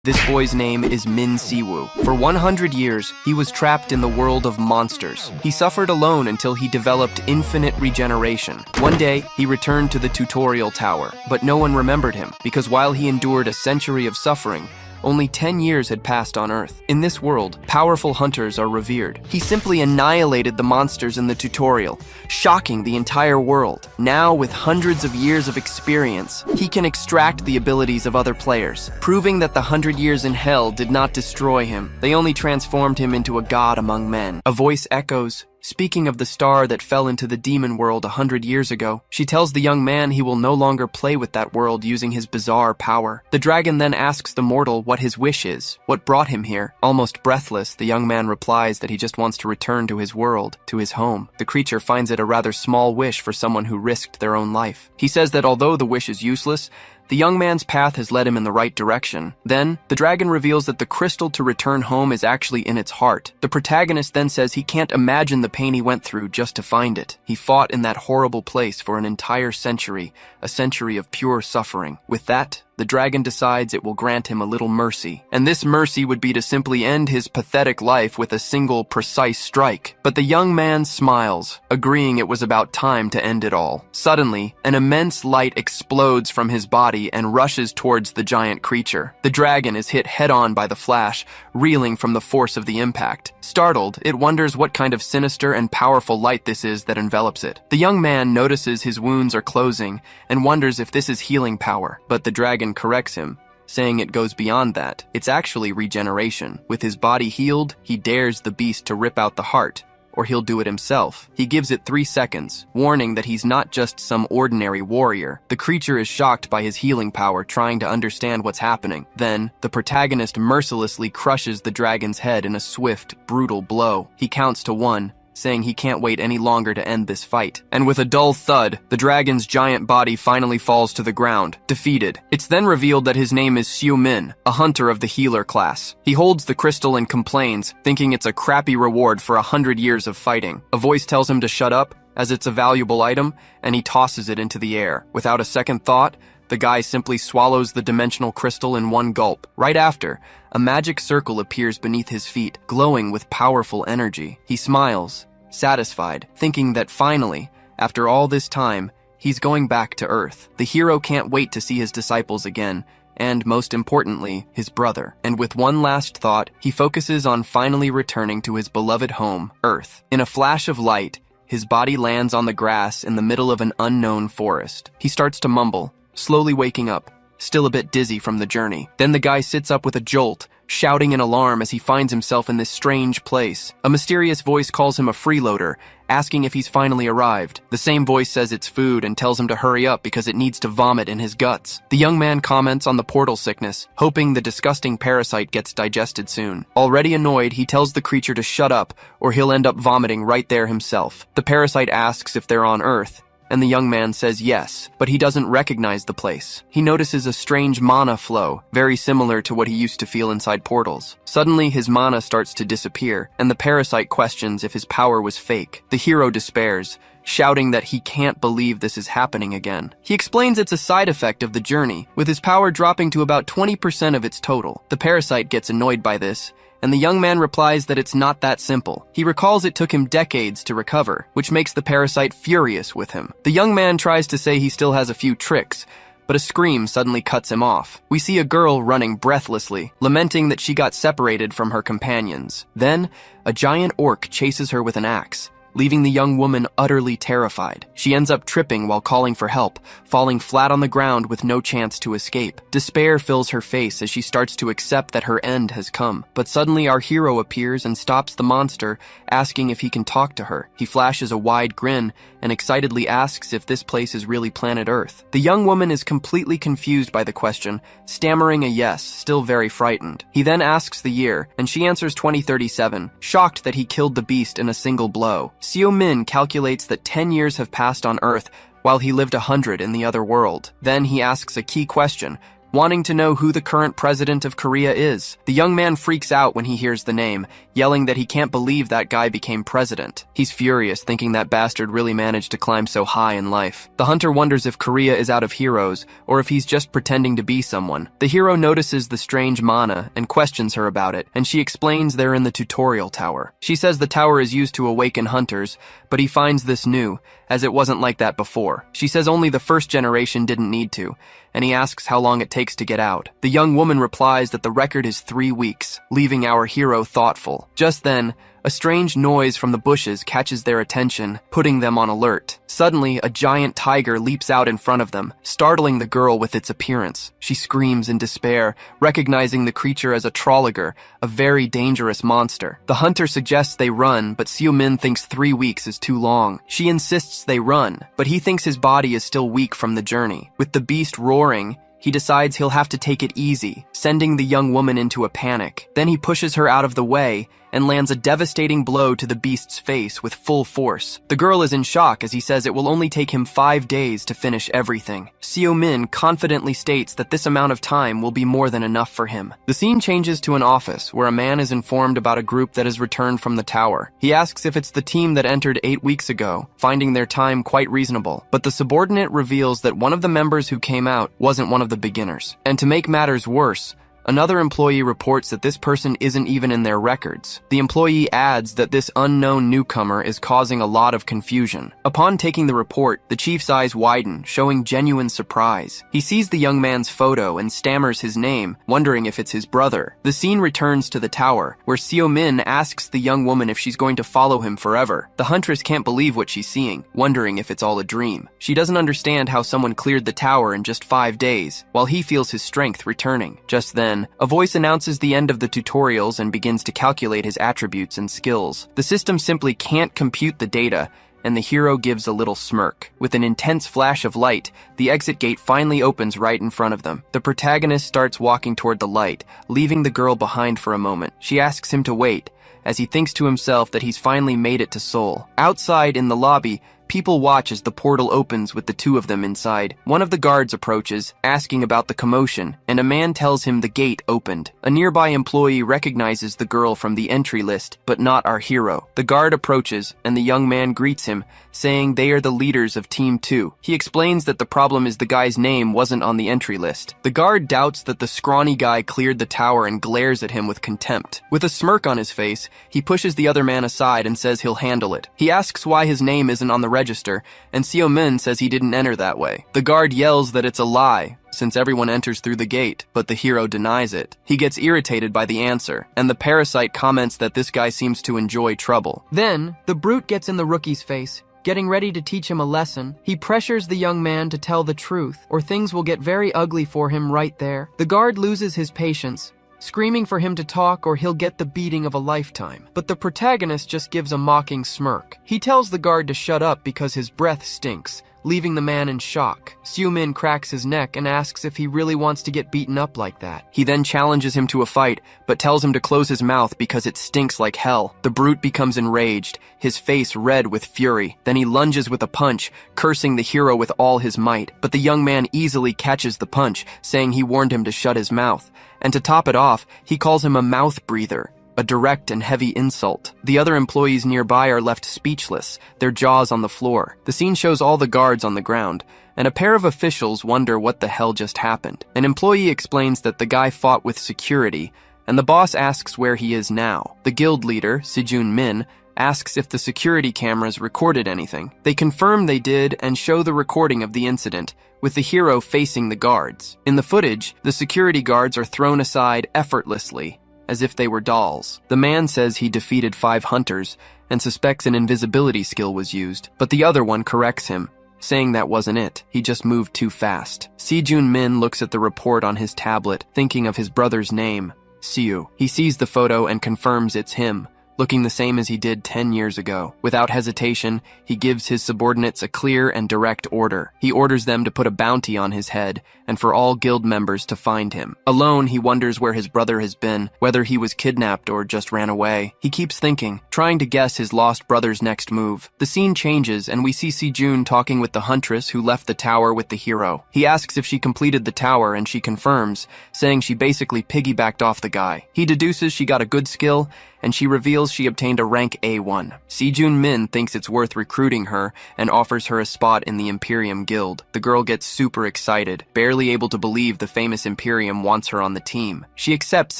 This boy's name is Min Siwoo. For 100 years, he was trapped in the world of monsters. He suffered alone until he developed infinite regeneration. One day, he returned to the tutorial tower, but no one remembered him, because while he endured a century of suffering, only 10 years had passed on Earth. In this world, powerful hunters are revered. He simply annihilated the monsters in the tutorial, shocking the entire world. Now, with hundreds of years of experience, he can extract the abilities of other players, proving that the 100 years in hell did not destroy him. They only transformed him into a god among men. A voice echoes, "Speaking of the star that fell into the demon world 100 years ago." She tells the young man he will no longer play with that world using his bizarre power. The dragon then asks the mortal what his wish is, what brought him here. Almost breathless, the young man replies that he just wants to return to his world, to his home. The creature finds it a rather small wish for someone who risked their own life. He says that although the wish is useless, the young man's path has led him in the right direction. Then, the dragon reveals that the crystal to return home is actually in its heart. The protagonist then says he can't imagine the pain he went through just to find it. He fought in that horrible place for an entire century, a century of pure suffering. With that, the dragon decides it will grant him a little mercy. And this mercy would be to simply end his pathetic life with a single, precise strike. But the young man smiles, agreeing it was about time to end it all. Suddenly, an immense light explodes from his body and rushes towards the giant creature. The dragon is hit head-on by the flash, reeling from the force of the impact. Startled, it wonders what kind of sinister and powerful light this is that envelops it. The young man notices his wounds are closing and wonders if this is healing power, but the dragon corrects him, saying it goes beyond that. It's actually regeneration. With his body healed, he dares the beast to rip out the heart, or he'll do it himself. He gives it 3 seconds, warning that he's not just some ordinary warrior. The creature is shocked by his healing power, trying to understand what's happening. Then, the protagonist mercilessly crushes the dragon's head in a swift, brutal blow. He counts to 1, saying he can't wait any longer to end this fight. And with a dull thud, the dragon's giant body finally falls to the ground, defeated. It's then revealed that his name is Xiu Min, a hunter of the healer class. He holds the crystal and complains, thinking it's a crappy reward for 100 years of fighting. A voice tells him to shut up, as it's a valuable item, and he tosses it into the air. Without a second thought, the guy simply swallows the dimensional crystal in one gulp. Right after, a magic circle appears beneath his feet, glowing with powerful energy. He smiles, satisfied, thinking that finally, after all this time, he's going back to Earth. The hero can't wait to see his disciples again, and most importantly, his brother. And with one last thought, he focuses on finally returning to his beloved home, Earth. In a flash of light, his body lands on the grass in the middle of an unknown forest. He starts to mumble, slowly waking up, still a bit dizzy from the journey. Then the guy sits up with a jolt, shouting in alarm as he finds himself in this strange place. A mysterious voice calls him a freeloader, asking if he's finally arrived. The same voice says it's food and tells him to hurry up because it needs to vomit in his guts. The young man comments on the portal sickness, hoping the disgusting parasite gets digested soon. Already annoyed, he tells the creature to shut up or he'll end up vomiting right there himself. The parasite asks if they're on Earth, and the young man says yes, but he doesn't recognize the place. He notices a strange mana flow, very similar to what he used to feel inside portals. Suddenly, his mana starts to disappear, and the parasite questions if his power was fake. The hero despairs, shouting that he can't believe this is happening again. He explains it's a side effect of the journey, with his power dropping to about 20% of its total. The parasite gets annoyed by this, and the young man replies that it's not that simple. He recalls it took him decades to recover, which makes the parasite furious with him. The young man tries to say he still has a few tricks, but a scream suddenly cuts him off. We see a girl running breathlessly, lamenting that she got separated from her companions. Then, a giant orc chases her with an axe, leaving the young woman utterly terrified. She ends up tripping while calling for help, falling flat on the ground with no chance to escape. Despair fills her face as she starts to accept that her end has come. But suddenly our hero appears and stops the monster, asking if he can talk to her. He flashes a wide grin and excitedly asks if this place is really planet Earth. The young woman is completely confused by the question, stammering a yes, still very frightened. He then asks the year, and she answers 2037, shocked that he killed the beast in a single blow. Xiu Min calculates that 10 years have passed on Earth while he lived 100 in the other world. Then he asks a key question, wanting to know who the current president of Korea is. The young man freaks out when he hears the name, yelling that he can't believe that guy became president. He's furious, thinking that bastard really managed to climb so high in life. The hunter wonders if Korea is out of heroes, or if he's just pretending to be someone. The hero notices the strange mana and questions her about it, and she explains they're in the tutorial tower. She says the tower is used to awaken hunters, but he finds this new, as it wasn't like that before. She says only the first generation didn't need to, and he asks how long it takes to get out. The young woman replies that the record is 3 weeks, leaving our hero thoughtful. Just then, a strange noise from the bushes catches their attention, putting them on alert. Suddenly, a giant tiger leaps out in front of them, startling the girl with its appearance. She screams in despair, recognizing the creature as a trolliger, a very dangerous monster. The hunter suggests they run, but Seo-min thinks 3 weeks is too long. She insists they run, but he thinks his body is still weak from the journey. With the beast roaring, he decides he'll have to take it easy, sending the young woman into a panic. Then he pushes her out of the way and lands a devastating blow to the beast's face with full force. The girl is in shock as he says it will only take him 5 days to finish everything. Seo-min confidently states that this amount of time will be more than enough for him. The scene changes to an office where a man is informed about a group that has returned from the tower. He asks if it's the team that entered 8 weeks ago, finding their time quite reasonable. But the subordinate reveals that one of the members who came out wasn't one of the beginners. And to make matters worse, another employee reports that this person isn't even in their records. The employee adds that this unknown newcomer is causing a lot of confusion. Upon taking the report, the chief's eyes widen, showing genuine surprise. He sees the young man's photo and stammers his name, wondering if it's his brother. The scene returns to the tower, where Seo-min asks the young woman if she's going to follow him forever. The huntress can't believe what she's seeing, wondering if it's all a dream. She doesn't understand how someone cleared the tower in just 5 days, while he feels his strength returning. Just then, a voice announces the end of the tutorials and begins to calculate his attributes and skills. The system simply can't compute the data, and the hero gives a little smirk. With an intense flash of light, the exit gate finally opens right in front of them. The protagonist starts walking toward the light, leaving the girl behind for a moment. She asks him to wait, as he thinks to himself that he's finally made it to Seoul. Outside in the lobby, people watch as the portal opens with the two of them inside. One of the guards approaches, asking about the commotion, and a man tells him the gate opened. A nearby employee recognizes the girl from the entry list, but not our hero. The guard approaches, and the young man greets him, saying they are the leaders of Team 2. He explains that the problem is the guy's name wasn't on the entry list. The guard doubts that the scrawny guy cleared the tower and glares at him with contempt. With a smirk on his face, he pushes the other man aside and says he'll handle it. He asks why his name isn't on the register, and Seo-min says he didn't enter that way. The guard yells that it's a lie, since everyone enters through the gate, but the hero denies it. He gets irritated by the answer, and the parasite comments that this guy seems to enjoy trouble. Then, the brute gets in the rookie's face, getting ready to teach him a lesson. He pressures the young man to tell the truth, or things will get very ugly for him right there. The guard loses his patience, screaming for him to talk or he'll get the beating of a lifetime. But the protagonist just gives a mocking smirk. He tells the guard to shut up because his breath stinks, leaving the man in shock. Seo-min cracks his neck and asks if he really wants to get beaten up like that. He then challenges him to a fight, but tells him to close his mouth because it stinks like hell. The brute becomes enraged, his face red with fury. Then he lunges with a punch, cursing the hero with all his might. But the young man easily catches the punch, saying he warned him to shut his mouth. And to top it off, he calls him a mouth breather, a direct and heavy insult. The other employees nearby are left speechless, their jaws on the floor. The scene shows all the guards on the ground, and a pair of officials wonder what the hell just happened. An employee explains that the guy fought with security, and the boss asks where he is now. The guild leader, Sejun Min, asks if the security cameras recorded anything. They confirm they did and show the recording of the incident, with the hero facing the guards. In the footage, the security guards are thrown aside effortlessly, as if they were dolls. The man says he defeated 5 hunters and suspects an invisibility skill was used, but the other one corrects him, saying that wasn't it. He just moved too fast. Sejun Min looks at the report on his tablet, thinking of his brother's name, Siu. He sees the photo and confirms it's him, looking the same as he did 10 years ago. Without hesitation, he gives his subordinates a clear and direct order. He orders them to put a bounty on his head, and for all guild members to find him. Alone, he wonders where his brother has been, whether he was kidnapped or just ran away. He keeps thinking, trying to guess his lost brother's next move. The scene changes, and we see Sejun talking with the huntress who left the tower with the hero. He asks if she completed the tower, and she confirms, saying she basically piggybacked off the guy. He deduces she got a good skill, and she reveals she obtained a rank A1. Sejun Min thinks it's worth recruiting her and offers her a spot in the Imperium Guild. The girl gets super excited, barely able to believe the famous Imperium wants her on the team. She accepts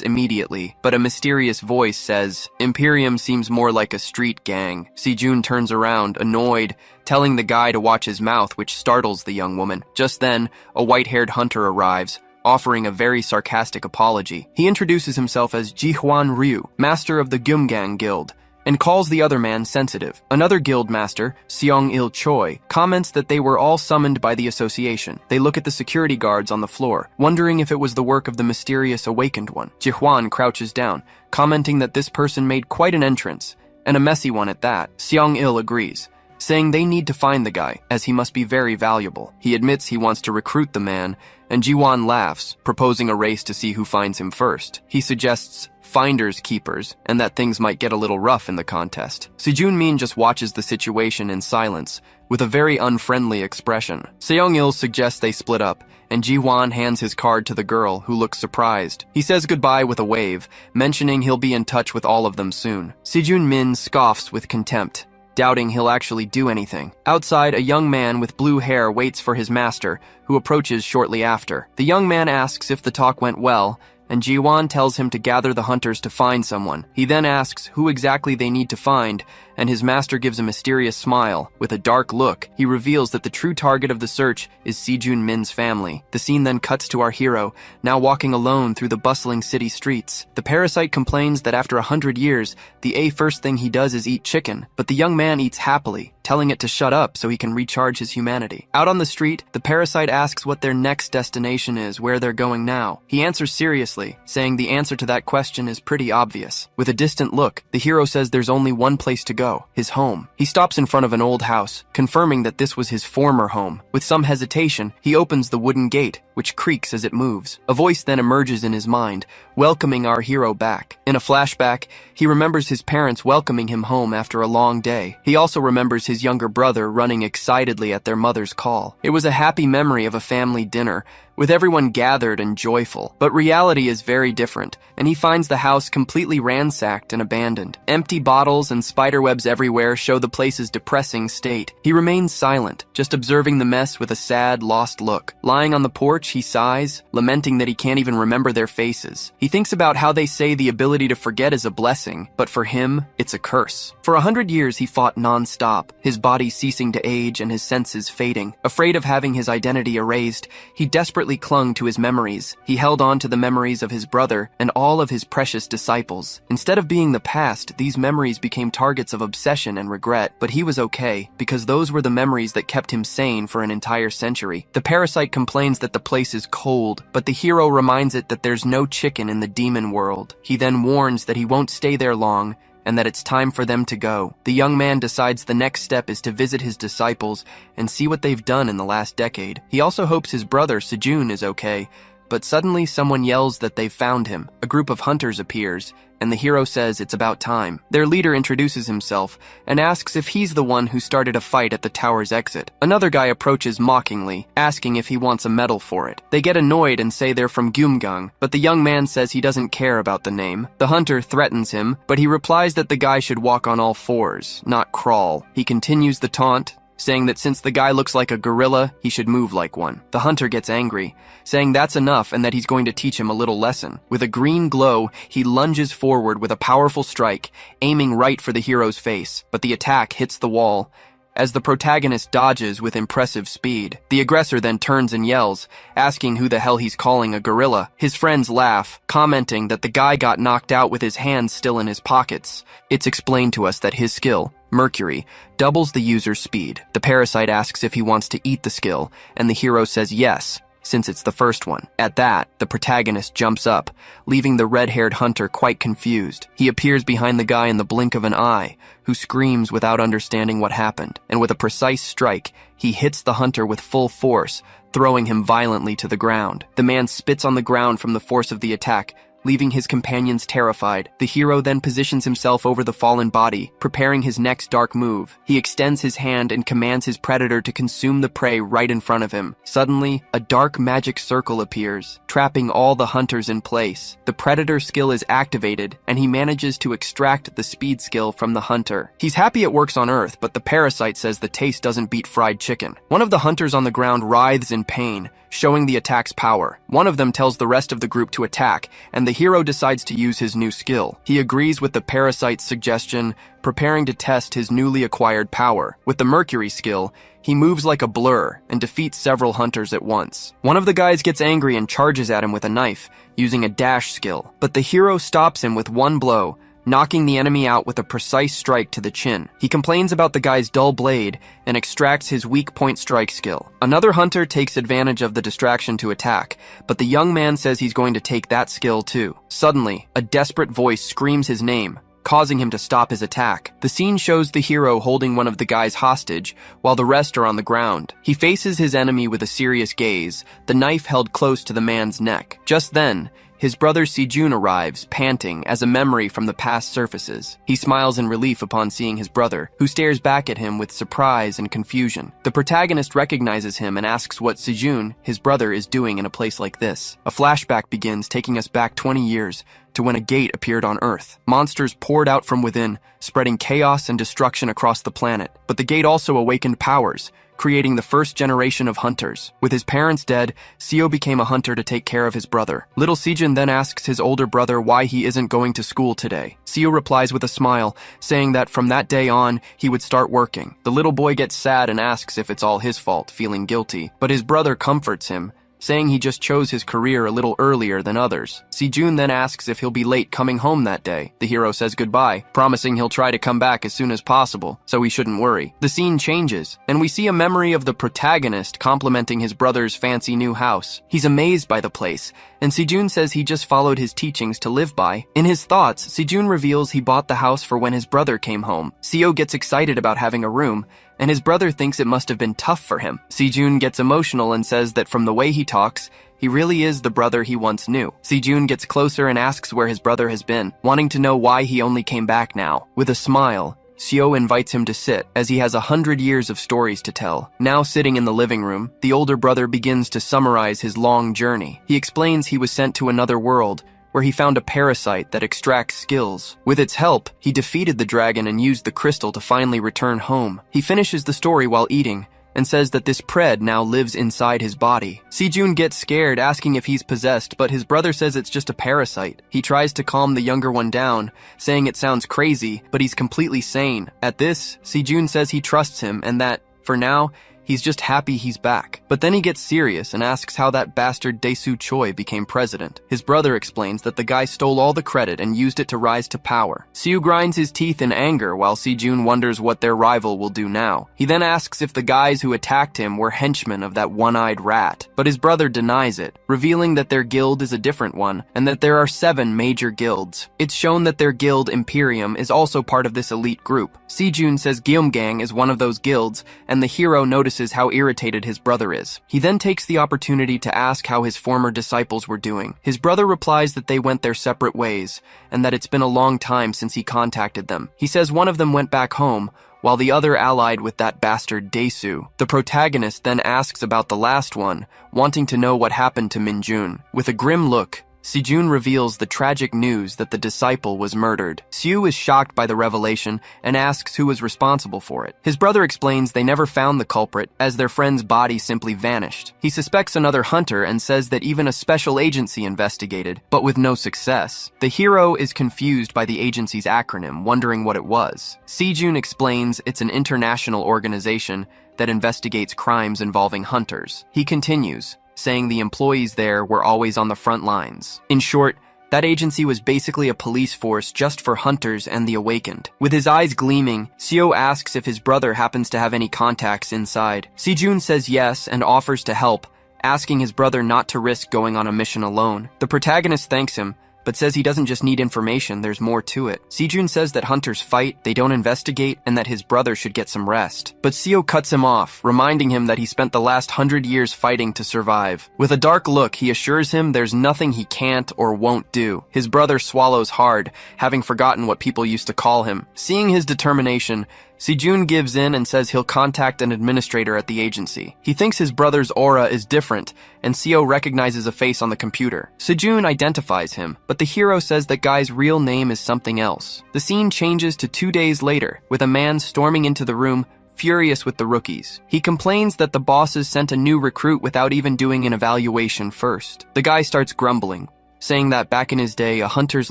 immediately, but a mysterious voice says, "Imperium seems more like a street gang." Sejun turns around, annoyed, telling the guy to watch his mouth, which startles the young woman. Just then, a white-haired hunter arrives, offering a very sarcastic apology. He introduces himself as Jihuan Ryu, master of the Gyumgang Guild, and calls the other man sensitive. Another guild master, Seong-il Choi, comments that they were all summoned by the association. They look at the security guards on the floor, wondering if it was the work of the mysterious awakened one. Jihuan crouches down, commenting that this person made quite an entrance, and a messy one at that. Seong-il agrees, saying they need to find the guy, as he must be very valuable. He admits he wants to recruit the man, and Jiwan laughs, proposing a race to see who finds him first. He suggests finders keepers, and that things might get a little rough in the contest. Sejun Min just watches the situation in silence, with a very unfriendly expression. Seong-il suggests they split up, and Jiwan hands his card to the girl, who looks surprised. He says goodbye with a wave, mentioning he'll be in touch with all of them soon. Sejun Min scoffs with contempt, doubting he'll actually do anything. Outside, a young man with blue hair waits for his master, who approaches shortly after. The young man asks if the talk went well, and Jiwan tells him to gather the hunters to find someone. He then asks who exactly they need to find, and his master gives a mysterious smile. With a dark look, he reveals that the true target of the search is Sejun Min's family. The scene then cuts to our hero, now walking alone through the bustling city streets. The parasite complains that after 100 years, the first thing he does is eat chicken, but the young man eats happily, telling it to shut up so he can recharge his humanity. Out on the street, the parasite asks what their next destination is, where they're going now. He answers seriously, saying the answer to that question is pretty obvious. With a distant look, the hero says there's only one place to go, his home. He stops in front of an old house, confirming that this was his former home. With some hesitation, he opens the wooden gate, which creaks as it moves. A voice then emerges in his mind, welcoming our hero back. In a flashback, he remembers his parents welcoming him home after a long day. He also remembers his younger brother running excitedly at their mother's call. It was a happy memory of a family dinner, with everyone gathered and joyful. But reality is very different, and he finds the house completely ransacked and abandoned. Empty bottles and spiderwebs everywhere show the place's depressing state. He remains silent, just observing the mess with a sad, lost look. Lying on the porch, he sighs, lamenting that he can't even remember their faces. He thinks about how they say the ability to forget is a blessing, but for him, it's a curse. For 100 years, he fought non-stop, his body ceasing to age and his senses fading. Afraid of having his identity erased, he desperately clung to his memories. He held on to the memories of his brother and all of his precious disciples. Instead of being the past, these memories became targets of obsession and regret. But he was okay, because those were the memories that kept him sane for an entire century. The parasite complains that the place is cold, but the hero reminds it that there's no chicken in the demon world. He then warns that he won't stay there long, and that it's time for them to go. The young man decides the next step is to visit his disciples and see what they've done in the last decade. He also hopes his brother, Sejun, is okay, but suddenly someone yells that they've found him. A group of hunters appears, and the hero says it's about time. Their leader introduces himself and asks if he's the one who started a fight at the tower's exit. Another guy approaches mockingly, asking if he wants a medal for it. They get annoyed and say they're from Gyumgang, but the young man says he doesn't care about the name. The hunter threatens him, but he replies that the guy should walk on all fours, not crawl. He continues the taunt, saying that since the guy looks like a gorilla, he should move like one. The hunter gets angry, saying that's enough and that he's going to teach him a little lesson. With a green glow, he lunges forward with a powerful strike, aiming right for the hero's face, but the attack hits the wall, as the protagonist dodges with impressive speed. The aggressor then turns and yells, asking who the hell he's calling a gorilla. His friends laugh, commenting that the guy got knocked out with his hands still in his pockets. It's explained to us that his skill, Mercury, doubles the user's speed. The parasite asks if he wants to eat the skill, and the hero says yes, since it's the first one. At that, the protagonist jumps up, leaving the red-haired hunter quite confused. He appears behind the guy in the blink of an eye, who screams without understanding what happened, and with a precise strike, he hits the hunter with full force, throwing him violently to the ground. The man spits on the ground from the force of the attack, leaving his companions terrified. The hero then positions himself over the fallen body, preparing his next dark move. He extends his hand and commands his predator to consume the prey right in front of him. Suddenly, a dark magic circle appears, trapping all the hunters in place. The predator skill is activated, and he manages to extract the speed skill from the hunter. He's happy it works on Earth, but the parasite says the taste doesn't beat fried chicken. One of the hunters on the ground writhes in pain, showing the attack's power. One of them tells the rest of the group to attack, and the hero decides to use his new skill. He agrees with the parasite's suggestion, preparing to test his newly acquired power. With the Mercury skill, he moves like a blur and defeats several hunters at once. One of the guys gets angry and charges at him with a knife, using a dash skill, but the hero stops him with one blow, knocking the enemy out with a precise strike to the chin. He complains about the guy's dull blade and extracts his weak point strike skill. Another hunter takes advantage of the distraction to attack, but the young man says he's going to take that skill too. Suddenly, a desperate voice screams his name, causing him to stop his attack. The scene shows the hero holding one of the guys hostage, while the rest are on the ground. He faces his enemy with a serious gaze, the knife held close to the man's neck. Just then, his brother Sejun arrives, panting, as a memory from the past surfaces. He smiles in relief upon seeing his brother, who stares back at him with surprise and confusion. The protagonist recognizes him and asks what Sejun, his brother, is doing in a place like this. A flashback begins, taking us back 20 years, to when a gate appeared on Earth. Monsters poured out from within, spreading chaos and destruction across the planet. But the gate also awakened powers, creating the first generation of hunters. With his parents dead, Seo became a hunter to take care of his brother. Little Sejun then asks his older brother why he isn't going to school today. Seo replies with a smile, saying that from that day on, he would start working. The little boy gets sad and asks if it's all his fault, feeling guilty. But his brother comforts him, saying he just chose his career a little earlier than others. Sejun then asks if he'll be late coming home that day. The hero says goodbye, promising he'll try to come back as soon as possible, so he shouldn't worry. The scene changes, and we see a memory of the protagonist complimenting his brother's fancy new house. He's amazed by the place, and Sejun says he just followed his teachings to live by. In his thoughts, Sejun reveals he bought the house for when his brother came home. Seo gets excited about having a room, and his brother thinks it must have been tough for him. Sejun gets emotional and says that from the way he talks, he really is the brother he once knew. Sejun gets closer and asks where his brother has been, wanting to know why he only came back now. With a smile, Seo invites him to sit, as he has 100 years of stories to tell. Now sitting in the living room, the older brother begins to summarize his long journey. He explains he was sent to another world, where he found a parasite that extracts skills. With its help, he defeated the dragon and used the crystal to finally return home. He finishes the story while eating, and says that this pred now lives inside his body. Sejun gets scared, asking if he's possessed, but his brother says it's just a parasite. He tries to calm the younger one down, saying it sounds crazy, but he's completely sane. At this, Sejun says he trusts him and that, for now, he's just happy he's back. But then he gets serious and asks how that bastard Dae-soo Choi became president. His brother explains that the guy stole all the credit and used it to rise to power. Seo grinds his teeth in anger while Sejun wonders what their rival will do now. He then asks if the guys who attacked him were henchmen of that one-eyed rat, but his brother denies it, revealing that their guild is a different one and that there are 7 major guilds. It's shown that their guild, Imperium, is also part of this elite group. Sejun says Gyeomgang is one of those guilds, and the hero notices how irritated his brother is. He then takes the opportunity to ask how his former disciples were doing. His brother replies that they went their separate ways, and that it's been a long time since he contacted them. He says one of them went back home, while the other allied with that bastard Dae-soo. The protagonist then asks about the last one, wanting to know what happened to Minjun. With a grim look, Sejun reveals the tragic news that the disciple was murdered. Seo is shocked by the revelation and asks who was responsible for it. His brother explains they never found the culprit, as their friend's body simply vanished. He suspects another hunter and says that even a special agency investigated, but with no success. The hero is confused by the agency's acronym, wondering what it was. Sejun explains it's an international organization that investigates crimes involving hunters. He continues, saying the employees there were always on the front lines. In short, that agency was basically a police force just for hunters and the awakened. With his eyes gleaming, Seo asks if his brother happens to have any contacts inside. Sejun says yes and offers to help, asking his brother not to risk going on a mission alone. The protagonist thanks him, but says he doesn't just need information, there's more to it. Sejun says that hunters fight, they don't investigate, and that his brother should get some rest. But Seo cuts him off, reminding him that he spent the last 100 years fighting to survive. With a dark look, he assures him there's nothing he can't or won't do. His brother swallows hard, having forgotten what people used to call him. Seeing his determination, Sejun gives in and says he'll contact an administrator at the agency. He thinks his brother's aura is different, and Seo recognizes a face on the computer. Sejun identifies him, but the hero says that guy's real name is something else. The scene changes to 2 days later, with a man storming into the room, furious with the rookies. He complains that the bosses sent a new recruit without even doing an evaluation first. The guy starts grumbling, saying that back in his day, a hunter's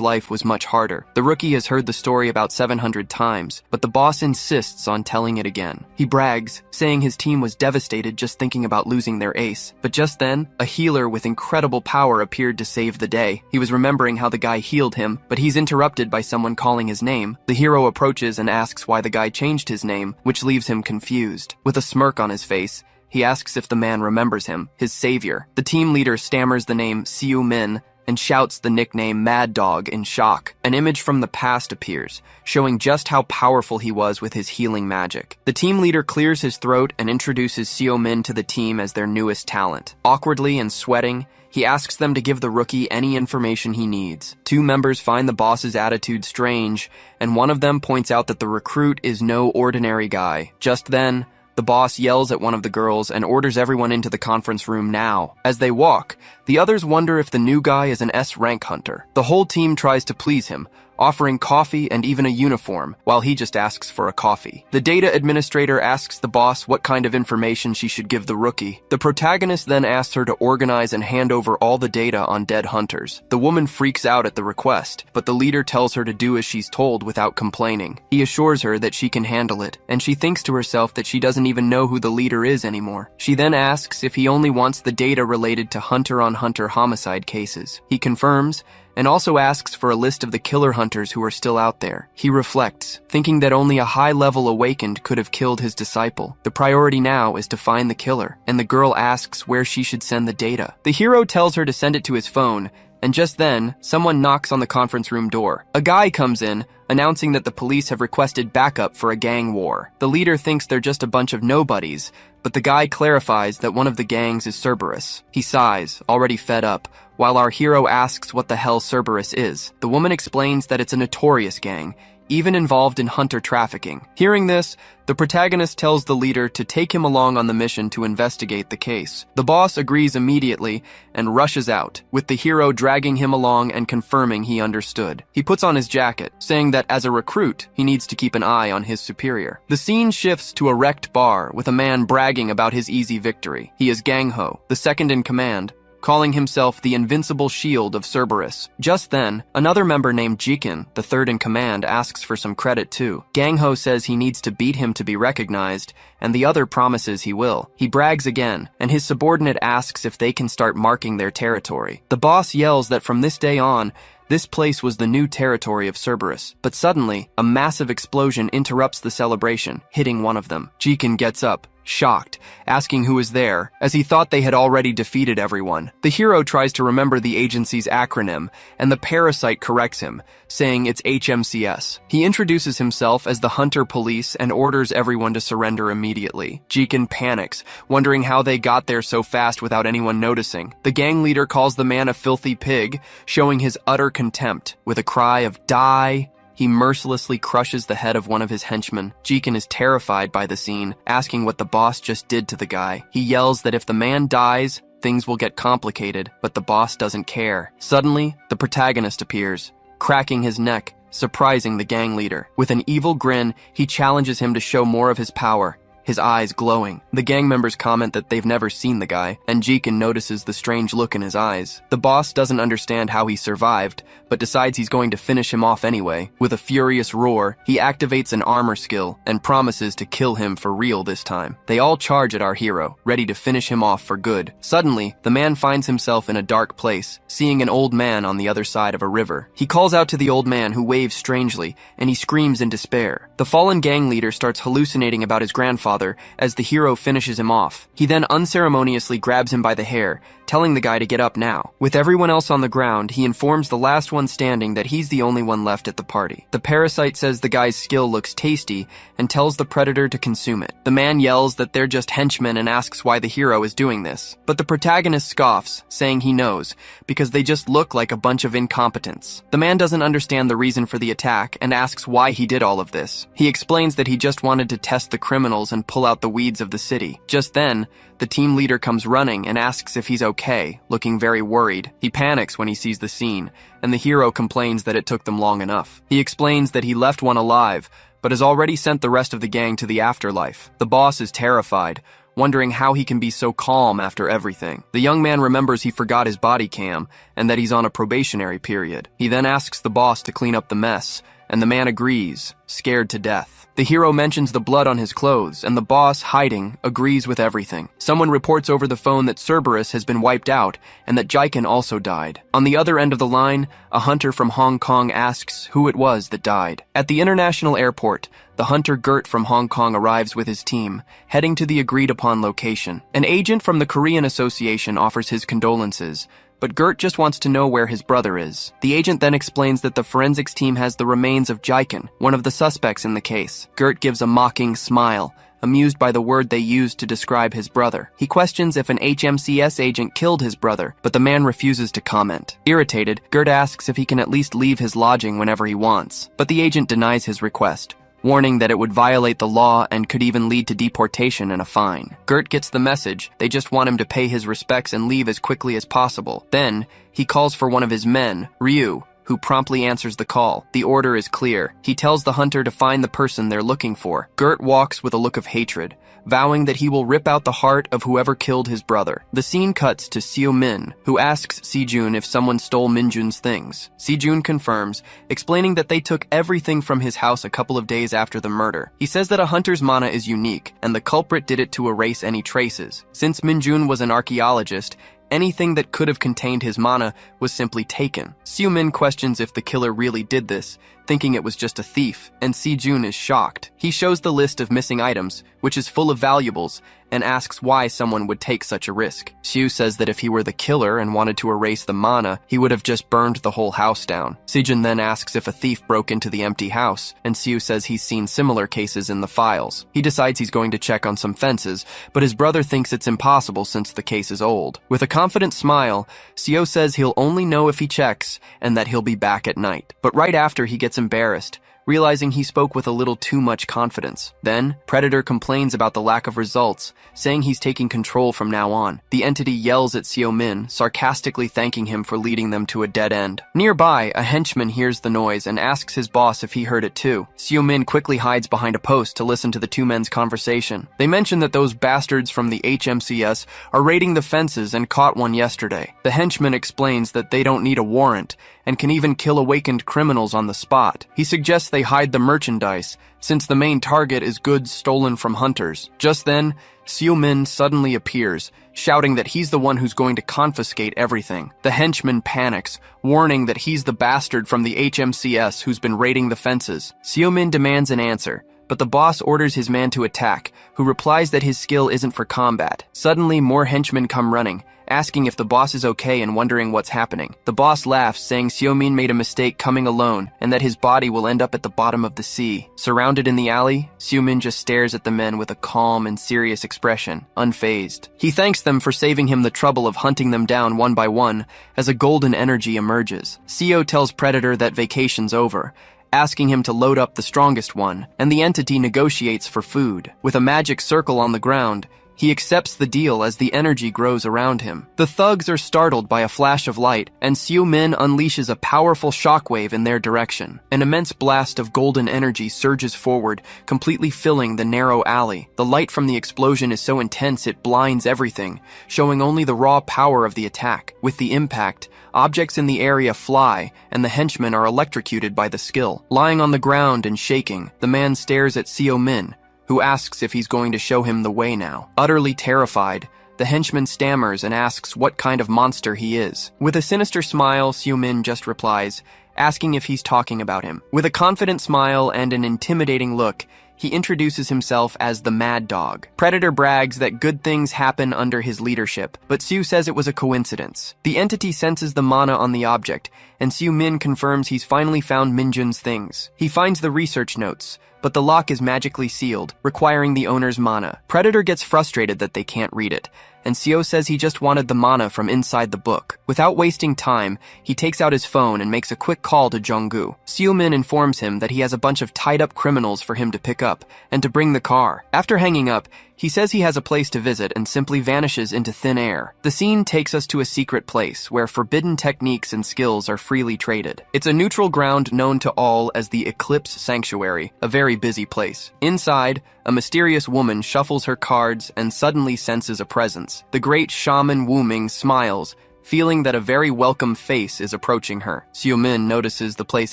life was much harder. The rookie has heard the story about 700 times, but the boss insists on telling it again. He brags, saying his team was devastated just thinking about losing their ace. But just then, a healer with incredible power appeared to save the day. He was remembering how the guy healed him, but he's interrupted by someone calling his name. The hero approaches and asks why the guy changed his name, which leaves him confused. With a smirk on his face, he asks if the man remembers him, his savior. The team leader stammers the name Siu Min, and shouts the nickname Mad Dog in shock. An image from the past appears, showing just how powerful he was with his healing magic. The team leader clears his throat and introduces Seo Min to the team as their newest talent. Awkwardly and sweating, he asks them to give the rookie any information he needs. Two members find the boss's attitude strange, and one of them points out that the recruit is no ordinary guy. Just then, the boss yells at one of the girls and orders everyone into the conference room now. As they walk, the others wonder if the new guy is an S-rank hunter. The whole team tries to please him, offering coffee and even a uniform, while he just asks for a coffee. The data administrator asks the boss what kind of information she should give the rookie. The protagonist then asks her to organize and hand over all the data on dead hunters. The woman freaks out at the request, but the leader tells her to do as she's told without complaining. He assures her that she can handle it, and she thinks to herself that she doesn't even know who the leader is anymore. She then asks if he only wants the data related to hunter-on-hunter homicide cases. He confirms, and also asks for a list of the killer hunters who are still out there. He reflects, thinking that only a high-level awakened could have killed his disciple. The priority now is to find the killer, and the girl asks where she should send the data. The hero tells her to send it to his phone, and just then, someone knocks on the conference room door. A guy comes in, announcing that the police have requested backup for a gang war. The leader thinks they're just a bunch of nobodies, but the guy clarifies that one of the gangs is Cerberus. He sighs, already fed up, while our hero asks what the hell Cerberus is. The woman explains that it's a notorious gang, even involved in hunter trafficking. Hearing this, the protagonist tells the leader to take him along on the mission to investigate the case. The boss agrees immediately and rushes out, with the hero dragging him along and confirming he understood. He puts on his jacket, saying that as a recruit, he needs to keep an eye on his superior. The scene shifts to a wrecked bar with a man bragging about his easy victory. He is Gangho, the second in command, calling himself the invincible shield of Cerberus. Just then, another member named Jikin, the third in command, asks for some credit too. Gangho says he needs to beat him to be recognized, and the other promises he will. He brags again, and his subordinate asks if they can start marking their territory. The boss yells that from this day on, this place was the new territory of Cerberus. But suddenly, a massive explosion interrupts the celebration, hitting one of them. Jikin gets up, shocked, asking who is there, as he thought they had already defeated everyone. The hero tries to remember the agency's acronym, and the parasite corrects him, saying it's HMCS. He introduces himself as the Hunter Police and orders everyone to surrender immediately. Jikin panics, wondering how they got there so fast without anyone noticing. The gang leader calls the man a filthy pig, showing his utter contempt. With a cry of "Die!" he mercilessly crushes the head of one of his henchmen. Jikin is terrified by the scene, asking what the boss just did to the guy. He yells that if the man dies, things will get complicated, but the boss doesn't care. Suddenly, the protagonist appears, cracking his neck, surprising the gang leader. With an evil grin, he challenges him to show more of his power, his eyes glowing. The gang members comment that they've never seen the guy, and Jikin notices the strange look in his eyes. The boss doesn't understand how he survived, but decides he's going to finish him off anyway. With a furious roar, he activates an armor skill and promises to kill him for real this time. They all charge at our hero, ready to finish him off for good. Suddenly, the man finds himself in a dark place, seeing an old man on the other side of a river. He calls out to the old man, who waves strangely, and he screams in despair. The fallen gang leader starts hallucinating about his grandfather father as the hero finishes him off. He then unceremoniously grabs him by the hair, telling the guy to get up now. With everyone else on the ground, he informs the last one standing that he's the only one left at the party. The parasite says the guy's skill looks tasty and tells the predator to consume it. The man yells that they're just henchmen and asks why the hero is doing this. But the protagonist scoffs, saying he knows, because they just look like a bunch of incompetents. The man doesn't understand the reason for the attack and asks why he did all of this. He explains that he just wanted to test the criminals and pull out the weeds of the city. Just then, the team leader comes running and asks if he's okay, looking very worried. He panics when he sees the scene, and the hero complains that it took them long enough. He explains that he left one alive, but has already sent the rest of the gang to the afterlife. The boss is terrified, wondering how he can be so calm after everything. The young man remembers he forgot his body cam, and that he's on a probationary period. He then asks the boss to clean up the mess, and the man agrees, scared to death. The hero mentions the blood on his clothes, and the boss, hiding, agrees with everything. Someone reports over the phone that Cerberus has been wiped out, and that Jiken also died. On the other end of the line, a hunter from Hong Kong asks who it was that died. At the international airport, the hunter Gert from Hong Kong arrives with his team, heading to the agreed-upon location. An agent from the Korean Association offers his condolences, but Gert just wants to know where his brother is. The agent then explains that the forensics team has the remains of Jiken, one of the suspects in the case. Gert gives a mocking smile, amused by the word they used to describe his brother. He questions if an HMCS agent killed his brother, but the man refuses to comment. Irritated, Gert asks if he can at least leave his lodging whenever he wants, but the agent denies his request, warning that it would violate the law and could even lead to deportation and a fine. Gert gets the message. They just want him to pay his respects and leave as quickly as possible. Then, he calls for one of his men, Ryu, who promptly answers the call. The order is clear. He tells the hunter to find the person they're looking for. Gert walks with a look of hatred, vowing that he will rip out the heart of whoever killed his brother. The scene cuts to Seo Min, who asks Sejun if someone stole Minjun's things. Sejun confirms, explaining that they took everything from his house a couple of days after the murder. He says that a hunter's mana is unique, and the culprit did it to erase any traces. Since Minjun was an archaeologist, anything that could have contained his mana was simply taken. Seo Min questions if the killer really did this, thinking it was just a thief, and Sejun is shocked. He shows the list of missing items, which is full of valuables, and asks why someone would take such a risk. Seo says that if he were the killer and wanted to erase the mana, he would have just burned the whole house down. Sejun then asks if a thief broke into the empty house, and Seo says he's seen similar cases in the files. He decides he's going to check on some fences, but his brother thinks it's impossible since the case is old. With a confident smile, Seo says he'll only know if he checks, and that he'll be back at night. But right after, he gets embarrassed, realizing he spoke with a little too much confidence. Then, Predator complains about the lack of results, saying he's taking control from now on. The entity yells at Seo Min, sarcastically thanking him for leading them to a dead end. Nearby, a henchman hears the noise and asks his boss if he heard it too. Seo Min quickly hides behind a post to listen to the two men's conversation. They mention that those bastards from the HMCS are raiding the fences and caught one yesterday. The henchman explains that they don't need a warrant, and can even kill awakened criminals on the spot. He suggests they hide the merchandise, since the main target is goods stolen from hunters. Just then, Seo Min suddenly appears, shouting that he's the one who's going to confiscate everything. The henchman panics, warning that he's the bastard from the HMCS who's been raiding the fences. Seo Min demands an answer, but the boss orders his man to attack, who replies that his skill isn't for combat. Suddenly, more henchmen come running, asking if the boss is okay and wondering what's happening. The boss laughs, saying Seo Min made a mistake coming alone, and that his body will end up at the bottom of the sea. Surrounded in the alley, Seo Min just stares at the men with a calm and serious expression, unfazed. He thanks them for saving him the trouble of hunting them down one by one, as a golden energy emerges. Seo tells Predator that vacation's over, asking him to load up the strongest one, and the entity negotiates for food. With a magic circle on the ground, he accepts the deal as the energy grows around him. The thugs are startled by a flash of light, and Seo Min unleashes a powerful shockwave in their direction. An immense blast of golden energy surges forward, completely filling the narrow alley. The light from the explosion is so intense it blinds everything, showing only the raw power of the attack. With the impact, objects in the area fly, and the henchmen are electrocuted by the skill. Lying on the ground and shaking, the man stares at Seo Min, who asks if he's going to show him the way now. Utterly terrified, the henchman stammers and asks what kind of monster he is. With a sinister smile, Seo Min just replies, asking if he's talking about him. With a confident smile and an intimidating look, he introduces himself as the Mad Dog. Predator brags that good things happen under his leadership, but Siu says it was a coincidence. The entity senses the mana on the object, and Siu Min confirms he's finally found Minjun's things. He finds the research notes, but the lock is magically sealed, requiring the owner's mana. Predator gets frustrated that they can't read it, and Seo says he just wanted the mana from inside the book. Without wasting time, he takes out his phone and makes a quick call to Jonggu. Seo Min informs him that he has a bunch of tied-up criminals for him to pick up, and to bring the car. After hanging up, he says he has a place to visit and simply vanishes into thin air. The scene takes us to a secret place where forbidden techniques and skills are freely traded. It's a neutral ground known to all as the Eclipse Sanctuary, a very busy place. Inside, a mysterious woman shuffles her cards and suddenly senses a presence. The great shaman Wu Ming smiles, feeling that a very welcome face is approaching her. Seo Min notices the place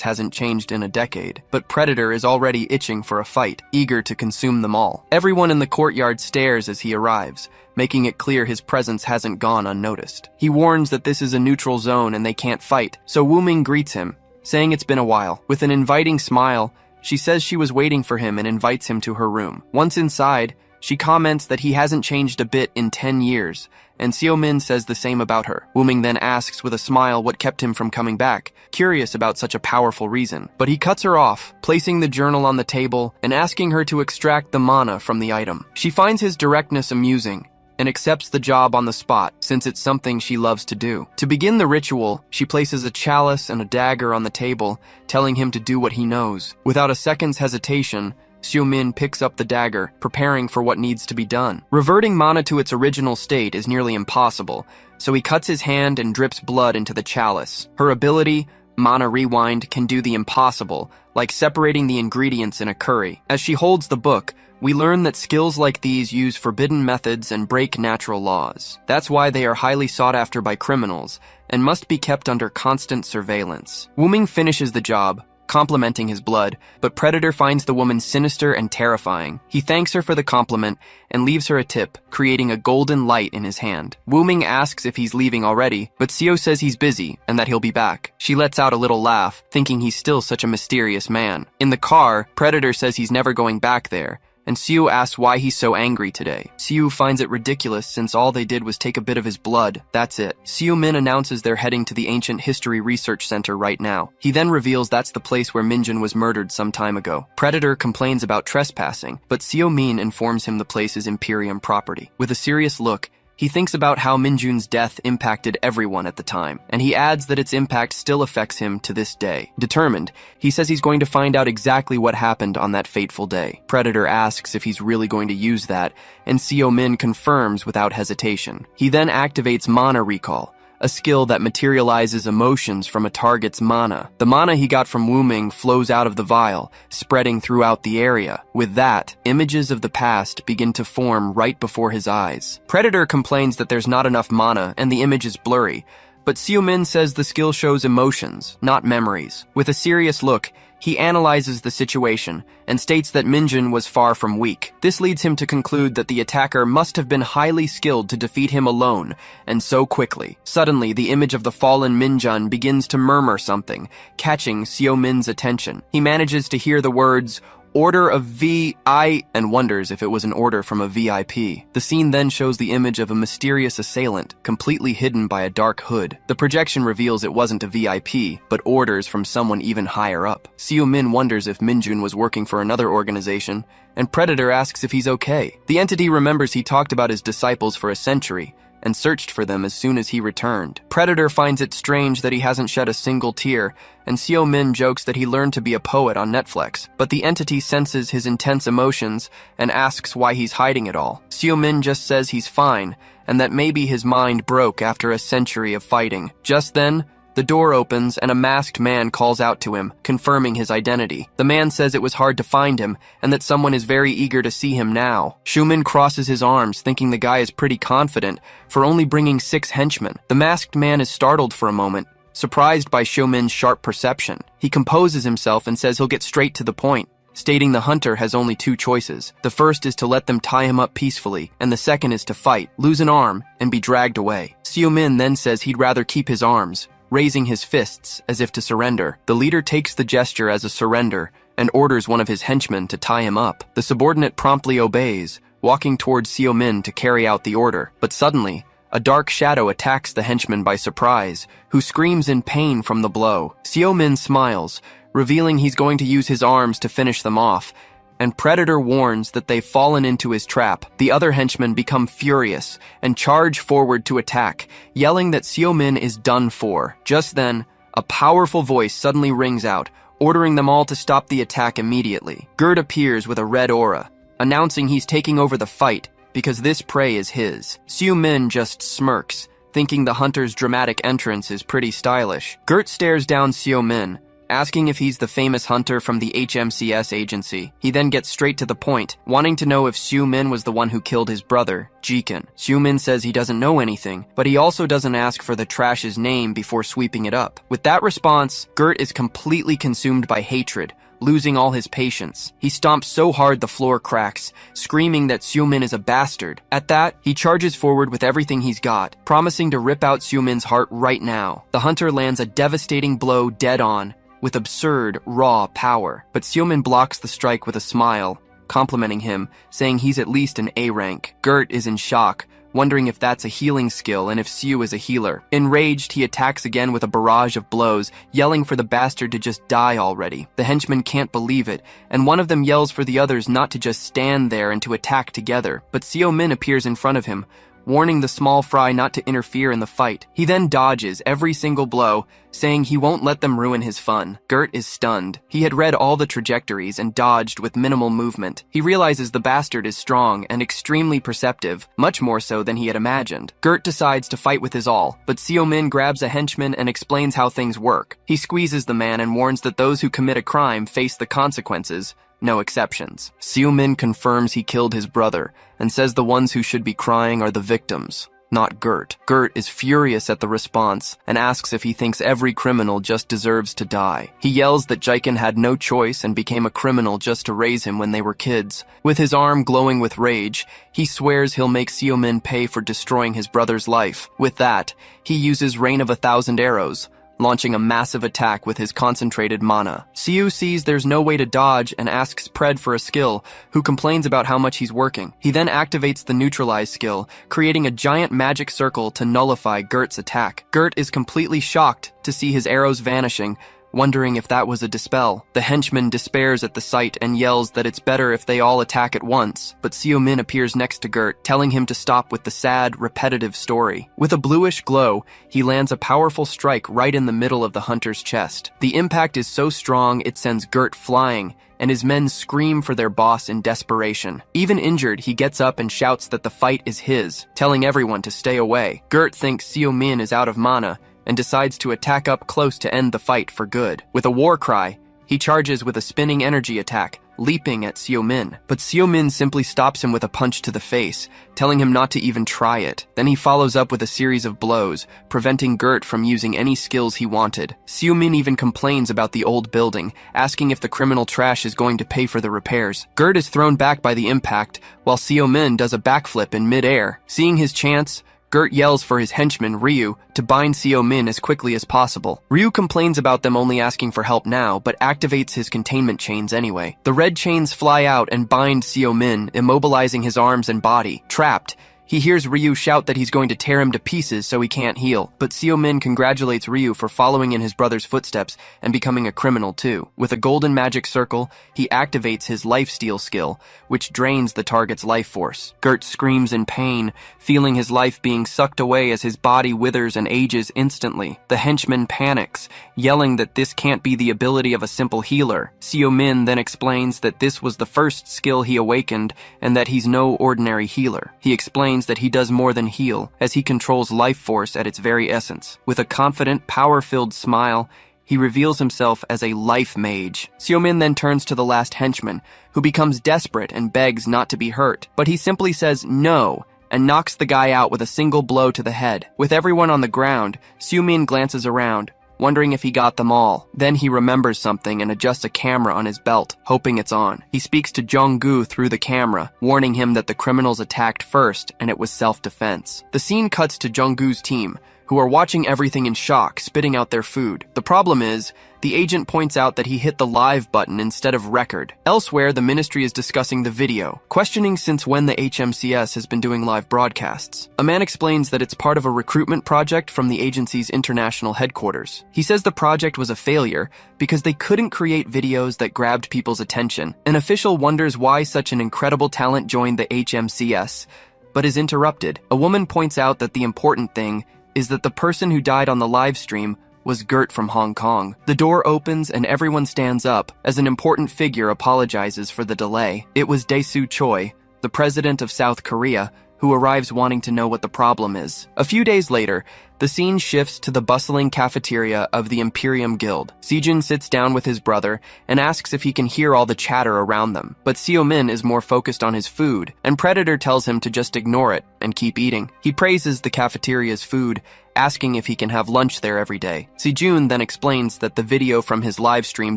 hasn't changed in a decade, but Predator is already itching for a fight, eager to consume them all. Everyone in the courtyard stares as he arrives, making it clear his presence hasn't gone unnoticed. He warns that this is a neutral zone and they can't fight, so Wu Ming greets him, saying it's been a while. With an inviting smile, she says she was waiting for him and invites him to her room. Once inside, she comments that he hasn't changed a bit in 10 years, and Seo Min says the same about her. Wu Ming then asks with a smile what kept him from coming back, curious about such a powerful reason. But he cuts her off, placing the journal on the table and asking her to extract the mana from the item. She finds his directness amusing, and accepts the job on the spot, since it's something she loves to do. To begin the ritual, she places a chalice and a dagger on the table, telling him to do what he knows. Without a second's hesitation, Seo Min picks up the dagger, preparing for what needs to be done. Reverting mana to its original state is nearly impossible, so he cuts his hand and drips blood into the chalice. Her ability, Mana Rewind, can do the impossible, like separating the ingredients in a curry. As she holds the book, we learn that skills like these use forbidden methods and break natural laws. That's why they are highly sought after by criminals, and must be kept under constant surveillance. Wu Ming finishes the job, complimenting his blood, but Predator finds the woman sinister and terrifying. He thanks her for the compliment and leaves her a tip, creating a golden light in his hand. Wu Ming asks if he's leaving already, but Seo says he's busy and that he'll be back. She lets out a little laugh, thinking he's still such a mysterious man. In the car, Predator says he's never going back there, and Siu asks why he's so angry today. Siu finds it ridiculous since all they did was take a bit of his blood. That's it. Seo Min announces they're heading to the Ancient History Research Center right now. He then reveals that's the place where Minjun was murdered some time ago. Predator complains about trespassing, but Seo Min informs him the place is Imperium property. With a serious look, he thinks about how Minjun's death impacted everyone at the time, and he adds that its impact still affects him to this day. Determined, he says he's going to find out exactly what happened on that fateful day. Predator asks if he's really going to use that, and Seo Min confirms without hesitation. He then activates Mana Recall, a skill that materializes emotions from a target's mana. The mana he got from Wu Ming flows out of the vial, spreading throughout the area. With that, images of the past begin to form right before his eyes. Predator complains that there's not enough mana and the image is blurry, but Seo Min says the skill shows emotions, not memories. With a serious look, he analyzes the situation and states that Minjun was far from weak. This leads him to conclude that the attacker must have been highly skilled to defeat him alone, and so quickly. Suddenly, the image of the fallen Minjun begins to murmur something, catching Seo Min's attention. He manages to hear the words, "Order of V.I." and wonders if it was an order from a VIP. The scene then shows the image of a mysterious assailant, completely hidden by a dark hood. The projection reveals it wasn't a VIP, but orders from someone even higher up. Seo Min wonders if Minjun was working for another organization, and Predator asks if he's okay. The entity remembers he talked about his disciples for a century, and searched for them as soon as he returned. Predator finds it strange that he hasn't shed a single tear, and Seo Min jokes that he learned to be a poet on Netflix. But the entity senses his intense emotions and asks why he's hiding it all. Seo Min just says he's fine, and that maybe his mind broke after a century of fighting. Just then, the door opens and a masked man calls out to him, confirming his identity. The man says it was hard to find him and that someone is very eager to see him now. Shumin crosses his arms, thinking the guy is pretty confident for only bringing 6 henchmen. The masked man is startled for a moment, surprised by Shumin's sharp perception. He composes himself and says he'll get straight to the point, stating the hunter has only 2 choices. The first is to let them tie him up peacefully, and the second is to fight, lose an arm, and be dragged away. Seo Min then says he'd rather keep his arms, raising his fists as if to surrender. The leader takes the gesture as a surrender and orders one of his henchmen to tie him up. The subordinate promptly obeys, walking towards Seo-min to carry out the order. But suddenly, a dark shadow attacks the henchman by surprise, who screams in pain from the blow. Seo-min smiles, revealing he's going to use his arms to finish them off, and Predator warns that they've fallen into his trap. The other henchmen become furious and charge forward to attack, yelling that Seo-min is done for. Just then, a powerful voice suddenly rings out, ordering them all to stop the attack immediately. Gert appears with a red aura, announcing he's taking over the fight because this prey is his. Seo-min just smirks, thinking the hunter's dramatic entrance is pretty stylish. Gert stares down Seo-min, asking if he's the famous hunter from the HMCS agency. He then gets straight to the point, wanting to know if Seo-min was the one who killed his brother, Jikin. Seo-min says he doesn't know anything, but he also doesn't ask for the trash's name before sweeping it up. With that response, Gert is completely consumed by hatred, losing all his patience. He stomps so hard the floor cracks, screaming that Seo-min is a bastard. At that, he charges forward with everything he's got, promising to rip out Seo-min's heart right now. The hunter lands a devastating blow dead on, with absurd, raw power. But Seo-min blocks the strike with a smile, complimenting him, saying he's at least an A rank. Gert is in shock, wondering if that's a healing skill and if Seo is a healer. Enraged, he attacks again with a barrage of blows, yelling for the bastard to just die already. The henchmen can't believe it, and one of them yells for the others not to just stand there and to attack together. But Seo-min appears in front of him, warning the small fry not to interfere in the fight. He then dodges every single blow, saying he won't let them ruin his fun. Gert is stunned. He had read all the trajectories and dodged with minimal movement. He realizes the bastard is strong and extremely perceptive, much more so than he had imagined. Gert decides to fight with his all, but Seo-min grabs a henchman and explains how things work. He squeezes the man and warns that those who commit a crime face the consequences, no exceptions. Seo-min confirms he killed his brother and says the ones who should be crying are the victims, not Gert. Gert is furious at the response and asks if he thinks every criminal just deserves to die. He yells that Jikin had no choice and became a criminal just to raise him when they were kids. With his arm glowing with rage, he swears he'll make Seo-min pay for destroying his brother's life. With that, he uses Rain of 1,000 Arrows, launching a massive attack with his concentrated mana. Seo sees there's no way to dodge and asks Pred for a skill, who complains about how much he's working. He then activates the Neutralize skill, creating a giant magic circle to nullify Gert's attack. Gert is completely shocked to see his arrows vanishing, wondering if that was a dispel. The henchman despairs at the sight and yells that it's better if they all attack at once, but Seo-min appears next to Gert, telling him to stop with the sad, repetitive story. With a bluish glow, he lands a powerful strike right in the middle of the hunter's chest. The impact is so strong it sends Gert flying, and his men scream for their boss in desperation. Even injured, he gets up and shouts that the fight is his, telling everyone to stay away. Gert thinks Seo-min is out of mana, and decides to attack up close to end the fight for good. With a war cry, he charges with a spinning energy attack, leaping at Seo-min. But Seo-min simply stops him with a punch to the face, telling him not to even try it. Then he follows up with a series of blows, preventing Gert from using any skills he wanted. Seo-min even complains about the old building, asking if the criminal trash is going to pay for the repairs. Gert is thrown back by the impact, while Seo-min does a backflip in mid-air. Seeing his chance, Gert yells for his henchman, Ryu, to bind Seo-min as quickly as possible. Ryu complains about them only asking for help now, but activates his containment chains anyway. The red chains fly out and bind Seo-min, immobilizing his arms and body. Trapped, he hears Ryu shout that he's going to tear him to pieces so he can't heal, but Seo-min congratulates Ryu for following in his brother's footsteps and becoming a criminal too. With a golden magic circle, he activates his lifesteal skill, which drains the target's life force. Gert screams in pain, feeling his life being sucked away as his body withers and ages instantly. The henchman panics, yelling that this can't be the ability of a simple healer. Seo-min then explains that this was the first skill he awakened and that he's no ordinary healer. He explains that he does more than heal, as he controls life force at its very essence. With a confident, power-filled smile, he reveals himself as a life mage. Seo-min then turns to the last henchman, who becomes desperate and begs not to be hurt. But he simply says no, and knocks the guy out with a single blow to the head. With everyone on the ground, Seo-min glances around, wondering if he got them all. Then he remembers something and adjusts a camera on his belt, hoping it's on. He speaks to Jong-gu through the camera, warning him that the criminals attacked first and it was self-defense. The scene cuts to Jong-gu's team, who are watching everything in shock, spitting out their food. The problem is, the agent points out that he hit the live button instead of record. Elsewhere, the ministry is discussing the video, questioning since when the HMCS has been doing live broadcasts. A man explains that it's part of a recruitment project from the agency's international headquarters. He says the project was a failure because they couldn't create videos that grabbed people's attention. An official wonders why such an incredible talent joined the HMCS, but is interrupted. A woman points out that the important thing is that the person who died on the live stream was Gert from Hong Kong. The door opens and everyone stands up as an important figure apologizes for the delay. It was Dae-soo Choi, the president of South Korea, who arrives wanting to know what the problem is. A few days later, the scene shifts to the bustling cafeteria of the Imperium Guild. Sejun sits down with his brother and asks if he can hear all the chatter around them, but Seo-min is more focused on his food, and Predator tells him to just ignore it and keep eating. He praises the cafeteria's food, asking if he can have lunch there every day. Sejun then explains that the video from his live stream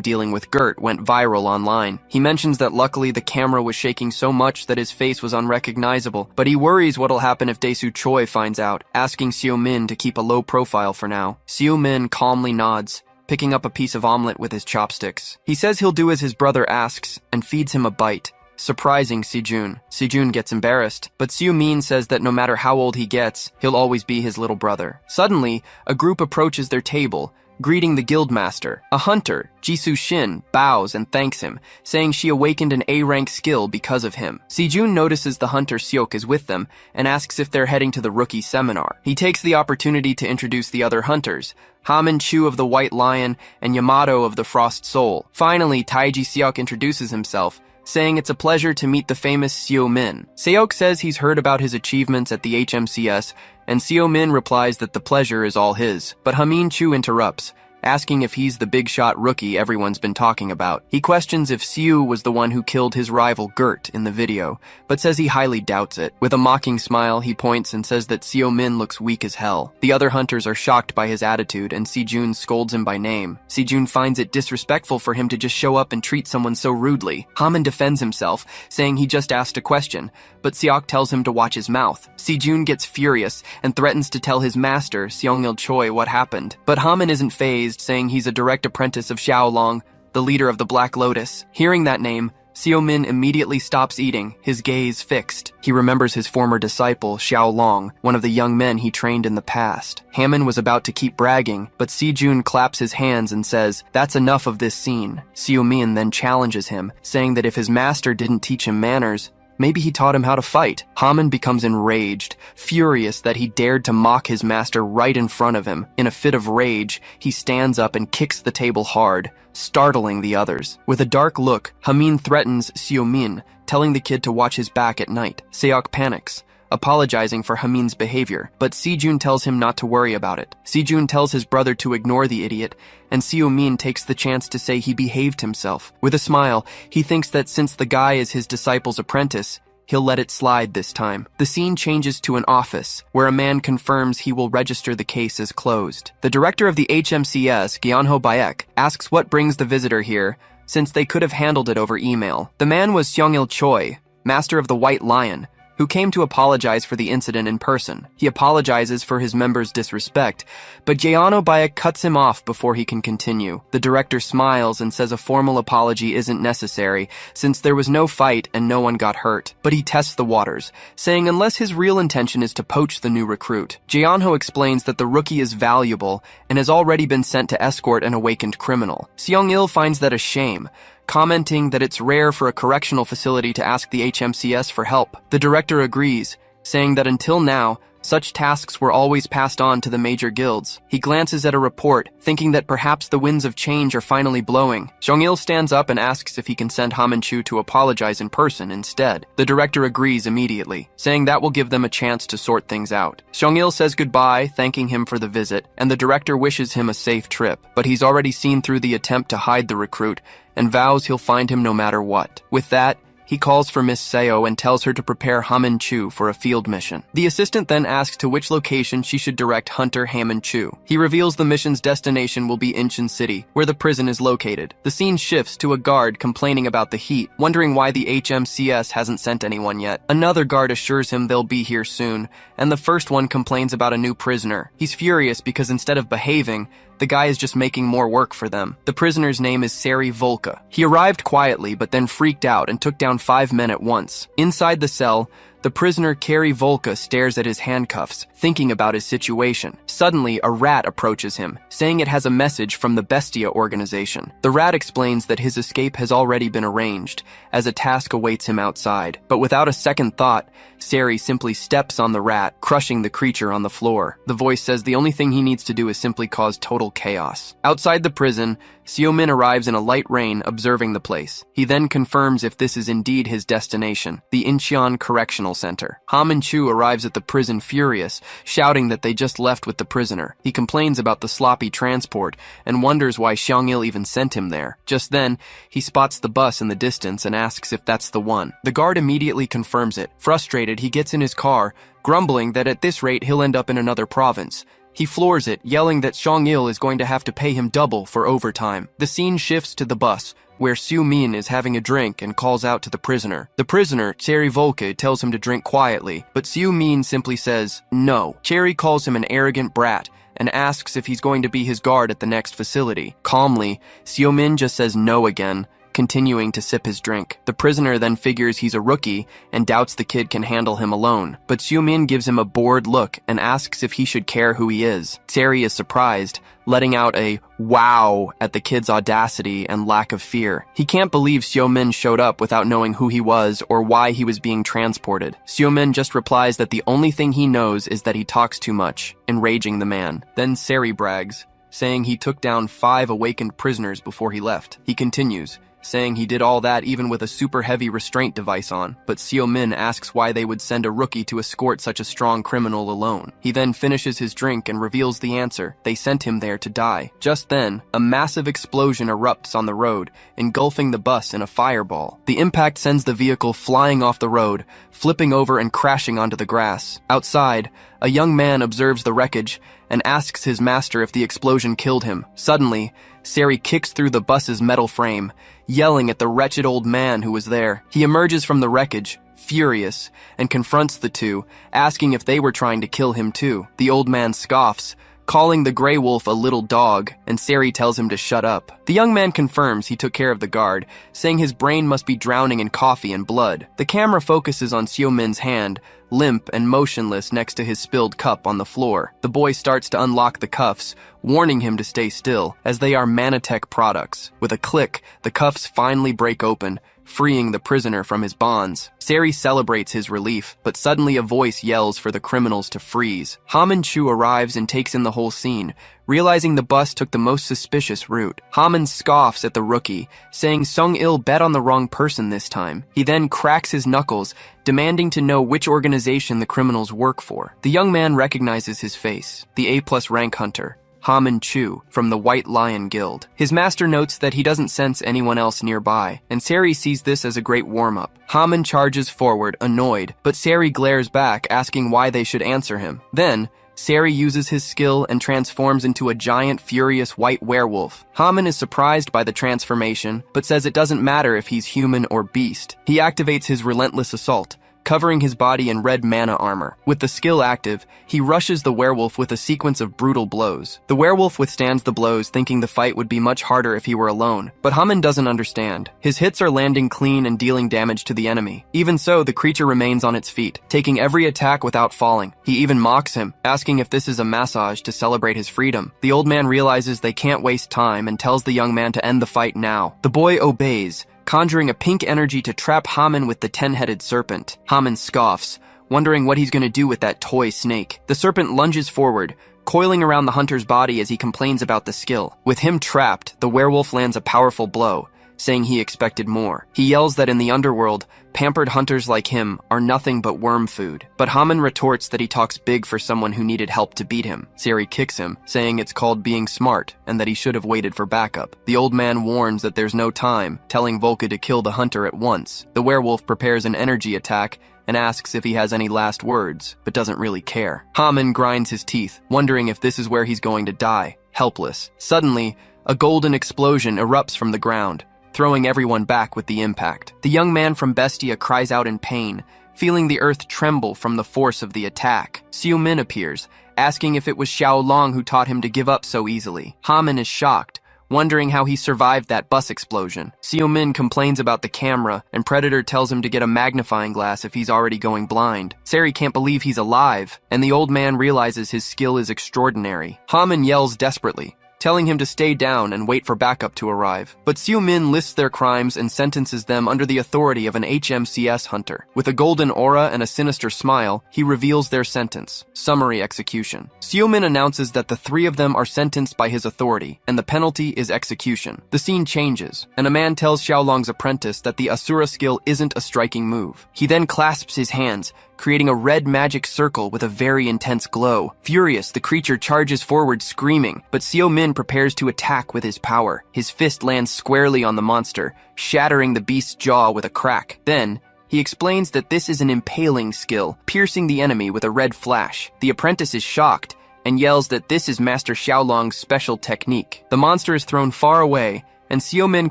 dealing with Gert went viral online. He mentions that luckily the camera was shaking so much that his face was unrecognizable, but he worries what'll happen if Dae-soo Choi finds out, asking Seo-min to keep a low profile for now. Seo-min calmly nods, picking up a piece of omelet with his chopsticks. He says he'll do as his brother asks and feeds him a bite, surprising Sejun. Sejun gets embarrassed, but Seo-min says that no matter how old he gets, he'll always be his little brother. Suddenly, a group approaches their table, greeting the guildmaster. A hunter, Jisoo Shin, bows and thanks him, saying she awakened an A-rank skill because of him. Sejun notices the hunter Seok is with them and asks if they're heading to the rookie seminar. He takes the opportunity to introduce the other hunters, Haman Chu of the White Lion and Yamato of the Frost Soul. Finally, Taiji Seok introduces himself, saying it's a pleasure to meet the famous Seo-min. Seok says he's heard about his achievements at the HMCS, and Seo-min replies that the pleasure is all his. But Hamin Chu interrupts, asking if he's the big-shot rookie everyone's been talking about. He questions if Seo was the one who killed his rival Gert in the video, but says he highly doubts it. With a mocking smile, he points and says that Seo-min looks weak as hell. The other hunters are shocked by his attitude, and Sejun scolds him by name. Sejun finds it disrespectful for him to just show up and treat someone so rudely. Haman defends himself, saying he just asked a question, but Seok tells him to watch his mouth. Sejun gets furious and threatens to tell his master, Seong-il Choi, what happened. But Haman isn't fazed, saying he's a direct apprentice of Xiaolong, the leader of the Black Lotus. Hearing that name, Seo-min immediately stops eating, his gaze fixed. He remembers his former disciple, Xiaolong, one of the young men he trained in the past. Haman was about to keep bragging, but Sejun claps his hands and says, "That's enough of this scene." Seo-min then challenges him, saying that if his master didn't teach him manners, maybe he taught him how to fight. Haman becomes enraged, furious that he dared to mock his master right in front of him. In a fit of rage, he stands up and kicks the table hard, startling the others. With a dark look, Hamin threatens Seo-min, telling the kid to watch his back at night. Seok panics, apologizing for Hamin's behavior, but Sejun tells him not to worry about it. Sejun tells his brother to ignore the idiot, and Seo-min takes the chance to say he behaved himself. With a smile, he thinks that since the guy is his disciple's apprentice, he'll let it slide this time. The scene changes to an office, where a man confirms he will register the case as closed. The director of the HMCS, Gyeonho Baek, asks what brings the visitor here, since they could have handled it over email. The man was Seong-il Choi, master of the White Lion, who came to apologize for the incident in person. He apologizes for his members' disrespect, but Gyeonho Baek cuts him off before he can continue. The director smiles and says a formal apology isn't necessary, since there was no fight and no one got hurt. But he tests the waters, saying unless his real intention is to poach the new recruit. Gyeonho explains that the rookie is valuable and has already been sent to escort an awakened criminal. Seong-il finds that a shame, commenting that it's rare for a correctional facility to ask the HMCS for help. The director agrees, saying that until now, such tasks were always passed on to the major guilds. He glances at a report, thinking that perhaps the winds of change are finally blowing. Seong-il stands up and asks if he can send Haman-chu to apologize in person instead. The director agrees immediately, saying that will give them a chance to sort things out. Seong-il says goodbye, thanking him for the visit, and the director wishes him a safe trip, but he's already seen through the attempt to hide the recruit and vows he'll find him no matter what. With that, He calls for Miss Seo and tells her to prepare Hamin Chu for a field mission. The assistant then asks to which location she should direct Hunter Hamin Chu. He reveals the mission's destination will be Incheon City, where the prison is located. The scene shifts to a guard complaining about the heat, wondering why the HMCS hasn't sent anyone yet. Another guard assures him they'll be here soon, and the first one complains about a new prisoner. He's furious because instead of behaving, the guy is just making more work for them. The prisoner's name is Sari Volka. He arrived quietly but then freaked out and took down 5 men at once. Inside the cell, the prisoner Kari Volka stares at his handcuffs, thinking about his situation. Suddenly, a rat approaches him, saying it has a message from the Bestia organization. The rat explains that his escape has already been arranged, as a task awaits him outside. But without a second thought, Sari simply steps on the rat, crushing the creature on the floor. The voice says the only thing he needs to do is simply cause total chaos. Outside the prison, Seo-min arrives in a light rain, observing the place. He then confirms if this is indeed his destination, the Incheon Correctional Center. Hamin Chu arrives at the prison furious, shouting that they just left with the prisoner. He complains about the sloppy transport and wonders why Xiang-il even sent him there. Just then, he spots the bus in the distance and asks if that's the one. The guard immediately confirms it. Frustrated, he gets in his car, grumbling that at this rate he'll end up in another province. He floors it, yelling that Xiang-il is going to have to pay him double for overtime. The scene shifts to the bus, where Seo-min is having a drink and calls out to the prisoner. The prisoner, Cherry Volke, tells him to drink quietly, but Seo-min simply says no. Cherry calls him an arrogant brat and asks if he's going to be his guard at the next facility. Calmly, Seo-min just says no again, continuing to sip his drink. The prisoner then figures he's a rookie and doubts the kid can handle him alone. But Seo-min gives him a bored look and asks if he should care who he is. Terry is surprised, letting out a wow at the kid's audacity and lack of fear. He can't believe Seo-min showed up without knowing who he was or why he was being transported. Seo-min just replies that the only thing he knows is that he talks too much, enraging the man. Then Sari brags, saying he took down 5 awakened prisoners before he left. He continues, saying he did all that even with a super heavy restraint device on, but Seo-min asks why they would send a rookie to escort such a strong criminal alone. He then finishes his drink and reveals the answer. They sent him there to die. Just then, a massive explosion erupts on the road, engulfing the bus in a fireball. The impact sends the vehicle flying off the road, flipping over and crashing onto the grass. Outside, a young man observes the wreckage and asks his master if the explosion killed him. Suddenly, Sari kicks through the bus's metal frame, yelling at the wretched old man who was there. He emerges from the wreckage, furious, and confronts the two, asking if they were trying to kill him too. The old man scoffs, calling the gray wolf a little dog, and Sari tells him to shut up. The young man confirms he took care of the guard, saying his brain must be drowning in coffee and blood. The camera focuses on Seo-min's hand, limp and motionless next to his spilled cup on the floor. The boy starts to unlock the cuffs, warning him to stay still, as they are Manatech products. With a click, the cuffs finally break open, freeing the prisoner from his bonds. Sari celebrates his relief, but suddenly a voice yells for the criminals to freeze. Hamin Chu arrives and takes in the whole scene, realizing the bus took the most suspicious route. Hamin scoffs at the rookie, saying Sung-il bet on the wrong person this time. He then cracks his knuckles, demanding to know which organization the criminals work for. The young man recognizes his face, the A+ rank hunter, Hamin Chu, from the White Lion Guild. His master notes that he doesn't sense anyone else nearby, and Sari sees this as a great warm-up. Hamin charges forward, annoyed, but Sari glares back, asking why they should answer him. Then, Sari uses his skill and transforms into a giant, furious white werewolf. Hamin is surprised by the transformation, but says it doesn't matter if he's human or beast. He activates his relentless assault, covering his body in red mana armor. With the skill active, he rushes the werewolf with a sequence of brutal blows. The werewolf withstands the blows, thinking the fight would be much harder if he were alone. But Hamin doesn't understand. His hits are landing clean and dealing damage to the enemy. Even so, the creature remains on its feet, taking every attack without falling. He even mocks him, asking if this is a massage to celebrate his freedom. The old man realizes they can't waste time and tells the young man to end the fight now. The boy obeys, conjuring a pink energy to trap Hamin with the 10-headed serpent. Hamin scoffs, wondering what he's going to do with that toy snake. The serpent lunges forward, coiling around the hunter's body as he complains about the skill. With him trapped, the werewolf lands a powerful blow, saying he expected more. He yells that in the underworld, pampered hunters like him are nothing but worm food. But Haman retorts that he talks big for someone who needed help to beat him. Sari kicks him, saying it's called being smart and that he should have waited for backup. The old man warns that there's no time, telling Volka to kill the hunter at once. The werewolf prepares an energy attack and asks if he has any last words, but doesn't really care. Haman grinds his teeth, wondering if this is where he's going to die, helpless. Suddenly, a golden explosion erupts from the ground, throwing everyone back with the impact. The young man from Bestia cries out in pain, feeling the earth tremble from the force of the attack. Xiu Min appears, asking if it was Xiao Long who taught him to give up so easily. Haman is shocked, wondering how he survived that bus explosion. Xiu Min complains about the camera, and Predator tells him to get a magnifying glass if he's already going blind. Sari can't believe he's alive, and the old man realizes his skill is extraordinary. Haman yells desperately, telling him to stay down and wait for backup to arrive. But Xiu Min lists their crimes and sentences them under the authority of an HMCS hunter. With a golden aura and a sinister smile, he reveals their sentence: summary execution. Xiu Min announces that the three of them are sentenced by his authority, and the penalty is execution. The scene changes, and a man tells Xiaolong's apprentice that the Asura skill isn't a striking move. He then clasps his hands, creating a red magic circle with a very intense glow. Furious, the creature charges forward screaming, but Xiu Min prepares to attack with his power. His fist lands squarely on the monster, shattering the beast's jaw with a crack. Then, he explains that this is an impaling skill, piercing the enemy with a red flash. The apprentice is shocked and yells that this is Master Xiaolong's special technique. The monster is thrown far away, and Xiu Min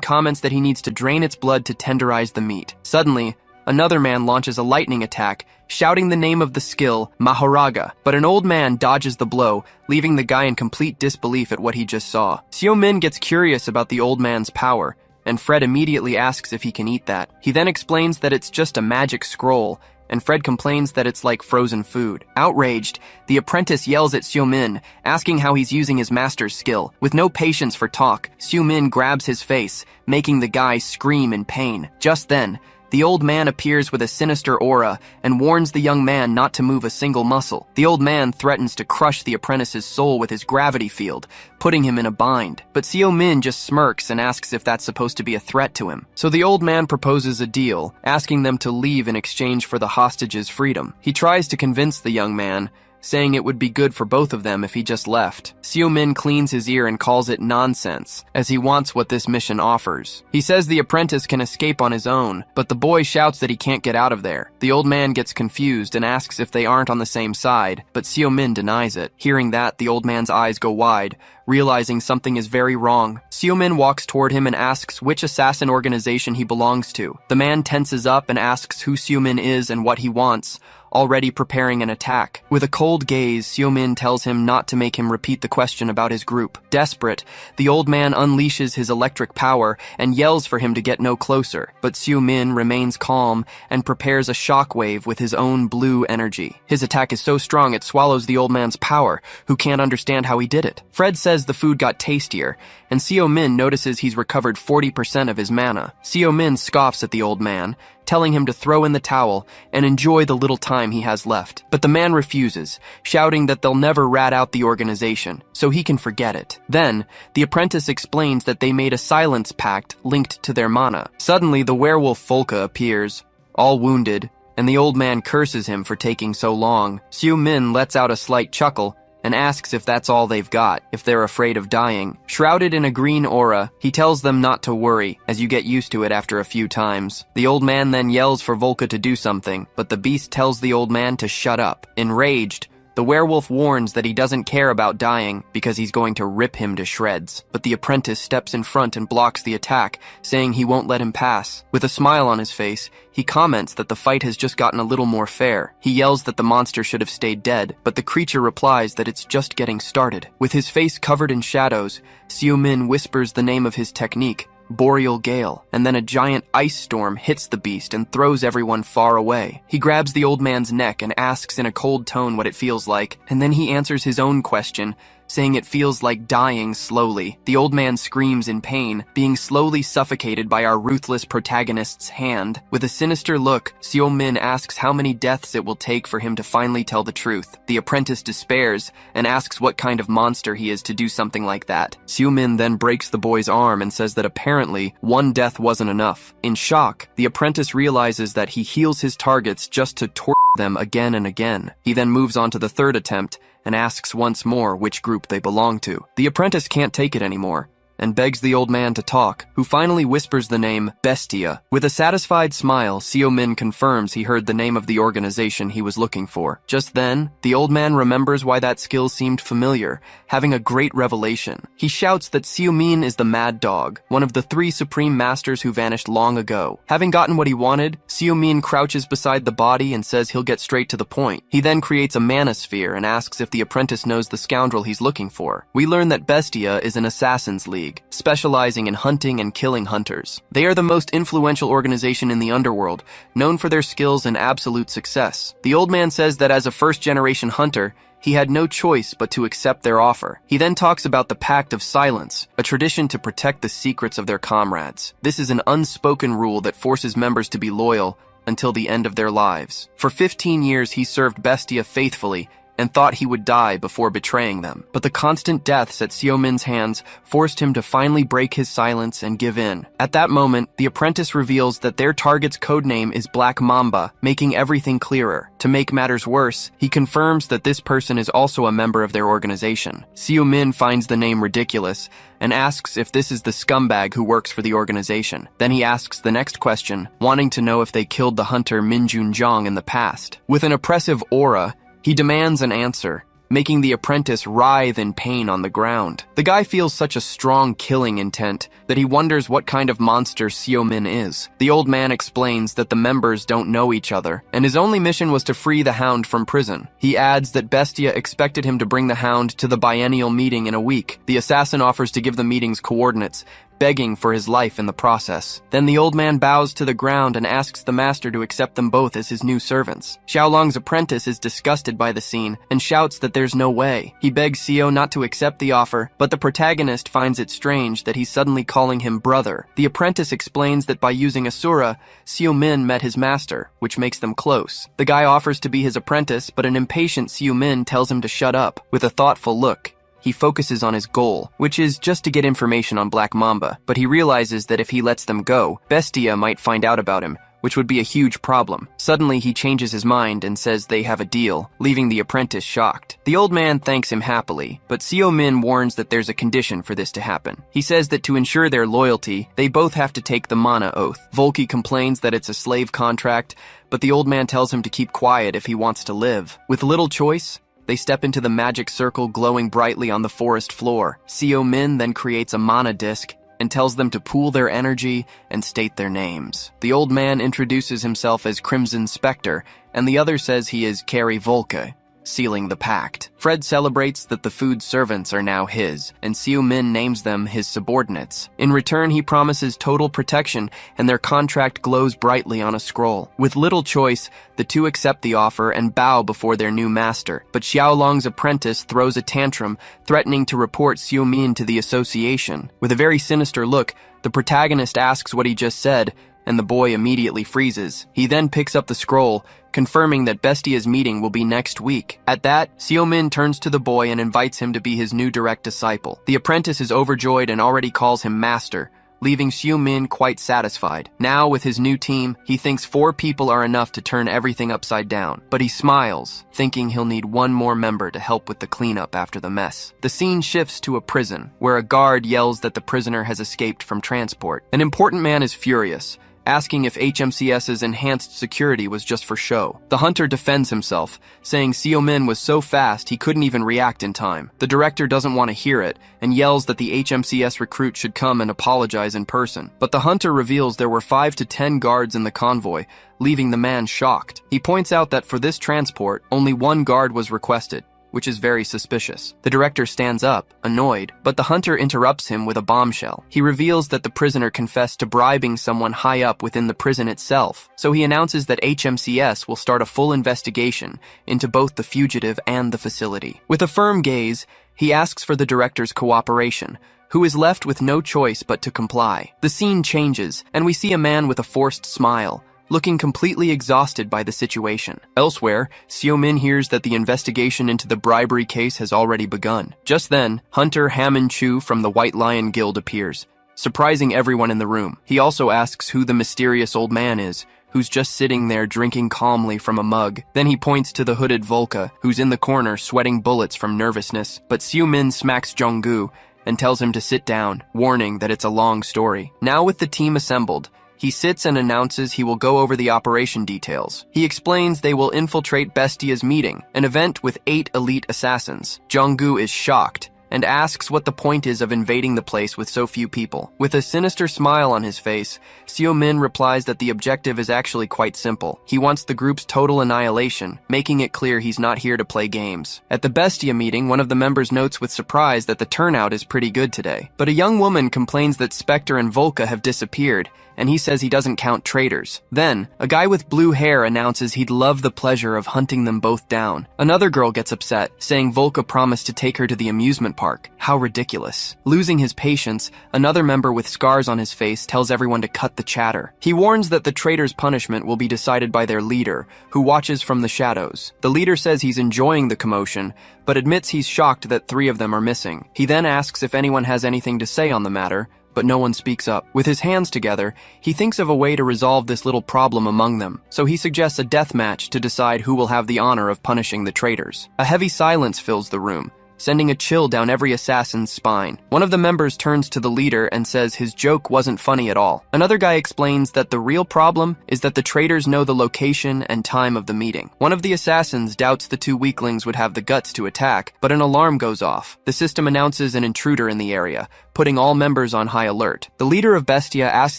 comments that he needs to drain its blood to tenderize the meat. Suddenly, another man launches a lightning attack, shouting the name of the skill, Mahoraga, but an old man dodges the blow, leaving the guy in complete disbelief at what he just saw. Xiu Min gets curious about the old man's power, and Fred immediately asks if he can eat that. He then explains that it's just a magic scroll, and Fred complains that it's like frozen food. Outraged, the apprentice yells at Xiu Min, asking how he's using his master's skill. With no patience for talk, Xiu Min grabs his face, making the guy scream in pain. Just then, the old man appears with a sinister aura and warns the young man not to move a single muscle. The old man threatens to crush the apprentice's soul with his gravity field, putting him in a bind. But Xiu Min just smirks and asks if that's supposed to be a threat to him. So the old man proposes a deal, asking them to leave in exchange for the hostage's freedom. He tries to convince the young man, saying it would be good for both of them if he just left. Xiu Min cleans his ear and calls it nonsense, as he wants what this mission offers. He says the apprentice can escape on his own, but the boy shouts that he can't get out of there. The old man gets confused and asks if they aren't on the same side, but Xiu Min denies it. Hearing that, the old man's eyes go wide, realizing something is very wrong. Xiu Min walks toward him and asks which assassin organization he belongs to. The man tenses up and asks who Xiu Min is and what he wants, already preparing an attack. With a cold gaze, Xiu Min tells him not to make him repeat the question about his group. Desperate, the old man unleashes his electric power and yells for him to get no closer, but Xiu Min remains calm and prepares a shockwave with his own blue energy. His attack is so strong it swallows the old man's power, who can't understand how he did it. Fred says the food got tastier, and Xiu Min notices he's recovered 40% of his mana. Xiu Min scoffs at the old man, telling him to throw in the towel and enjoy the little time he has left. But the man refuses, shouting that they'll never rat out the organization, so he can forget it. Then, the apprentice explains that they made a silence pact linked to their mana. Suddenly, the werewolf Volka appears, all wounded, and the old man curses him for taking so long. Xiu Min lets out a slight chuckle and asks if that's all they've got, if they're afraid of dying. Shrouded in a green aura, he tells them not to worry, as you get used to it after a few times. The old man then yells for Volka to do something, but the beast tells the old man to shut up. Enraged, the werewolf warns that he doesn't care about dying because he's going to rip him to shreds. But the apprentice steps in front and blocks the attack, saying he won't let him pass. With a smile on his face, he comments that the fight has just gotten a little more fair. He yells that the monster should have stayed dead, but the creature replies that it's just getting started. With his face covered in shadows, Xiu Min whispers the name of his technique, Boreal Gale, and then a giant ice storm hits the beast and throws everyone far away. He grabs the old man's neck and asks in a cold tone what it feels like, and then he answers his own question, saying it feels like dying slowly. The old man screams in pain, being slowly suffocated by our ruthless protagonist's hand. With a sinister look, Seo Min asks how many deaths it will take for him to finally tell the truth. The apprentice despairs and asks what kind of monster he is to do something like that. Seo Min then breaks the boy's arm and says that apparently one death wasn't enough. In shock, the apprentice realizes that he heals his targets just to torture them again and again. He then moves on to the third attempt and asks once more which group they belong to. The apprentice can't take it anymore and begs the old man to talk, who finally whispers the name Bestia. With a satisfied smile, Seo Min confirms he heard the name of the organization he was looking for. Just then, the old man remembers why that skill seemed familiar, having a great revelation. He shouts that Seo Min is the Mad Dog, one of the 3 supreme masters who vanished long ago. Having gotten what he wanted, Seo Min crouches beside the body and says he'll get straight to the point. He then creates a mana sphere and asks if the apprentice knows the scoundrel he's looking for. We learn that Bestia is an assassin's league, specializing in hunting and killing hunters. They are the most influential organization in the underworld, known for their skills and absolute success. The old man says that as a first-generation hunter, he had no choice but to accept their offer. He then talks about the Pact of Silence, a tradition to protect the secrets of their comrades. This is an unspoken rule that forces members to be loyal until the end of their lives. For 15 years, he served Bestia faithfully and thought he would die before betraying them. But the constant deaths at Seo Min's hands forced him to finally break his silence and give in. At that moment, the apprentice reveals that their target's codename is Black Mamba, making everything clearer. To make matters worse, he confirms that this person is also a member of their organization. Seo Min finds the name ridiculous and asks if this is the scumbag who works for the organization. Then he asks the next question, wanting to know if they killed the hunter Min Junjong in the past. With an oppressive aura, he demands an answer, making the apprentice writhe in pain on the ground. The guy feels such a strong killing intent that he wonders what kind of monster Seo Min is. The old man explains that the members don't know each other, and his only mission was to free the hound from prison. He adds that Bestia expected him to bring the hound to the biennial meeting in a week. The assassin offers to give the meeting's coordinates, begging for his life in the process. Then the old man bows to the ground and asks the master to accept them both as his new servants. Xiaolong's apprentice is disgusted by the scene and shouts that there's no way. He begs Seo not to accept the offer, but the protagonist finds it strange that he's suddenly calling him brother. The apprentice explains that by using Asura, Seo Min met his master, which makes them close. The guy offers to be his apprentice, but an impatient Seo Min tells him to shut up. With a thoughtful look, he focuses on his goal, which is just to get information on Black Mamba, but he realizes that if he lets them go, Bestia might find out about him, which would be a huge problem. Suddenly, he changes his mind and says they have a deal, leaving the apprentice shocked. The old man thanks him happily, but Seo Min warns that there's a condition for this to happen. He says that to ensure their loyalty, they both have to take the mana oath. Volky complains that it's a slave contract, but the old man tells him to keep quiet if he wants to live. With little choice, they step into the magic circle glowing brightly on the forest floor. Seo Min then creates a mana disc and tells them to pool their energy and state their names. The old man introduces himself as Crimson Spectre, and the other says he is Carrie Volke, sealing the pact. Fred celebrates that the food servants are now his, and Seo Min names them his subordinates. In return, he promises total protection, and their contract glows brightly on a scroll. With little choice, the two accept the offer and bow before their new master, but Xiaolong's apprentice throws a tantrum, threatening to report Seo Min to the association. With a very sinister look, the protagonist asks what he just said, and the boy immediately freezes. He then picks up the scroll, confirming that Bestia's meeting will be next week. At that, Seo Min turns to the boy and invites him to be his new direct disciple. The apprentice is overjoyed and already calls him master, leaving Seo Min quite satisfied. Now, with his new team, he thinks 4 people are enough to turn everything upside down. But he smiles, thinking he'll need 1 more member to help with the cleanup after the mess. The scene shifts to a prison, where a guard yells that the prisoner has escaped from transport. An important man is furious, asking if HMCS's enhanced security was just for show. The hunter defends himself, saying Seo Min was so fast he couldn't even react in time. The director doesn't want to hear it, and yells that the HMCS recruit should come and apologize in person. But the hunter reveals there were 5 to 10 guards in the convoy, leaving the man shocked. He points out that for this transport, only 1 guard was requested, which is very suspicious. The director stands up, annoyed, but the hunter interrupts him with a bombshell. He reveals that the prisoner confessed to bribing someone high up within the prison itself, so he announces that HMCS will start a full investigation into both the fugitive and the facility. With a firm gaze, He asks for the director's cooperation, who is left with no choice but to comply. The scene changes, and we see a man with a forced smile, looking completely exhausted by the situation. Elsewhere, Seo-min hears that the investigation into the bribery case has already begun. Just then, Hunter Hammond-Chu from the White Lion Guild appears, surprising everyone in the room. He also asks who the mysterious old man is, who's just sitting there drinking calmly from a mug. Then he points to the hooded Volca, who's in the corner sweating bullets from nervousness. But Seo-min smacks Jung-gu and tells him to sit down, warning that it's a long story. Now with the team assembled, he sits and announces he will go over the operation details. He explains they will infiltrate Bestia's meeting, an event with 8 elite assassins. Jung-gu is shocked and asks what the point is of invading the place with so few people. With a sinister smile on his face, Seo-min replies that the objective is actually quite simple. He wants the group's total annihilation, making it clear he's not here to play games. At the Bestia meeting, one of the members notes with surprise that the turnout is pretty good today. But a young woman complains that Spectre and Volca have disappeared, and he says he doesn't count traitors. Then, a guy with blue hair announces he'd love the pleasure of hunting them both down. Another girl gets upset, saying Volca promised to take her to the amusement park. How ridiculous. Losing his patience, another member with scars on his face tells everyone to cut the chatter. He warns that the traitors' punishment will be decided by their leader, who watches from the shadows. The leader says he's enjoying the commotion, but admits he's shocked that 3 of them are missing. He then asks if anyone has anything to say on the matter, but no one speaks up. With his hands together, he thinks of a way to resolve this little problem among them, so he suggests a death match to decide who will have the honor of punishing the traitors. A heavy silence fills the room, sending a chill down every assassin's spine. One of the members turns to the leader and says his joke wasn't funny at all. Another guy explains that the real problem is that the traitors know the location and time of the meeting. One of the assassins doubts the 2 weaklings would have the guts to attack, but an alarm goes off. The system announces an intruder in the area, putting all members on high alert. The leader of Bestia asks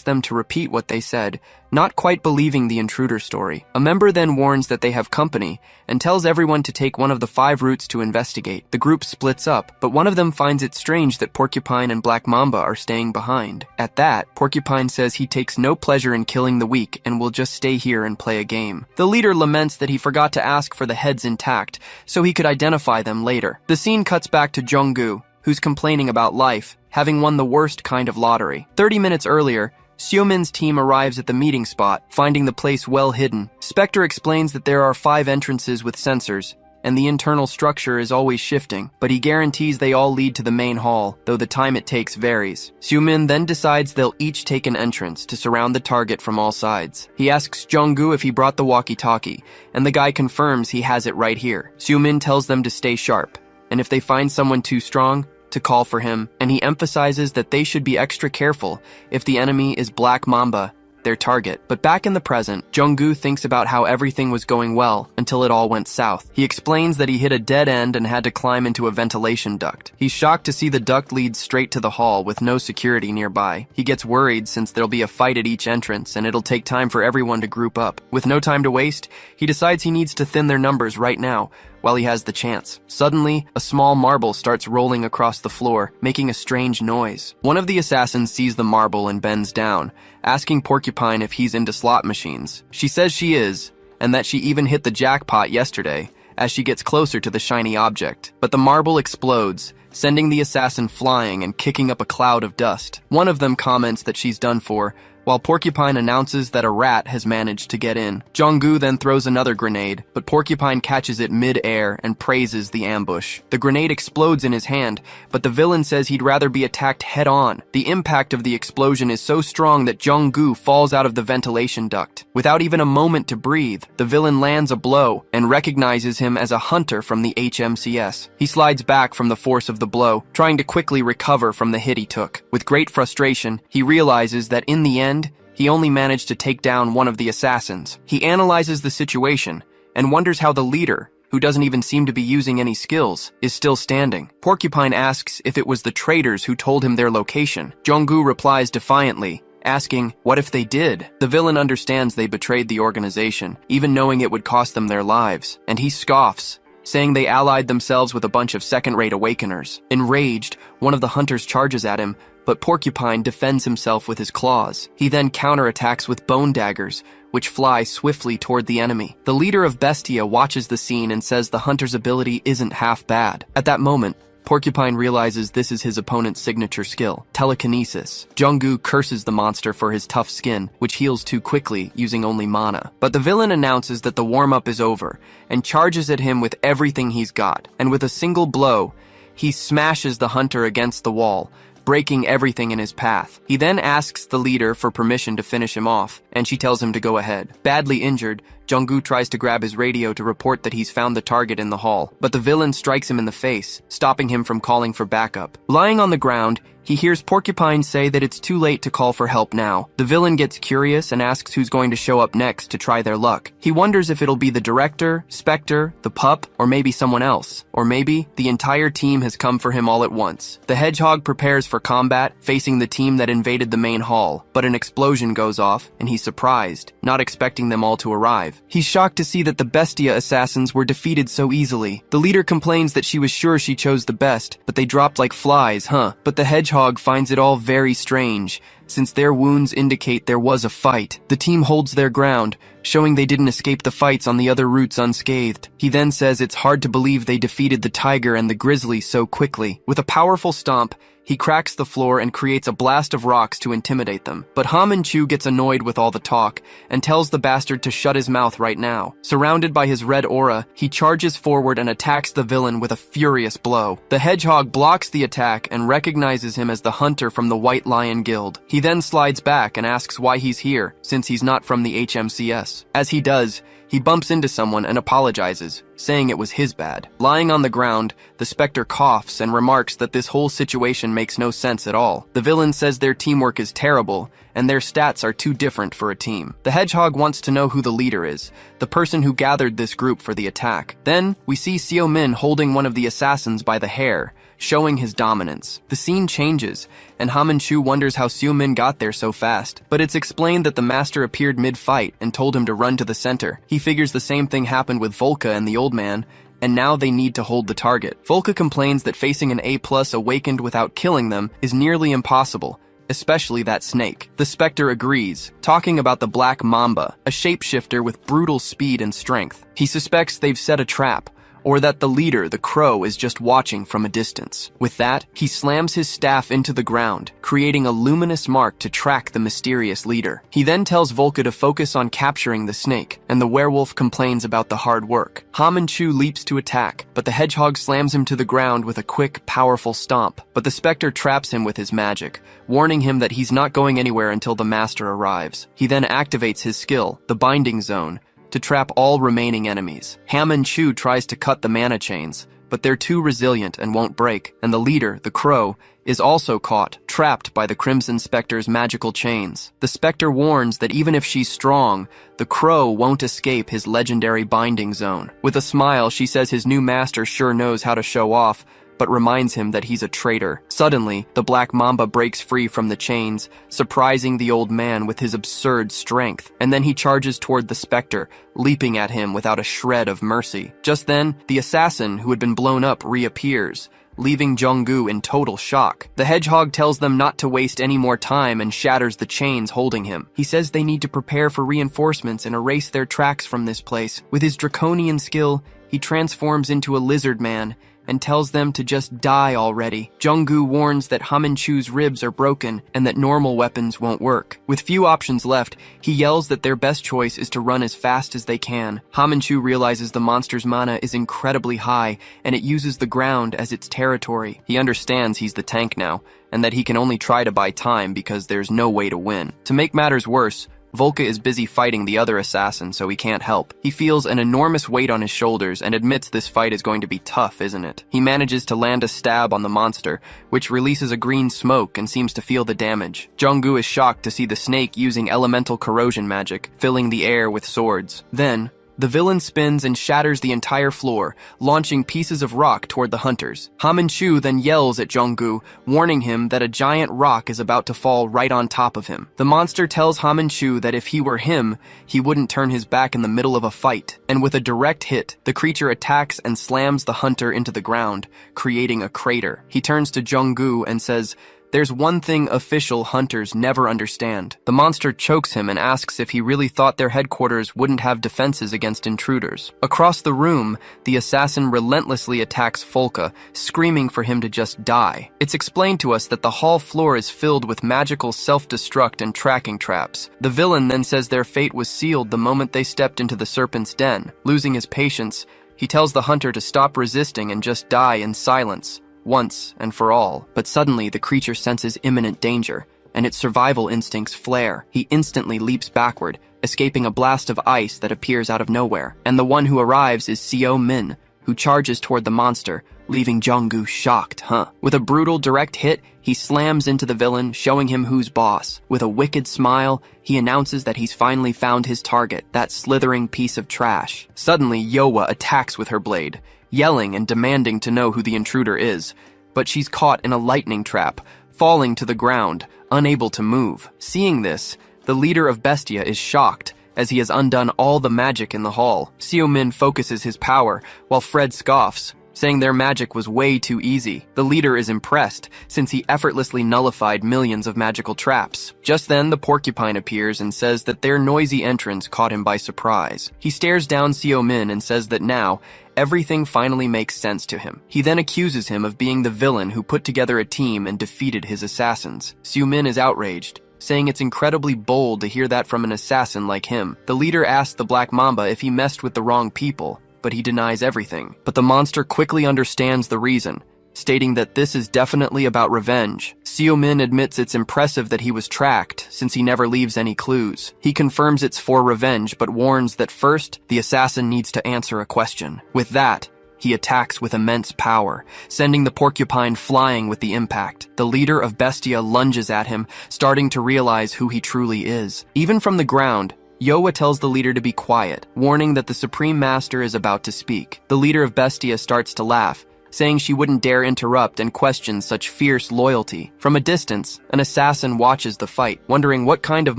them to repeat what they said, not quite believing the intruder story. A member then warns that they have company and tells everyone to take one of the 5 routes to investigate. The group splits up, but one of them finds it strange that Porcupine and Black Mamba are staying behind. At that, Porcupine says he takes no pleasure in killing the weak and will just stay here and play a game. The leader laments that he forgot to ask for the heads intact, so he could identify them later. The scene cuts back to Jung-gu, who's complaining about life, having won the worst kind of lottery. 30 minutes earlier, Seo-min's team arrives at the meeting spot, finding the place well hidden. Spectre explains that there are 5 entrances with sensors, and the internal structure is always shifting, but he guarantees they all lead to the main hall, though the time it takes varies. Seo-min then decides they'll each take an entrance to surround the target from all sides. He asks Jung-gu if he brought the walkie-talkie, and the guy confirms he has it right here. Seo-min tells them to stay sharp, and if they find someone too strong, to call for him, and he emphasizes that they should be extra careful if the enemy is Black Mamba, their target. But back in the present, Jung-gu thinks about how everything was going well until it all went south. He explains that he hit a dead end and had to climb into a ventilation duct. He's shocked to see the duct lead straight to the hall with no security nearby. He gets worried since there'll be a fight at each entrance and it'll take time for everyone to group up. With no time to waste, he decides he needs to thin their numbers right now, while he has the chance. Suddenly, a small marble starts rolling across the floor, making a strange noise. One of the assassins sees the marble and bends down, asking Porcupine if he's into slot machines. She says she is, and that she even hit the jackpot yesterday, as she gets closer to the shiny object. But the marble explodes, sending the assassin flying and kicking up a cloud of dust. One of them comments that she's done for, while Porcupine announces that a rat has managed to get in. Jung-gu then throws another grenade, but Porcupine catches it mid-air and praises the ambush. The grenade explodes in his hand, but the villain says he'd rather be attacked head-on. The impact of the explosion is so strong that Jung-gu falls out of the ventilation duct. Without even a moment to breathe, the villain lands a blow and recognizes him as a hunter from the HMCS. He slides back from the force of the blow, trying to quickly recover from the hit he took. With great frustration, he realizes that in the end, he only managed to take down one of the assassins. He analyzes the situation and wonders how the leader, who doesn't even seem to be using any skills, is still standing. Porcupine asks if it was the traitors who told him their location. Jung-gu replies defiantly, asking, what if they did? The villain understands they betrayed the organization, even knowing it would cost them their lives, and he scoffs, saying they allied themselves with a bunch of second-rate awakeners. Enraged, one of the hunters charges at him, but Porcupine defends himself with his claws. He then counterattacks with bone daggers, which fly swiftly toward the enemy. The leader of Bestia watches the scene and says the hunter's ability isn't half bad. At that moment, Porcupine realizes this is his opponent's signature skill, telekinesis. Jung-gu curses the monster for his tough skin, which heals too quickly, using only mana. But the villain announces that the warm-up is over, and charges at him with everything he's got. And with a single blow, he smashes the hunter against the wall, breaking everything in his path. He then asks the leader for permission to finish him off, and she tells him to go ahead. Badly injured, Jung-gu tries to grab his radio to report that he's found the target in the hall, but the villain strikes him in the face, stopping him from calling for backup. Lying on the ground, he hears Porcupine say that it's too late to call for help now. The villain gets curious and asks who's going to show up next to try their luck. He wonders if it'll be the director, Spectre, the pup, or maybe someone else. Or maybe the entire team has come for him all at once. The hedgehog prepares for combat, facing the team that invaded the main hall, but an explosion goes off, and he's surprised, not expecting them all to arrive. He's shocked to see that the Bestia assassins were defeated so easily. The leader complains that she was sure she chose the best, but they dropped like flies, huh? But the hedgehog finds it all very strange, since their wounds indicate there was a fight. The team holds their ground, showing they didn't escape the fights on the other routes unscathed. He then says it's hard to believe they defeated the tiger and the grizzly so quickly. With a powerful stomp, he cracks the floor and creates a blast of rocks to intimidate them. But Ha Manchu gets annoyed with all the talk and tells the bastard to shut his mouth right now. Surrounded by his red aura, he charges forward and attacks the villain with a furious blow. The hedgehog blocks the attack and recognizes him as the hunter from the White Lion Guild. He then slides back and asks why he's here, since he's not from the HMCS. As he does, he bumps into someone and apologizes, saying it was his bad. Lying on the ground, the Spectre coughs and remarks that this whole situation makes no sense at all. The villain says their teamwork is terrible, and their stats are too different for a team. The hedgehog wants to know who the leader is, the person who gathered this group for the attack. Then, we see Seo Min holding one of the assassins by the hair, showing his dominance. The scene changes, and Ha Manchu wonders how Seo Min got there so fast. But it's explained that the master appeared mid-fight and told him to run to the center. He figures the same thing happened with Volca and the old man, and now they need to hold the target. Volca complains that facing an A+ awakened without killing them is nearly impossible, especially that snake. The Spectre agrees, talking about the Black Mamba, a shapeshifter with brutal speed and strength. He suspects they've set a trap, or that the leader, the crow, is just watching from a distance. With that, he slams his staff into the ground, creating a luminous mark to track the mysterious leader. He then tells Volca to focus on capturing the snake, and the werewolf complains about the hard work. Ha Manchu leaps to attack, but the hedgehog slams him to the ground with a quick, powerful stomp. But the Spectre traps him with his magic, warning him that he's not going anywhere until the master arrives. He then activates his skill, the Binding Zone, to trap all remaining enemies. Ha Manchu tries to cut the mana chains, but they're too resilient and won't break, and the leader, the crow, is also caught, trapped by the Crimson Spectre's magical chains. The Spectre warns that even if she's strong, the crow won't escape his legendary Binding Zone. With a smile, she says his new master sure knows how to show off, but reminds him that he's a traitor. Suddenly, the Black Mamba breaks free from the chains, surprising the old man with his absurd strength, and then he charges toward the Spectre, leaping at him without a shred of mercy. Just then, the assassin who had been blown up reappears, leaving Jung-gu in total shock. The hedgehog tells them not to waste any more time and shatters the chains holding him. He says they need to prepare for reinforcements and erase their tracks from this place. With his draconian skill, he transforms into a lizard man and tells them to just die already. Jung-gu warns that Ha Manchu's ribs are broken and that normal weapons won't work. With few options left, he yells that their best choice is to run as fast as they can. Ha Manchu realizes the monster's mana is incredibly high and it uses the ground as its territory. He understands he's the tank now and that he can only try to buy time because there's no way to win. To make matters worse, Volca is busy fighting the other assassin, so he can't help. He feels an enormous weight on his shoulders and admits this fight is going to be tough, isn't it? He manages to land a stab on the monster, which releases a green smoke and seems to feel the damage. Jung-gu is shocked to see the snake using elemental corrosion magic, filling the air with swords. Then, the villain spins and shatters the entire floor, launching pieces of rock toward the hunters. Ha Manchu then yells at Jung-gu, warning him that a giant rock is about to fall right on top of him. The monster tells Ha Manchu that if he were him, he wouldn't turn his back in the middle of a fight. And with a direct hit, the creature attacks and slams the hunter into the ground, creating a crater. He turns to Jung-gu and says, There's one thing official hunters never understand. The monster chokes him and asks if he really thought their headquarters wouldn't have defenses against intruders. Across the room, the assassin relentlessly attacks Folka, screaming for him to just die. It's explained to us that the hall floor is filled with magical self-destruct and tracking traps. The villain then says their fate was sealed the moment they stepped into the serpent's den. Losing his patience, he tells the hunter to stop resisting and just die in silence, once and for all. But suddenly, the creature senses imminent danger, and its survival instincts flare. He instantly leaps backward, escaping a blast of ice that appears out of nowhere. And the one who arrives is Seo-min, who charges toward the monster, leaving Jong-gu shocked, With a brutal, direct hit, he slams into the villain, showing him who's boss. With a wicked smile, he announces that he's finally found his target, that slithering piece of trash. Suddenly, Yowa attacks with her blade, yelling and demanding to know who the intruder is. But she's caught in a lightning trap, falling to the ground, unable to move. Seeing this, the leader of Bestia is shocked, as he has undone all the magic in the hall. Seo-min focuses his power, while Fred scoffs, saying their magic was way too easy. The leader is impressed, since he effortlessly nullified millions of magical traps. Just then, the porcupine appears and says that their noisy entrance caught him by surprise. He stares down Seo-min and says that now, everything finally makes sense to him. He then accuses him of being the villain who put together a team and defeated his assassins. Seo-min is outraged, saying it's incredibly bold to hear that from an assassin like him. The leader asks the Black Mamba if he messed with the wrong people, but he denies everything. But the monster quickly understands the reason, stating that this is definitely about revenge. Seo-min admits it's impressive that he was tracked, since he never leaves any clues. He confirms it's for revenge, but warns that first, the assassin needs to answer a question. With that, he attacks with immense power, sending the porcupine flying with the impact. The leader of Bestia lunges at him, starting to realize who he truly is. Even from the ground, Yowa tells the leader to be quiet, warning that the Supreme Master is about to speak. The leader of Bestia starts to laugh, saying she wouldn't dare interrupt and question such fierce loyalty. From a distance, an assassin watches the fight, wondering what kind of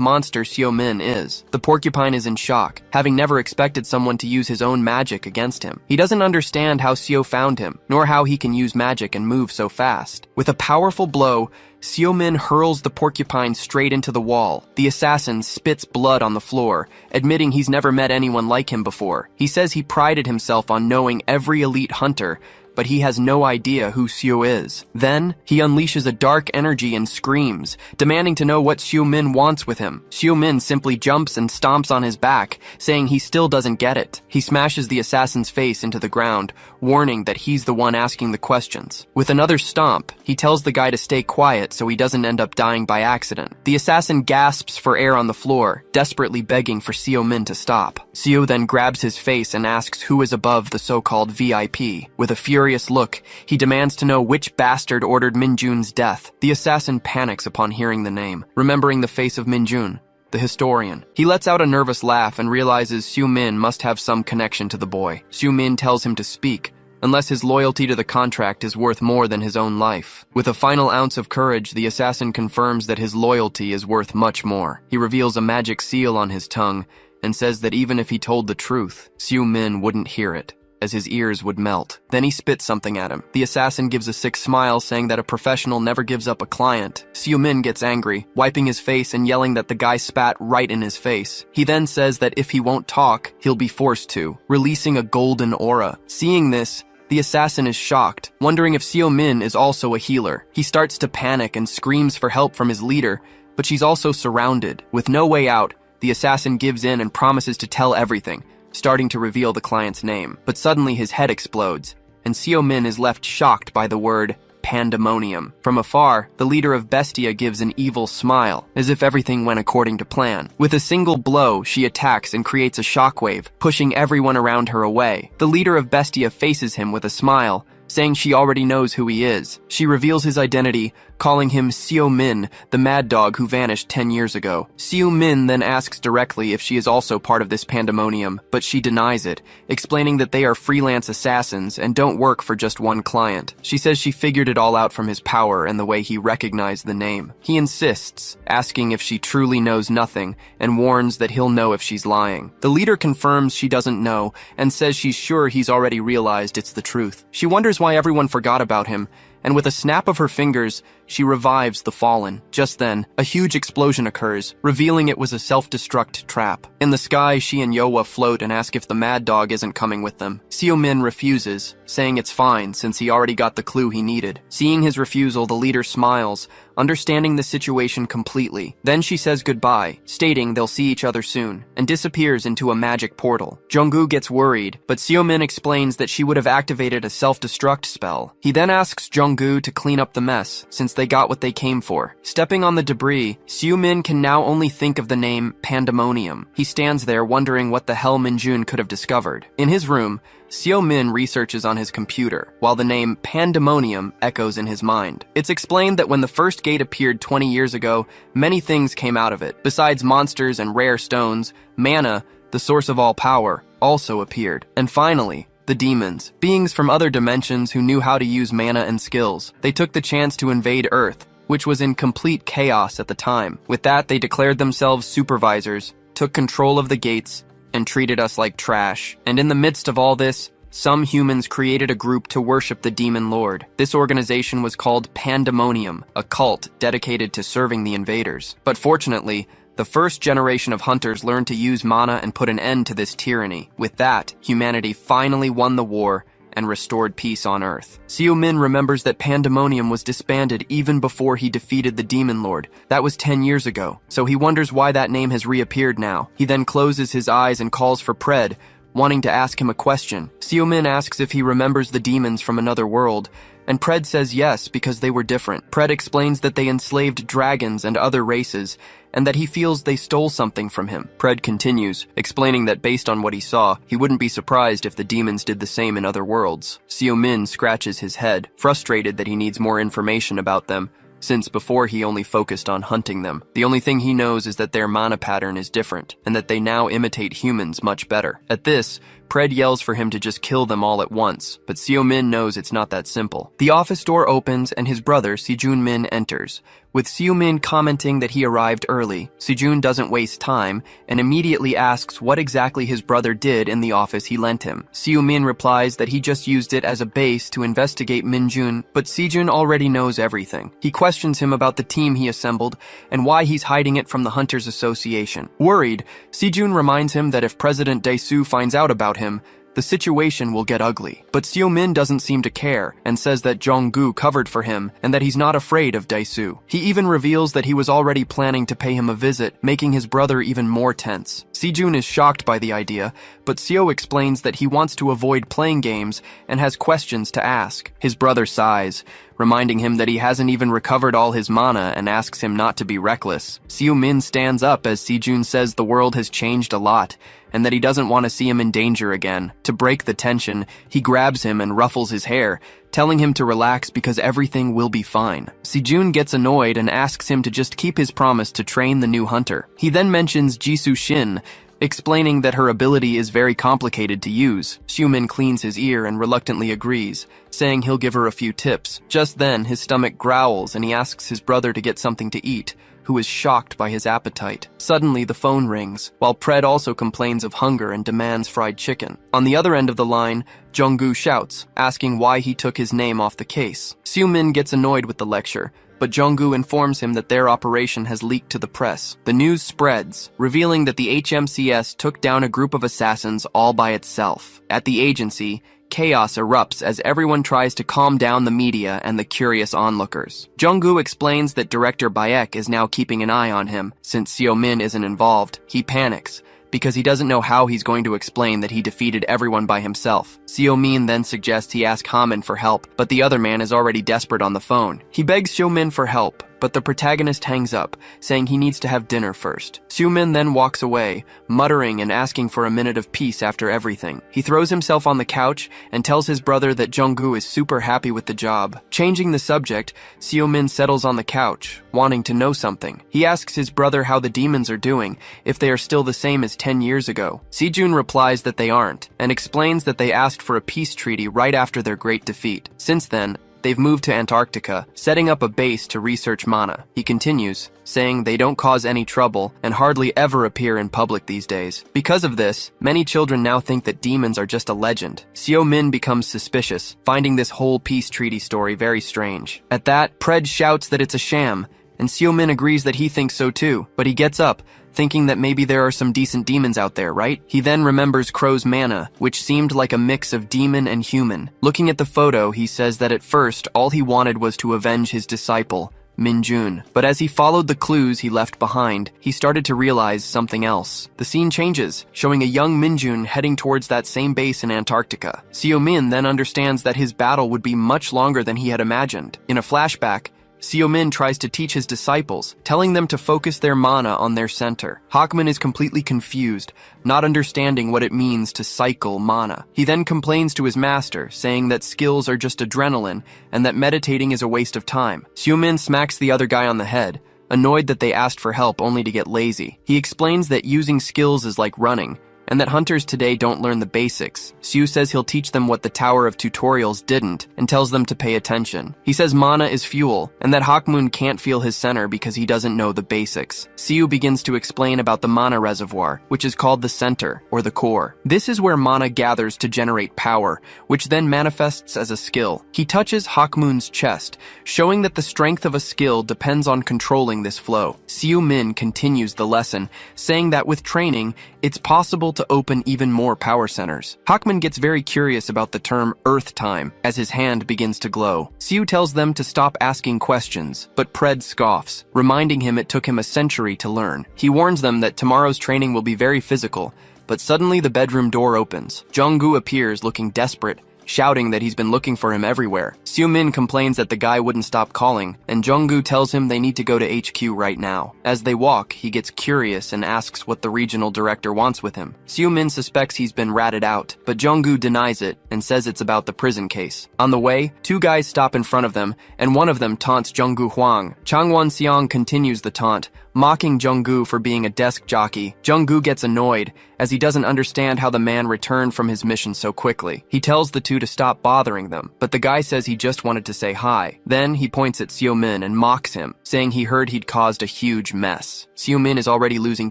monster Seo-min is. The porcupine is in shock, having never expected someone to use his own magic against him. He doesn't understand how Seo found him, nor how he can use magic and move so fast. With a powerful blow, Seo-min hurls the porcupine straight into the wall. The assassin spits blood on the floor, admitting he's never met anyone like him before. He says he prided himself on knowing every elite hunter, but he has no idea who Seo is. Then, he unleashes a dark energy and screams, demanding to know what Seo-min wants with him. Seo-min simply jumps and stomps on his back, saying he still doesn't get it. He smashes the assassin's face into the ground, warning that he's the one asking the questions. With another stomp, he tells the guy to stay quiet so he doesn't end up dying by accident. The assassin gasps for air on the floor, desperately begging for Seo-min to stop. Seo then grabs his face and asks who is above the so-called VIP. With a furious look, he demands to know which bastard ordered Minjun's death. The assassin panics upon hearing the name, remembering the face of Minjun, the historian. He lets out a nervous laugh and realizes Seo-min must have some connection to the boy. Seo-min tells him to speak, unless his loyalty to the contract is worth more than his own life. With a final ounce of courage, the assassin confirms that his loyalty is worth much more. He reveals a magic seal on his tongue and says that even if he told the truth, Seo-min wouldn't hear it, as his ears would melt. Then he spits something at him. The assassin gives a sick smile, saying that a professional never gives up a client. Seo-min gets angry, wiping his face and yelling that the guy spat right in his face. He then says that if he won't talk, he'll be forced to, releasing a golden aura. Seeing this, the assassin is shocked, wondering if Seo-min is also a healer. He starts to panic and screams for help from his leader, but she's also surrounded. With no way out, the assassin gives in and promises to tell everything, starting to reveal the client's name. But suddenly his head explodes, and Seo-min is left shocked by the word pandemonium. From afar, the leader of Bestia gives an evil smile, as if everything went according to plan. With a single blow, she attacks and creates a shockwave, pushing everyone around her away. The leader of Bestia faces him with a smile, saying she already knows who he is. She reveals his identity, calling him Seo-min, the mad dog who vanished 10 years ago. Seo-min then asks directly if she is also part of this pandemonium, but she denies it, explaining that they are freelance assassins and don't work for just one client. She says she figured it all out from his power and the way he recognized the name. He insists, asking if she truly knows nothing, and warns that he'll know if she's lying. The leader confirms she doesn't know, and says she's sure he's already realized it's the truth. She wonders why everyone forgot about him, and with a snap of her fingers, she revives the fallen. Just then, a huge explosion occurs, revealing it was a self-destruct trap. In the sky, she and Yowa float and ask if the mad dog isn't coming with them. Seo-min refuses, saying it's fine since he already got the clue he needed. Seeing his refusal, the leader smiles, understanding the situation completely. Then she says goodbye, stating they'll see each other soon, and disappears into a magic portal. Junggu gets worried, but Seo-min explains that she would have activated a self-destruct spell. He then asks Junggu to clean up the mess, since they got what they came for. Stepping on the debris, Seo-min can now only think of the name Pandemonium. He stands there wondering what the hell Minjun could have discovered. In his room, Seo-min researches on his computer, while the name Pandemonium echoes in his mind. It's explained that when the first gate appeared 20 years ago, many things came out of it. Besides monsters and rare stones, mana, the source of all power, also appeared. And finally, the demons, beings from other dimensions who knew how to use mana and skills. They took the chance to invade Earth, which was in complete chaos at the time. With that, they declared themselves supervisors, took control of the gates, and treated us like trash. And in the midst of all this, some humans created a group to worship the demon lord. This organization was called Pandemonium, a cult dedicated to serving the invaders. But fortunately, the first generation of hunters learned to use mana and put an end to this tyranny. With that, humanity finally won the war and restored peace on Earth. Seo-min remembers that Pandemonium was disbanded even before he defeated the Demon Lord. That was 10 years ago, so he wonders why that name has reappeared now. He then closes his eyes and calls for Pred, wanting to ask him a question. Seo-min asks if he remembers the demons from another world, and Pred says yes because they were different. Pred explains that they enslaved dragons and other races, and that he feels they stole something from him. Pred continues, explaining that based on what he saw, he wouldn't be surprised if the demons did the same in other worlds. Seo-min scratches his head, frustrated that he needs more information about them, since before he only focused on hunting them. The only thing he knows is that their mana pattern is different, and that they now imitate humans much better. At this, Pred yells for him to just kill them all at once, but Seo-min knows it's not that simple. The office door opens and his brother, Sejun-min, enters, with Seo-min commenting that he arrived early. Sejun doesn't waste time and immediately asks what exactly his brother did in the office he lent him. Seo-min replies that he just used it as a base to investigate Minjun, but Sejun already knows everything. He questions him about the team he assembled and why he's hiding it from the Hunters Association. Worried, Sejun reminds him that if President Dae-soo finds out about him, the situation will get ugly. But Seo-min doesn't seem to care and says that Jong-gu covered for him and that he's not afraid of Dae-soo. He even reveals that he was already planning to pay him a visit, making his brother even more tense. Sejun is shocked by the idea, but Seo explains that he wants to avoid playing games and has questions to ask. His brother sighs, reminding him that he hasn't even recovered all his mana and asks him not to be reckless. Seo-min stands up as Sejun says the world has changed a lot and that he doesn't want to see him in danger again. To break the tension, he grabs him and ruffles his hair, telling him to relax because everything will be fine. Sejun gets annoyed and asks him to just keep his promise to train the new hunter. He then mentions Jisoo Shin, explaining that her ability is very complicated to use. Seo-min cleans his ear and reluctantly agrees, saying he'll give her a few tips. Just then, his stomach growls and he asks his brother to get something to eat, who is shocked by his appetite. Suddenly, the phone rings, while Pred also complains of hunger and demands fried chicken. On the other end of the line, Jong-gu shouts, asking why he took his name off the case. Seo-min gets annoyed with the lecture, but Jong-gu informs him that their operation has leaked to the press. The news spreads, revealing that the HMCS took down a group of assassins all by itself. At the agency, chaos erupts as everyone tries to calm down the media and the curious onlookers. Jong-gu explains that Director Baek is now keeping an eye on him. Since Seo-min isn't involved, he panics, because he doesn't know how he's going to explain that he defeated everyone by himself. Seo-min then suggests he ask Hamin for help, but the other man is already desperate on the phone. He begs Seo-min for help, but the protagonist hangs up, saying he needs to have dinner first. Seo-min then walks away, muttering and asking for a minute of peace after everything. He throws himself on the couch and tells his brother that Jong-gu is super happy with the job. Changing the subject, Seo-min settles on the couch, wanting to know something. He asks his brother how the demons are doing, if they are still the same as 10 years ago. Sejun replies that they aren't, and explains that they asked for a peace treaty right after their great defeat. Since then, They've moved to Antarctica, setting up a base to research mana. He continues, saying they don't cause any trouble and hardly ever appear in public these days. Because of this, many children now think that demons are just a legend. Seo Min becomes suspicious, finding this whole peace treaty story very strange. At that, Pred shouts that it's a sham, and Seo Min agrees that he thinks so too, but he gets up, thinking that maybe there are some decent demons out there, right? He then remembers Crow's mana, which seemed like a mix of demon and human. Looking at the photo, he says that at first, all he wanted was to avenge his disciple, Minjun. But as he followed the clues he left behind, he started to realize something else. The scene changes, showing a young Minjun heading towards that same base in Antarctica. Seo Min then understands that his battle would be much longer than he had imagined. In a flashback, Seo Min tries to teach his disciples, telling them to focus their mana on their center. Hawkman is completely confused, not understanding what it means to cycle mana. He then complains to his master, saying that skills are just adrenaline and that meditating is a waste of time. Seo Min smacks the other guy on the head, annoyed that they asked for help only to get lazy. He explains that using skills is like running, and that hunters today don't learn the basics. Sue says he'll teach them what the Tower of Tutorials didn't, and tells them to pay attention. He says mana is fuel, and that Hawkmoon can't feel his center because he doesn't know the basics. Sue begins to explain about the mana reservoir, which is called the center, or the core. This is where mana gathers to generate power, which then manifests as a skill. He touches Hawkmoon's chest, showing that the strength of a skill depends on controlling this flow. Seo Min continues the lesson, saying that with training, it's possible to open even more power centers. Hawkman gets very curious about the term Earth Time as his hand begins to glow. Sue tells them to stop asking questions, but Pred scoffs, reminding him it took him a century to learn. He warns them that tomorrow's training will be very physical, but suddenly the bedroom door opens. Junggu appears looking desperate, shouting that he's been looking for him everywhere. Seo Min complains that the guy wouldn't stop calling, and Junggu tells him they need to go to HQ right now. As they walk, he gets curious and asks what the regional director wants with him. Seo Min suspects he's been ratted out, but Junggu denies it and says it's about the prison case. On the way, two guys stop in front of them, and one of them taunts Junggu Huang. Changwon Xiang continues the taunt, mocking Junggu for being a desk jockey. Junggu gets annoyed, as he doesn't understand how the man returned from his mission so quickly. He tells the two to stop bothering them, but the guy says he just wanted to say hi. Then he points at Seo Min and mocks him, saying he heard he'd caused a huge mess. Seo Min is already losing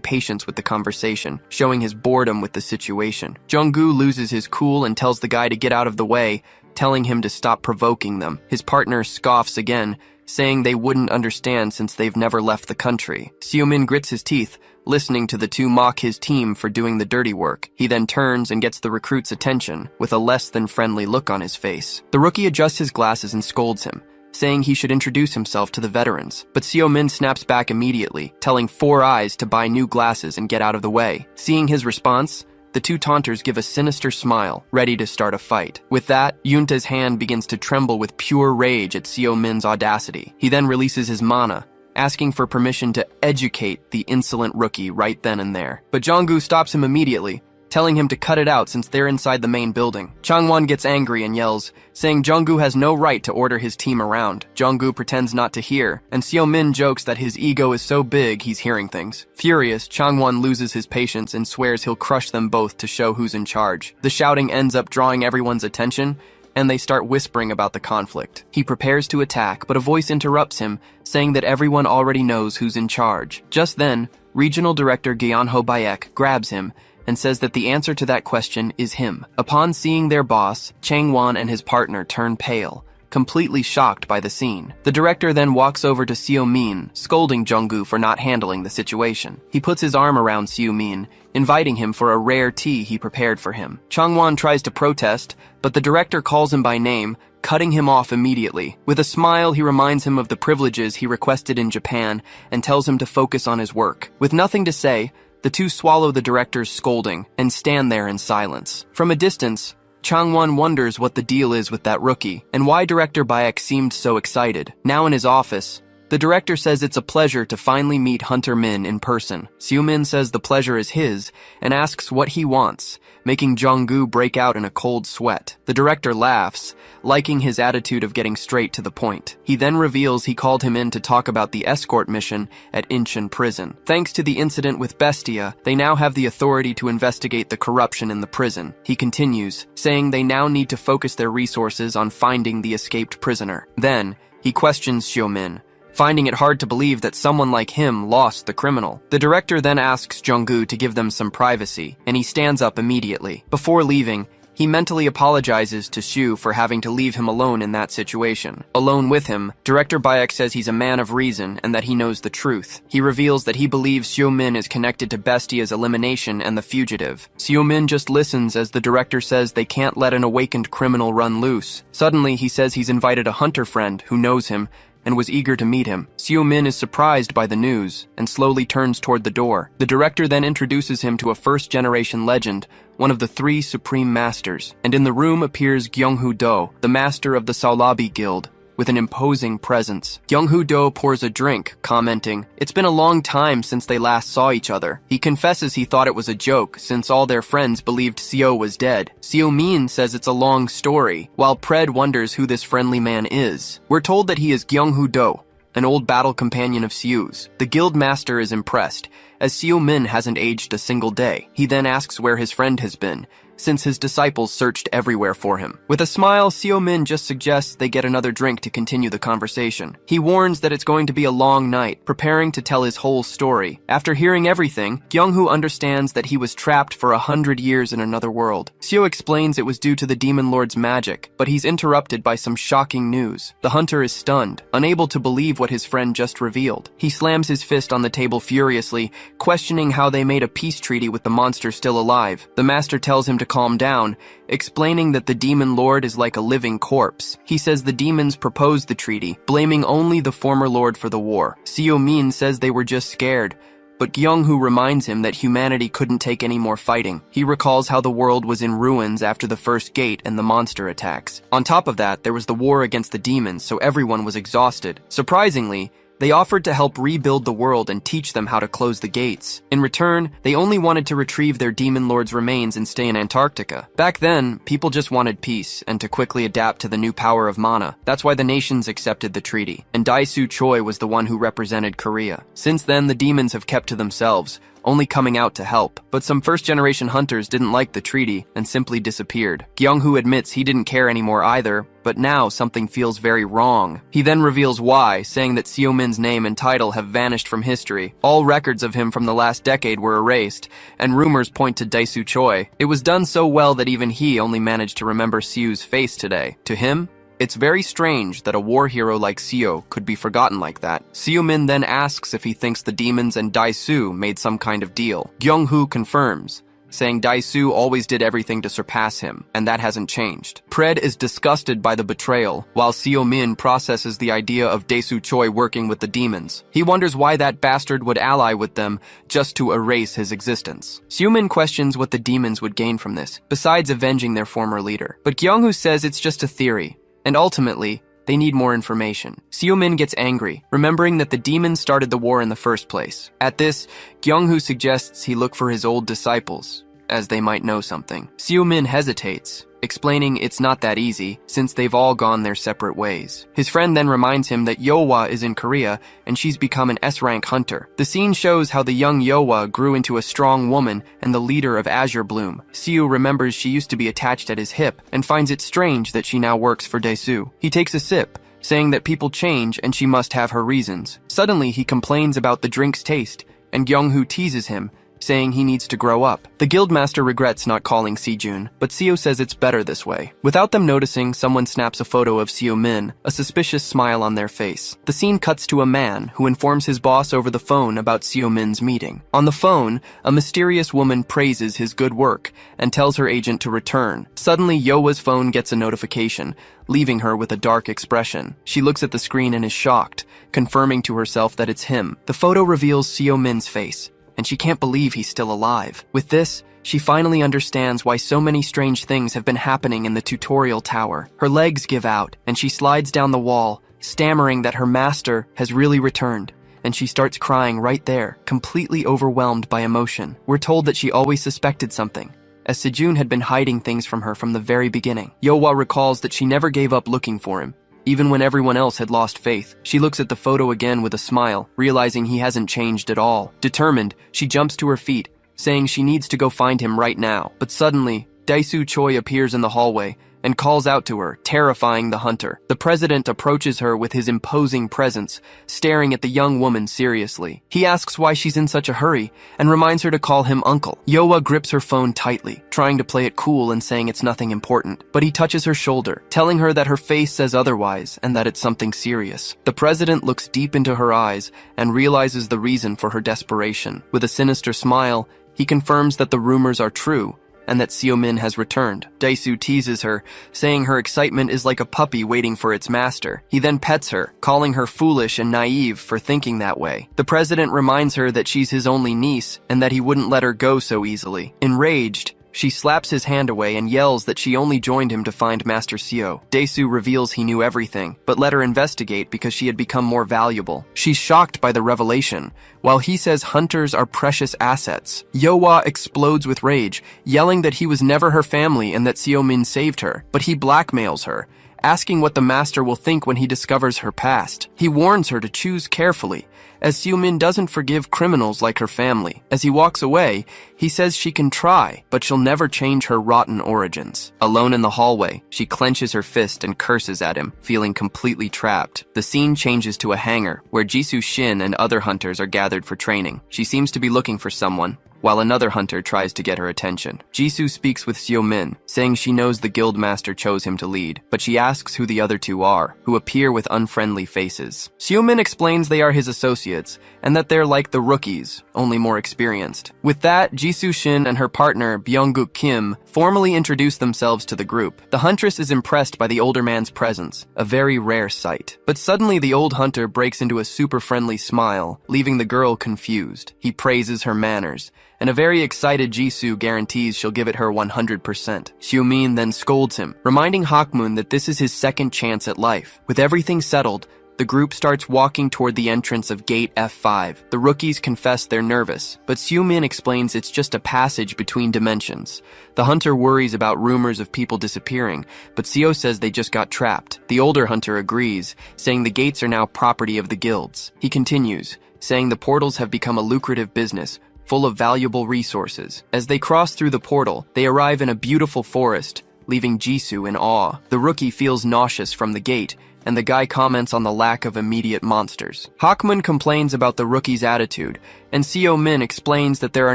patience with the conversation, showing his boredom with the situation. Junggu loses his cool and tells the guy to get out of the way, telling him to stop provoking them. His partner scoffs again, saying they wouldn't understand since they've never left the country. Seo Min grits his teeth, listening to the two mock his team for doing the dirty work. He then turns and gets the recruit's attention, with a less than friendly look on his face. The rookie adjusts his glasses and scolds him, saying he should introduce himself to the veterans. But Seo Min snaps back immediately, telling Four Eyes to buy new glasses and get out of the way. Seeing his response, the two taunters give a sinister smile, ready to start a fight. With that, Yunta's hand begins to tremble with pure rage at Seo Min's audacity. He then releases his mana, asking for permission to educate the insolent rookie right then and there. But Junggu stops him immediately, telling him to cut it out since they're inside the main building. Changwon gets angry and yells, saying Junggu has no right to order his team around. Junggu pretends not to hear, and Seo Min jokes that his ego is so big he's hearing things. Furious, Changwon loses his patience and swears he'll crush them both to show who's in charge. The shouting ends up drawing everyone's attention, and they start whispering about the conflict. He prepares to attack, but a voice interrupts him, saying that everyone already knows who's in charge. Just then, Regional Director Gyeonho Bayek grabs him and says that the answer to that question is him. Upon seeing their boss, Changwon and his partner turn pale, completely shocked by the scene. The director then walks over to Seo Min, scolding Junggu for not handling the situation. He puts his arm around Seo Min, inviting him for a rare tea he prepared for him. Changwon tries to protest, but the director calls him by name, cutting him off immediately. With a smile, he reminds him of the privileges he requested in Japan and tells him to focus on his work. With nothing to say, the two swallow the director's scolding and stand there in silence. From a distance, Changwon wonders what the deal is with that rookie and why Director Bayek seemed so excited. Now in his office, The director says it's a pleasure to finally meet Hunter Min in person. Seo-min says the pleasure is his and asks what he wants, making Jung-gu break out in a cold sweat. The director laughs, liking his attitude of getting straight to the point. He then reveals he called him in to talk about the escort mission at Incheon prison. Thanks to the incident with Bestia, they now have the authority to investigate the corruption in the prison. He continues, saying they now need to focus their resources on finding the escaped prisoner. Then, he questions Seo-min, finding it hard to believe that someone like him lost the criminal. The director then asks Jung-gu to give them some privacy, and he stands up immediately. Before leaving, he mentally apologizes to Shu for having to leave him alone in that situation. Alone with him, Director Bayek says he's a man of reason and that he knows the truth. He reveals that he believes Seo-min is connected to Bestia's elimination and the fugitive. Seo-min just listens as the director says they can't let an awakened criminal run loose. Suddenly, he says he's invited a hunter friend who knows him and was eager to meet him. Seo-min is surprised by the news and slowly turns toward the door. The director then introduces him to a first-generation legend, one of the 3 supreme masters, and in the room appears Gyeong-hoo Do, the master of the Saolabi Guild, with an imposing presence. Gyeong-hoo Do pours a drink, commenting, "It's been a long time since they last saw each other." He confesses he thought it was a joke, since all their friends believed Seo was dead. Seo-min says it's a long story, while Pred wonders who this friendly man is. We're told that he is Gyeong-hoo Do, an old battle companion of Seo's. The guild master is impressed, as Seo-min hasn't aged a single day. He then asks where his friend has been, since his disciples searched everywhere for him. With a smile, Seo-min just suggests they get another drink to continue the conversation. He warns that it's going to be a long night, preparing to tell his whole story. After hearing everything, Gyeong-hoo understands that he was trapped for 100 years in another world. Seo explains it was due to the Demon Lord's magic, but he's interrupted by some shocking news. The hunter is stunned, unable to believe what his friend just revealed. He slams his fist on the table furiously, questioning how they made a peace treaty with the monster still alive. The master tells him to calm down, explaining that the Demon Lord is like a living corpse. He says the demons proposed the treaty, blaming only the former lord for the war. Seo-min says they were just scared, but Gyeong-hoo reminds him that humanity couldn't take any more fighting. He recalls how the world was in ruins after the first gate and the monster attacks. On top of that, there was the war against the demons, so everyone was exhausted. Surprisingly, they offered to help rebuild the world and teach them how to close the gates. In return, they only wanted to retrieve their Demon Lord's remains and stay in Antarctica. Back then, people just wanted peace and to quickly adapt to the new power of mana. That's why the nations accepted the treaty, and Dae-soo Choi was the one who represented Korea. Since then, the demons have kept to themselves, only coming out to help. But some first-generation hunters didn't like the treaty and simply disappeared. Gyeong-hoo admits he didn't care anymore either, but now something feels very wrong. He then reveals why, saying that Seo-min's name and title have vanished from history. All records of him from the last decade were erased, and rumors point to Dae-soo Choi. It was done so well that even he only managed to remember Seo's face today. To him, it's very strange that a war hero like Seo could be forgotten like that. Seo-min then asks if he thinks the demons and Dae-soo made some kind of deal. Gyeong-hoo confirms, saying Dae-soo always did everything to surpass him, and that hasn't changed. Pred is disgusted by the betrayal, while Seo-min processes the idea of Dae-soo Choi working with the demons. He wonders why that bastard would ally with them just to erase his existence. Seo-min questions what the demons would gain from this, besides avenging their former leader. But Gyeong-hoo says it's just a theory, and ultimately, they need more information. Seo-min gets angry, remembering that the demons started the war in the first place. At this, Gyeong-hoo suggests he look for his old disciples, as they might know something. Seo-min hesitates, explaining it's not that easy, since they've all gone their separate ways. His friend then reminds him that Yeohwa is in Korea, and she's become an S-rank hunter. The scene shows how the young Yeohwa grew into a strong woman and the leader of Azure Bloom. Seo remembers she used to be attached at his hip, and finds it strange that she now works for Dae-soo. He takes a sip, saying that people change and she must have her reasons. Suddenly, he complains about the drink's taste, and Gyeong-hoo teases him, saying he needs to grow up. The guildmaster regrets not calling Sejun, but Seo says it's better this way. Without them noticing, someone snaps a photo of Seo-min, a suspicious smile on their face. The scene cuts to a man who informs his boss over the phone about Seo-min's meeting. On the phone, a mysterious woman praises his good work and tells her agent to return. Suddenly, Yeohwa's phone gets a notification, leaving her with a dark expression. She looks at the screen and is shocked, confirming to herself that it's him. The photo reveals Seo-min's face, and she can't believe he's still alive. With this, she finally understands why so many strange things have been happening in the tutorial tower. Her legs give out, and she slides down the wall, stammering that her master has really returned, and she starts crying right there, completely overwhelmed by emotion. We're told that she always suspected something, as Sejun had been hiding things from her from the very beginning. Yeohwa recalls that she never gave up looking for him, even when everyone else had lost faith. She looks at the photo again with a smile, realizing he hasn't changed at all. Determined, she jumps to her feet, saying she needs to go find him right now. But suddenly, Daesu Choi appears in the hallway and calls out to her, terrifying the hunter. The president approaches her with his imposing presence, staring at the young woman seriously. He asks why she's in such a hurry and reminds her to call him uncle. Yeohwa grips her phone tightly, trying to play it cool and saying it's nothing important, but he touches her shoulder, telling her that her face says otherwise and that it's something serious. The president looks deep into her eyes and realizes the reason for her desperation. With a sinister smile, he confirms that the rumors are true and that Seo-min has returned. Daesu teases her, saying her excitement is like a puppy waiting for its master. He then pets her, calling her foolish and naive for thinking that way. The president reminds her that she's his only niece and that he wouldn't let her go so easily. Enraged, she slaps his hand away and yells that she only joined him to find Master Seo. Daesu reveals he knew everything, but let her investigate because she had become more valuable. She's shocked by the revelation, while he says hunters are precious assets. Yeohwa explodes with rage, yelling that he was never her family and that Seo-min saved her, but he blackmails her, asking what the master will think when he discovers her past. He warns her to choose carefully, as Seo-min doesn't forgive criminals like her family. As he walks away, he says she can try, but she'll never change her rotten origins. Alone in the hallway, she clenches her fist and curses at him, feeling completely trapped. The scene changes to a hangar, where Jisoo Shin and other hunters are gathered for training. She seems to be looking for someone, while another hunter tries to get her attention. Jisoo speaks with Seo-min, saying she knows the guildmaster chose him to lead, but she asks who the other two are, who appear with unfriendly faces. Seo-min explains they are his associates, and that they're like the rookies, only more experienced. With that, Jisoo Shin and her partner, Byung-guk Kim, formally introduce themselves to the group. The huntress is impressed by the older man's presence, a very rare sight. But suddenly the old hunter breaks into a super friendly smile, leaving the girl confused. He praises her manners, and a very excited Jisoo guarantees she'll give it her 100%. Seo-min then scolds him, reminding Hakmun that this is his second chance at life. With everything settled, the group starts walking toward the entrance of Gate F5. The rookies confess they're nervous, but Seo-min explains it's just a passage between dimensions. The hunter worries about rumors of people disappearing, but Seo says they just got trapped. The older hunter agrees, saying the gates are now property of the guilds. He continues, saying the portals have become a lucrative business, full of valuable resources. As they cross through the portal, they arrive in a beautiful forest, leaving Jisoo in awe. The rookie feels nauseous from the gate, and the guy comments on the lack of immediate monsters. Hakmun complains about the rookie's attitude, and Seo-min explains that there are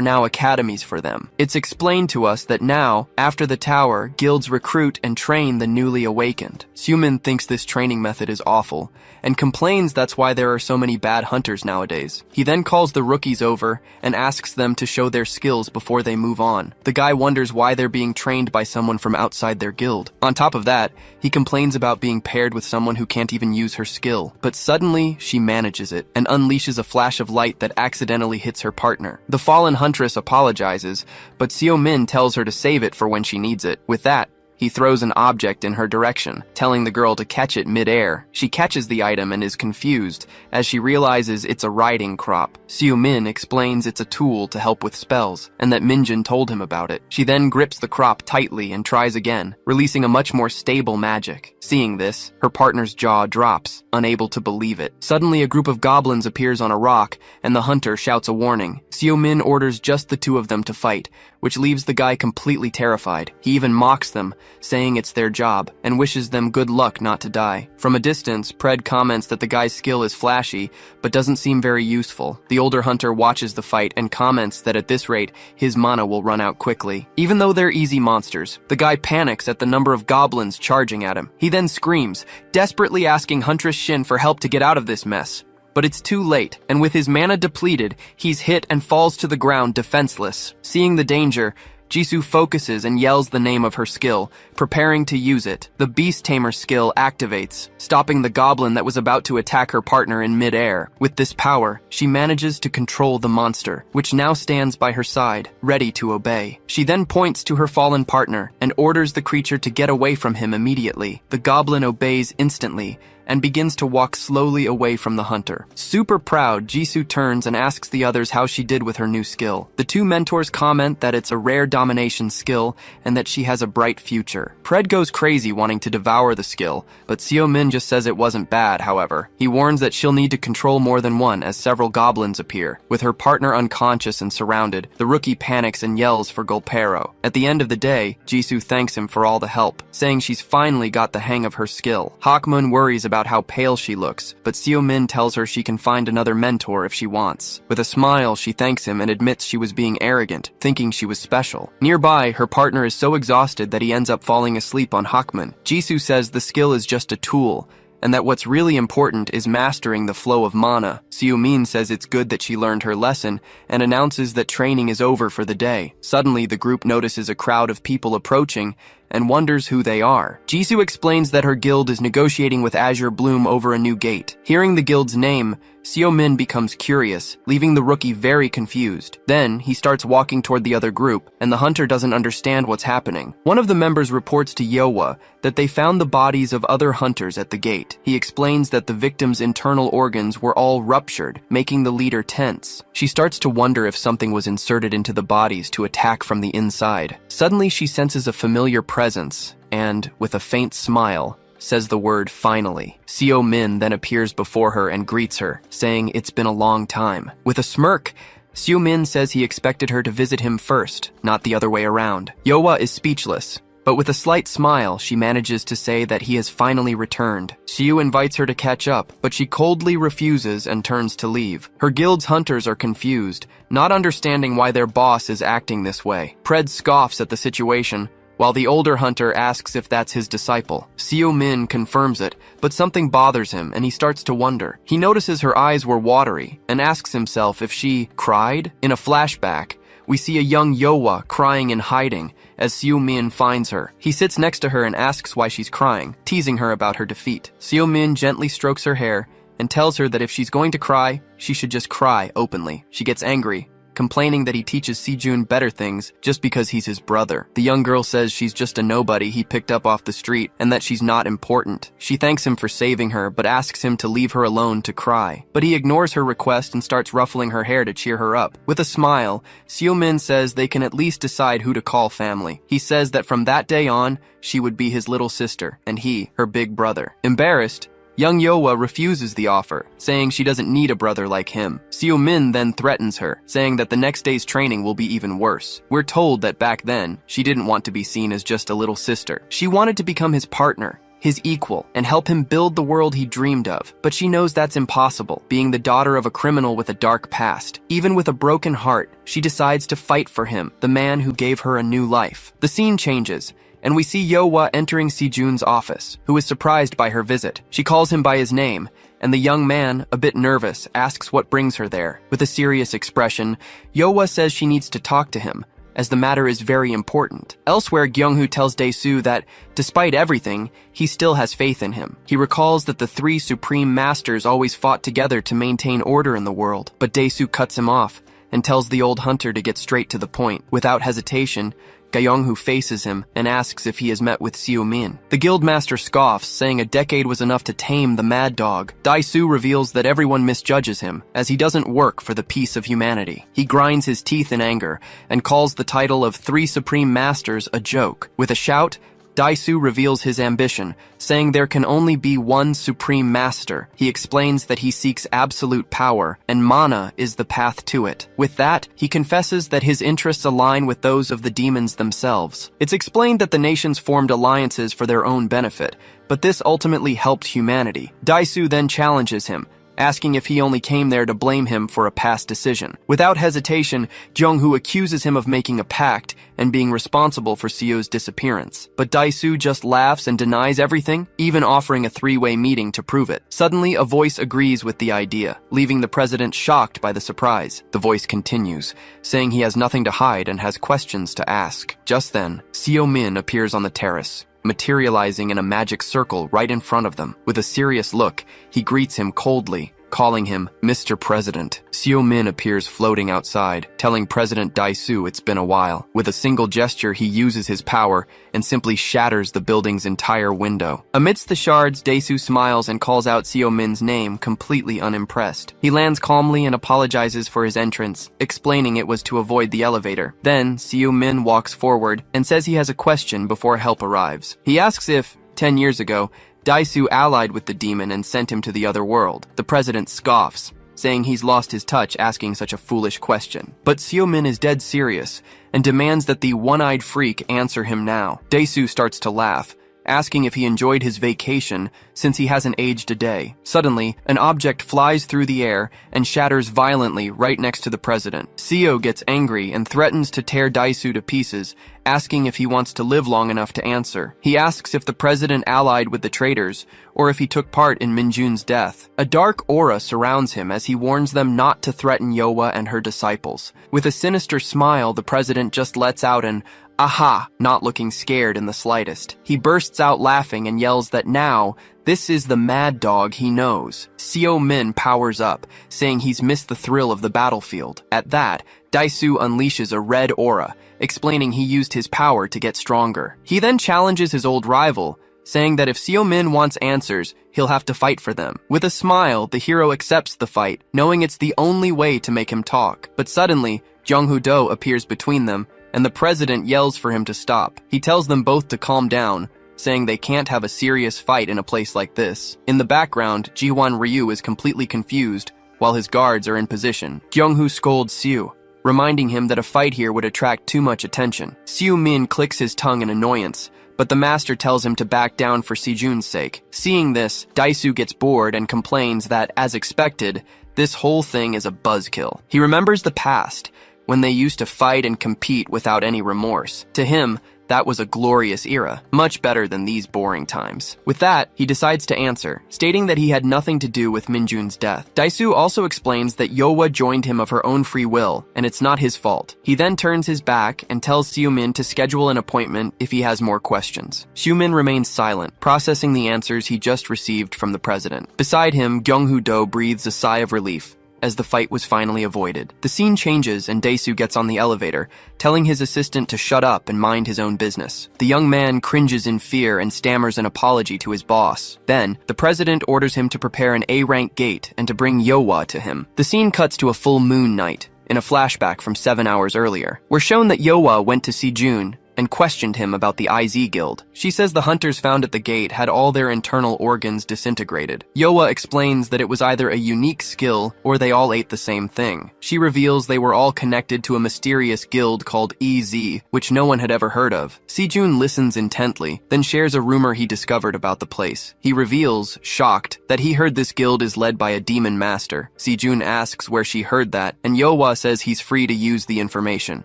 now academies for them. It's explained to us that now, after the tower, guilds recruit and train the newly awakened. Seo-min thinks this training method is awful, and complains that's why there are so many bad hunters nowadays. He then calls the rookies over and asks them to show their skills before they move on. The guy wonders why they're being trained by someone from outside their guild. On top of that, he complains about being paired with someone who can't even use her skill. But suddenly, she manages it and unleashes a flash of light that accidentally hits her partner. The fallen huntress apologizes, but Seo-min tells her to save it for when she needs it. With that, he throws an object in her direction, telling the girl to catch it mid-air. She catches the item and is confused, as she realizes it's a riding crop. Seo-min explains it's a tool to help with spells, and that Minjin told him about it. She then grips the crop tightly and tries again, releasing a much more stable magic. Seeing this, her partner's jaw drops, unable to believe it. Suddenly, a group of goblins appears on a rock, and the hunter shouts a warning. Seo-min orders just the two of them to fight, which leaves the guy completely terrified. He even mocks them, saying it's their job, and wishes them good luck not to die. From a distance, Pred comments that the guy's skill is flashy, but doesn't seem very useful. The older hunter watches the fight and comments that at this rate, his mana will run out quickly. Even though they're easy monsters, the guy panics at the number of goblins charging at him. He then screams, desperately asking Huntress Shin for help to get out of this mess. But it's too late, and with his mana depleted, he's hit and falls to the ground defenseless. Seeing the danger, Jisoo focuses and yells the name of her skill, preparing to use it. The Beast Tamer skill activates, stopping the goblin that was about to attack her partner in mid-air. With this power, she manages to control the monster, which now stands by her side, ready to obey. She then points to her fallen partner and orders the creature to get away from him immediately. The goblin obeys instantly, and begins to walk slowly away from the hunter. Super proud, Jisoo turns and asks the others how she did with her new skill. The two mentors comment that it's a rare domination skill and that she has a bright future. Pred goes crazy wanting to devour the skill, but Seo-min just says it wasn't bad, however. He warns that she'll need to control more than one as several goblins appear. With her partner unconscious and surrounded, the rookie panics and yells for Golpero. At the end of the day, Jisoo thanks him for all the help, saying she's finally got the hang of her skill. Hakmun worries about how pale she looks, but Seo-min tells her she can find another mentor if she wants. With a smile, she thanks him and admits she was being arrogant, thinking she was special. Nearby, her partner is so exhausted that he ends up falling asleep on Hakmun. Jisoo says the skill is just a tool, and that what's really important is mastering the flow of mana. Seo-min says it's good that she learned her lesson and announces that training is over for the day. Suddenly, the group notices a crowd of people approaching and wonders who they are. Jisoo explains that her guild is negotiating with Azure Bloom over a new gate. Hearing the guild's name, Seo-min becomes curious, leaving the rookie very confused. Then, he starts walking toward the other group, and the hunter doesn't understand what's happening. One of the members reports to Yeowa that they found the bodies of other hunters at the gate. He explains that the victims' internal organs were all ruptured, making the leader tense. She starts to wonder if something was inserted into the bodies to attack from the inside. Suddenly, she senses a familiar presence, and, with a faint smile, says the word finally. Seo-min then appears before her and greets her, saying it's been a long time. With a smirk, Seo-min says he expected her to visit him first, not the other way around. Yeowa is speechless, but with a slight smile, she manages to say that he has finally returned. Seo invites her to catch up, but she coldly refuses and turns to leave. Her guild's hunters are confused, not understanding why their boss is acting this way. Pred scoffs at the situation, while the older hunter asks if that's his disciple. Seo-min confirms it, but something bothers him and he starts to wonder. He notices her eyes were watery and asks himself if she cried. In a flashback, we see a young Yeowa crying and hiding as Seo-min finds her. He sits next to her and asks why she's crying, teasing her about her defeat. Seo-min gently strokes her hair and tells her that if she's going to cry, she should just cry openly. She gets angry, complaining that he teaches Sejun better things just because he's his brother. The young girl says she's just a nobody he picked up off the street and that she's not important. She thanks him for saving her, but asks him to leave her alone to cry. But he ignores her request and starts ruffling her hair to cheer her up. With a smile, Seo-min says they can at least decide who to call family. He says that from that day on, she would be his little sister, and he, her big brother. Embarrassed, young Yeowa refuses the offer, saying she doesn't need a brother like him. Seo-min then threatens her, saying that the next day's training will be even worse. We're told that back then, she didn't want to be seen as just a little sister. She wanted to become his partner, his equal, and help him build the world he dreamed of. But she knows that's impossible, being the daughter of a criminal with a dark past. Even with a broken heart, she decides to fight for him, the man who gave her a new life. The scene changes, and we see Yeowa entering Sejun's office, who is surprised by her visit. She calls him by his name, and the young man, a bit nervous, asks what brings her there. With a serious expression, Yeowa says she needs to talk to him, as the matter is very important. Elsewhere, Gyeonghu tells Dae-soo that, despite everything, he still has faith in him. He recalls that the three supreme masters always fought together to maintain order in the world, but Dae-soo cuts him off and tells the old hunter to get straight to the point. Without hesitation, Gyeonghu faces him and asks if he has met with Seo-min. The guildmaster scoffs, saying a decade was enough to tame the mad dog. Dae-soo reveals that everyone misjudges him, as he doesn't work for the peace of humanity. He grinds his teeth in anger and calls the title of Three Supreme Masters a joke. With a shout, Dae-soo reveals his ambition, saying there can only be one supreme master. He explains that he seeks absolute power, and mana is the path to it. With that, he confesses that his interests align with those of the demons themselves. It's explained that the nations formed alliances for their own benefit, but this ultimately helped humanity. Dae-soo then challenges him, asking if he only came there to blame him for a past decision. Without hesitation, Gyeonghu accuses him of making a pact and being responsible for Seo's disappearance. But Dae-soo just laughs and denies everything, even offering a three-way meeting to prove it. Suddenly, a voice agrees with the idea, leaving the president shocked by the surprise. The voice continues, saying he has nothing to hide and has questions to ask. Just then, Seo-min appears on the terrace, materializing in a magic circle right in front of them. With a serious look, he greets him coldly, calling him Mr. President. Seo Min appears floating outside, telling President Daisu it's been a while. With a single gesture, he uses his power and simply shatters the building's entire window. Amidst the shards, Daisu smiles and calls out Seo Min's name, completely unimpressed. He lands calmly and apologizes for his entrance, explaining it was to avoid the elevator. Then, Seo Min walks forward and says he has a question before help arrives. He asks if, 10 years ago, Daisu allied with the demon and sent him to the other world. The president scoffs, saying he's lost his touch asking such a foolish question. But Seo Min is dead serious and demands that the one-eyed freak answer him now. Daisu starts to laugh, asking if he enjoyed his vacation since he hasn't aged a day. Suddenly, an object flies through the air and shatters violently right next to the president. Seo gets angry and threatens to tear Daisu to pieces, asking if he wants to live long enough to answer. He asks if the president allied with the traitors or if he took part in Minjun's death. A dark aura surrounds him as he warns them not to threaten Yowa and her disciples. With a sinister smile, the president just lets out an "aha," not looking scared in the slightest. He bursts out laughing and yells that now, this is the mad dog he knows. Seo Min powers up, saying he's missed the thrill of the battlefield. At that, Daisu unleashes a red aura, explaining he used his power to get stronger. He then challenges his old rival, saying that if Seo Min wants answers, he'll have to fight for them. With a smile, the hero accepts the fight, knowing it's the only way to make him talk. But suddenly, Jung-Hoo Do appears between them, and the president yells for him to stop. He tells them both to calm down, saying they can't have a serious fight in a place like this. In the background, Ji-Hwan Ryu is completely confused, while his guards are in position. Jung-Hoo scolds Seo, reminding him that a fight here would attract too much attention. Seo Min clicks his tongue in annoyance, but the master tells him to back down for Sejun's sake. Seeing this, Daisu gets bored and complains that, as expected, this whole thing is a buzzkill. He remembers the past, when they used to fight and compete without any remorse. To him, that was a glorious era, much better than these boring times. With that, he decides to answer, stating that he had nothing to do with Minjun's death. Daisu also explains that Yowa joined him of her own free will, and it's not his fault. He then turns his back and tells Seo Min to schedule an appointment if he has more questions. Seo Min remains silent, processing the answers he just received from the president. Beside him, Jung-Hoo Do breathes a sigh of relief, as the fight was finally avoided. The scene changes and Daisu gets on the elevator, telling his assistant to shut up and mind his own business. The young man cringes in fear and stammers an apology to his boss. Then, the president orders him to prepare an A-rank gate and to bring Yowa to him. The scene cuts to a full moon night, in a flashback from 7 hours earlier. We're shown that Yowa went to Sejun and questioned him about the IZ Guild. She says the hunters found at the gate had all their internal organs disintegrated. Yowa explains that it was either a unique skill or they all ate the same thing. She reveals they were all connected to a mysterious guild called EZ, which no one had ever heard of. Sejun listens intently, then shares a rumor he discovered about the place. He reveals, shocked, that he heard this guild is led by a demon master. Sejun asks where she heard that, and Yowa says he's free to use the information.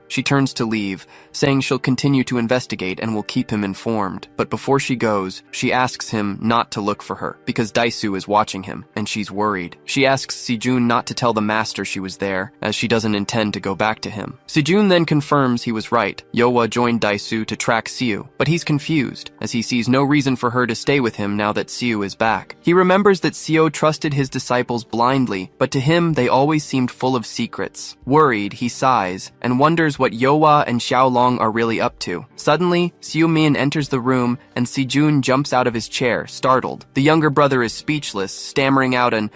She turns to leave, saying she'll continue to investigate and will keep him informed. But before she goes, she asks him not to look for her, because Daisu is watching him, and she's worried. She asks Sejun not to tell the master she was there, as she doesn't intend to go back to him. Sejun then confirms he was right. Yowa joined Daisu to track Seo, but he's confused, as he sees no reason for her to stay with him now that Seo is back. He remembers that Seo trusted his disciples blindly, but to him they always seemed full of secrets. Worried, he sighs, and wonders what Yowa and Xiaolong are really up to. Suddenly, Seo Min enters the room and Sejun jumps out of his chair, startled. The younger brother is speechless, stammering out an,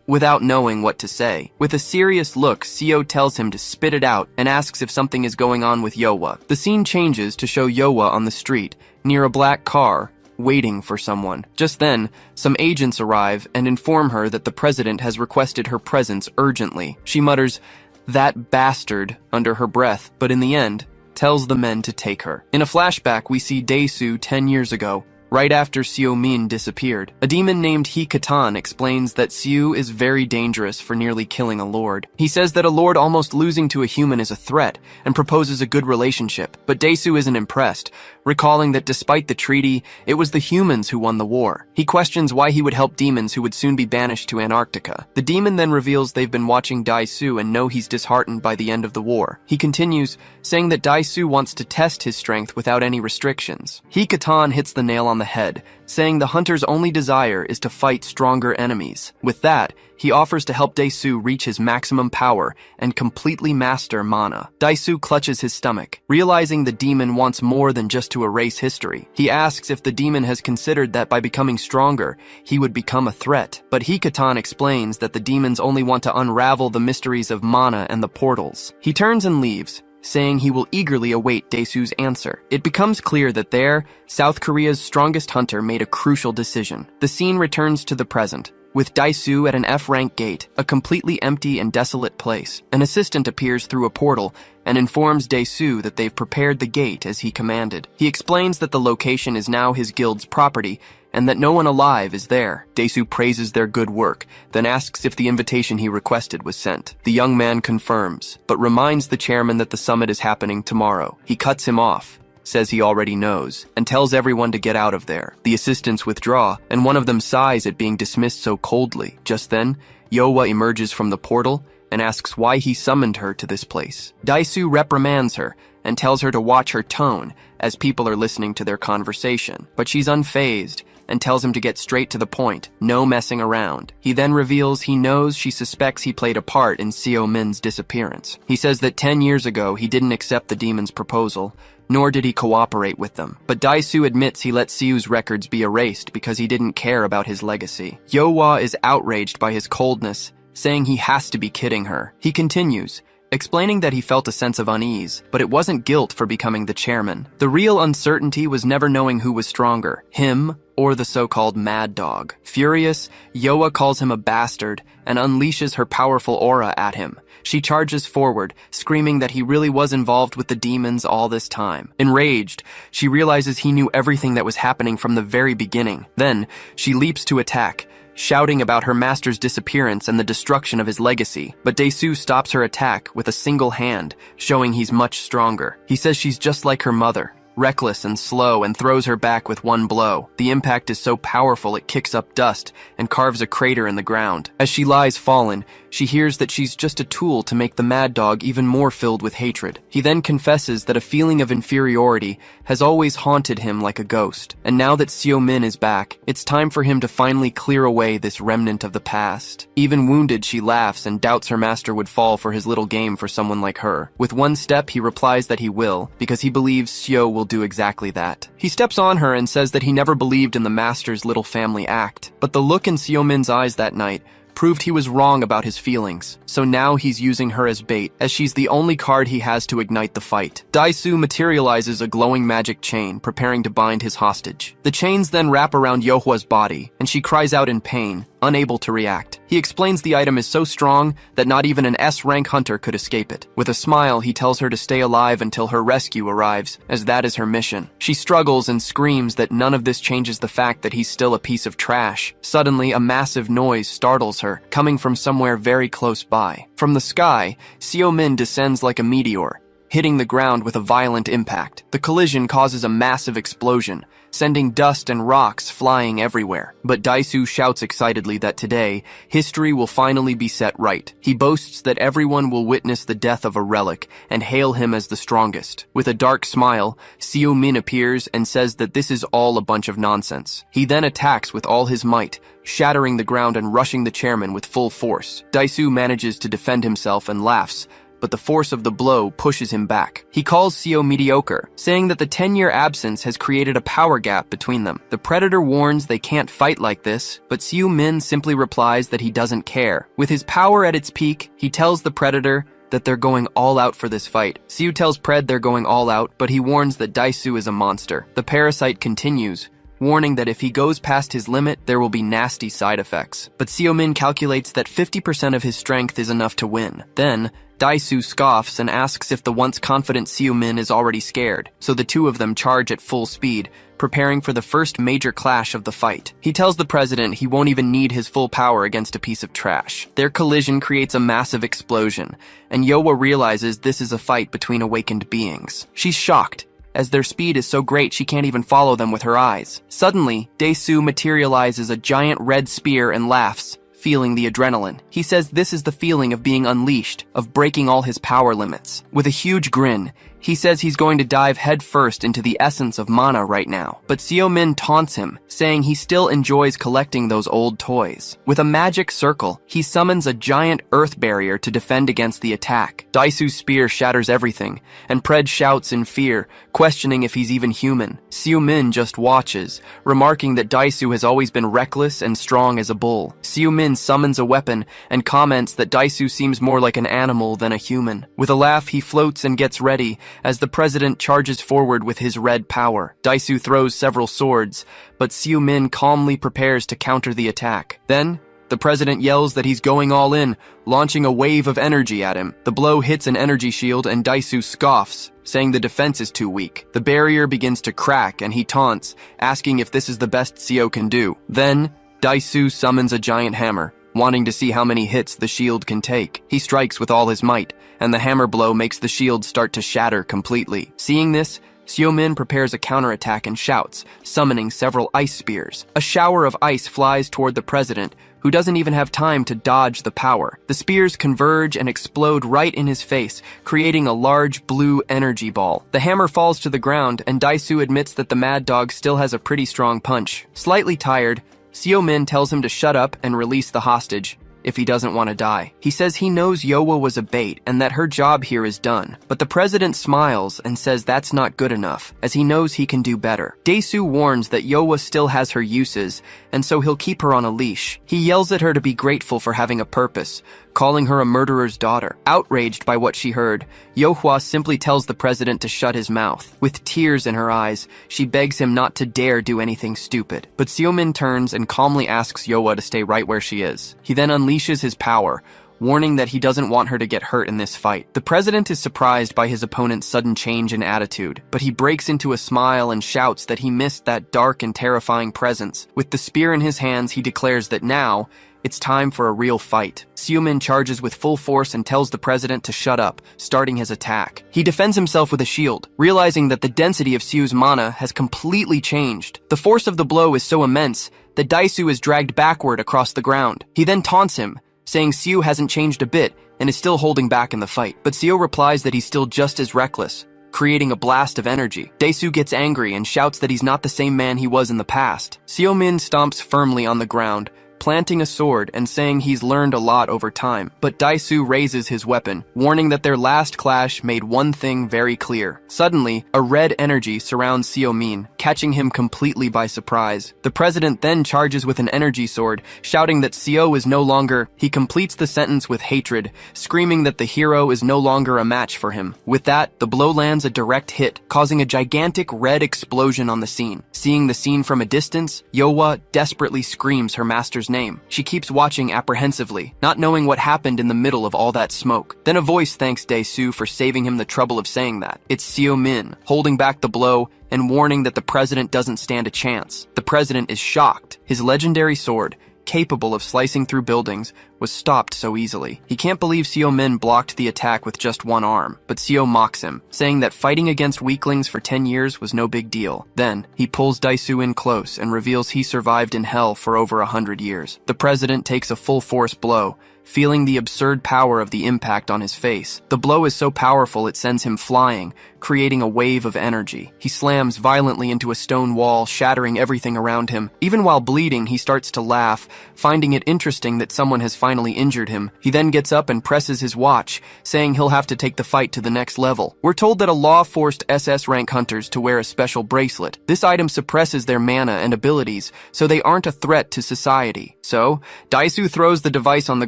without knowing what to say. With a serious look, Seo tells him to spit it out and asks if something is going on with Yowa. The scene changes to show Yowa on the street, near a black car, waiting for someone. Just then, some agents arrive and inform her that the president has requested her presence urgently. She mutters, "That bastard," under her breath, but in the end, tells the men to take her. In a flashback, we see Daisu 10 years ago, right after Seo Min disappeared. A demon named He-Katan explains that Seo is very dangerous for nearly killing a lord. He says that a lord almost losing to a human is a threat, and proposes a good relationship, but Daisu isn't impressed, recalling that despite the treaty, it was the humans who won the war. He questions why he would help demons who would soon be banished to Antarctica. The demon then reveals they've been watching Daisu and know he's disheartened by the end of the war. He continues, saying that Daisu wants to test his strength without any restrictions. He-Katan hits the nail on the the head, saying the hunter's only desire is to fight stronger enemies. With that, he offers to help Dae-soo reach his maximum power and completely master mana. Dae-soo clutches his stomach, realizing the demon wants more than just to erase history. He asks if the demon has considered that by becoming stronger, he would become a threat. But Hikatan explains that the demons only want to unravel the mysteries of mana and the portals. He turns and leaves, saying he will eagerly await Dae-soo's answer. It becomes clear that there, South Korea's strongest hunter made a crucial decision. The scene returns to the present, with Dae-soo at an F-rank gate, a completely empty and desolate place. An assistant appears through a portal and informs Dae-soo that they've prepared the gate as he commanded. He explains that the location is now his guild's property and that no one alive is there. Dae-soo praises their good work, then asks if the invitation he requested was sent. The young man confirms, but reminds the chairman that the summit is happening tomorrow. He cuts him off, says he already knows, and tells everyone to get out of there. The assistants withdraw, and one of them sighs at being dismissed so coldly. Just then, Yowa emerges from the portal and asks why he summoned her to this place. Dae-soo reprimands her and tells her to watch her tone as people are listening to their conversation. But she's unfazed and tells him to get straight to the point, no messing around. He then reveals he knows she suspects he played a part in Seo Min's disappearance. He says that 10 years ago he didn't accept the demon's proposal, nor did he cooperate with them. But Dae-soo admits he let Seo's records be erased because he didn't care about his legacy. Yowa is outraged by his coldness, saying he has to be kidding her. He continues, explaining that he felt a sense of unease, but it wasn't guilt for becoming the chairman. The real uncertainty was never knowing who was stronger, him or the so-called mad dog. Furious, Yowa calls him a bastard and unleashes her powerful aura at him. She charges forward, screaming that he really was involved with the demons all this time. Enraged, she realizes he knew everything that was happening from the very beginning. Then, she leaps to attack, shouting about her master's disappearance and the destruction of his legacy. But Dae-soo stops her attack with a single hand, showing he's much stronger. He says she's just like her mother, reckless and slow, and throws her back with one blow. The impact is so powerful it kicks up dust and carves a crater in the ground. As she lies fallen, she hears that she's just a tool to make the mad dog even more filled with hatred. He then confesses that a feeling of inferiority has always haunted him like a ghost. And now that Seo Min is back, it's time for him to finally clear away this remnant of the past. Even wounded, she laughs and doubts her master would fall for his little game for someone like her. With one step, he replies that he will, because he believes Seo will do exactly that. He steps on her and says that he never believed in the master's little family act. But the look in Seo Min's eyes that night proved he was wrong about his feelings, so now he's using her as bait, as she's the only card he has to ignite the fight. Dae-soo materializes a glowing magic chain, preparing to bind his hostage. The chains then wrap around Yohwa's body, and she cries out in pain, unable to react. He explains the item is so strong that not even an S-rank hunter could escape it. With a smile, he tells her to stay alive until her rescue arrives, as that is her mission. She struggles and screams that none of this changes the fact that he's still a piece of trash. Suddenly, a massive noise startles her, coming from somewhere very close by. From the sky, Seo Min descends like a meteor, hitting the ground with a violent impact. The collision causes a massive explosion, sending dust and rocks flying everywhere. But Dae-soo shouts excitedly that today, history will finally be set right. He boasts that everyone will witness the death of a relic and hail him as the strongest. With a dark smile, Seo Min appears and says that this is all a bunch of nonsense. He then attacks with all his might, shattering the ground and rushing the chairman with full force. Dae-soo manages to defend himself and laughs, but the force of the blow pushes him back. He calls Seo mediocre, saying that the 10-year absence has created a power gap between them. The Predator warns they can't fight like this, but Seo Min simply replies that he doesn't care. With his power at its peak, he tells the Predator that they're going all out for this fight. Seo tells Pred they're going all out, but he warns that Dae-soo is a monster. The parasite continues, warning that if he goes past his limit, there will be nasty side effects. But Seo Min calculates that 50% of his strength is enough to win. Then, Dae-soo scoffs and asks if the once confident Seo Min is already scared, so the two of them charge at full speed, preparing for the first major clash of the fight. He tells the president he won't even need his full power against a piece of trash. Their collision creates a massive explosion, and Yowa realizes this is a fight between awakened beings. She's shocked, as their speed is so great she can't even follow them with her eyes. Suddenly, Dae-soo materializes a giant red spear and laughs, feeling the adrenaline. He says this is the feeling of being unleashed, of breaking all his power limits. With a huge grin, He says he's going to dive headfirst into the essence of mana right now, but Seo-min taunts him, saying he still enjoys collecting those old toys. With a magic circle, he summons a giant earth barrier to defend against the attack. Daisu's spear shatters everything, and Pred shouts in fear, questioning if he's even human. Seo-min just watches, remarking that Daisu has always been reckless and strong as a bull. Seo-min summons a weapon and comments that Daisu seems more like an animal than a human. With a laugh, he floats and gets ready as the president charges forward with his red power. Daisu throws several swords, but Seo-min calmly prepares to counter the attack. Then, the president yells that he's going all in, launching a wave of energy at him. The blow hits an energy shield and Daisu scoffs, saying the defense is too weak. The barrier begins to crack and he taunts, asking if this is the best Seo can do. Then, Daisu summons a giant hammer, wanting to see how many hits the shield can take. He strikes with all his might, and the hammer blow makes the shield start to shatter completely. Seeing this, Seo-min prepares a counterattack and shouts, summoning several ice spears. A shower of ice flies toward the president, who doesn't even have time to dodge the power. The spears converge and explode right in his face, creating a large blue energy ball. The hammer falls to the ground, and Daisu admits that the mad dog still has a pretty strong punch. Slightly tired, Seo-min tells him to shut up and release the hostage, if he doesn't want to die. He says he knows Yowa was a bait and that her job here is done. But the president smiles and says that's not good enough, as he knows he can do better. Daisu warns that Yowa still has her uses, and so he'll keep her on a leash. He yells at her to be grateful for having a purpose, calling her a murderer's daughter. Outraged by what she heard, Yohua simply tells the president to shut his mouth. With tears in her eyes, she begs him not to dare do anything stupid. But Seo-min turns and calmly asks Yohua to stay right where she is. He then unleashes his power, warning that he doesn't want her to get hurt in this fight. The president is surprised by his opponent's sudden change in attitude, but he breaks into a smile and shouts that he missed that dark and terrifying presence. With the spear in his hands, he declares that now, it's time for a real fight. Seo-min charges with full force and tells the president to shut up, starting his attack. He defends himself with a shield, realizing that the density of Seo's mana has completely changed. The force of the blow is so immense that Daisu is dragged backward across the ground. He then taunts him, saying Seo hasn't changed a bit and is still holding back in the fight. But Seo replies that he's still just as reckless, creating a blast of energy. Daisu gets angry and shouts that he's not the same man he was in the past. Seo-min stomps firmly on the ground, planting a sword and saying he's learned a lot over time. But Daisu raises his weapon, warning that their last clash made one thing very clear. Suddenly, a red energy surrounds Seo-min, catching him completely by surprise. The president then charges with an energy sword, shouting that Seo is no longer. He completes the sentence with hatred, screaming that the hero is no longer a match for him. With that, the blow lands a direct hit, causing a gigantic red explosion on the scene. Seeing the scene from a distance, Yowa desperately screams her master's name. She keeps watching apprehensively, not knowing what happened in the middle of all that smoke. Then a voice thanks Daisu for saving him the trouble of saying that. It's Seo-min, holding back the blow and warning that the president doesn't stand a chance. The president is shocked. His legendary sword, capable of slicing through buildings, was stopped so easily. He can't believe Seo-min blocked the attack with just one arm, but Seo mocks him, saying that fighting against weaklings for 10 years was no big deal. Then, he pulls Daisu in close and reveals he survived in hell for over 100 years. The president takes a full-force blow, feeling the absurd power of the impact on his face. The blow is so powerful it sends him flying, creating a wave of energy. He slams violently into a stone wall, shattering everything around him. Even while bleeding, he starts to laugh, finding it interesting that someone has finally injured him. He then gets up and presses his watch, saying he'll have to take the fight to the next level. We're told that a law forced SS rank hunters to wear a special bracelet. This item suppresses their mana and abilities, so they aren't a threat to society. So, Daisu throws the device on the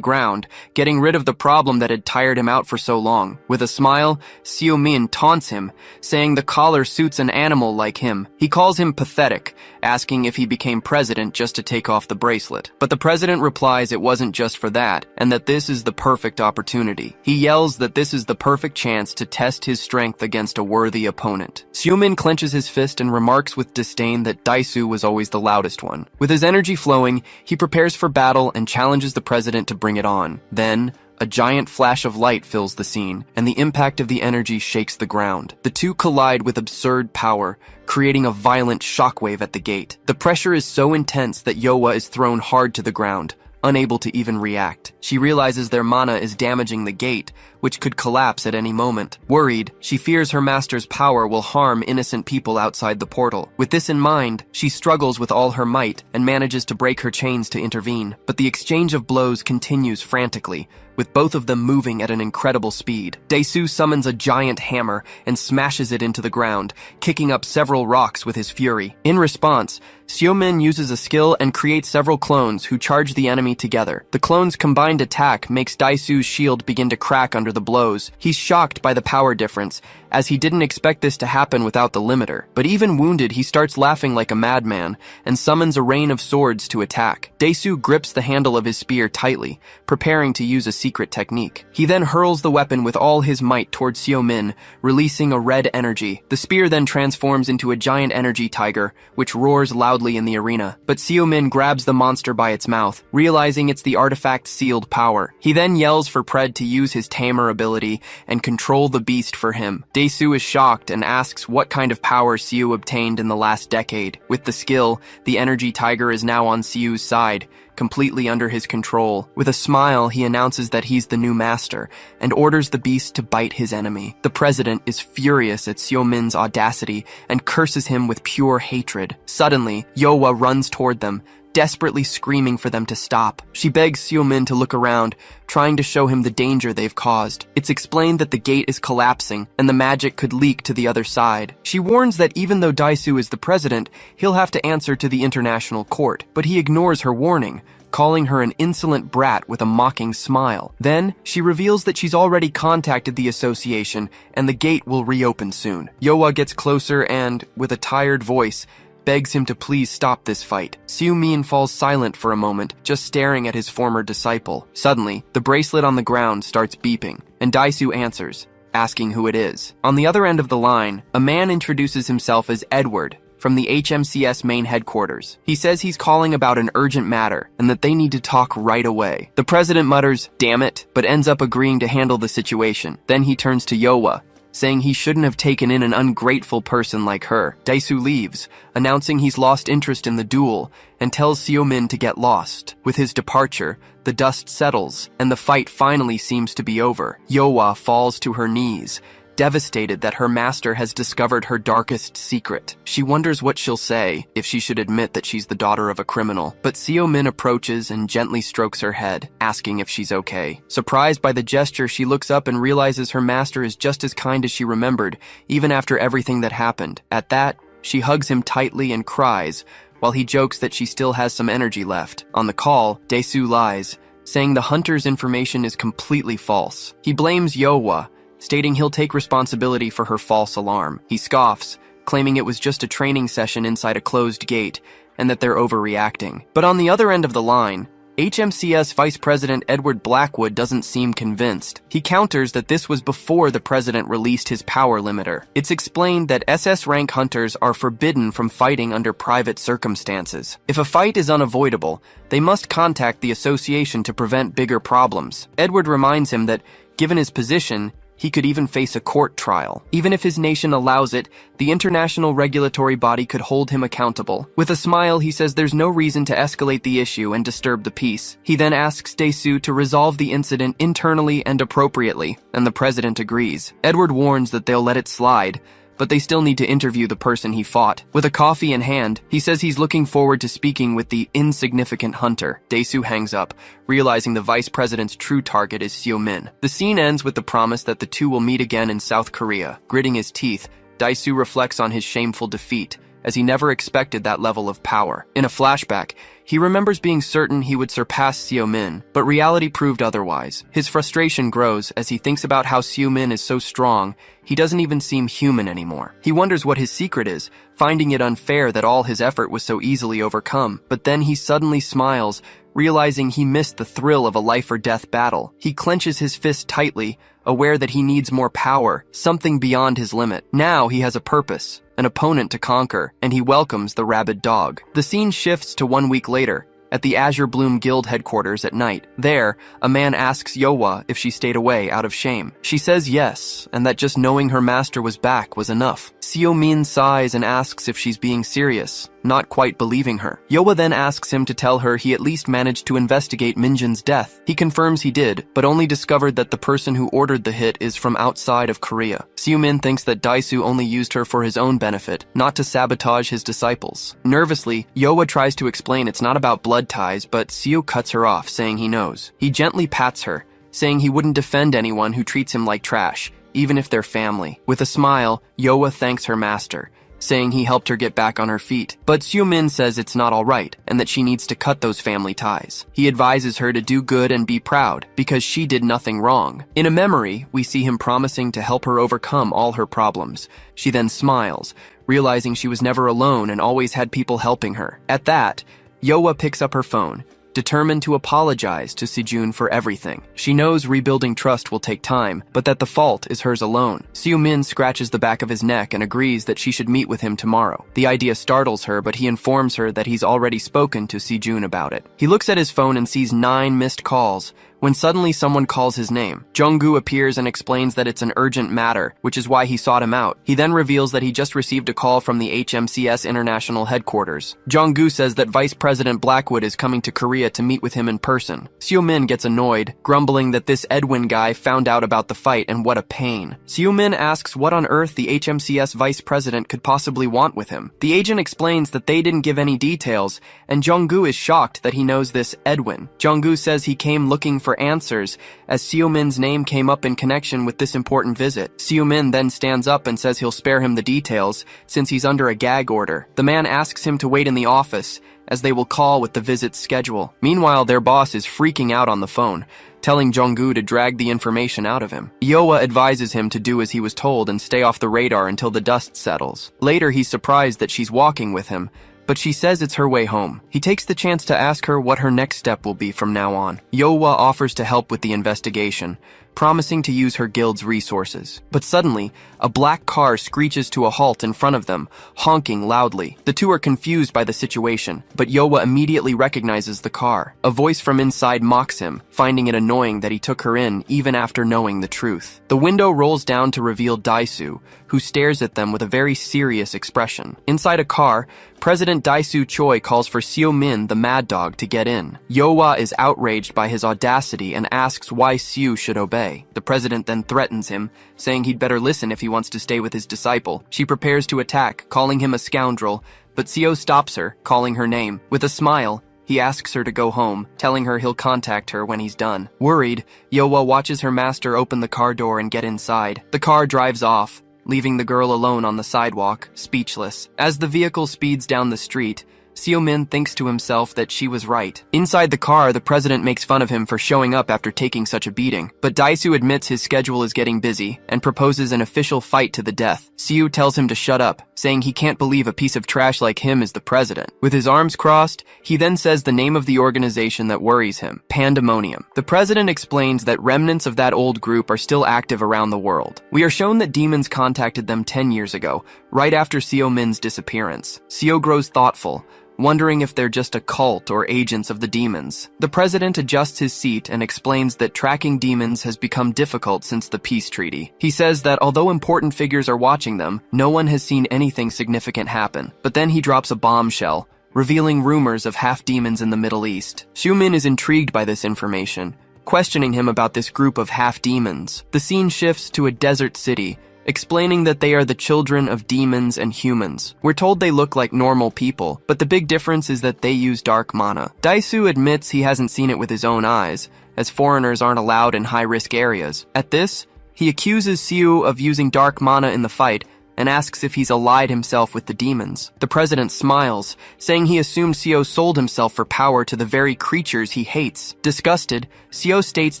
ground, getting rid of the problem that had tired him out for so long. With a smile, Seo-min taunts him, saying the collar suits an animal like him. He calls him pathetic, asking if he became president just to take off the bracelet. But the president replies it wasn't just for that, and that this is the perfect opportunity. He yells that this is the perfect chance to test his strength against a worthy opponent. Seo-min clenches his fist and remarks with disdain that Daisu was always the loudest one. With his energy flowing, he prepares for battle and challenges the president to bring it on. Then, a giant flash of light fills the scene, and the impact of the energy shakes the ground. The two collide with absurd power, creating a violent shockwave at the gate. The pressure is so intense that Yowa is thrown hard to the ground, unable to even react. She realizes their mana is damaging the gate, which could collapse at any moment. Worried, she fears her master's power will harm innocent people outside the portal. With this in mind, she struggles with all her might and manages to break her chains to intervene. But the exchange of blows continues frantically, with both of them moving at an incredible speed. Dae-soo summons a giant hammer and smashes it into the ground, kicking up several rocks with his fury. In response, Seo-min uses a skill and creates several clones who charge the enemy together. The clones' combined attack makes Dae-soo's shield begin to crack under the blows. He's shocked by the power difference, as he didn't expect this to happen without the limiter. But even wounded, he starts laughing like a madman and summons a rain of swords to attack. Dae-soo grips the handle of his spear tightly, preparing to use a secret technique. He then hurls the weapon with all his might towards Seo-min, releasing a red energy. The spear then transforms into a giant energy tiger, which roars loudly in the arena. But Seo-min grabs the monster by its mouth, realizing it's the artifact's sealed power. He then yells for Pred to use his tamer ability and control the beast for him. Dae-soo is shocked and asks what kind of power Seo obtained in the last decade. With the skill, the energy tiger is now on Seo's side, completely under his control. With a smile, he announces that he's the new master and orders the beast to bite his enemy. The president is furious at Seo-min's audacity and curses him with pure hatred. Suddenly, Yohwa runs toward them, desperately screaming for them to stop. She begs Seo-min to look around, trying to show him the danger they've caused. It's explained that the gate is collapsing and the magic could leak to the other side. She warns that even though Dae-soo is the president, he'll have to answer to the international court, but he ignores her warning, calling her an insolent brat with a mocking smile. Then, she reveals that she's already contacted the association and the gate will reopen soon. Yohwa gets closer and, with a tired voice, begs him to please stop this fight. Seo-min falls silent for a moment, just staring at his former disciple. Suddenly, the bracelet on the ground starts beeping, and Dae-soo answers, asking who it is. On the other end of the line, a man introduces himself as Edward, from the HMCS main headquarters. He says he's calling about an urgent matter and that they need to talk right away. The president mutters, "Damn it," but ends up agreeing to handle the situation. Then he turns to Yohwa, saying he shouldn't have taken in an ungrateful person like her. Dae-soo leaves, announcing he's lost interest in the duel, and tells Seo-min to get lost. With his departure, the dust settles, and the fight finally seems to be over. Yohwa falls to her knees, devastated that her master has discovered her darkest secret. She wonders what she'll say if she should admit that she's the daughter of a criminal. But Seo-min approaches and gently strokes her head, asking if she's okay. Surprised by the gesture, she looks up and realizes her master is just as kind as she remembered, even after everything that happened. At that, she hugs him tightly and cries, while he jokes that she still has some energy left. On the call, Dae-soo lies, saying the hunter's information is completely false. He blames Yohwa, stating he'll take responsibility for her false alarm. He scoffs, claiming it was just a training session inside a closed gate, and that they're overreacting. But on the other end of the line, HMCS Vice President Edward Blackwood doesn't seem convinced. He counters that this was before the president released his power limiter. It's explained that SS rank hunters are forbidden from fighting under private circumstances. If a fight is unavoidable, they must contact the association to prevent bigger problems. Edward reminds him that, given his position, he could even face a court trial. Even if his nation allows it, the international regulatory body could hold him accountable. With a smile, he says there's no reason to escalate the issue and disturb the peace. He then asks Dae-soo to resolve the incident internally and appropriately, and the president agrees. Edward warns that they'll let it slide, but they still need to interview the person he fought. With a coffee in hand, he says he's looking forward to speaking with the insignificant hunter. Dae-soo hangs up, realizing the vice president's true target is Seo-min. The scene ends with the promise that the two will meet again in South Korea. Gritting his teeth, Dae-soo reflects on his shameful defeat, as he never expected that level of power. In a flashback, he remembers being certain he would surpass Seo-min, but reality proved otherwise. His frustration grows as he thinks about how Seo-min is so strong, he doesn't even seem human anymore. He wonders what his secret is, finding it unfair that all his effort was so easily overcome. But then he suddenly smiles, realizing he missed the thrill of a life-or-death battle. He clenches his fist tightly, aware that he needs more power, something beyond his limit. Now he has a purpose, an opponent to conquer, and he welcomes the rabid dog. The scene shifts to 1 week later, at the Azure Bloom Guild headquarters at night. There, a man asks Yohwa if she stayed away out of shame. She says yes, and that just knowing her master was back was enough. Seo-min sighs and asks if she's being serious. not quite believing her. Yoa then asks him to tell her he at least managed to investigate Minjin's death. He confirms he did, but only discovered that the person who ordered the hit is from outside of Korea. Seo-min thinks that Daisu only used her for his own benefit, not to sabotage his disciples. Nervously, Yoa tries to explain it's not about blood ties, but Seo cuts her off, saying he knows. He gently pats her, saying he wouldn't defend anyone who treats him like trash, even if they're family. With a smile, Yoa thanks her master, saying he helped her get back on her feet. But Seo-min says it's not alright, and that she needs to cut those family ties. He advises her to do good and be proud, because she did nothing wrong. In a memory, we see him promising to help her overcome all her problems. She then smiles, realizing she was never alone and always had people helping her. At that, Yoa picks up her phone, determined to apologize to Sejun for everything. She knows rebuilding trust will take time, but that the fault is hers alone. Seo-min scratches the back of his neck and agrees that she should meet with him tomorrow. The idea startles her, but he informs her that he's already spoken to Sejun about it. He looks at his phone and sees 9 missed calls, when suddenly someone calls his name. Junggu appears and explains that it's an urgent matter, which is why he sought him out. He then reveals that he just received a call from the HMCS International headquarters. Junggu says that Vice President Blackwood is coming to Korea to meet with him in person. Seo-min gets annoyed, grumbling that this Edwin guy found out about the fight and what a pain. Seo-min asks what on earth the HMCS Vice President could possibly want with him. The agent explains that they didn't give any details, and Junggu is shocked that he knows this Edwin. Junggu says he came looking for answers, as Seo-min's name came up in connection with this important visit. Seo-min then stands up and says he'll spare him the details, since he's under a gag order. The man asks him to wait in the office, as they will call with the visit's schedule. Meanwhile, their boss is freaking out on the phone, telling Junggu to drag the information out of him. Yoa advises him to do as he was told and stay off the radar until the dust settles. Later, he's surprised that she's walking with him, but she says it's her way home. He takes the chance to ask her what her next step will be from now on. Yoa offers to help with the investigation, promising to use her guild's resources. But suddenly, a black car screeches to a halt in front of them, honking loudly. The two are confused by the situation, but Yoa immediately recognizes the car. A voice from inside mocks him, finding it annoying that he took her in even after knowing the truth. The window rolls down to reveal Daisu, who stares at them with a very serious expression. Inside a car, President Daisu Choi calls for Seo-min, the mad dog, to get in. Yoa is outraged by his audacity and asks why Seo should obey. The president then threatens him, saying he'd better listen if he wants to stay with his disciple. She prepares to attack, calling him a scoundrel, but Seo stops her, calling her name. With a smile, he asks her to go home, telling her he'll contact her when he's done. Worried, Yoa watches her master open the car door and get inside. The car drives off, leaving the girl alone on the sidewalk, speechless. As the vehicle speeds down the street, Seo-min thinks to himself that she was right. Inside the car, the president makes fun of him for showing up after taking such a beating. But Daisu admits his schedule is getting busy and proposes an official fight to the death. Seo tells him to shut up, saying he can't believe a piece of trash like him is the president. With his arms crossed, he then says the name of the organization that worries him, Pandemonium. The president explains that remnants of that old group are still active around the world. We are shown that demons contacted them 10 years ago, right after Seo-min's disappearance. Seo grows thoughtful, wondering if they're just a cult or agents of the demons. The president adjusts his seat and explains that tracking demons has become difficult since the peace treaty. He says that although important figures are watching them, no one has seen anything significant happen. But then he drops a bombshell, revealing rumors of half-demons in the Middle East. Seo-min is intrigued by this information, questioning him about this group of half-demons. The scene shifts to a desert city, explaining that they are the children of demons and humans. We're told they look like normal people, but the big difference is that they use dark mana. Daisu admits he hasn't seen it with his own eyes, as foreigners aren't allowed in high-risk areas. At this, he accuses Seo of using dark mana in the fight and asks if he's allied himself with the demons. The president smiles, saying he assumed Seo sold himself for power to the very creatures he hates. Disgusted, Seo states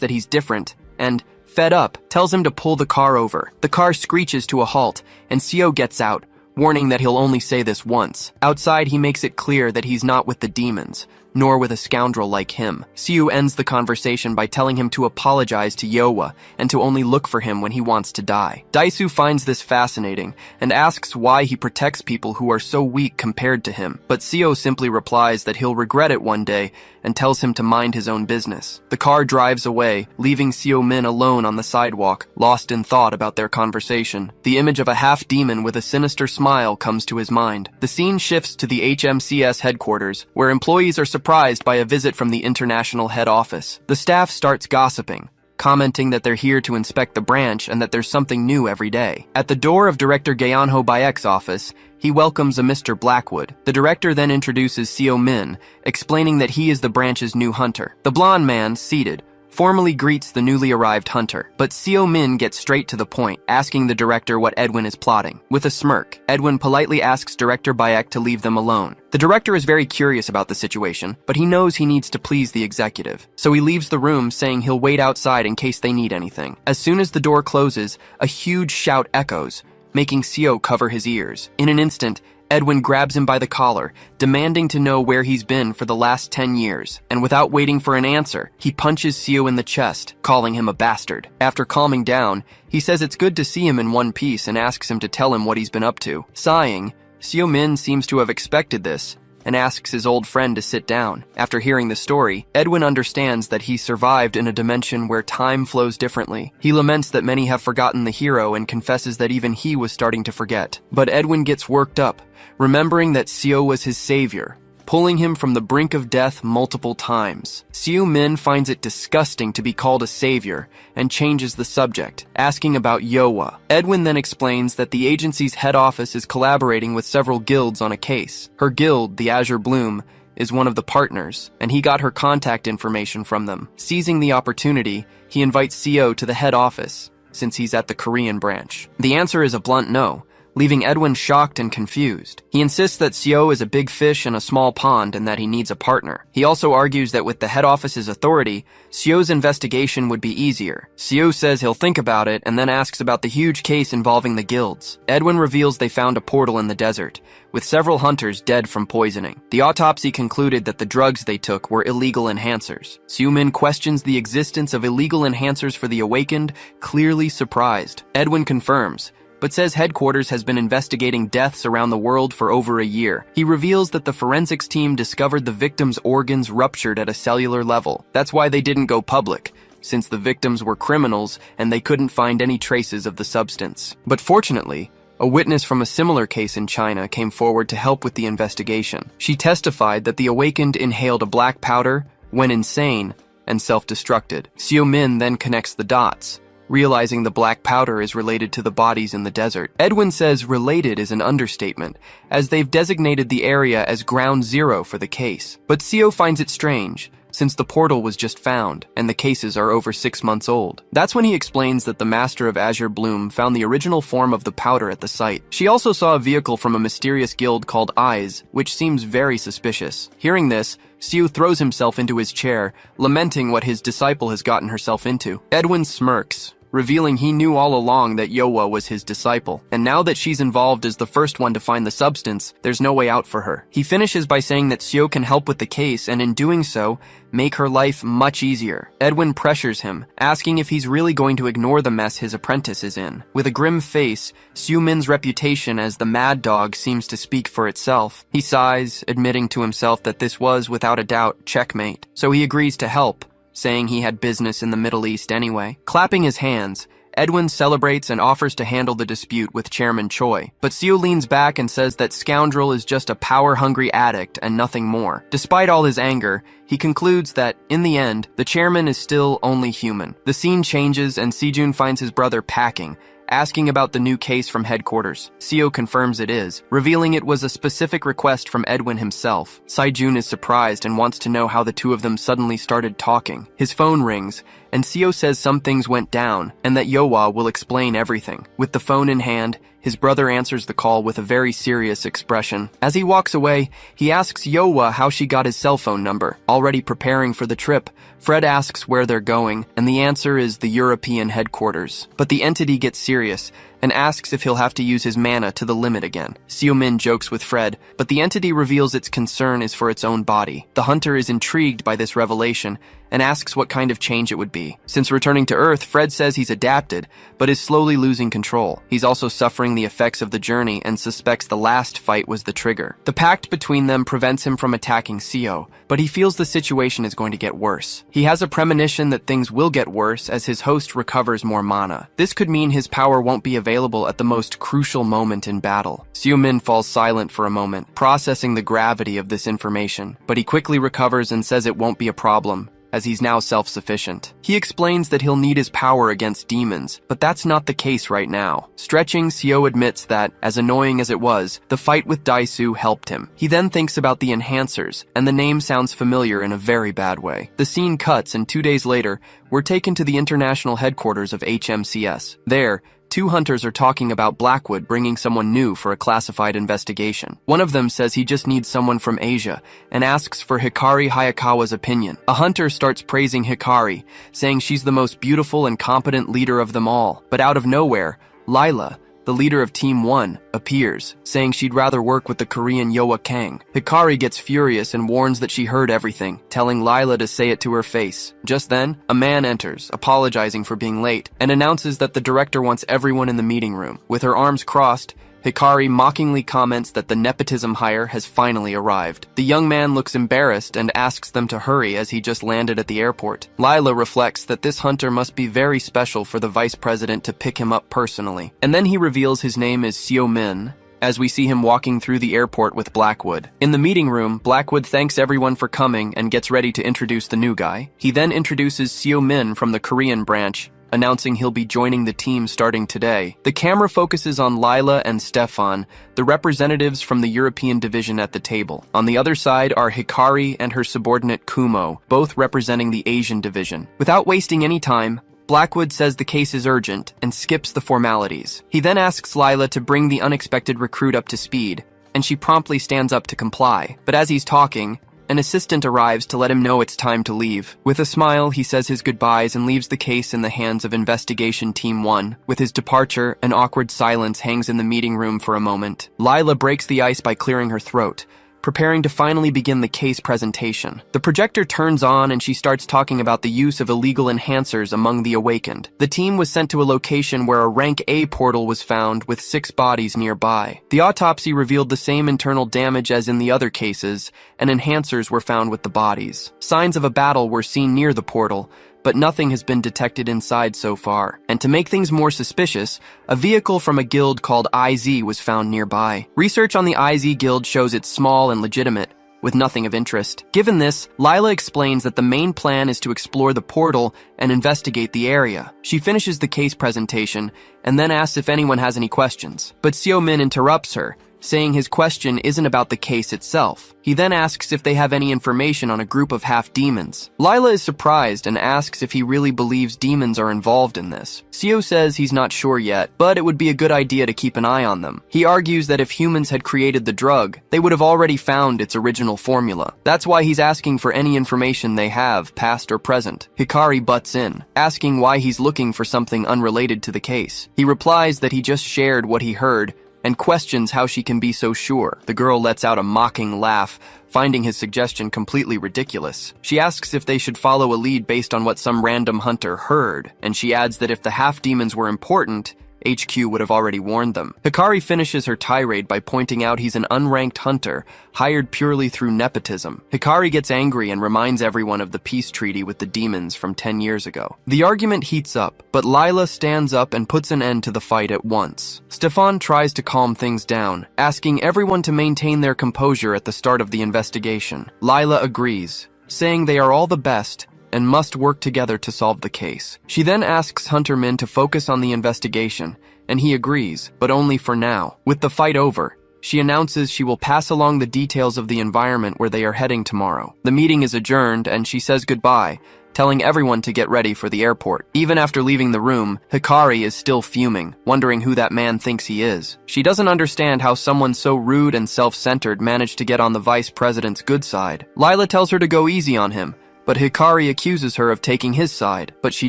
that he's different, and fed up, tells him to pull the car over. The car screeches to a halt, and Seo gets out, warning that he'll only say this once. Outside, he makes it clear that he's not with the demons, nor with a scoundrel like him. Siu ends the conversation by telling him to apologize to Yowa and to only look for him when he wants to die. Daisu finds this fascinating and asks why he protects people who are so weak compared to him, but Seo simply replies that he'll regret it one day and tells him to mind his own business. The car drives away, leaving Seo Min alone on the sidewalk, lost in thought about their conversation. The image of a half-demon with a sinister smile comes to his mind. The scene shifts to the HMCS headquarters, where employees are surprised by a visit from the international head office. The staff starts gossiping, commenting that they're here to inspect the branch and that there's something new every day. At the door of Director Gaeonho Bayek's office, he welcomes a Mr. Blackwood. The director then introduces Seo Min, explaining that he is the branch's new hunter. The blonde man, seated, formally greets the newly arrived hunter, but Seo Min gets straight to the point, asking the director what Edwin is plotting. With a smirk, Edwin politely asks Director Bayek to leave them alone. The director is very curious about the situation, but he knows he needs to please the executive, so he leaves the room saying he'll wait outside in case they need anything. As soon as the door closes, a huge shout echoes, making Seo cover his ears. In an instant, Edwin grabs him by the collar, demanding to know where he's been for the last 10 years, and without waiting for an answer, he punches Seo in the chest, calling him a bastard. After calming down, he says it's good to see him in one piece and asks him to tell him what he's been up to. Sighing, Seo Min seems to have expected this, and asks his old friend to sit down. After hearing the story, Edwin understands that he survived in a dimension where time flows differently. He laments that many have forgotten the hero and confesses that even he was starting to forget. But Edwin gets worked up, remembering that Seo was his savior, pulling him from the brink of death multiple times. Seo Min finds it disgusting to be called a savior and changes the subject, asking about Yowa. Edwin then explains that the agency's head office is collaborating with several guilds on a case. Her guild, the Azure Bloom, is one of the partners, and he got her contact information from them. Seizing the opportunity, he invites Seo to the head office, since he's at the Korean branch. The answer is a blunt no, leaving Edwin shocked and confused. He insists that Seo is a big fish in a small pond and that he needs a partner. He also argues that with the head office's authority, Seo's investigation would be easier. Seo says he'll think about it and then asks about the huge case involving the guilds. Edwin reveals they found a portal in the desert, with several hunters dead from poisoning. The autopsy concluded that the drugs they took were illegal enhancers. Seo Min questions the existence of illegal enhancers for the awakened, clearly surprised. Edwin confirms, but says headquarters has been investigating deaths around the world for over a year. He reveals that the forensics team discovered the victims' organs ruptured at a cellular level. That's why they didn't go public, since the victims were criminals and they couldn't find any traces of the substance. But fortunately, a witness from a similar case in China came forward to help with the investigation. She testified that the awakened inhaled a black powder, went insane, and self-destructed. Seo Min then connects the dots, realizing the black powder is related to the bodies in the desert. Edwin says related is an understatement, as they've designated the area as Ground Zero for the case. But Seo finds it strange, since the portal was just found, and the cases are over 6 months old. That's when he explains that the Master of Azure Bloom found the original form of the powder at the site. She also saw a vehicle from a mysterious guild called Eyes, which seems very suspicious. Hearing this, Seo throws himself into his chair, lamenting what his disciple has gotten herself into. Edwin smirks, revealing he knew all along that Yowa was his disciple, and now that she's involved as the first one to find the substance, there's no way out for her. He finishes by saying that Seo can help with the case and in doing so, make her life much easier. Edwin pressures him, asking if he's really going to ignore the mess his apprentice is in. With a grim face, Seo Min's reputation as the mad dog seems to speak for itself. He sighs, admitting to himself that this was, without a doubt, checkmate. So he agrees to help, saying he had business in the Middle East anyway. Clapping his hands, Edwin celebrates and offers to handle the dispute with Chairman Choi. But Seo leans back and says that Scoundrel is just a power-hungry addict and nothing more. Despite all his anger, he concludes that, in the end, the chairman is still only human. The scene changes and Sejun finds his brother packing, asking about the new case from headquarters. Seo confirms it is, revealing it was a specific request from Edwin himself. Sejun is surprised and wants to know how the two of them suddenly started talking. His phone rings, and Seo says some things went down, and that Yowa will explain everything. With the phone in hand, his brother answers the call with a very serious expression. As he walks away, he asks Yowa how she got his cell phone number. Already preparing for the trip, Fred asks where they're going, and the answer is the European headquarters. But the entity gets serious and asks if he'll have to use his mana to the limit again. Seo-min jokes with Fred, but the entity reveals its concern is for its own body. The hunter is intrigued by this revelation and asks what kind of change it would be. Since returning to Earth, Fred says he's adapted, but is slowly losing control. He's also suffering the effects of the journey and suspects the last fight was the trigger. The pact between them prevents him from attacking Seo, but he feels the situation is going to get worse. He has a premonition that things will get worse as his host recovers more mana. This could mean his power won't be available at the most crucial moment in battle. Seo-min falls silent for a moment, processing the gravity of this information, but he quickly recovers and says it won't be a problem, as he's now self-sufficient. He explains that he'll need his power against demons, but that's not the case right now. Stretching, Seo admits that, as annoying as it was, the fight with Daisu helped him. He then thinks about the enhancers, and the name sounds familiar in a very bad way. The scene cuts, and 2 days later, we're taken to the international headquarters of HMCS. There, 2 hunters are talking about Blackwood bringing someone new for a classified investigation. One of them says he just needs someone from Asia and asks for Hikari Hayakawa's opinion. A hunter starts praising Hikari, saying she's the most beautiful and competent leader of them all. But out of nowhere, Lila, the leader of Team 1, appears, saying she'd rather work with the Korean Yoa Kang. Hikari gets furious and warns that she heard everything, telling Lila to say it to her face. Just then, a man enters, apologizing for being late, and announces that the director wants everyone in the meeting room. With her arms crossed, Hikari mockingly comments that the nepotism hire has finally arrived. The young man looks embarrassed and asks them to hurry as he just landed at the airport. Lila reflects that this hunter must be very special for the vice president to pick him up personally. And then he reveals his name is Seo-min, as we see him walking through the airport with Blackwood. In the meeting room, Blackwood thanks everyone for coming and gets ready to introduce the new guy. He then introduces Seo-min from the Korean branch, announcing he'll be joining the team starting today. The camera focuses on Lila and Stefan, the representatives from the European division at the table. On the other side are Hikari and her subordinate Kumo, both representing the Asian division. Without wasting any time, Blackwood says the case is urgent and skips the formalities. He then asks Lila to bring the unexpected recruit up to speed, and she promptly stands up to comply. But as he's talking, an assistant arrives to let him know it's time to leave. With a smile, he says his goodbyes and leaves the case in the hands of Investigation Team 1. With his departure, an awkward silence hangs in the meeting room for a moment. Lila breaks the ice by clearing her throat, preparing to finally begin the case presentation. The projector turns on and she starts talking about the use of illegal enhancers among the awakened. The team was sent to a location where a rank A portal was found with 6 bodies nearby. The autopsy revealed the same internal damage as in the other cases, and enhancers were found with the bodies. Signs of a battle were seen near the portal, but nothing has been detected inside so far. And to make things more suspicious, a vehicle from a guild called IZ was found nearby. Research on the IZ guild shows it's small and legitimate, with nothing of interest. Given this, Lila explains that the main plan is to explore the portal and investigate the area. She finishes the case presentation and then asks if anyone has any questions. But Seo-min interrupts her, saying his question isn't about the case itself. He then asks if they have any information on a group of half-demons. Lila is surprised and asks if he really believes demons are involved in this. Seo says he's not sure yet, but it would be a good idea to keep an eye on them. He argues that if humans had created the drug, they would have already found its original formula. That's why he's asking for any information they have, past or present. Hikari butts in, asking why he's looking for something unrelated to the case. He replies that he just shared what he heard, and questions how she can be so sure. The girl lets out a mocking laugh, finding his suggestion completely ridiculous. She asks if they should follow a lead based on what some random hunter heard, and she adds that if the half-demons were important, HQ would have already warned them. Hikari finishes her tirade by pointing out he's an unranked hunter, hired purely through nepotism. Hikari gets angry and reminds everyone of the peace treaty with the demons from 10 years ago. The argument heats up, but Lila stands up and puts an end to the fight at once. Stefan tries to calm things down, asking everyone to maintain their composure at the start of the investigation. Lila agrees, saying they are all the best and must work together to solve the case. She then asks Hunter Min to focus on the investigation, and he agrees, but only for now. With the fight over, she announces she will pass along the details of the environment where they are heading tomorrow. The meeting is adjourned, and she says goodbye, telling everyone to get ready for the airport. Even after leaving the room, Hikari is still fuming, wondering who that man thinks he is. She doesn't understand how someone so rude and self-centered managed to get on the vice president's good side. Lila tells her to go easy on him, but Hikari accuses her of taking his side, but she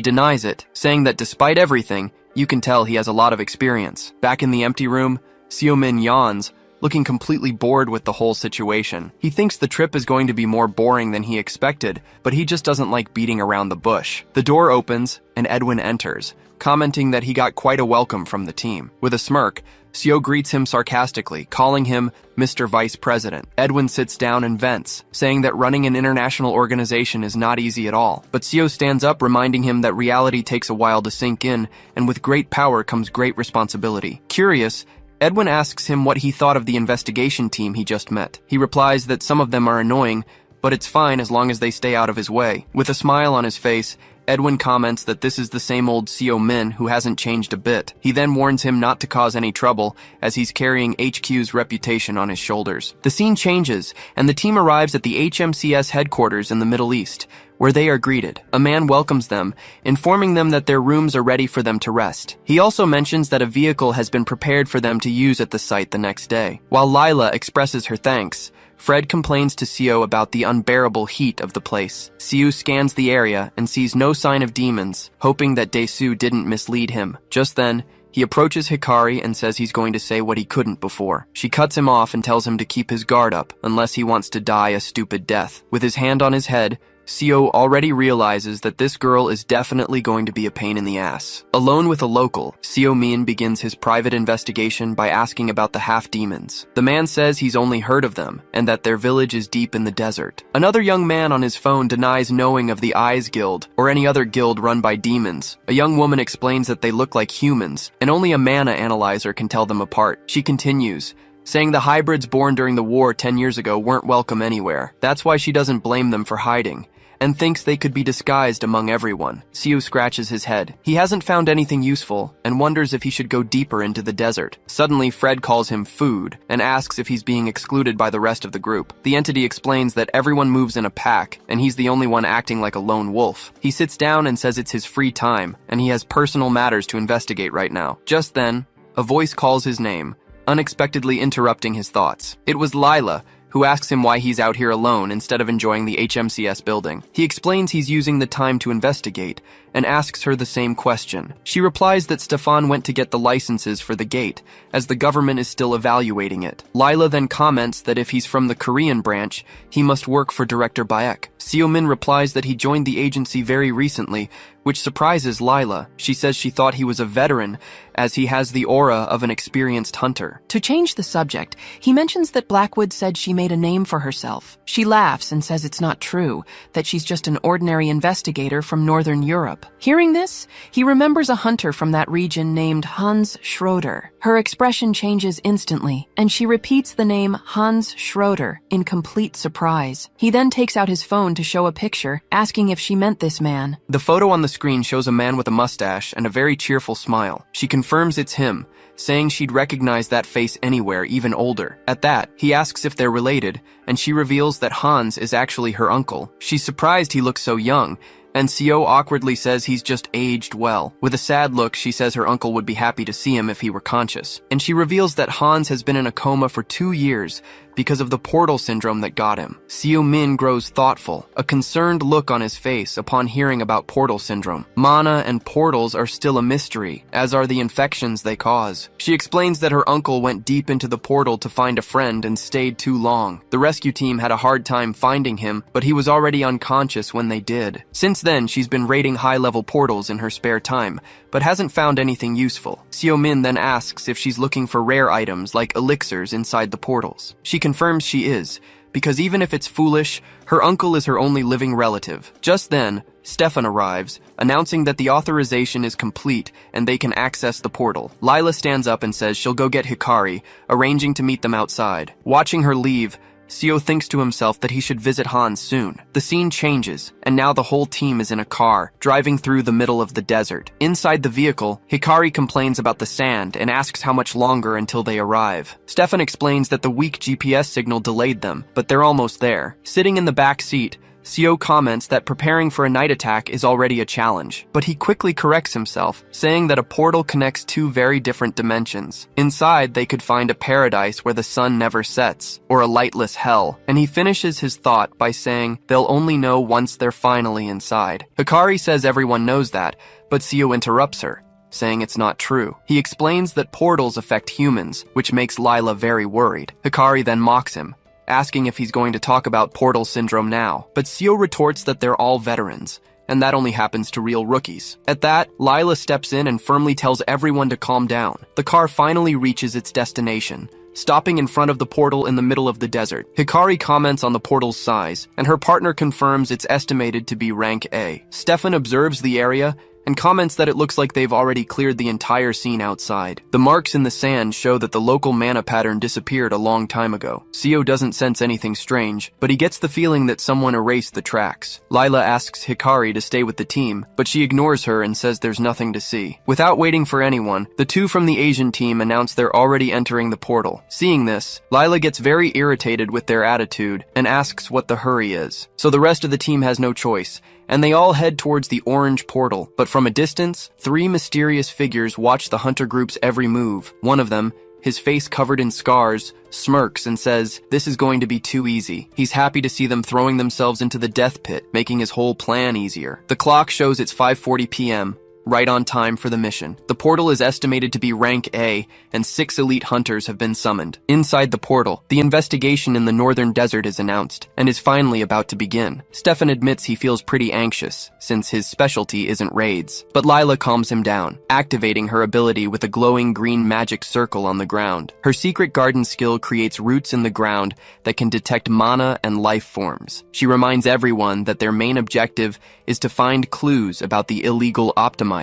denies it, saying that despite everything, You can tell he has a lot of experience. Back in the empty room, Seo-min yawns, looking completely bored with the whole situation. He thinks the trip is going to be more boring than he expected, but he just doesn't like beating around the bush. The door opens, and Edwin enters, commenting that he got quite a welcome from the team. With a smirk, Seo greets him sarcastically, calling him Mr. Vice President. Edwin sits down and vents, saying that running an international organization is not easy at all. But Seo stands up, reminding him that reality takes a while to sink in, and with great power comes great responsibility. Curious, Edwin asks him what he thought of the investigation team he just met. He replies that some of them are annoying, but it's fine as long as they stay out of his way. With a smile on his face, Edwin comments that this is the same old Seo-min who hasn't changed a bit. He then warns him not to cause any trouble, as he's carrying HQ's reputation on his shoulders. The scene changes, and the team arrives at the HMCS headquarters in the Middle East, where they are greeted. A man welcomes them, informing them that their rooms are ready for them to rest. He also mentions that a vehicle has been prepared for them to use at the site the next day. While Lila expresses her thanks, Fred complains to Seo about the unbearable heat of the place. Seo scans the area and sees no sign of demons, hoping that Dae-soo didn't mislead him. Just then, he approaches Hikari and says he's going to say what he couldn't before. She cuts him off and tells him to keep his guard up, unless he wants to die a stupid death. With his hand on his head, Seo already realizes that this girl is definitely going to be a pain in the ass. Alone with a local, Seo-min begins his private investigation by asking about the half-demons. The man says he's only heard of them, and that their village is deep in the desert. Another young man on his phone denies knowing of the Eyes Guild, or any other guild run by demons. A young woman explains that they look like humans, and only a mana analyzer can tell them apart. She continues, saying the hybrids born during the war 10 years ago weren't welcome anywhere. That's why she doesn't blame them for hiding, and thinks they could be disguised among everyone. Seo scratches his head. He hasn't found anything useful, and wonders if he should go deeper into the desert. Suddenly, Fred calls him food, and asks if he's being excluded by the rest of the group. The entity explains that everyone moves in a pack, and he's the only one acting like a lone wolf. He sits down and says it's his free time, and he has personal matters to investigate right now. Just then, a voice calls his name, unexpectedly interrupting his thoughts. It was Lila, who asks him why he's out here alone instead of enjoying the HMCS building. He explains he's using the time to investigate, and asks her the same question. She replies that Stefan went to get the licenses for the gate, as the government is still evaluating it. Lila then comments that if he's from the Korean branch, he must work for Director Baek. Seo-min replies that he joined the agency very recently, which surprises Lila. She says she thought he was a veteran, as he has the aura of an experienced hunter. To change the subject, he mentions that Blackwood said she made a name for herself. She laughs and says it's not true, that she's just an ordinary investigator from Northern Europe. Hearing this, he remembers a hunter from that region named Hans Schroeder. Her expression changes instantly, and she repeats the name Hans Schroeder in complete surprise. He then takes out his phone to show a picture, asking if she meant this man. The photo on the screen shows a man with a mustache and a very cheerful smile. She confirms it's him, saying she'd recognize that face anywhere, even older. At that, he asks if they're related, and she reveals that Hans is actually her uncle. She's surprised he looks so young, and Seo awkwardly says he's just aged well. With a sad look, she says her uncle would be happy to see him if he were conscious. And she reveals that Hans has been in a coma for 2 years because of the portal syndrome that got him. Seo-min grows thoughtful, a concerned look on his face upon hearing about portal syndrome. Mana and portals are still a mystery, as are the infections they cause. She explains that her uncle went deep into the portal to find a friend and stayed too long. The rescue team had a hard time finding him, but he was already unconscious when they did. Since then, she's been raiding high-level portals in her spare time, but hasn't found anything useful. Seo-min then asks if she's looking for rare items like elixirs inside the portals. She confirms she is, because even if it's foolish, her uncle is her only living relative. Just then, Stefan arrives, announcing that the authorization is complete and they can access the portal. Lila stands up and says she'll go get Hikari, arranging to meet them outside. Watching her leave, Seo thinks to himself that he should visit Hans soon. The scene changes, and now the whole team is in a car, driving through the middle of the desert. Inside the vehicle, Hikari complains about the sand and asks how much longer until they arrive. Stefan explains that the weak GPS signal delayed them, but they're almost there. Sitting in the back seat, Seo comments that preparing for a night attack is already a challenge, but he quickly corrects himself, saying that a portal connects 2 very different dimensions. Inside, they could find a paradise where the sun never sets, or a lightless hell, and he finishes his thought by saying they'll only know once they're finally inside. Hikari says everyone knows that, but Seo interrupts her. saying it's not true. He explains that portals affect humans, which makes Lila very worried. Hikari then mocks him, asking if he's going to talk about portal syndrome now. But Seo retorts that they're all veterans, and that only happens to real rookies. At that, Lila steps in and firmly tells everyone to calm down. The car finally reaches its destination, stopping in front of the portal in the middle of the desert. Hikari comments on the portal's size, and her partner confirms it's estimated to be rank A. Stefan observes the area and comments that it looks like they've already cleared the entire scene outside. The marks in the sand show that the local mana pattern disappeared a long time ago. Seo doesn't sense anything strange, but he gets the feeling that someone erased the tracks. Lila asks Hikari to stay with the team, but she ignores her and says there's nothing to see. Without waiting for anyone, the two from the Asian team announce they're already entering the portal. Seeing this, Lila gets very irritated with their attitude and asks what the hurry is. So the rest of the team has no choice, and they all head towards the orange portal. But from a distance, three mysterious figures watch the hunter group's every move. One of them, his face covered in scars, smirks and says, "This is going to be too easy." He's happy to see them throwing themselves into the death pit, making his whole plan easier. The clock shows it's 5:40 p.m., right on time for the mission. The portal is estimated to be rank A, and 6 elite hunters have been summoned. Inside the portal, the investigation in the northern desert is announced, and is finally about to begin. Stefan admits he feels pretty anxious, since his specialty isn't raids. But Lila calms him down, activating her ability with a glowing green magic circle on the ground. Her secret garden skill creates roots in the ground that can detect mana and life forms. She reminds everyone that their main objective is to find clues about the illegal optimizers.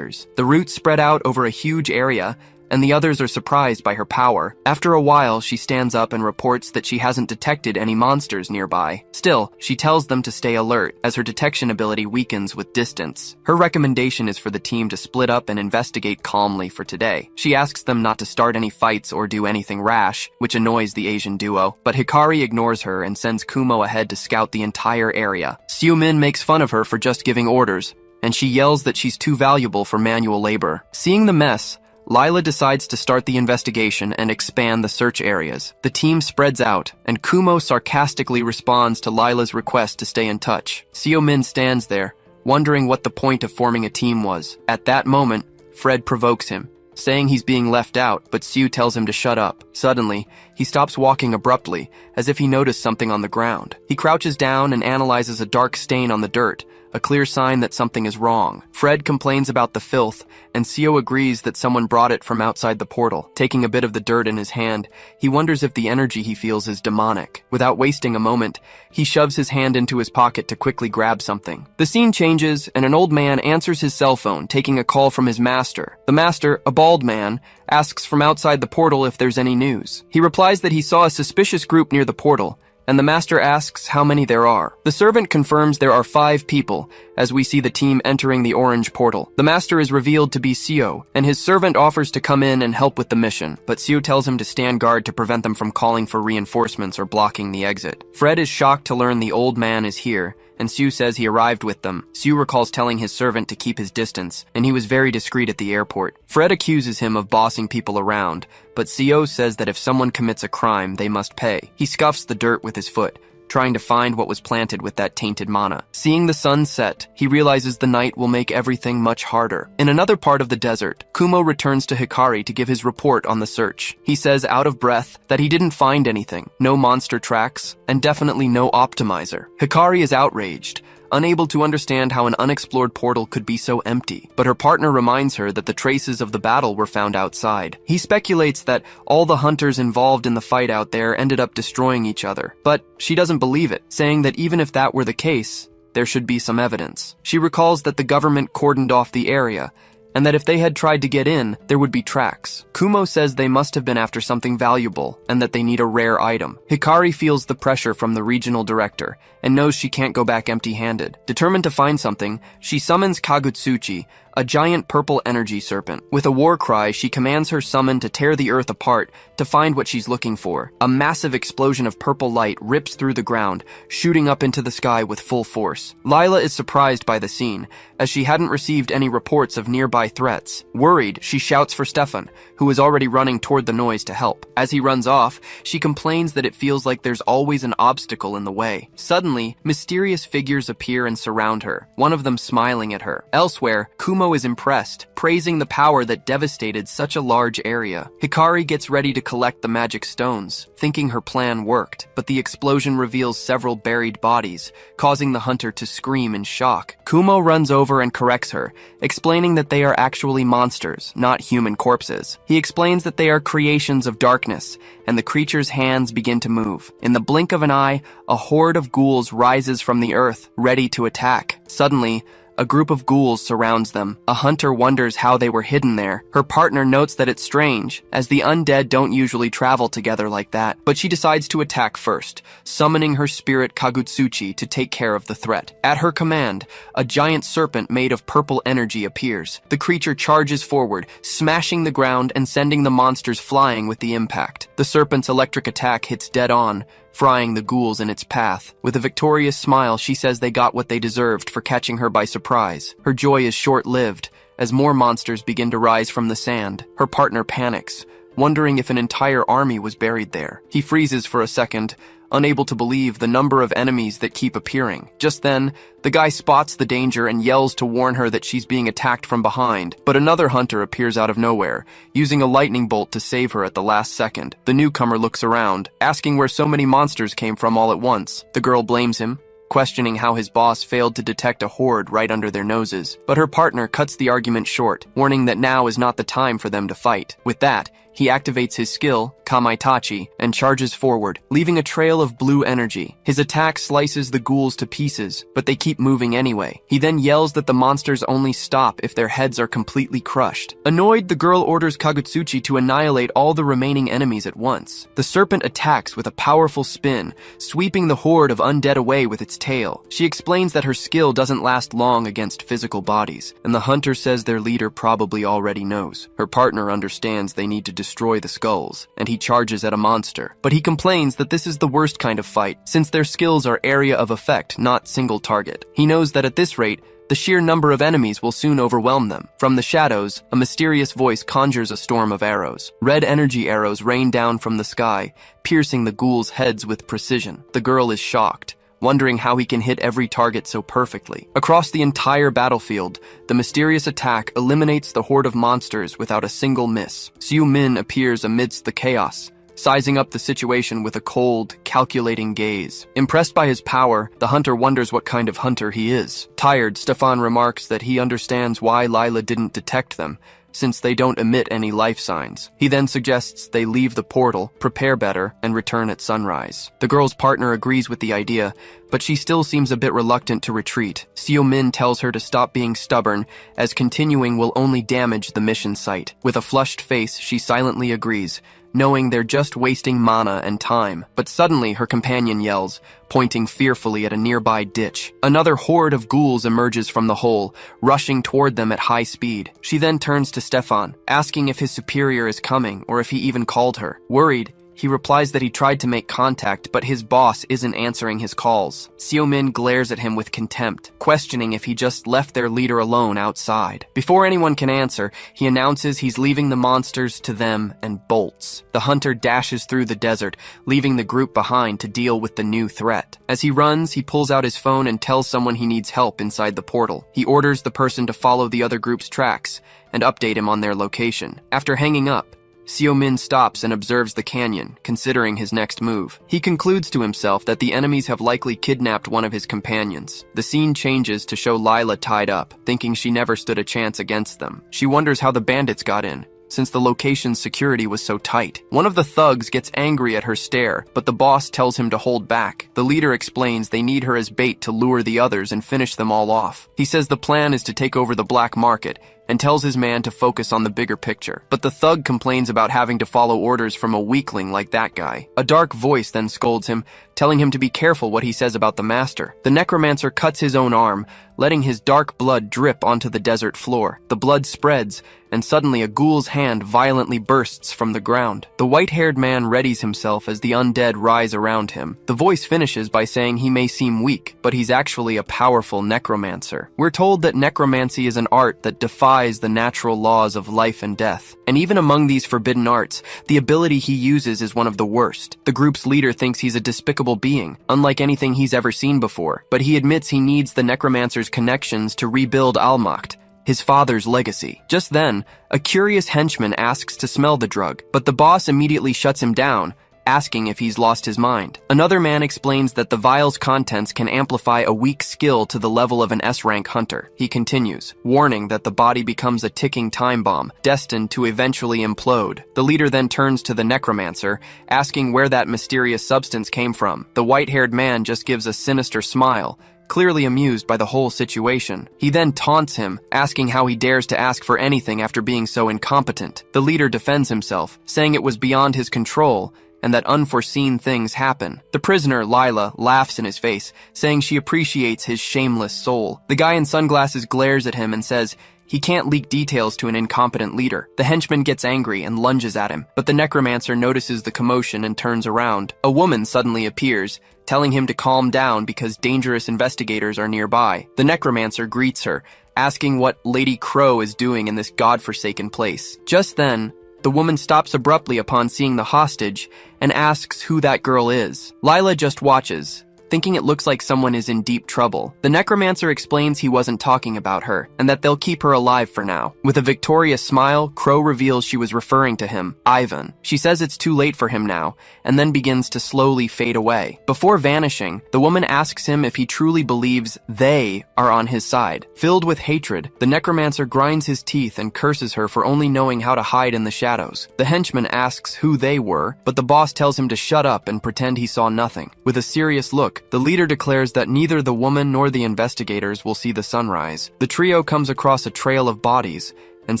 The roots spread out over a huge area, and the others are surprised by her power. After a while, she stands up and reports that she hasn't detected any monsters nearby. Still, she tells them to stay alert, as her detection ability weakens with distance. Her recommendation is for the team to split up and investigate calmly for today. She asks them not to start any fights or do anything rash, which annoys the Asian duo, but Hikari ignores her and sends Kumo ahead to scout the entire area. Seo-min makes fun of her for just giving orders, and she yells that she's too valuable for manual labor. Seeing the mess, Lila decides to start the investigation and expand the search areas. The team spreads out, and Kumo sarcastically responds to Lila's request to stay in touch. Seo-min stands there, wondering what the point of forming a team was. At that moment, Fred provokes him, saying he's being left out, but Sue tells him to shut up. Suddenly, he stops walking abruptly, as if he noticed something on the ground. He crouches down and analyzes a dark stain on the dirt, a clear sign that something is wrong. Fred complains about the filth, and Seo agrees that someone brought it from outside the portal. Taking a bit of the dirt in his hand, he wonders if the energy he feels is demonic. Without wasting a moment, he shoves his hand into his pocket to quickly grab something. The scene changes, and an old man answers his cell phone, taking a call from his master. The master, a bald man, asks from outside the portal if there's any news. He replies that he saw a suspicious group near the portal, and the master asks how many there are. The servant confirms there are 5 people, as we see the team entering the orange portal. The master is revealed to be Seo, and his servant offers to come in and help with the mission, but Seo tells him to stand guard to prevent them from calling for reinforcements or blocking the exit. Fred is shocked to learn the old man is here, and Seo says he arrived with them. Seo recalls telling his servant to keep his distance, and he was very discreet at the airport. Fred accuses him of bossing people around, but Seo says that if someone commits a crime, they must pay. He scuffs the dirt with his foot, trying to find what was planted with that tainted mana. Seeing the sun set, he realizes the night will make everything much harder. In another part of the desert, Kumo returns to Hikari to give his report on the search. He says, out of breath, that he didn't find anything, no monster tracks, and definitely no optimizer. Hikari is outraged, unable to understand how an unexplored portal could be so empty, but her partner reminds her that the traces of the battle were found outside. He speculates that all the hunters involved in the fight out there ended up destroying each other, but she doesn't believe it, saying that even if that were the case, there should be some evidence. She recalls that the government cordoned off the area, and that if they had tried to get in, there would be tracks. Kumo says they must have been after something valuable, and that they need a rare item. Hikari feels the pressure from the regional director, and knows she can't go back empty-handed. Determined to find something, she summons Kagutsuchi, a giant purple energy serpent. With a war cry, she commands her summon to tear the earth apart to find what she's looking for. A massive explosion of purple light rips through the ground, shooting up into the sky with full force. Lila is surprised by the scene, as she hadn't received any reports of nearby threats. Worried, she shouts for Stefan, who is already running toward the noise to help. As he runs off, she complains that it feels like there's always an obstacle in the way. Suddenly, mysterious figures appear and surround her, one of them smiling at her. Elsewhere, Kumo Kumo is impressed, praising the power that devastated such a large area. Hikari gets ready to collect the magic stones, thinking her plan worked, but the explosion reveals several buried bodies, causing the hunter to scream in shock. Kumo runs over and corrects her, explaining that they are actually monsters, not human corpses. He explains that they are creations of darkness, and the creature's hands begin to move. In the blink of an eye, a horde of ghouls rises from the earth, ready to attack. Suddenly, a group of ghouls surrounds them. A hunter wonders how they were hidden there. Her partner notes that it's strange, as the undead don't usually travel together like that, but she decides to attack first, summoning her spirit Kagutsuchi to take care of the threat. At her command, a giant serpent made of purple energy appears. The creature charges forward, smashing the ground and sending the monsters flying with the impact. The serpent's electric attack hits dead on, frying the ghouls in its path. With a victorious smile, she says they got what they deserved for catching her by surprise. Her joy is short-lived, as more monsters begin to rise from the sand. Her partner panics, wondering if an entire army was buried there. He freezes for a second, unable to believe the number of enemies that keep appearing. Just then, the guy spots the danger and yells to warn her that she's being attacked from behind, but another hunter appears out of nowhere, using a lightning bolt to save her at the last second. The newcomer looks around, asking where so many monsters came from all at once. The girl blames him, questioning how his boss failed to detect a horde right under their noses. But her partner cuts the argument short, warning that now is not the time for them to fight. With that, he activates his skill, Kamaitachi, and charges forward, leaving a trail of blue energy. His attack slices the ghouls to pieces, but they keep moving anyway. He then yells that the monsters only stop if their heads are completely crushed. Annoyed, the girl orders Kagutsuchi to annihilate all the remaining enemies at once. The serpent attacks with a powerful spin, sweeping the horde of undead away with its tail. She explains that her skill doesn't last long against physical bodies, and the hunter says their leader probably already knows. Her partner understands they need to destroy the skulls, and he charges at a monster. But he complains that this is the worst kind of fight, since their skills are area of effect, not single target. He knows that at this rate, the sheer number of enemies will soon overwhelm them. From the shadows, a mysterious voice conjures a storm of arrows. Red energy arrows rain down from the sky, piercing the ghouls' heads with precision. The girl is shocked, wondering how he can hit every target so perfectly. Across the entire battlefield, the mysterious attack eliminates the horde of monsters without a single miss. Xiu Min appears amidst the chaos, sizing up the situation with a cold, calculating gaze. Impressed by his power, the hunter wonders what kind of hunter he is. Tired, Stefan remarks that he understands why Lila didn't detect them, since they don't emit any life signs. He then suggests they leave the portal, prepare better, and return at sunrise. The girl's partner agrees with the idea, but she still seems a bit reluctant to retreat. Xiu Min tells her to stop being stubborn, as continuing will only damage the mission site. With a flushed face, she silently agrees, knowing they're just wasting mana and time. But suddenly her companion yells, pointing fearfully at a nearby ditch. Another horde of ghouls emerges from the hole, rushing toward them at high speed. She then turns to Stefan, asking if his superior is coming or if he even called her. Worried, he replies that he tried to make contact, but his boss isn't answering his calls. Xiu Min glares at him with contempt, questioning if he just left their leader alone outside. Before anyone can answer, he announces he's leaving the monsters to them and bolts. The hunter dashes through the desert, leaving the group behind to deal with the new threat. As he runs, he pulls out his phone and tells someone he needs help inside the portal. He orders the person to follow the other group's tracks and update him on their location. After hanging up, Xiu Min stops and observes the canyon, considering his next move. He concludes to himself that the enemies have likely kidnapped one of his companions. The scene changes to show Lila tied up, thinking she never stood a chance against them. She wonders how the bandits got in, since the location's security was so tight. One of the thugs gets angry at her stare, but the boss tells him to hold back. The leader explains they need her as bait to lure the others and finish them all off. He says the plan is to take over the black market, and tells his man to focus on the bigger picture. But the thug complains about having to follow orders from a weakling like that guy. A dark voice then scolds him, telling him to be careful what he says about the master. The necromancer cuts his own arm, letting his dark blood drip onto the desert floor. The blood spreads, and suddenly a ghoul's hand violently bursts from the ground. The white-haired man readies himself as the undead rise around him. The voice finishes by saying he may seem weak, but he's actually a powerful necromancer. We're told that necromancy is an art that defies the natural laws of life and death. And even among these forbidden arts, the ability he uses is one of the worst. The group's leader thinks he's a despicable being, unlike anything he's ever seen before, but he admits he needs the necromancer's connections to rebuild Almacht, his father's legacy. Just then, a curious henchman asks to smell the drug, but the boss immediately shuts him down, asking if he's lost his mind. Another man explains that the vial's contents can amplify a weak skill to the level of an S-rank hunter. He continues, warning that the body becomes a ticking time bomb, destined to eventually implode. The leader then turns to the necromancer, asking where that mysterious substance came from. The white-haired man just gives a sinister smile, clearly amused by the whole situation. He then taunts him, asking how he dares to ask for anything after being so incompetent. The leader defends himself, saying it was beyond his control, and that unforeseen things happen. The prisoner, Lila, laughs in his face, saying she appreciates his shameless soul. The guy in sunglasses glares at him and says he can't leak details to an incompetent leader. The henchman gets angry and lunges at him, but the necromancer notices the commotion and turns around. A woman suddenly appears, telling him to calm down because dangerous investigators are nearby. The necromancer greets her, asking what Lady Crow is doing in this godforsaken place. Just then, the woman stops abruptly upon seeing the hostage and asks who that girl is. Lila just watches, thinking it looks like someone is in deep trouble. The necromancer explains he wasn't talking about her, and that they'll keep her alive for now. With a victorious smile, Crow reveals she was referring to him, Ivan. She says it's too late for him now, and then begins to slowly fade away. Before vanishing, the woman asks him if he truly believes they are on his side. Filled with hatred, the necromancer grinds his teeth and curses her for only knowing how to hide in the shadows. The henchman asks who they were, but the boss tells him to shut up and pretend he saw nothing. With a serious look, the leader declares that neither the woman nor the investigators will see the sunrise. The trio comes across a trail of bodies, and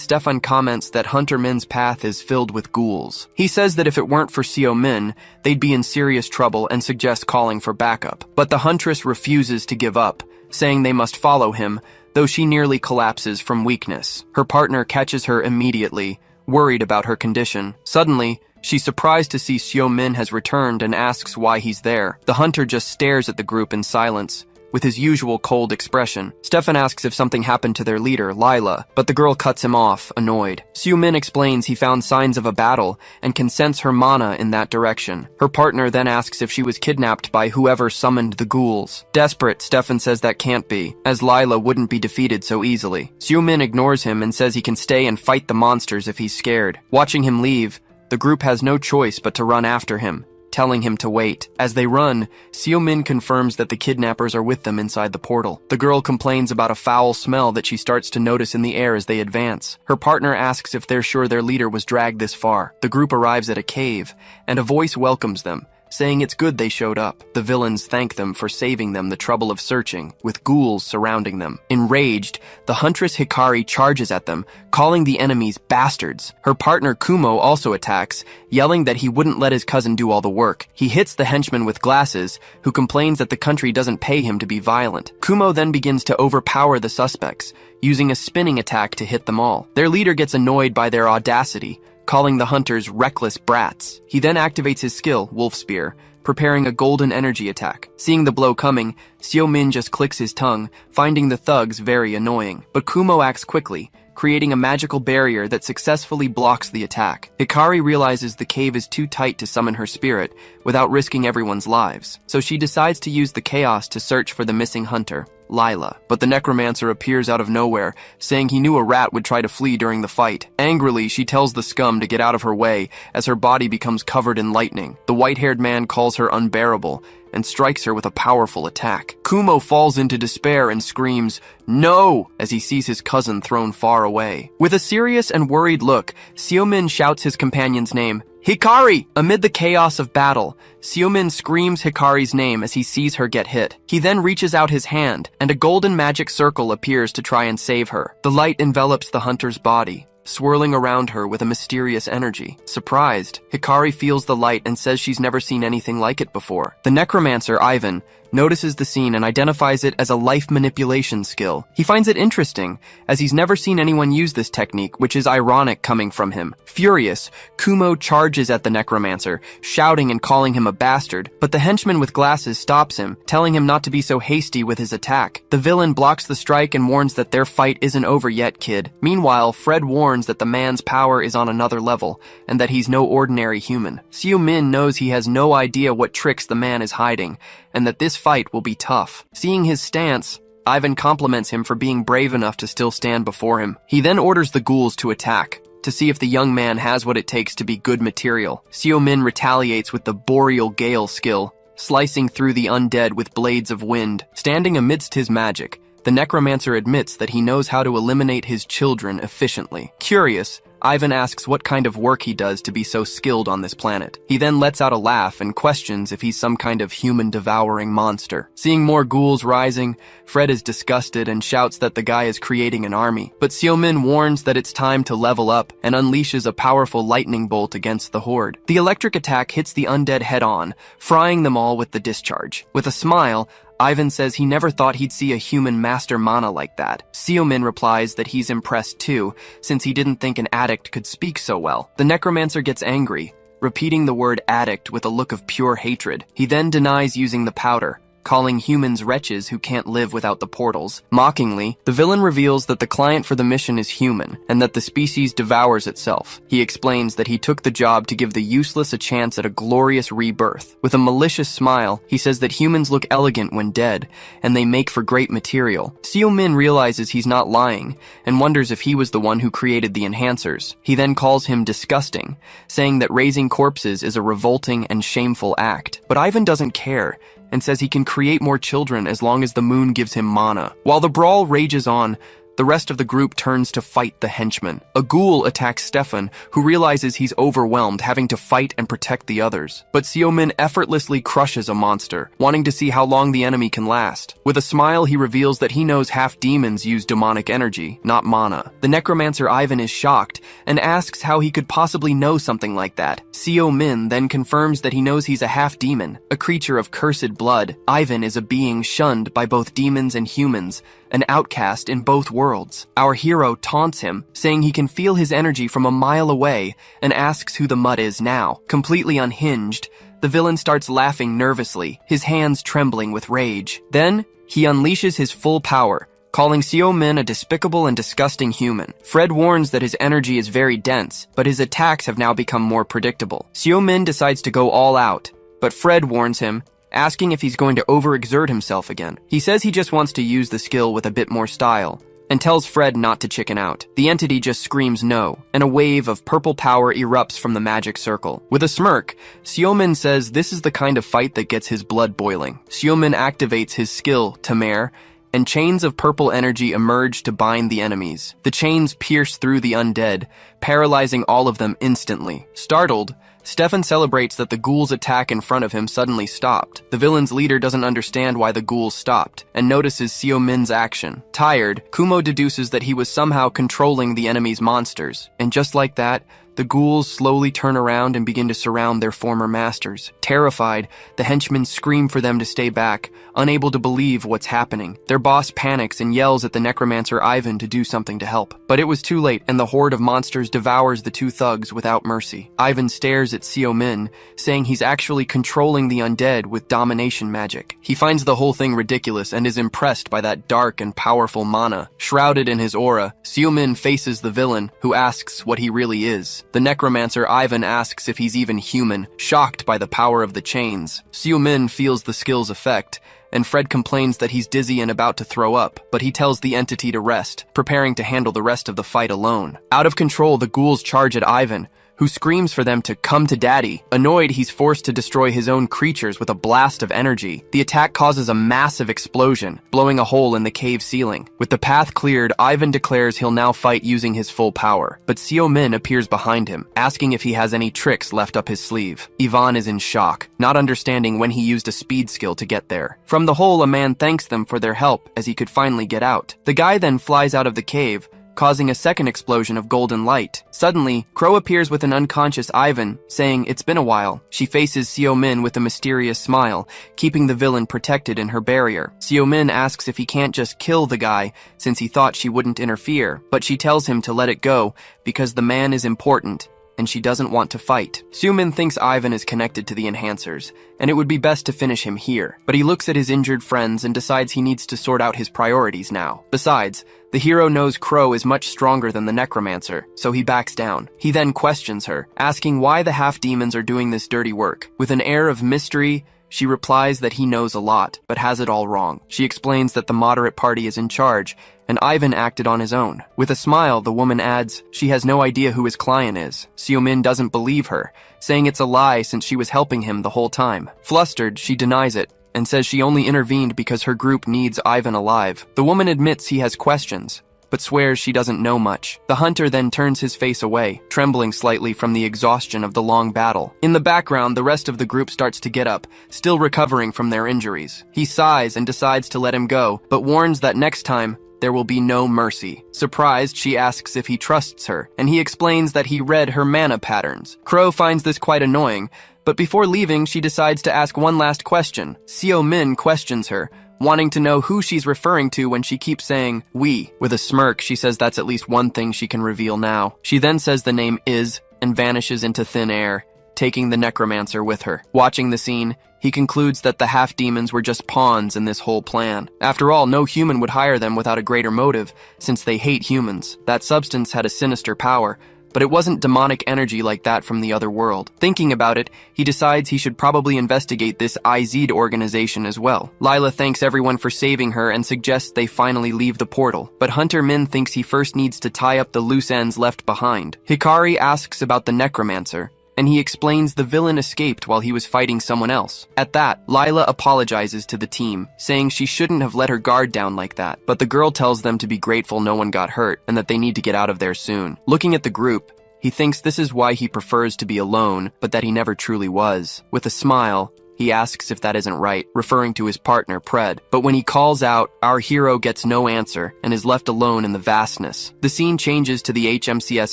Stefan comments that Hunter Min's path is filled with ghouls. He says that if it weren't for Seo Min, they'd be in serious trouble and suggests calling for backup. But the huntress refuses to give up, saying they must follow him, though she nearly collapses from weakness. Her partner catches her immediately, worried about her condition. Suddenly, she's surprised to see Seo Min has returned and asks why he's there. The hunter just stares at the group in silence, with his usual cold expression. Stefan asks if something happened to their leader, Lila, but the girl cuts him off, annoyed. Seo Min explains he found signs of a battle and can sense her mana in that direction. Her partner then asks if she was kidnapped by whoever summoned the ghouls. Desperate, Stefan says that can't be, as Lila wouldn't be defeated so easily. Seo Min ignores him and says he can stay and fight the monsters if he's scared. Watching him leave, the group has no choice but to run after him, telling him to wait. As they run, Seo Min confirms that the kidnappers are with them inside the portal. The girl complains about a foul smell that she starts to notice in the air as they advance. Her partner asks if they're sure their leader was dragged this far. The group arrives at a cave, and a voice welcomes them, saying it's good they showed up. The villains thank them for saving them the trouble of searching, with ghouls surrounding them. Enraged, the huntress Hikari charges at them, calling the enemies bastards. Her partner Kumo also attacks, yelling that he wouldn't let his cousin do all the work. He hits the henchman with glasses, who complains that the country doesn't pay him to be violent. Kumo then begins to overpower the suspects, using a spinning attack to hit them all. Their leader gets annoyed by their audacity, calling the hunters reckless brats. He then activates his skill, Wolf Spear, preparing a golden energy attack. Seeing the blow coming, Seo Min just clicks his tongue, finding the thugs very annoying. But Kumo acts quickly, creating a magical barrier that successfully blocks the attack. Hikari realizes the cave is too tight to summon her spirit without risking everyone's lives, so she decides to use the chaos to search for the missing hunter, Lila. But the necromancer appears out of nowhere, saying he knew a rat would try to flee during the fight. Angrily, she tells the scum to get out of her way as her body becomes covered in lightning. The white-haired man calls her unbearable and strikes her with a powerful attack. Kumo falls into despair and screams, "No!" as he sees his cousin thrown far away. With a serious and worried look, Seo Min shouts his companion's name, "Hikari!" Amid the chaos of battle, Seo Min screams Hikari's name as he sees her get hit. He then reaches out his hand, and a golden magic circle appears to try and save her. The light envelops the hunter's body, swirling around her with a mysterious energy. Surprised, Hikari feels the light and says she's never seen anything like it before. The necromancer, Ivan, notices the scene and identifies it as a life manipulation skill. He finds it interesting, as he's never seen anyone use this technique, which is ironic coming from him. Furious, Kumo charges at the necromancer, shouting and calling him a bastard, but the henchman with glasses stops him, telling him not to be so hasty with his attack. The villain blocks the strike and warns that their fight isn't over yet, kid. Meanwhile, Fred warns that the man's power is on another level, and that he's no ordinary human. Seo Min knows he has no idea what tricks the man is hiding, and that this fight will be tough. Seeing his stance, Ivan compliments him for being brave enough to still stand before him. He then orders the ghouls to attack, to see if the young man has what it takes to be good material. Seo-min retaliates with the Boreal Gale skill, slicing through the undead with blades of wind. Standing amidst his magic, the necromancer admits that he knows how to eliminate his children efficiently. Curious, Ivan asks what kind of work he does to be so skilled on this planet. He then lets out a laugh and questions if he's some kind of human-devouring monster. Seeing more ghouls rising, Fred is disgusted and shouts that the guy is creating an army. But Seo-min warns that it's time to level up and unleashes a powerful lightning bolt against the horde. The electric attack hits the undead head-on, frying them all with the discharge. With a smile, Ivan says he never thought he'd see a human master mana like that. Seo-min replies that he's impressed too, since he didn't think an addict could speak so well. The necromancer gets angry, repeating the word addict with a look of pure hatred. He then denies using the powder, calling humans wretches who can't live without the portals. Mockingly, the villain reveals that the client for the mission is human, and that the species devours itself. He explains that he took the job to give the useless a chance at a glorious rebirth. With a malicious smile, he says that humans look elegant when dead, and they make for great material. Seo-min realizes he's not lying, and wonders if he was the one who created the enhancers. He then calls him disgusting, saying that raising corpses is a revolting and shameful act. But Ivan doesn't care, and says he can create more children as long as the moon gives him mana. While the brawl rages on, the rest of the group turns to fight the henchmen. A ghoul attacks Stefan, who realizes he's overwhelmed, having to fight and protect the others. But Seo-min effortlessly crushes a monster, wanting to see how long the enemy can last. With a smile, he reveals that he knows half-demons use demonic energy, not mana. The necromancer Ivan is shocked, and asks how he could possibly know something like that. Seo-min then confirms that he knows he's a half-demon, a creature of cursed blood. Ivan is a being shunned by both demons and humans, an outcast in both worlds. Our hero taunts him, saying he can feel his energy from a mile away, and asks who the mud is now. Completely unhinged, the villain starts laughing nervously, his hands trembling with rage. Then, he unleashes his full power, calling Seo-min a despicable and disgusting human. Fred warns that his energy is very dense, but his attacks have now become more predictable. Seo-min decides to go all out, but Fred warns him, asking if he's going to overexert himself again. He says he just wants to use the skill with a bit more style, and tells Fred not to chicken out. The entity just screams no, and a wave of purple power erupts from the magic circle. With a smirk, Seo-min says this is the kind of fight that gets his blood boiling. Seo-min activates his skill, Tamer, and chains of purple energy emerge to bind the enemies. The chains pierce through the undead, paralyzing all of them instantly. Startled, Stefan celebrates that the ghouls' attack in front of him suddenly stopped. The villain's leader doesn't understand why the ghouls stopped, and notices Seo-min's action. Tired, Kumo deduces that he was somehow controlling the enemy's monsters, and just like that, the ghouls slowly turn around and begin to surround their former masters. Terrified, the henchmen scream for them to stay back, unable to believe what's happening. Their boss panics and yells at the necromancer Ivan to do something to help. But it was too late, and the horde of monsters devours the two thugs without mercy. Ivan stares at Seo-min, saying he's actually controlling the undead with domination magic. He finds the whole thing ridiculous and is impressed by that dark and powerful mana. Shrouded in his aura, Seo-min faces the villain, who asks what he really is. The necromancer Ivan asks if he's even human, shocked by the power of the chains. Seo-min feels the skill's effect, and Fred complains that he's dizzy and about to throw up, but he tells the entity to rest, preparing to handle the rest of the fight alone. Out of control, the ghouls charge at Ivan, who screams for them to come to daddy. Annoyed, he's forced to destroy his own creatures with a blast of energy. The attack causes a massive explosion, blowing a hole in the cave ceiling. With the path cleared, Ivan declares he'll now fight using his full power, but Seo-min appears behind him, asking if he has any tricks left up his sleeve. Ivan is in shock, not understanding when he used a speed skill to get there. From the hole, a man thanks them for their help as he could finally get out. The guy then flies out of the cave, causing a second explosion of golden light. Suddenly, Crow appears with an unconscious Ivan, saying it's been a while. She faces Seo-min with a mysterious smile, keeping the villain protected in her barrier. Seo-min asks if he can't just kill the guy, since he thought she wouldn't interfere, but she tells him to let it go, because the man is important, and she doesn't want to fight. Seo-min thinks Ivan is connected to the enhancers, and it would be best to finish him here. But he looks at his injured friends and decides he needs to sort out his priorities now. Besides, the hero knows Crow is much stronger than the necromancer, so he backs down. He then questions her, asking why the half-demons are doing this dirty work. With an air of mystery, She replies that he knows a lot, but has it all wrong. She explains that the moderate party is in charge, and Ivan acted on his own. With a smile, the woman adds she has no idea who his client is. Seo-min doesn't believe her, saying it's a lie since she was helping him the whole time. Flustered, she denies it, and says she only intervened because her group needs Ivan alive. The woman admits he has questions, but swears she doesn't know much. The hunter then turns his face away, trembling slightly from the exhaustion of the long battle. In the background, the rest of the group starts to get up, still recovering from their injuries. He sighs and decides to let him go, but warns that next time, there will be no mercy. Surprised, she asks if he trusts her, and he explains that he read her mana patterns. Crow finds this quite annoying, but before leaving, she decides to ask one last question. Seo-min questions her, wanting to know who she's referring to when she keeps saying, we. With a smirk, she says that's at least one thing she can reveal now. She then says the name is and vanishes into thin air, taking the necromancer with her. Watching the scene, he concludes that the half-demons were just pawns in this whole plan. After all, no human would hire them without a greater motive, since they hate humans. That substance had a sinister power, but it wasn't demonic energy like that from the other world. Thinking about it, he decides he should probably investigate this IZ organization as well. Lila thanks everyone for saving her and suggests they finally leave the portal, but Hunter Min thinks he first needs to tie up the loose ends left behind. Hikari asks about the necromancer, and he explains the villain escaped while he was fighting someone else. At that, Lila apologizes to the team, saying she shouldn't have let her guard down like that, but the girl tells them to be grateful no one got hurt and that they need to get out of there soon. Looking at the group, he thinks this is why he prefers to be alone, but that he never truly was. With a smile, he asks if that isn't right, referring to his partner, Pred. But when he calls out, our hero gets no answer and is left alone in the vastness. The scene changes to the HMCS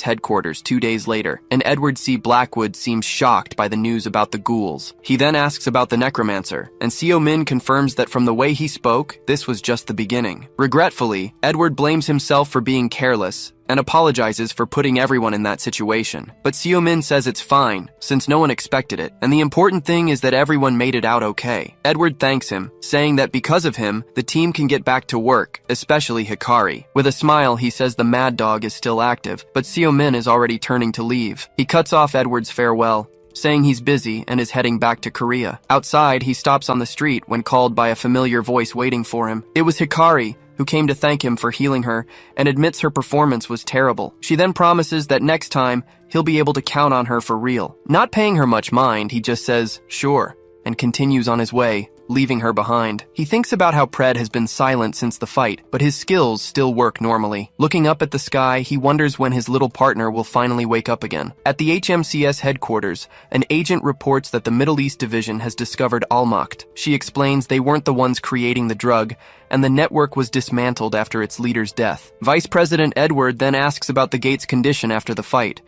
headquarters 2 days later, and Edward C. Blackwood seems shocked by the news about the ghouls. He then asks about the necromancer, and Seo-min confirms that from the way he spoke, this was just the beginning. Regretfully, Edward blames himself for being careless, and apologizes for putting everyone in that situation. But Seo-min says it's fine, since no one expected it, and the important thing is that everyone made it out okay. Edward thanks him, saying that because of him, the team can get back to work, especially Hikari. With a smile, he says the mad dog is still active, but Seo-min is already turning to leave. He cuts off Edward's farewell, saying he's busy and is heading back to Korea. Outside, he stops on the street when called by a familiar voice waiting for him. It was Hikari, who came to thank him for healing her and admits her performance was terrible. She then promises that next time, he'll be able to count on her for real. Not paying her much mind, he just says, sure, and continues on his way, leaving her behind. He thinks about how Pred has been silent since the fight, but his skills still work normally. Looking up at the sky, he wonders when his little partner will finally wake up again. At the HMCS headquarters, an agent reports that the Middle East Division has discovered Almacht. She explains they weren't the ones creating the drug, and the network was dismantled after its leader's death. Vice President Edward then asks about the gate's condition after the fight.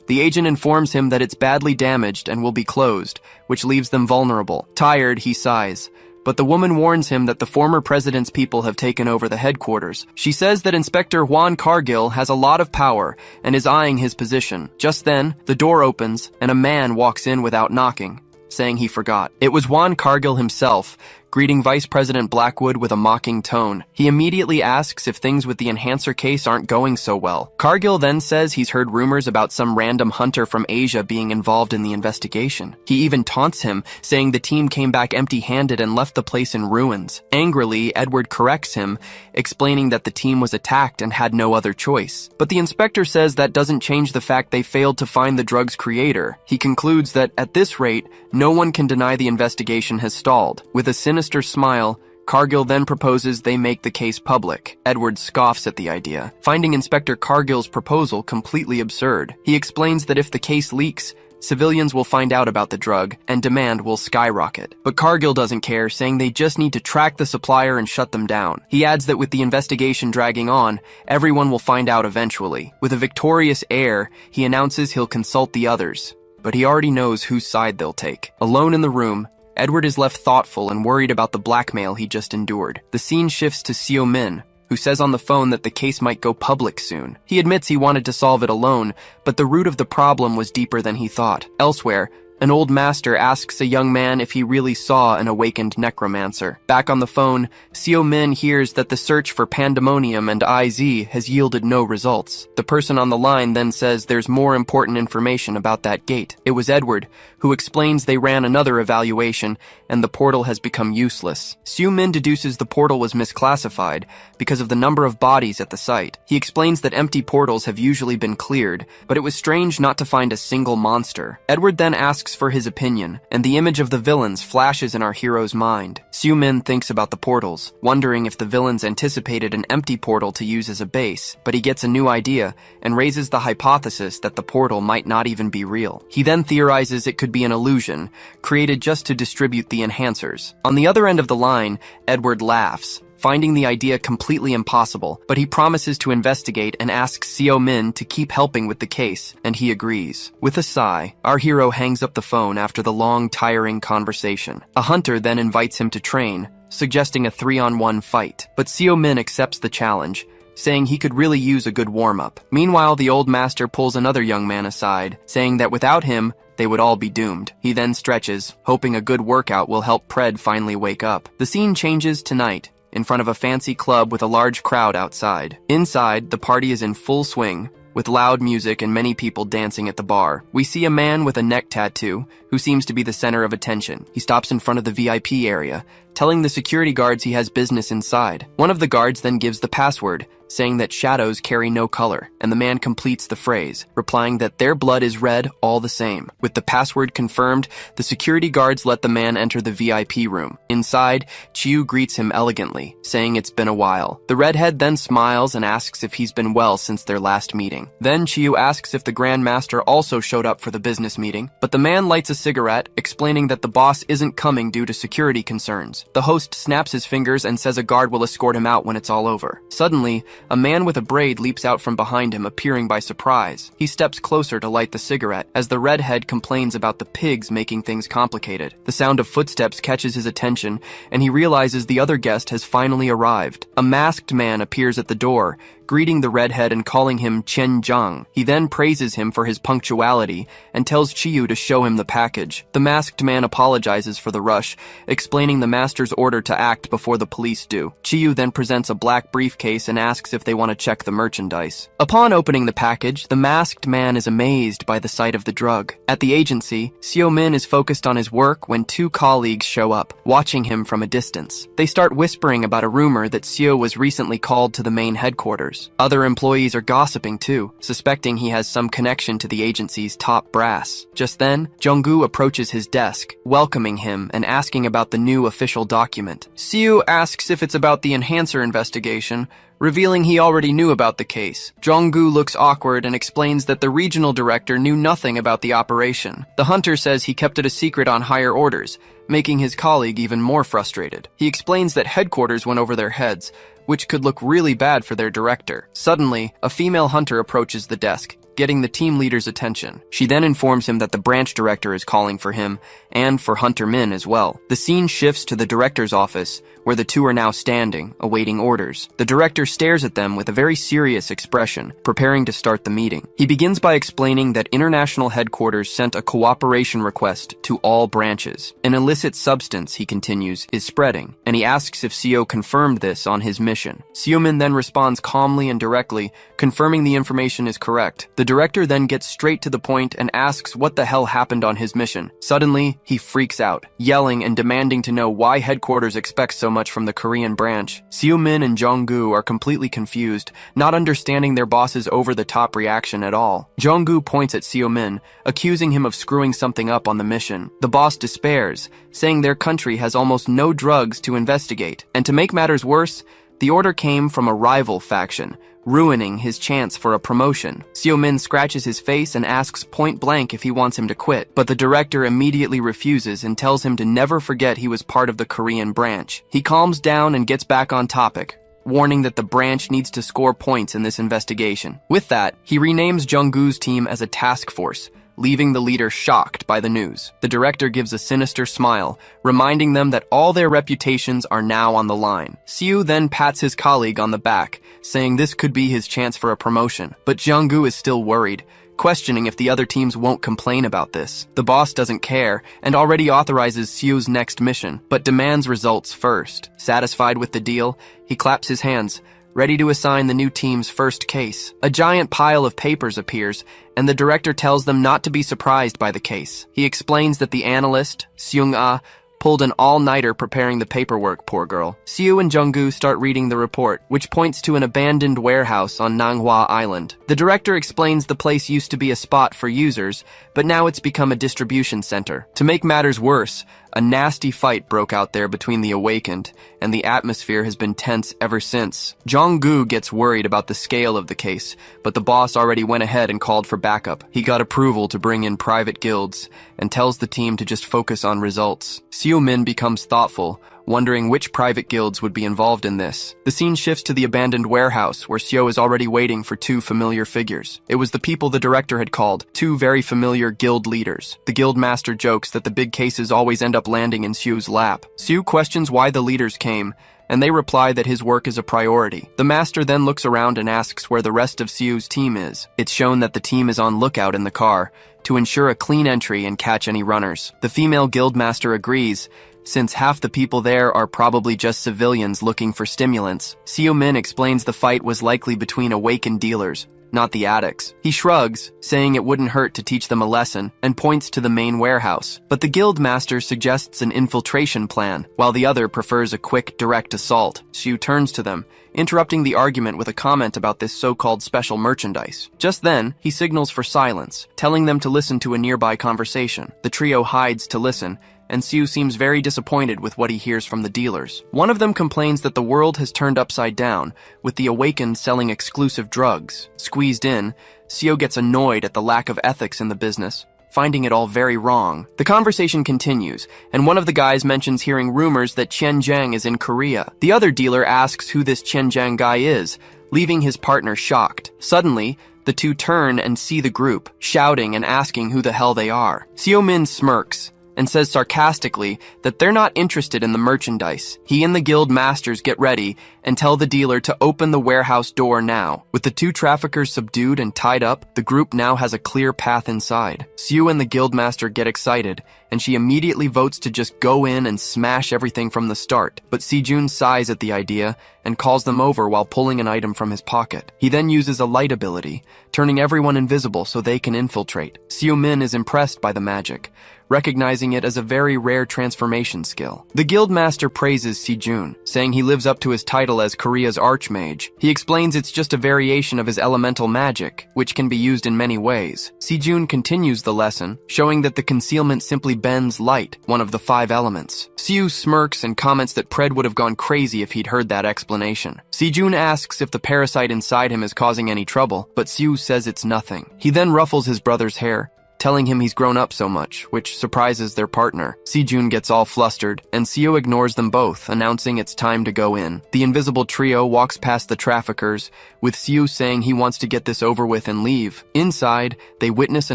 The agent informs him that it's badly damaged and will be closed, which leaves them vulnerable. Tired, he sighs. But the woman warns him that the former president's people have taken over the headquarters. She says that Inspector Juan Cargill has a lot of power and is eyeing his position. Just then, the door opens and a man walks in without knocking, saying he forgot. It was Juan Cargill himself, greeting Vice President Blackwood with a mocking tone. He immediately asks if things with the enhancer case aren't going so well. Cargill then says he's heard rumors about some random hunter from Asia being involved in the investigation. He even taunts him, saying the team came back empty-handed and left the place in ruins. Angrily, Edward corrects him, explaining that the team was attacked and had no other choice. But the inspector says that doesn't change the fact they failed to find the drug's creator. He concludes that, at this rate, no one can deny the investigation has stalled. With a sinister smile, Cargill then proposes they make the case public. Edward scoffs at the idea, finding Inspector Cargill's proposal completely absurd. He explains that if the case leaks, civilians will find out about the drug, and demand will skyrocket. But Cargill doesn't care, saying they just need to track the supplier and shut them down. He adds that with the investigation dragging on, everyone will find out eventually. With a victorious air, he announces he'll consult the others, but he already knows whose side they'll take. Alone in the room, Edward is left thoughtful and worried about the blackmail he just endured. The scene shifts to Seo-min, who says on the phone that the case might go public soon. He admits he wanted to solve it alone, but the root of the problem was deeper than he thought. Elsewhere, An old master asks a young man if he really saw an awakened necromancer. Back on the phone, Seo Min hears that the search for Pandemonium and IZ has yielded no results. The person on the line then says there's more important information about that gate. It was Edward, who explains they ran another evaluation and the portal has become useless. Seo Min deduces the portal was misclassified because of the number of bodies at the site. He explains that empty portals have usually been cleared, but it was strange not to find a single monster. Edward then asks for his opinion, and the image of the villains flashes in our hero's mind. Seo Min thinks about the portals, wondering if the villains anticipated an empty portal to use as a base, but he gets a new idea and raises the hypothesis that the portal might not even be real. He then theorizes it could be an illusion, created just to distribute the enhancers. On the other end of the line, Edward laughs, finding the idea completely impossible, but he promises to investigate and asks Seo Min to keep helping with the case, and he agrees. With a sigh, our hero hangs up the phone after the long, tiring conversation. A hunter then invites him to train, suggesting a 3-on-1 fight, but Seo Min accepts the challenge, saying he could really use a good warm-up. Meanwhile, the old master pulls another young man aside, saying that without him, they would all be doomed. He then stretches, hoping a good workout will help Pred finally wake up. The scene changes to night, in front of a fancy club with a large crowd outside. Inside, the party is in full swing, with loud music and many people dancing at the bar. We see a man with a neck tattoo, who seems to be the center of attention. He stops in front of the VIP area, telling the security guards he has business inside. One of the guards then gives the password, saying that shadows carry no color, and the man completes the phrase, replying that their blood is red all the same. With the password confirmed, the security guards let the man enter the VIP room. Inside, Chiyu greets him elegantly, saying it's been a while. The redhead then smiles and asks if he's been well since their last meeting. Then Chiyu asks if the Grand Master also showed up for the business meeting, but the man lights a cigarette, explaining that the boss isn't coming due to security concerns. The host snaps his fingers and says a guard will escort him out when it's all over. Suddenly, a man with a braid leaps out from behind him, appearing by surprise. He steps closer to light the cigarette, as the redhead complains about the pigs making things complicated. The sound of footsteps catches his attention, and he realizes the other guest has finally arrived. A masked man appears at the door, greeting the redhead and calling him Chen Zhang. He then praises him for his punctuality and tells Chiyu to show him the package. The masked man apologizes for the rush, explaining the master's order to act before the police do. Chiyu then presents a black briefcase and asks if they want to check the merchandise. Upon opening the package, the masked man is amazed by the sight of the drug. At the agency, Seo Min is focused on his work when two colleagues show up, watching him from a distance. They start whispering about a rumor that Seo was recently called to the main headquarters. Other employees are gossiping too, suspecting he has some connection to the agency's top brass. Just then, Junggu approaches his desk, welcoming him and asking about the new official document. Seo asks if it's about the enhancer investigation, revealing he already knew about the case. Junggu looks awkward and explains that the regional director knew nothing about the operation. The hunter says he kept it a secret on higher orders, making his colleague even more frustrated. He explains that headquarters went over their heads, which could look really bad for their director. Suddenly, a female hunter approaches the desk, getting the team leader's attention. She then informs him that the branch director is calling for him, and for Hunter Min as well. The scene shifts to the director's office, where the two are now standing, awaiting orders. The director stares at them with a very serious expression, preparing to start the meeting. He begins by explaining that international headquarters sent a cooperation request to all branches. An illicit substance, he continues, is spreading, and he asks if Seo confirmed this on his mission. Seo Min then responds calmly and directly, confirming the information is correct. The director then gets straight to the point and asks what the hell happened on his mission. Suddenly, he freaks out, yelling and demanding to know why headquarters expects so much from the Korean branch. Seo Min and Junggu are completely confused, not understanding their boss's over-the-top reaction at all. Junggu points at Seo Min, accusing him of screwing something up on the mission. The boss despairs, saying their country has almost no drugs to investigate. And to make matters worse, the order came from a rival faction, ruining his chance for a promotion. Seo Min scratches his face and asks point blank if he wants him to quit, but the director immediately refuses and tells him to never forget he was part of the Korean branch. He calms down and gets back on topic, warning that the branch needs to score points in this investigation. With that, he renames Junggu's team as a task force, leaving the leader shocked by the news. The director gives a sinister smile, reminding them that all their reputations are now on the line. Seo then pats his colleague on the back, saying this could be his chance for a promotion. But Junggu is still worried, questioning if the other teams won't complain about this. The boss doesn't care and already authorizes Sio's next mission, but demands results first. Satisfied with the deal, he claps his hands, ready to assign the new team's first case. A giant pile of papers appears, and the director tells them not to be surprised by the case. He explains that the analyst, Seung-ah, pulled an all-nighter preparing the paperwork, poor girl. Seo and Junggu start reading the report, which points to an abandoned warehouse on Manhwa Island. The director explains the place used to be a spot for users, but now it's become a distribution center. To make matters worse, a nasty fight broke out there between the Awakened, and the atmosphere has been tense ever since. Junggu gets worried about the scale of the case, but the boss already went ahead and called for backup. He got approval to bring in private guilds, and tells the team to just focus on results. Seo-min becomes thoughtful, wondering which private guilds would be involved in this. The scene shifts to the abandoned warehouse, where Seo is already waiting for two familiar figures. It was the people the director had called, two very familiar guild leaders. The guild master jokes that the big cases always end up landing in Seo's lap. Seo questions why the leaders came, and they reply that his work is a priority. The master then looks around and asks where the rest of Seo's team is. It's shown that the team is on lookout in the car, to ensure a clean entry and catch any runners. The female guild master agrees, since half the people there are probably just civilians looking for stimulants. Seo-min explains the fight was likely between awakened dealers, not the addicts. He shrugs, saying it wouldn't hurt to teach them a lesson, and points to the main warehouse. But the guild master suggests an infiltration plan, while the other prefers a quick, direct assault. Seo turns to them, interrupting the argument with a comment about this so-called special merchandise. Just then, he signals for silence, telling them to listen to a nearby conversation. The trio hides to listen, and Seo seems very disappointed with what he hears from the dealers. One of them complains that the world has turned upside down, with the Awakened selling exclusive drugs. Squeezed in, Seo gets annoyed at the lack of ethics in the business, finding it all very wrong. The conversation continues, and one of the guys mentions hearing rumors that Chen Jiang is in Korea. The other dealer asks who this Chen Jiang guy is, leaving his partner shocked. Suddenly, the two turn and see the group, shouting and asking who the hell they are. Seo-min smirks, and says sarcastically that they're not interested in the merchandise. He and the guild masters get ready and tell the dealer to open the warehouse door now. With the two traffickers subdued and tied up, the group now has a clear path inside. Seo and the guild master get excited, and she immediately votes to just go in and smash everything from the start. But Sejun sighs at the idea and calls them over while pulling an item from his pocket. He then uses a light ability, turning everyone invisible so they can infiltrate. Seo-min is impressed by the magic, recognizing it as a very rare transformation skill. The guildmaster praises Sejun, saying he lives up to his title as Korea's archmage. He explains it's just a variation of his elemental magic, which can be used in many ways. Sejun continues the lesson, showing that the concealment simply bends light, one of the 5 elements. Seo smirks and comments that Pred would have gone crazy if he'd heard that explanation. Sejun asks if the parasite inside him is causing any trouble, but Seo says it's nothing. He then ruffles his brother's hair, telling him he's grown up so much, which surprises their partner. Sejun gets all flustered, and Seo ignores them both, announcing it's time to go in. The invisible trio walks past the traffickers, with Seo saying he wants to get this over with and leave. Inside, they witness a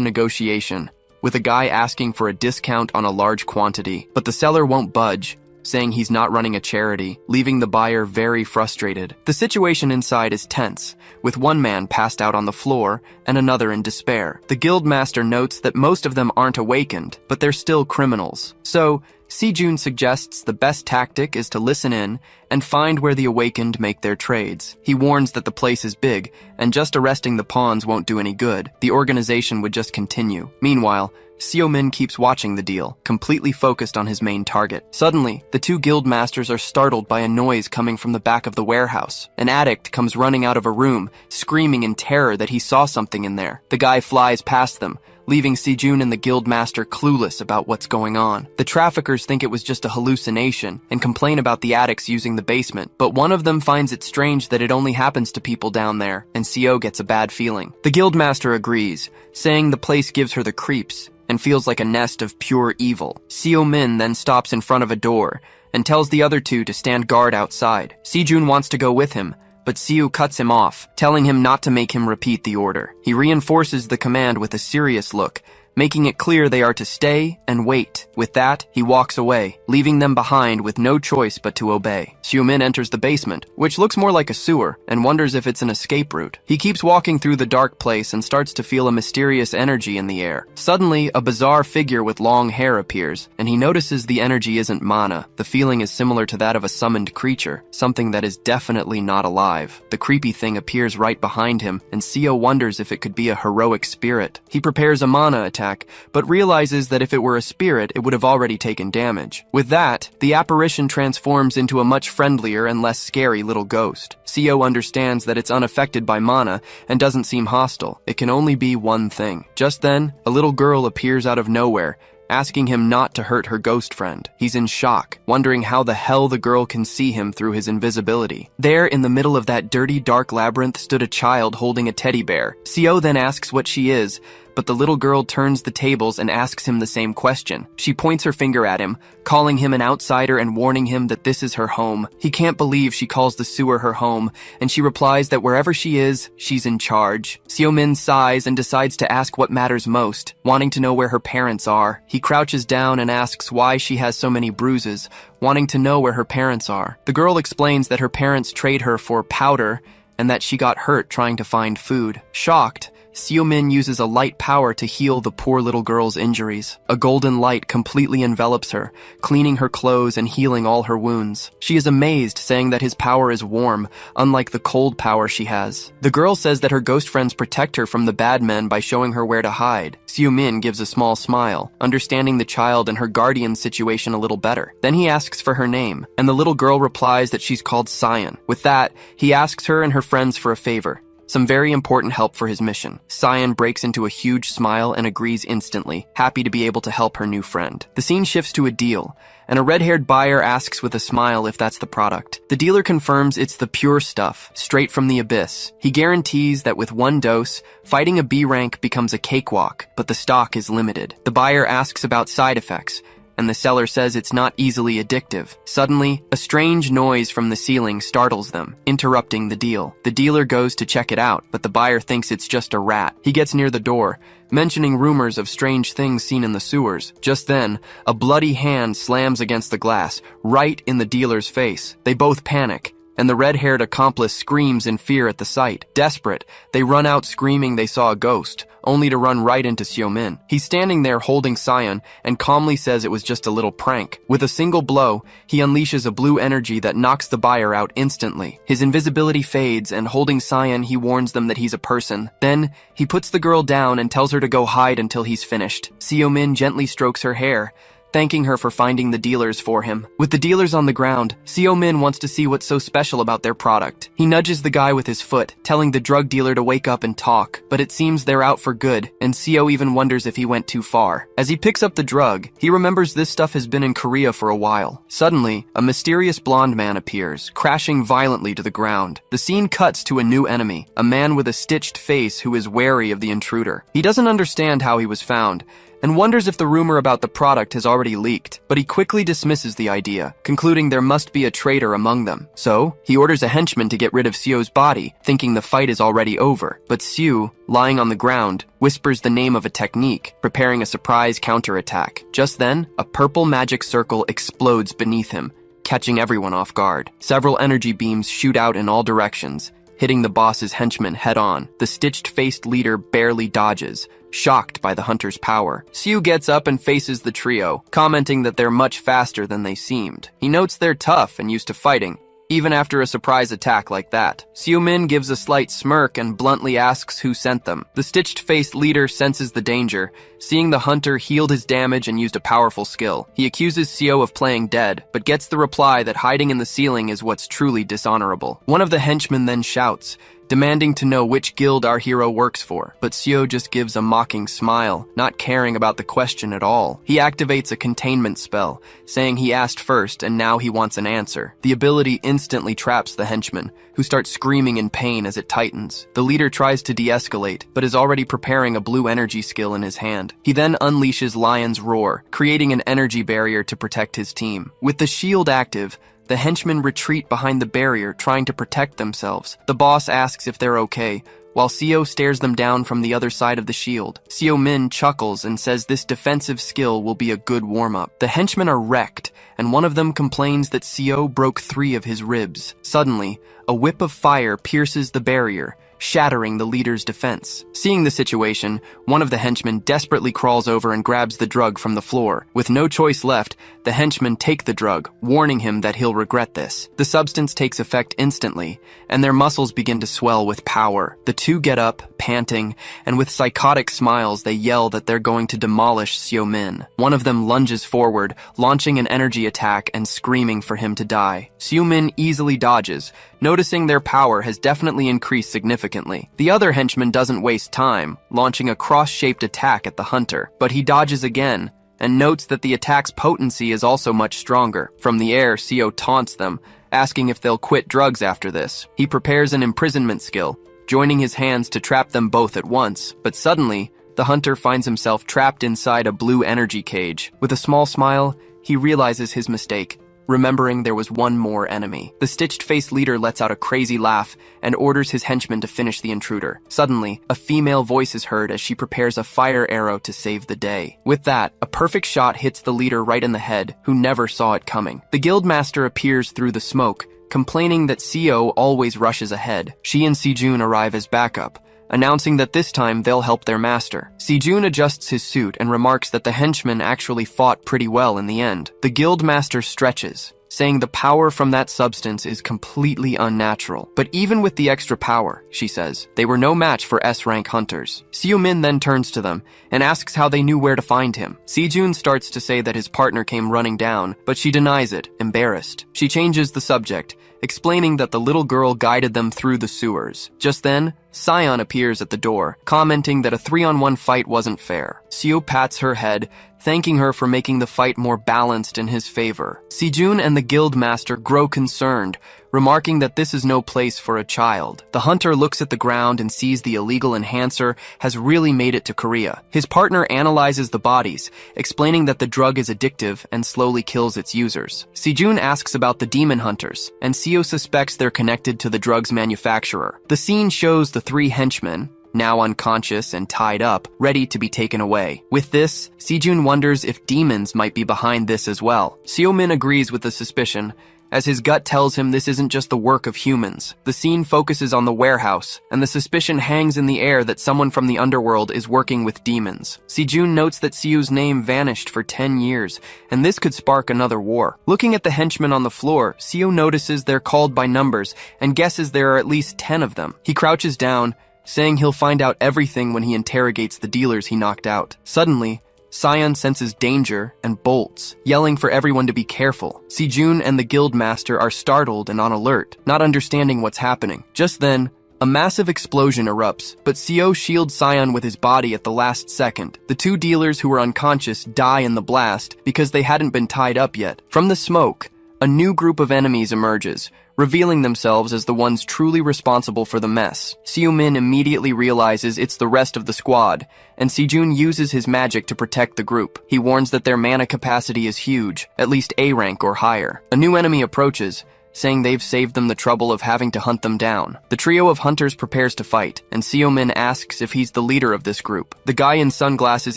negotiation, with a guy asking for a discount on a large quantity, but the seller won't budge, saying he's not running a charity, leaving the buyer very frustrated. The situation inside is tense, with one man passed out on the floor and another in despair. The guildmaster notes that most of them aren't awakened, but they're still criminals. So, Sejun suggests the best tactic is to listen in and find where the awakened make their trades. He warns that the place is big, and just arresting the pawns won't do any good. The organization would just continue. Meanwhile, Seo-min keeps watching the deal, completely focused on his main target. Suddenly, the two guild masters are startled by a noise coming from the back of the warehouse. An addict comes running out of a room, screaming in terror that he saw something in there. The guy flies past them, leaving Sejun and the guild master clueless about what's going on. The traffickers think it was just a hallucination and complain about the addicts using the basement, but one of them finds it strange that it only happens to people down there, and Seo gets a bad feeling. The guild master agrees, saying the place gives her the creeps and feels like a nest of pure evil. Seo-min then stops in front of a door and tells the other two to stand guard outside. Sejun wants to go with him, but Seo cuts him off, telling him not to make him repeat the order. He reinforces the command with a serious look, making it clear they are to stay and wait. With that, he walks away, leaving them behind with no choice but to obey. Xiumin enters the basement, which looks more like a sewer, and wonders if it's an escape route. He keeps walking through the dark place and starts to feel a mysterious energy in the air. Suddenly, a bizarre figure with long hair appears, and he notices the energy isn't mana. The feeling is similar to that of a summoned creature, something that is definitely not alive. The creepy thing appears right behind him, and Seo wonders if it could be a heroic spirit. He prepares a mana attack, but realizes that if it were a spirit, it would have already taken damage. With that, the apparition transforms into a much friendlier and less scary little ghost. Seo understands that it's unaffected by mana and doesn't seem hostile. It can only be one thing. Just then, a little girl appears out of nowhere, asking him not to hurt her ghost friend. He's in shock, wondering how the hell the girl can see him through his invisibility. There, in the middle of that dirty, dark labyrinth, stood a child holding a teddy bear. Seo then asks what she is, but the little girl turns the tables and asks him the same question. She points her finger at him, calling him an outsider and warning him that this is her home. He can't believe she calls the sewer her home, and she replies that wherever she is, she's in charge. Xiumin sighs and decides to ask what matters most, wanting to know where her parents are. He crouches down and asks why she has so many bruises, wanting to know where her parents are. The girl explains that her parents trade her for powder and that she got hurt trying to find food. Shocked, Xiumin uses a light power to heal the poor little girl's injuries. A golden light completely envelops her, cleaning her clothes and healing all her wounds. She is amazed, saying that his power is warm, unlike the cold power she has. The girl says that her ghost friends protect her from the bad men by showing her where to hide. Xiumin gives a small smile, understanding the child and her guardian's situation a little better. Then he asks for her name, and the little girl replies that she's called Cyan. With that, he asks her and her friends for a favor. Some very important help for his mission. Cyan breaks into a huge smile and agrees instantly, happy to be able to help her new friend. The scene shifts to a deal, and a red-haired buyer asks with a smile if that's the product. The dealer confirms it's the pure stuff, straight from the abyss. He guarantees that with one dose, fighting a B rank becomes a cakewalk, but the stock is limited. The buyer asks about side effects, and the seller says it's not easily addictive. Suddenly, a strange noise from the ceiling startles them, interrupting the deal. The dealer goes to check it out, but the buyer thinks it's just a rat. He gets near the door, mentioning rumors of strange things seen in the sewers. Just then, a bloody hand slams against the glass, right in the dealer's face. They both panic, and the red-haired accomplice screams in fear at the sight. Desperate, they run out screaming they saw a ghost, only to run right into Xiumin. He's standing there holding Cyan and calmly says it was just a little prank. With a single blow, he unleashes a blue energy that knocks the buyer out instantly. His invisibility fades, and holding Cyan, he warns them that he's a person. Then, he puts the girl down and tells her to go hide until he's finished. Xiumin gently strokes her hair, thanking her for finding the dealers for him. With the dealers on the ground, Xiumin wants to see what's so special about their product. He nudges the guy with his foot, telling the drug dealer to wake up and talk, but it seems they're out for good, and Seo even wonders if he went too far. As he picks up the drug, he remembers this stuff has been in Korea for a while. Suddenly, a mysterious blonde man appears, crashing violently to the ground. The scene cuts to a new enemy, a man with a stitched face who is wary of the intruder. He doesn't understand how he was found, and wonders if the rumor about the product has already leaked, but he quickly dismisses the idea, concluding there must be a traitor among them. So, he orders a henchman to get rid of Sio's body, thinking the fight is already over. But Sio, lying on the ground, whispers the name of a technique, preparing a surprise counterattack. Just then, a purple magic circle explodes beneath him, catching everyone off guard. Several energy beams shoot out in all directions, hitting the boss's henchmen head-on. The stitched-faced leader barely dodges, shocked by the hunter's power. Sio gets up and faces the trio, commenting that they're much faster than they seemed. He notes they're tough and used to fighting, even after a surprise attack like that. Xiumin gives a slight smirk and bluntly asks who sent them. The stitched-faced leader senses the danger, seeing the hunter healed his damage and used a powerful skill. He accuses Sio of playing dead, but gets the reply that hiding in the ceiling is what's truly dishonorable. One of the henchmen then shouts, demanding to know which guild our hero works for, but Sio just gives a mocking smile, not caring about the question at all. He activates a containment spell, saying he asked first and now he wants an answer. The ability instantly traps the henchman, who starts screaming in pain as it tightens. The leader tries to de-escalate, but is already preparing a blue energy skill in his hand. He then unleashes Lion's Roar, creating an energy barrier to protect his team. With the shield active, the henchmen retreat behind the barrier, trying to protect themselves. The boss asks if they're okay, while Seo stares them down from the other side of the shield. Seo Min chuckles and says this defensive skill will be a good warm-up. The henchmen are wrecked, and one of them complains that Seo broke 3 of his ribs. Suddenly, a whip of fire pierces the barrier, shattering the leader's defense. Seeing the situation, one of the henchmen desperately crawls over and grabs the drug from the floor. With no choice left, the henchmen take the drug, warning him that he'll regret this. The substance takes effect instantly, and their muscles begin to swell with power. The two get up, panting, and with psychotic smiles they yell that they're going to demolish Seo Min. One of them lunges forward, launching an energy attack and screaming for him to die. Seo Min easily dodges, noticing their power has definitely increased significantly. The other henchman doesn't waste time, launching a cross-shaped attack at the hunter, but he dodges again, and notes that the attack's potency is also much stronger. From the air, Seo taunts them, asking if they'll quit drugs after this. He prepares an imprisonment skill, joining his hands to trap them both at once, but suddenly, the hunter finds himself trapped inside a blue energy cage. With a small smile, he realizes his mistake, remembering there was one more enemy. The stitched-faced leader lets out a crazy laugh and orders his henchmen to finish the intruder. Suddenly, a female voice is heard as she prepares a fire arrow to save the day. With that, a perfect shot hits the leader right in the head, who never saw it coming. The guildmaster appears through the smoke, complaining that Seo always rushes ahead. She and Sejun arrive as backup, announcing that this time they'll help their master. Sejun adjusts his suit and remarks that the henchmen actually fought pretty well in the end. The guildmaster stretches, saying the power from that substance is completely unnatural. But even with the extra power, she says, they were no match for S-rank hunters. Seo Min then turns to them and asks how they knew where to find him. Sejun starts to say that his partner came running down, but she denies it, embarrassed. She changes the subject, explaining that the little girl guided them through the sewers. Just then, Sion appears at the door, commenting that a 3-on-1 fight wasn't fair. Seo pats her head, thanking her for making the fight more balanced in his favor. Sejun and the guildmaster grow concerned, remarking that this is no place for a child. The hunter looks at the ground and sees the illegal enhancer has really made it to Korea. His partner analyzes the bodies, explaining that the drug is addictive and slowly kills its users. Sejun asks about the demon hunters, and Seo suspects they're connected to the drug's manufacturer. The scene shows the 3 henchmen, now unconscious and tied up, ready to be taken away. With this, Sejun wonders if demons might be behind this as well. Seo Min agrees with the suspicion, as his gut tells him this isn't just the work of humans. The scene focuses on the warehouse, and the suspicion hangs in the air that someone from the underworld is working with demons. Sejun notes that Seo's name vanished for 10 years, and this could spark another war. Looking at the henchmen on the floor, Seo notices they're called by numbers and guesses there are at least 10 of them. He crouches down, saying he'll find out everything when he interrogates the dealers he knocked out. Suddenly, Sion senses danger and bolts, yelling for everyone to be careful. Sejun and the guildmaster are startled and on alert, not understanding what's happening. Just then, a massive explosion erupts, but Seo shields Sion with his body at the last second. The 2 dealers who were unconscious die in the blast because they hadn't been tied up yet. From the smoke, a new group of enemies emerges, revealing themselves as the ones truly responsible for the mess. Seo Min immediately realizes it's the rest of the squad, and Sejun uses his magic to protect the group. He warns that their mana capacity is huge, at least A rank or higher. A new enemy approaches, saying they've saved them the trouble of having to hunt them down. The trio of hunters prepares to fight, and Seo Min asks if he's the leader of this group. The guy in sunglasses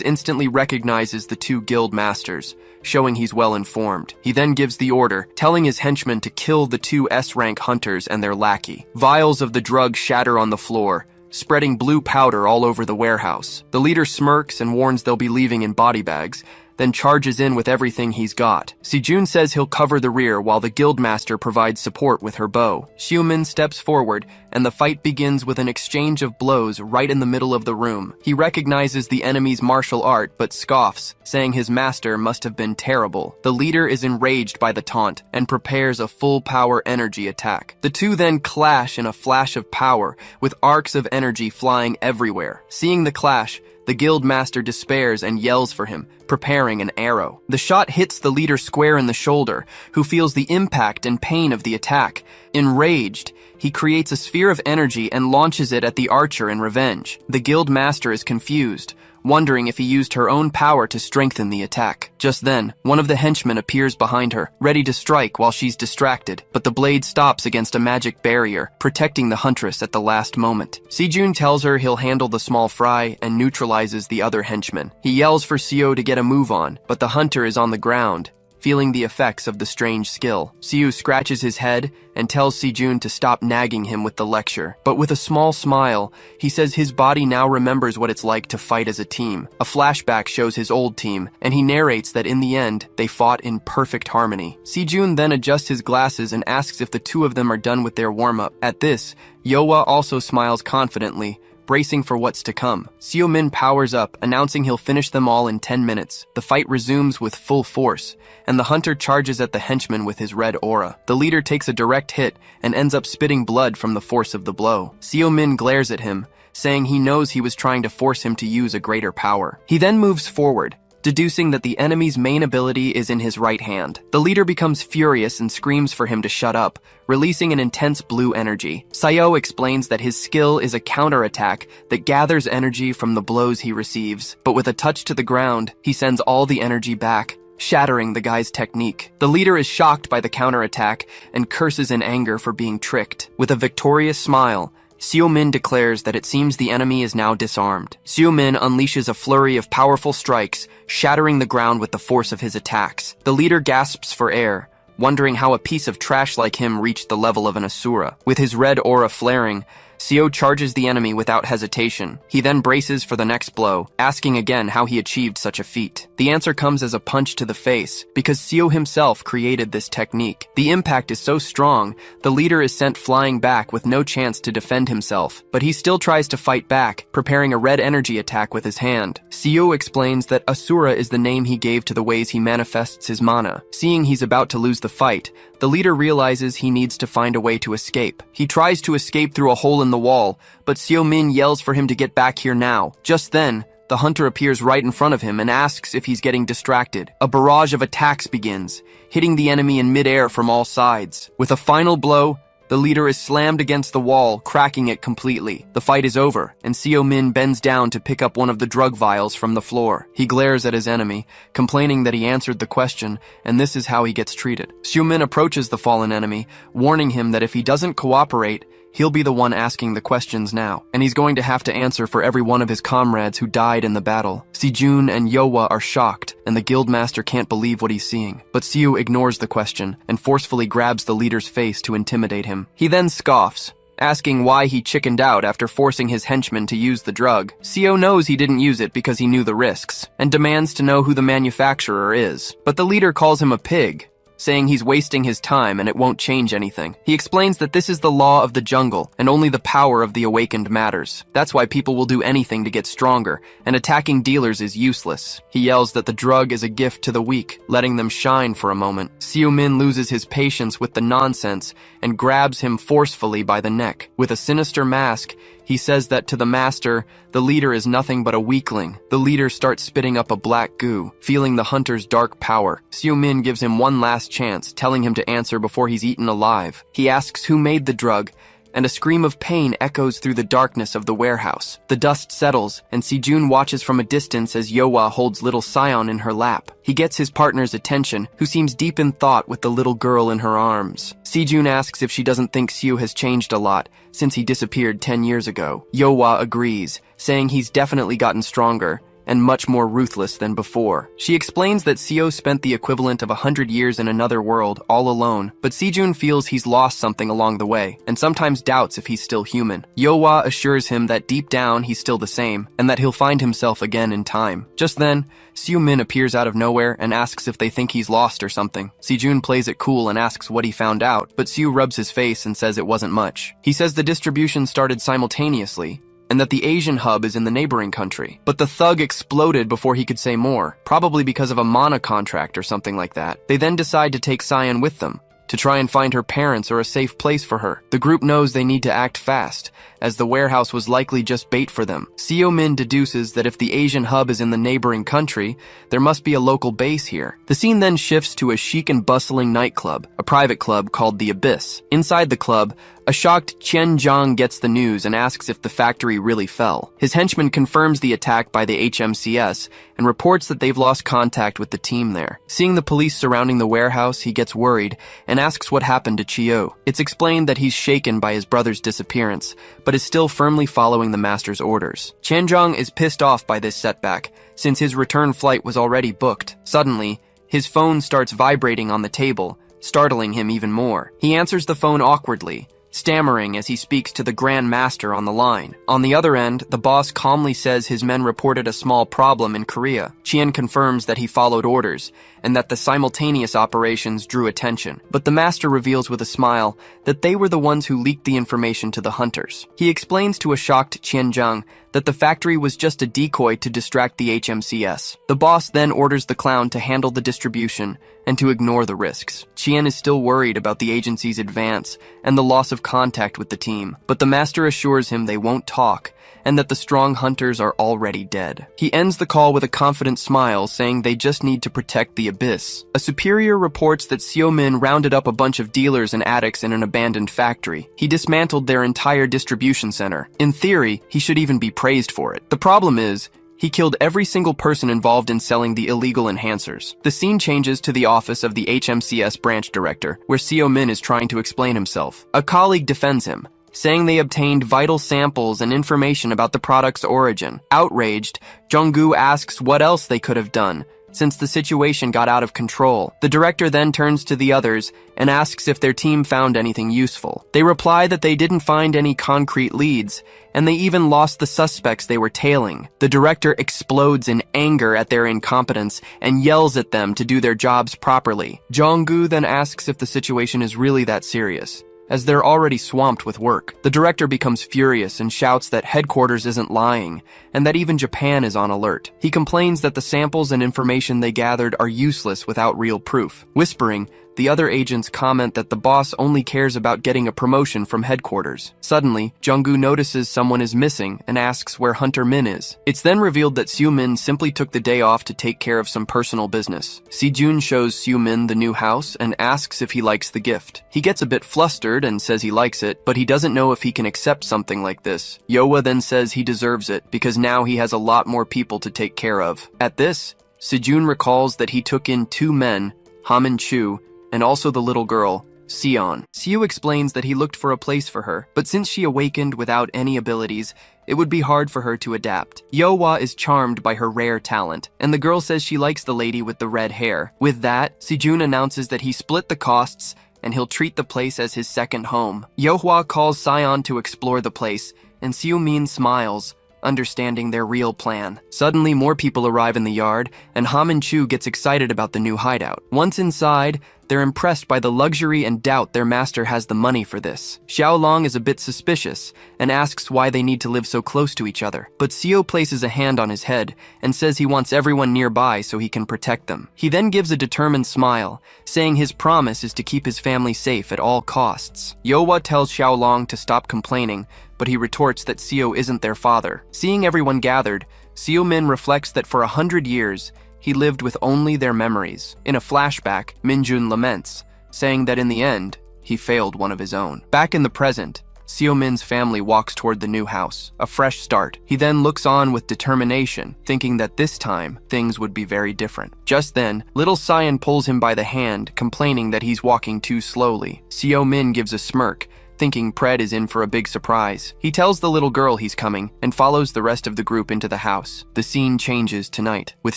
instantly recognizes the 2 guild masters, showing he's well informed. He then gives the order, telling his henchmen to kill the 2 S-rank hunters and their lackey. Vials of the drug shatter on the floor, spreading blue powder all over the warehouse. The leader smirks and warns they'll be leaving in body bags, then charges in with everything he's got. Sejun says he'll cover the rear while the guildmaster provides support with her bow. Seo Min steps forward, and the fight begins with an exchange of blows right in the middle of the room. He recognizes the enemy's martial art, but scoffs, saying his master must have been terrible. The leader is enraged by the taunt, and prepares a full-power energy attack. The 2 then clash in a flash of power, with arcs of energy flying everywhere. Seeing the clash, the guildmaster despairs and yells for him, preparing an arrow. The shot hits the leader square in the shoulder, who feels the impact and pain of the attack. Enraged, He creates a sphere of energy and launches it at the archer in revenge. The guild master is confused, wondering if he used her own power to strengthen the attack. Just then, one of the henchmen appears behind her, ready to strike while she's distracted, but the blade stops against a magic barrier, protecting the huntress at the last moment. Sejun tells her he'll handle the small fry and neutralizes the other henchman. He yells for Seo to get a move on, but the hunter is on the ground, feeling the effects of the strange skill. Seo scratches his head and tells Sejun to stop nagging him with the lecture. But with a small smile, he says his body now remembers what it's like to fight as a team. A flashback shows his old team, and he narrates that in the end, they fought in perfect harmony. Sejun then adjusts his glasses and asks if the two of them are done with their warm-up. At this, Yoa also smiles confidently, bracing for what's to come. Seo Min powers up, announcing he'll finish them all in 10 minutes. The fight resumes with full force, and the hunter charges at the henchman with his red aura. The leader takes a direct hit and ends up spitting blood from the force of the blow. Seo Min glares at him, saying he knows he was trying to force him to use a greater power. He then moves forward, deducing that the enemy's main ability is in his right hand. The leader becomes furious and screams for him to shut up, releasing an intense blue energy. Sayo explains that his skill is a counterattack that gathers energy from the blows he receives, but with a touch to the ground, he sends all the energy back, shattering the guy's technique. The leader is shocked by the counterattack and curses in anger for being tricked. With a victorious smile, Seo Min declares that it seems the enemy is now disarmed. Seo Min unleashes a flurry of powerful strikes, shattering the ground with the force of his attacks. The leader gasps for air, wondering how a piece of trash like him reached the level of an Asura. With his red aura flaring, Seo charges the enemy without hesitation. He then braces for the next blow, asking again how he achieved such a feat. The answer comes as a punch to the face, because Seo himself created this technique. The impact is so strong, the leader is sent flying back with no chance to defend himself, but he still tries to fight back, preparing a red energy attack with his hand. Seo explains that Asura is the name he gave to the ways he manifests his mana. Seeing he's about to lose the fight, the leader realizes he needs to find a way to escape. He tries to escape through a hole in the wall, but Seo Min yells for him to get back here now. Just then, the hunter appears right in front of him and asks if he's getting distracted. A barrage of attacks begins, hitting the enemy in midair from all sides. With a final blow, the leader is slammed against the wall, cracking it completely. The fight is over, and Seo Min bends down to pick up one of the drug vials from the floor. He glares at his enemy, complaining that he answered the question, and this is how he gets treated. Seo Min approaches the fallen enemy, warning him that if he doesn't cooperate, he'll be the one asking the questions now, and he's going to have to answer for every one of his comrades who died in the battle. Sejun and Yowa are shocked, and the guildmaster can't believe what he's seeing. But Seo ignores the question and forcefully grabs the leader's face to intimidate him. He then scoffs, asking why he chickened out after forcing his henchmen to use the drug. Seo knows he didn't use it because he knew the risks, and demands to know who the manufacturer is. But the leader calls him a pig, saying he's wasting his time and it won't change anything. He explains that this is the law of the jungle, and only the power of the awakened matters. That's why people will do anything to get stronger, and attacking dealers is useless. He yells that the drug is a gift to the weak, letting them shine for a moment. Seo Min loses his patience with the nonsense and grabs him forcefully by the neck. With a sinister mask, he says that to the master, the leader is nothing but a weakling. The leader starts spitting up a black goo, feeling the hunter's dark power. Seo Min gives him one last chance, telling him to answer before he's eaten alive. He asks who made the drug, and a scream of pain echoes through the darkness of the warehouse. The dust settles, and Sejun watches from a distance as Yowa holds little Sion in her lap. He gets his partner's attention, who seems deep in thought with the little girl in her arms. Sejun asks if she doesn't think Seo has changed a lot since he disappeared 10 years ago. Yowa agrees, saying he's definitely gotten stronger and much more ruthless than before. She explains that Seo spent the equivalent of 100 years in another world, all alone, but Sejun feels he's lost something along the way, and sometimes doubts if he's still human. Yowa assures him that deep down he's still the same, and that he'll find himself again in time. Just then, Seo Min appears out of nowhere and asks if they think he's lost or something. Sejun plays it cool and asks what he found out, but Seo rubs his face and says it wasn't much. He says the distribution started simultaneously, and that the Asian hub is in the neighboring country. But the thug exploded before he could say more, probably because of a mana contract or something like that. They then decide to take Sion with them, to try and find her parents or a safe place for her. The group knows they need to act fast, as the warehouse was likely just bait for them. Seo-min deduces that if the Asian hub is in the neighboring country, there must be a local base here. The scene then shifts to a chic and bustling nightclub, a private club called the Abyss. Inside the club, a shocked Chen Zhang gets the news and asks if the factory really fell. His henchman confirms the attack by the HMCS and reports that they've lost contact with the team there. Seeing the police surrounding the warehouse, he gets worried and asks what happened to Chio. It's explained that he's shaken by his brother's disappearance, but is still firmly following the master's orders. Chen Zhang is pissed off by this setback, since his return flight was already booked. Suddenly, his phone starts vibrating on the table, startling him even more. He answers the phone awkwardly, stammering as he speaks to the Grand Master on the line. On the other end, the boss calmly says his men reported a small problem in Korea. Chien confirms that he followed orders, and that the simultaneous operations drew attention. But the master reveals with a smile that they were the ones who leaked the information to the hunters. He explains to a shocked Chen Zhang that the factory was just a decoy to distract the HMCS. The boss then orders the clown to handle the distribution and to ignore the risks. Chien is still worried about the agency's advance and the loss of contact with the team, but the master assures him they won't talk and that the strong hunters are already dead. He ends the call with a confident smile, saying they just need to protect the Abyss. A superior reports that Seo-min rounded up a bunch of dealers and addicts in an abandoned factory. He dismantled their entire distribution center. In theory, he should even be praised for it. The problem is, he killed every single person involved in selling the illegal enhancers. The scene changes to the office of the HMCS branch director, where Seo-min is trying to explain himself. A colleague defends him, saying they obtained vital samples and information about the product's origin. Outraged, Jong-gu asks what else they could have done, since the situation got out of control. The director then turns to the others and asks if their team found anything useful. They reply that they didn't find any concrete leads, and they even lost the suspects they were tailing. The director explodes in anger at their incompetence and yells at them to do their jobs properly. Jong-gu then asks if the situation is really that serious, as they're already swamped with work. The director becomes furious and shouts that headquarters isn't lying, and that even Japan is on alert. He complains that the samples and information they gathered are useless without real proof. Whispering, the other agents comment that the boss only cares about getting a promotion from headquarters. Suddenly, Jung-gu notices someone is missing and asks where Hunter Min is. It's then revealed that Seo-min simply took the day off to take care of some personal business. Si-jun shows Seo-min the new house and asks if he likes the gift. He gets a bit flustered and says he likes it, but he doesn't know if he can accept something like this. Yoa then says he deserves it because now he has a lot more people to take care of. At this, Si-jun recalls that he took in 2 men, Hamin Chu, and also the little girl, Sion. Seo explains that he looked for a place for her, but since she awakened without any abilities, it would be hard for her to adapt. Yohwa is charmed by her rare talent, and the girl says she likes the lady with the red hair. With that, Sejun announces that he split the costs and he'll treat the place as his second home. Yohwa calls Sion to explore the place, and Seo-min smiles, understanding their real plan. Suddenly, more people arrive in the yard, and Hamin Chu gets excited about the new hideout. Once inside, they're impressed by the luxury and doubt their master has the money for this. Xiaolong is a bit suspicious and asks why they need to live so close to each other. But Seo places a hand on his head and says he wants everyone nearby so he can protect them. He then gives a determined smile, saying his promise is to keep his family safe at all costs. Yohwa tells Xiaolong to stop complaining, but he retorts that Seo isn't their father. Seeing everyone gathered, Seo-min reflects that for 100 years, he lived with only their memories. In a flashback, Minjun laments, saying that in the end, he failed one of his own. Back in the present, Seo-min's family walks toward the new house, a fresh start. He then looks on with determination, thinking that this time, things would be very different. Just then, little Sion pulls him by the hand, complaining that he's walking too slowly. Seo-min gives a smirk, thinking Pred is in for a big surprise. He tells the little girl he's coming and follows the rest of the group into the house. The scene changes to night, with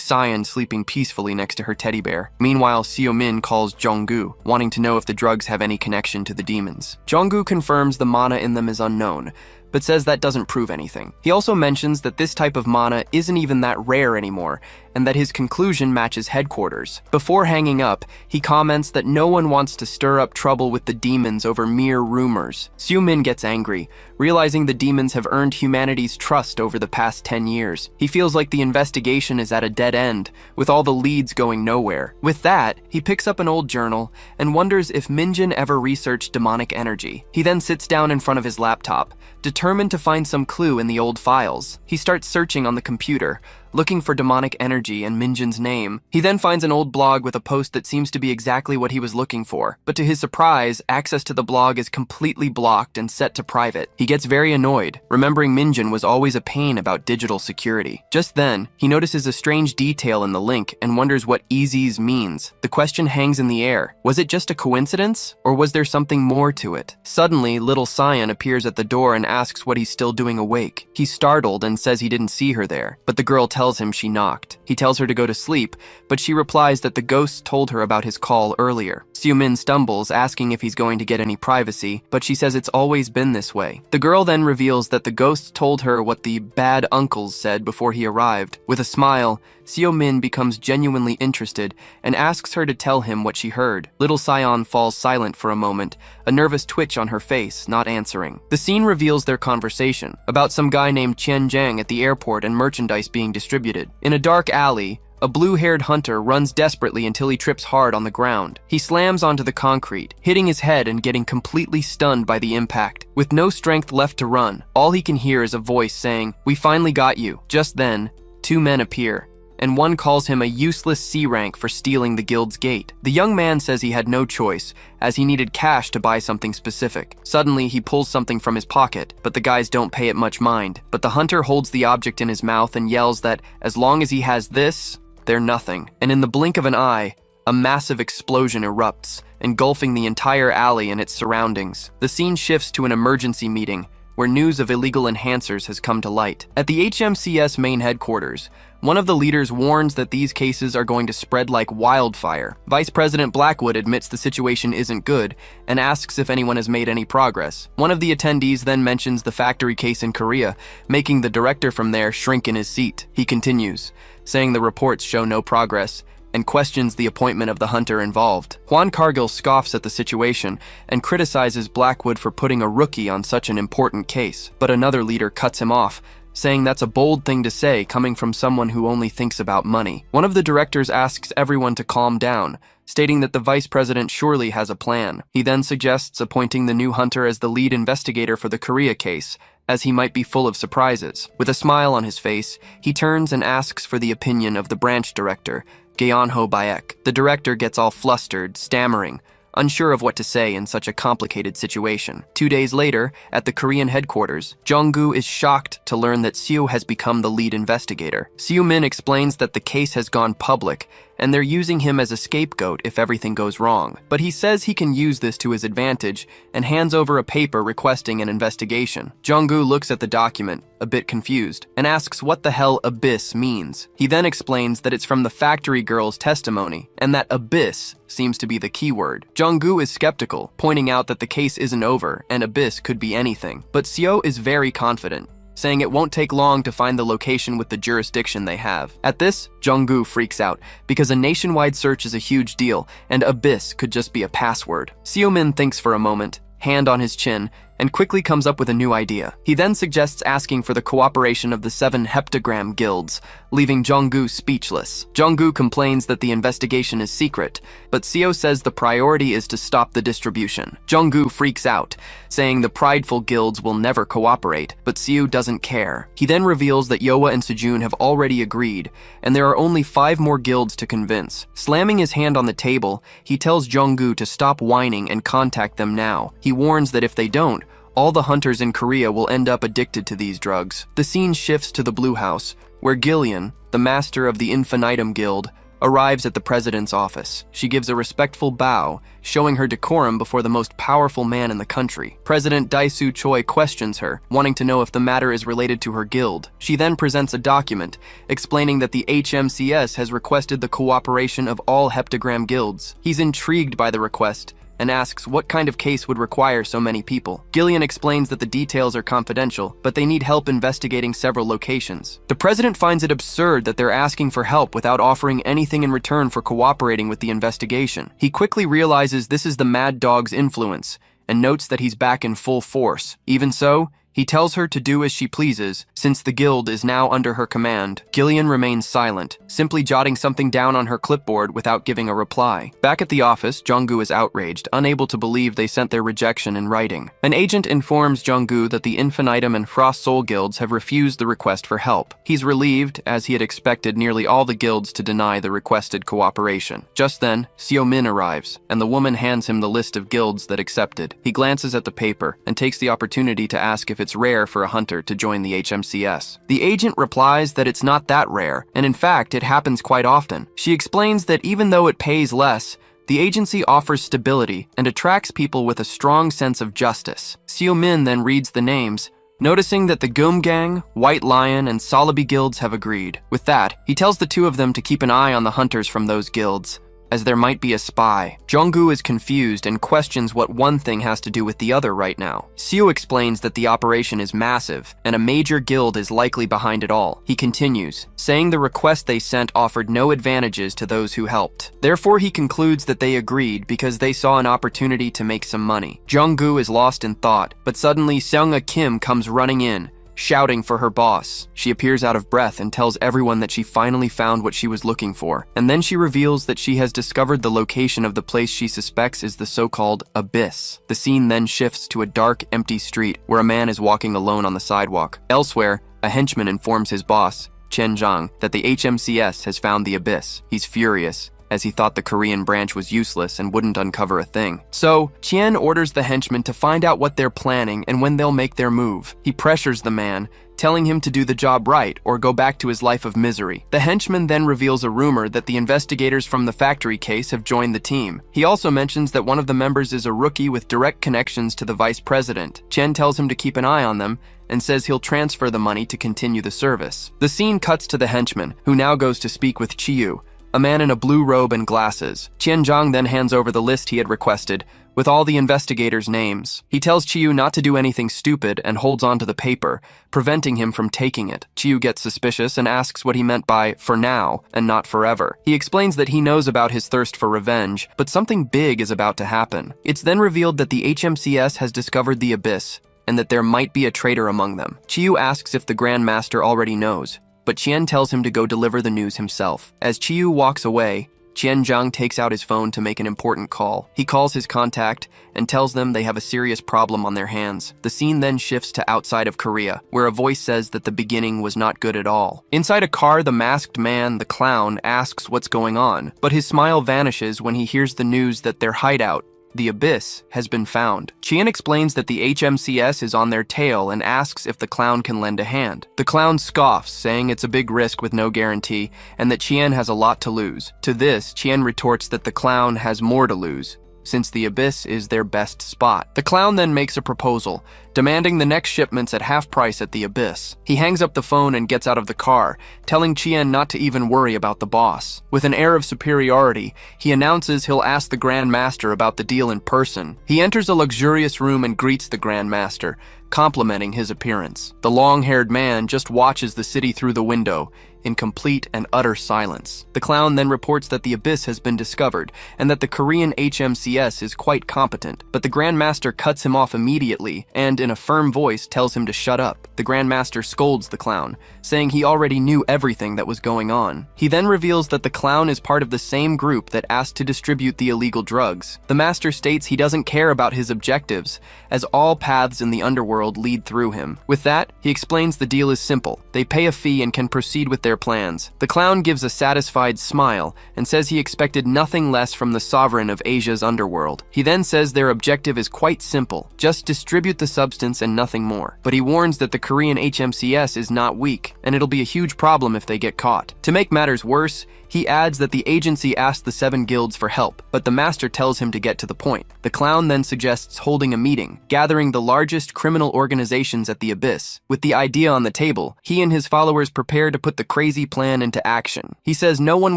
Sion sleeping peacefully next to her teddy bear. Meanwhile, Seo-min calls Jong-gu, wanting to know if the drugs have any connection to the demons. Jong-gu confirms the mana in them is unknown, but says that doesn't prove anything. He also mentions that this type of mana isn't even that rare anymore, and that his conclusion matches headquarters. Before hanging up, he comments that no one wants to stir up trouble with the demons over mere rumors. Seo-min gets angry, realizing the demons have earned humanity's trust over the past 10 years. He feels like the investigation is at a dead end, with all the leads going nowhere. With that, he picks up an old journal and wonders if Minjin ever researched demonic energy. He then sits down in front of his laptop, determined to find some clue in the old files. He starts searching on the computer, looking for demonic energy and Minjin's name. He then finds an old blog with a post that seems to be exactly what he was looking for, but to his surprise, access to the blog is completely blocked and set to private. He gets very annoyed, remembering Minjin was always a pain about digital security. Just then, he notices a strange detail in the link and wonders what "easies" means. The question hangs in the air. Was it just a coincidence, or was there something more to it? Suddenly, little Cyan appears at the door and asks what he's still doing awake. He's startled and says he didn't see her there, but the girl tells him she knocked. He tells her to go to sleep, but she replies that the ghost told her about his call earlier. Seo-min stumbles, asking if he's going to get any privacy, but she says it's always been this way. The girl then reveals that the ghost told her what the bad uncles said before he arrived. With a smile, Seo-min becomes genuinely interested and asks her to tell him what she heard. Little Cyan falls silent for a moment, a nervous twitch on her face, not answering. The scene reveals their conversation about some guy named Chen Jiang at the airport and merchandise being distributed. In a dark alley, a blue-haired hunter runs desperately until he trips hard on the ground. He slams onto the concrete, hitting his head and getting completely stunned by the impact. With no strength left to run, all he can hear is a voice saying, "We finally got you." Just then, two men appear, and one calls him a useless C rank for stealing the guild's gate. The young man says he had no choice, as he needed cash to buy something specific. Suddenly, he pulls something from his pocket, but the guys don't pay it much mind. But the hunter holds the object in his mouth and yells that as long as he has this, they're nothing. And in the blink of an eye, a massive explosion erupts, engulfing the entire alley and its surroundings. The scene shifts to an emergency meeting, where news of illegal enhancers has come to light. At the HMCS main headquarters, one of the leaders warns that these cases are going to spread like wildfire. Vice President Blackwood admits the situation isn't good and asks if anyone has made any progress. One of the attendees then mentions the factory case in Korea, making the director from there shrink in his seat. He continues, saying the reports show no progress, and questions the appointment of the hunter involved. Juan Cargill scoffs at the situation and criticizes Blackwood for putting a rookie on such an important case, but another leader cuts him off, saying that's a bold thing to say coming from someone who only thinks about money. One of the directors asks everyone to calm down, stating that the vice president surely has a plan. He then suggests appointing the new hunter as the lead investigator for the Korea case, as he might be full of surprises. With a smile on his face, he turns and asks for the opinion of the branch director, Gaeonho Baek. The director gets all flustered, stammering, unsure of what to say in such a complicated situation. 2 days later, at the Korean headquarters, Jung-gu is shocked to learn that Seo has become the lead investigator. Seo-min explains that the case has gone public, and they're using him as a scapegoat if everything goes wrong. But he says he can use this to his advantage and hands over a paper requesting an investigation. Jung-gu looks at the document, a bit confused, and asks what the hell abyss means. He then explains that it's from the factory girl's testimony, and that abyss seems to be the keyword. Jung-gu is skeptical, pointing out that the case isn't over and abyss could be anything. But Seo is very confident, saying it won't take long to find the location with the jurisdiction they have. At this, Jung-gu freaks out, because a nationwide search is a huge deal, and abyss could just be a password. Seo-min thinks for a moment, hand on his chin, and quickly comes up with a new idea. He then suggests asking for the cooperation of the 7 heptagram guilds, leaving Jung-gu speechless. Jung-gu complains that the investigation is secret, but Seo says the priority is to stop the distribution. Jung-gu freaks out, saying the prideful guilds will never cooperate, but Seo doesn't care. He then reveals that Yoa and Sejun have already agreed, and there are only 5 more guilds to convince. Slamming his hand on the table, he tells Jung-gu to stop whining and contact them now. He warns that if they don't, all the hunters in Korea will end up addicted to these drugs. The scene shifts to the Blue House, where Gillian, the master of the Infinitum Guild, arrives at the president's office. She gives a respectful bow, showing her decorum before the most powerful man in the country. President Daisu Choi questions her, wanting to know if the matter is related to her guild. She then presents a document, explaining that the HMCS has requested the cooperation of all heptagram guilds. He's intrigued by the request, and asks what kind of case would require so many people. Gillian explains that the details are confidential, but they need help investigating several locations. The president finds it absurd that they're asking for help without offering anything in return for cooperating with the investigation. He quickly realizes this is the Mad Dog's influence, and notes that he's back in full force. Even so, he tells her to do as she pleases, since the guild is now under her command. Gillian remains silent, simply jotting something down on her clipboard without giving a reply. Back at the office, Jonggu is outraged, unable to believe they sent their rejection in writing. An agent informs Jonggu that the Infinitum and Frost Soul guilds have refused the request for help. He's relieved, as he had expected nearly all the guilds to deny the requested cooperation. Just then, Xiaomin arrives, and the woman hands him the list of guilds that accepted. He glances at the paper, and takes the opportunity to ask if it's rare for a hunter to join the HMCS. The agent replies that it's not that rare, and in fact, it happens quite often. She explains that even though it pays less, the agency offers stability and attracts people with a strong sense of justice. Xiaomin then reads the names, noticing that the Gum Gang, White Lion, and Salabi guilds have agreed. With that, he tells the two of them to keep an eye on the hunters from those guilds, as there might be a spy. Jonggu is confused and questions what one thing has to do with the other right now. Xiu explains that the operation is massive, and a major guild is likely behind it all. He continues, saying the request they sent offered no advantages to those who helped. Therefore, he concludes that they agreed because they saw an opportunity to make some money. Jonggu is lost in thought, but suddenly Seung-a Kim comes running in, shouting for her boss. She appears out of breath and tells everyone that she finally found what she was looking for. And then she reveals that she has discovered the location of the place she suspects is the so-called abyss. The scene then shifts to a dark, empty street where a man is walking alone on the sidewalk. Elsewhere, a henchman informs his boss, Chen Zhang, that the HMCS has found the abyss. He's furious, as he thought the Korean branch was useless and wouldn't uncover a thing. So, Qian orders the henchman to find out what they're planning and when they'll make their move. He pressures the man, telling him to do the job right or go back to his life of misery. The henchman then reveals a rumor that the investigators from the factory case have joined the team. He also mentions that one of the members is a rookie with direct connections to the vice president. Chen tells him to keep an eye on them and says he'll transfer the money to continue the service. The scene cuts to the henchman, who now goes to speak with Chiyu, a man in a blue robe and glasses. Qian Zhang then hands over the list he had requested, with all the investigators' names. He tells Chiyu not to do anything stupid and holds on to the paper, preventing him from taking it. Chiyu gets suspicious and asks what he meant by "for now" and not "forever." He explains that he knows about his thirst for revenge, but something big is about to happen. It's then revealed that the HMCS has discovered the abyss, and that there might be a traitor among them. Chiyu asks if the Grand Master already knows, but Qian tells him to go deliver the news himself. As Chiyu walks away, Qian Zhang takes out his phone to make an important call. He calls his contact and tells them they have a serious problem on their hands. The scene then shifts to outside of Korea, where a voice says that the beginning was not good at all. Inside a car, the masked man, the clown, asks what's going on, but his smile vanishes when he hears the news that their hideout, the abyss, has been found. Qian explains that the HMCS is on their tail and asks if the clown can lend a hand. The clown scoffs, saying it's a big risk with no guarantee, and that Qian has a lot to lose. To this, Qian retorts that the clown has more to lose, since the abyss is their best spot. The clown then makes a proposal, demanding the next shipments at half price at the abyss. He hangs up the phone and gets out of the car, telling Qian not to even worry about the boss. With an air of superiority, he announces he'll ask the Grand Master about the deal in person. He enters a luxurious room and greets the Grand Master, complimenting his appearance. The long-haired man just watches the city through the window, in complete and utter silence. The clown then reports that the abyss has been discovered, and that the Korean HMCS is quite competent, but the Grand Master cuts him off immediately, and in a firm voice tells him to shut up. The Grand Master scolds the clown, saying he already knew everything that was going on. He then reveals that the clown is part of the same group that asked to distribute the illegal drugs. The Master states he doesn't care about his objectives, as all paths in the underworld lead through him. With that, he explains the deal is simple. They pay a fee and can proceed with their plans. The clown gives a satisfied smile and says he expected nothing less from the sovereign of Asia's underworld. He then says their objective is quite simple, just distribute the substance and nothing more. But he warns that the Korean HMCS is not weak, and it'll be a huge problem if they get caught. To make matters worse, he adds that the agency asked the 7 guilds for help, but the master tells him to get to the point. The clown then suggests holding a meeting, gathering the largest criminal criminal organizations at the Abyss. With the idea on the table, he and his followers prepare to put the crazy plan into action. He says no one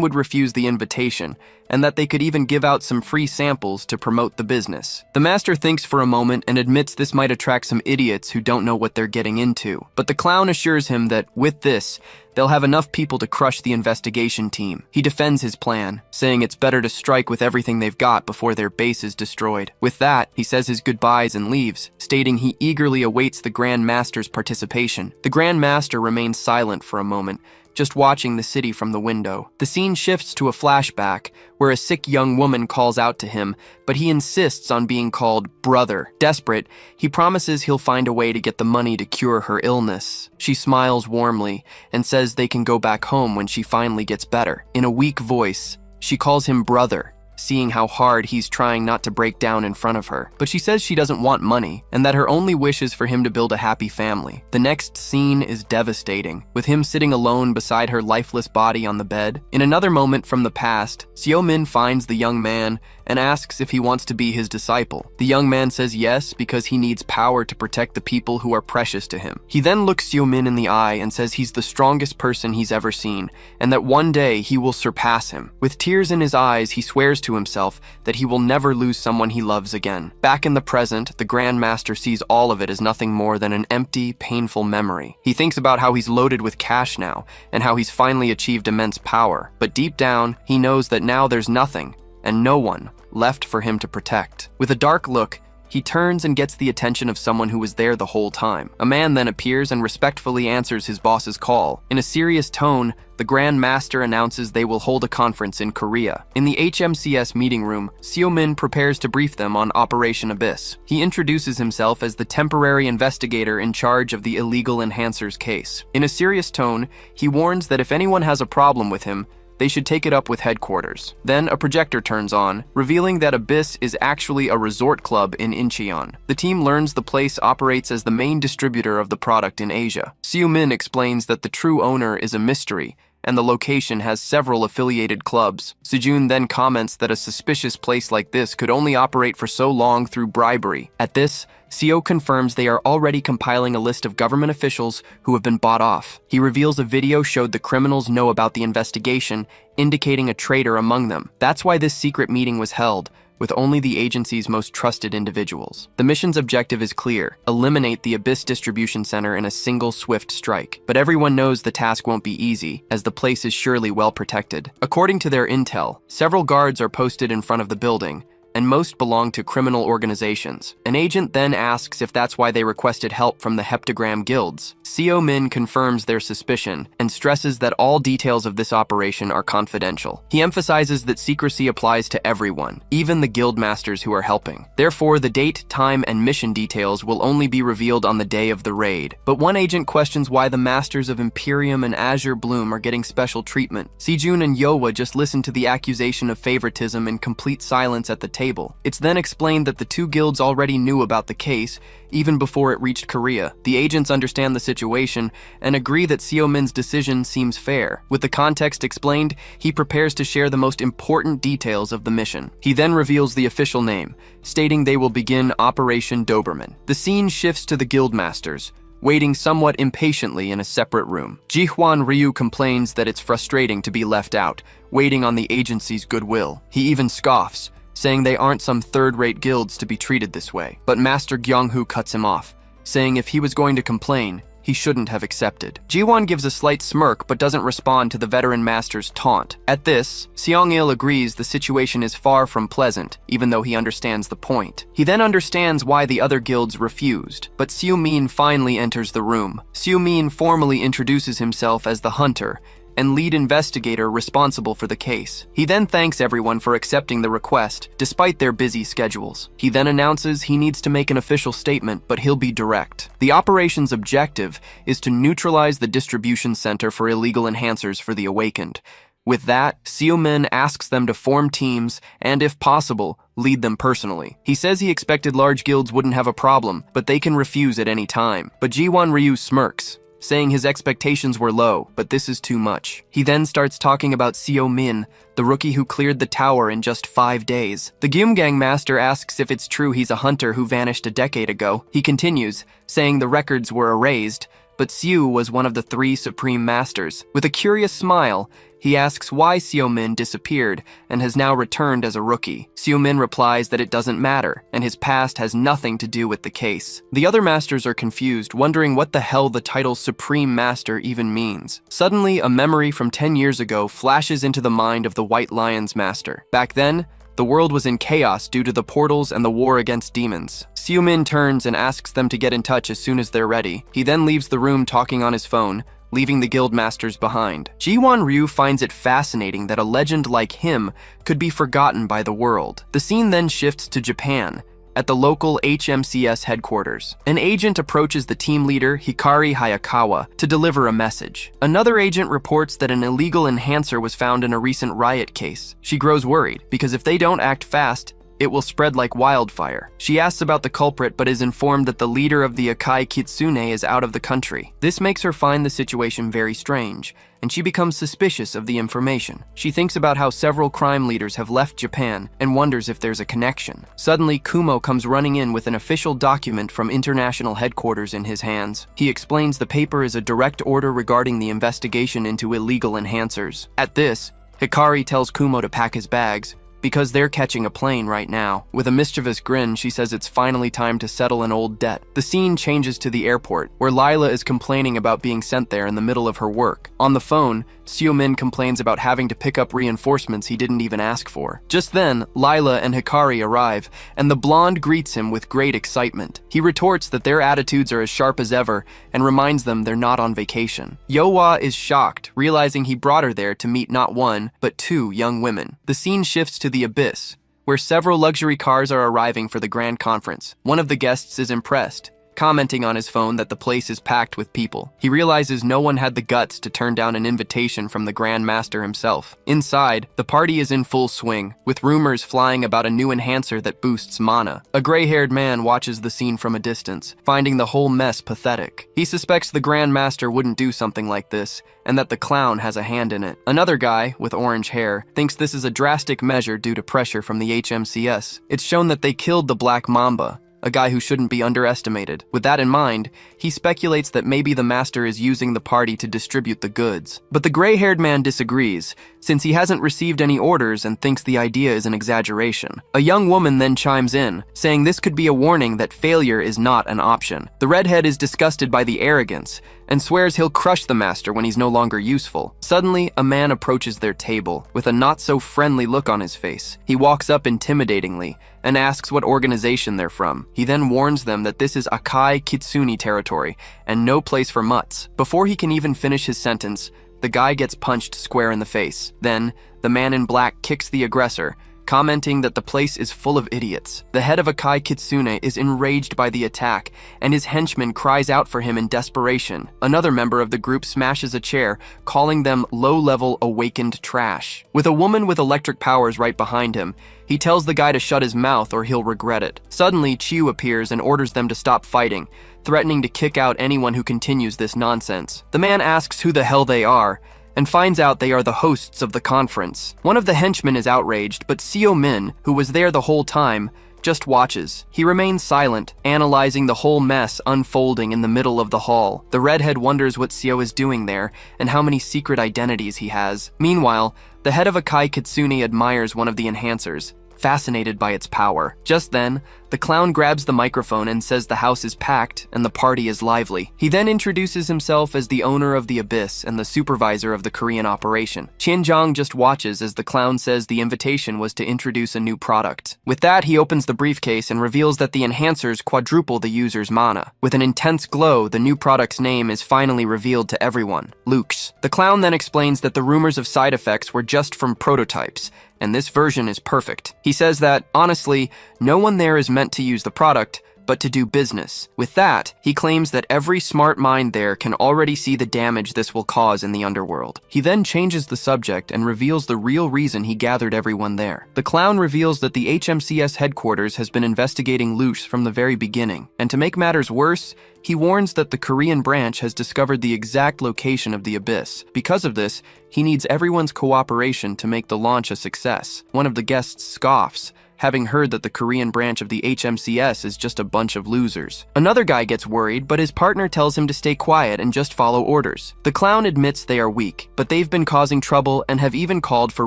would refuse the invitation, and that they could even give out some free samples to promote the business. The master thinks for a moment and admits this might attract some idiots who don't know what they're getting into. But the clown assures him that, with this, they'll have enough people to crush the investigation team. He defends his plan, saying it's better to strike with everything they've got before their base is destroyed. With that, he says his goodbyes and leaves, stating he eagerly awaits the Grand Master's participation. The Grand Master remains silent for a moment, just watching the city from the window. The scene shifts to a flashback, where a sick young woman calls out to him, but he insists on being called brother. Desperate, he promises he'll find a way to get the money to cure her illness. She smiles warmly and says they can go back home when she finally gets better. In a weak voice, she calls him brother, seeing how hard he's trying not to break down in front of her. But she says she doesn't want money, and that her only wish is for him to build a happy family. The next scene is devastating, with him sitting alone beside her lifeless body on the bed. In another moment from the past, Seo-min finds the young man and asks if he wants to be his disciple. The young man says yes because he needs power to protect the people who are precious to him. He then looks Seo-min in the eye and says he's the strongest person he's ever seen, and that one day he will surpass him. With tears in his eyes, he swears to himself that he will never lose someone he loves again. Back in the present, the Grand Master sees all of it as nothing more than an empty, painful memory. He thinks about how he's loaded with cash now, and how he's finally achieved immense power. But deep down, he knows that now there's nothing, and no one, left for him to protect. With a dark look, he turns and gets the attention of someone who was there the whole time. A man then appears and respectfully answers his boss's call. In a serious tone, the Grand Master announces they will hold a conference in Korea. In the HMCS meeting room, Seo-min prepares to brief them on Operation Abyss. He introduces himself as the temporary investigator in charge of the illegal enhancers case. In a serious tone, he warns that if anyone has a problem with him, they should take it up with headquarters. Then a projector turns on, revealing that Abyss is actually a resort club in Incheon. The team learns the place operates as the main distributor of the product in Asia. Seo-min explains that the true owner is a mystery, and the location has several affiliated clubs. Sejun then comments that a suspicious place like this could only operate for so long through bribery. At this, Seo confirms they are already compiling a list of government officials who have been bought off. He reveals a video showed the criminals know about the investigation, indicating a traitor among them. That's why this secret meeting was held, with only the agency's most trusted individuals. The mission's objective is clear: eliminate the Abyss distribution center in a single swift strike. But everyone knows the task won't be easy, as the place is surely well protected. According to their intel, several guards are posted in front of the building, and most belong to criminal organizations. An agent then asks if that's why they requested help from the heptagram guilds. Seo-min confirms their suspicion and stresses that all details of this operation are confidential. He emphasizes that secrecy applies to everyone, even the guild masters who are helping. Therefore, the date, time, and mission details will only be revealed on the day of the raid. But one agent questions why the masters of Imperium and Azure Bloom are getting special treatment. Sejun and Yohwa just listen to the accusation of favoritism in complete silence at the table. It's then explained that the two guilds already knew about the case, even before it reached Korea. The agents understand the situation and agree that Seo-min's decision seems fair. With the context explained, he prepares to share the most important details of the mission. He then reveals the official name, stating they will begin Operation Doberman. The scene shifts to the guild masters, waiting somewhat impatiently in a separate room. Ji-hwan Ryu complains that it's frustrating to be left out, waiting on the agency's goodwill. He even scoffs, saying they aren't some third-rate guilds to be treated this way. But Master Gyeong-hoo cuts him off, saying if he was going to complain, he shouldn't have accepted. Ji-won gives a slight smirk but doesn't respond to the veteran master's taunt. At this, Seong-il agrees the situation is far from pleasant, even though he understands the point. He then understands why the other guilds refused, but Seo-min finally enters the room. Seo-min formally introduces himself as the hunter and lead investigator responsible for the case. He then thanks everyone for accepting the request, despite their busy schedules. He then announces he needs to make an official statement, but he'll be direct. The operation's objective is to neutralize the distribution center for illegal enhancers for the Awakened. With that, Seo-min asks them to form teams and, if possible, lead them personally. He says he expected large guilds wouldn't have a problem, but they can refuse at any time. But Ji-won Ryu smirks, saying his expectations were low, but this is too much. He then starts talking about Seo Min, the rookie who cleared the tower in just 5 days. The Gyumgang master asks if it's true he's a hunter who vanished a decade ago. He continues, saying the records were erased, but Siu was one of the 3 supreme masters. With a curious smile, he asks why Seo Min disappeared and has now returned as a rookie. Seo Min replies that it doesn't matter, and his past has nothing to do with the case. The other masters are confused, wondering what the hell the title Supreme Master even means. Suddenly, a memory from 10 years ago flashes into the mind of the White Lion's master. Back then, the world was in chaos due to the portals and the war against demons. Seo Min turns and asks them to get in touch as soon as they're ready. He then leaves the room talking on his phone, leaving the guild masters behind. Jiwon Ryu finds it fascinating that a legend like him could be forgotten by the world. The scene then shifts to Japan, at the local HMCS headquarters. An agent approaches the team leader, Hikari Hayakawa, to deliver a message. Another agent reports that an illegal enhancer was found in a recent riot case. She grows worried, because if they don't act fast, it will spread like wildfire. She asks about the culprit but is informed that the leader of the Akai Kitsune is out of the country. This makes her find the situation very strange, and she becomes suspicious of the information. She thinks about how several crime leaders have left Japan and wonders if there's a connection. Suddenly, Kumo comes running in with an official document from international headquarters in his hands. He explains the paper is a direct order regarding the investigation into illegal enhancers. At this, Hikari tells Kumo to pack his bags, because they're catching a plane right now. With a mischievous grin, she says it's finally time to settle an old debt. The scene changes to the airport, where Lila is complaining about being sent there in the middle of her work. On the phone, Seo Min complains about having to pick up reinforcements he didn't even ask for. Just then, Lila and Hikari arrive, and the blonde greets him with great excitement. He retorts that their attitudes are as sharp as ever, and reminds them they're not on vacation. Yohwa is shocked, realizing he brought her there to meet not 1, but 2 young women. The scene shifts to the Abyss, where several luxury cars are arriving for the grand conference. One of the guests is impressed, commenting on his phone that the place is packed with people. He realizes no one had the guts to turn down an invitation from the Grand Master himself. Inside, the party is in full swing, with rumors flying about a new enhancer that boosts mana. A gray-haired man watches the scene from a distance, finding the whole mess pathetic. He suspects the Grand Master wouldn't do something like this, and that the clown has a hand in it. Another guy, with orange hair, thinks this is a drastic measure due to pressure from the HMCS. It's shown that they killed the Black Mamba, a guy who shouldn't be underestimated. With that in mind, he speculates that maybe the master is using the party to distribute the goods. But the gray-haired man disagrees, since he hasn't received any orders and thinks the idea is an exaggeration. A young woman then chimes in, saying this could be a warning that failure is not an option. The redhead is disgusted by the arrogance, and swears he'll crush the master when he's no longer useful. Suddenly, a man approaches their table, with a not-so-friendly look on his face. He walks up intimidatingly, and asks what organization they're from. He then warns them that this is Akai Kitsune territory, and no place for mutts. Before he can even finish his sentence, the guy gets punched square in the face. Then, the man in black kicks the aggressor, commenting that the place is full of idiots. The head of Akai Kitsune is enraged by the attack, and his henchman cries out for him in desperation. Another member of the group smashes a chair, calling them low-level awakened trash. With a woman with electric powers right behind him, he tells the guy to shut his mouth or he'll regret it. Suddenly, Chiu appears and orders them to stop fighting, threatening to kick out anyone who continues this nonsense. The man asks who the hell they are, and finds out they are the hosts of the conference. One of the henchmen is outraged, but Seo Min, who was there the whole time, just watches. He remains silent, analyzing the whole mess unfolding in the middle of the hall. The redhead wonders what Seo is doing there, and how many secret identities he has. Meanwhile, the head of Akai Kitsune admires one of the enhancers, fascinated by its power. Just then, the clown grabs the microphone and says the house is packed and the party is lively. He then introduces himself as the owner of the Abyss and the supervisor of the Korean operation. Qinjiang just watches as the clown says the invitation was to introduce a new product. With that, he opens the briefcase and reveals that the enhancers quadruple the user's mana. With an intense glow, the new product's name is finally revealed to everyone, Lux. The clown then explains that the rumors of side effects were just from prototypes, and this version is perfect. He says that, honestly, no one there is meant to use the product, but to do business. With that, he claims that every smart mind there can already see the damage this will cause in the underworld. He then changes the subject and reveals the real reason he gathered everyone there. The clown reveals that the HMCS headquarters has been investigating loose from the very beginning, and to make matters worse, he warns that the Korean branch has discovered the exact location of the abyss. Because of this, he needs everyone's cooperation to make the launch a success. One of the guests scoffs, having heard that the Korean branch of the HMCS is just a bunch of losers. Another guy gets worried, but his partner tells him to stay quiet and just follow orders. The clown admits they are weak, but they've been causing trouble and have even called for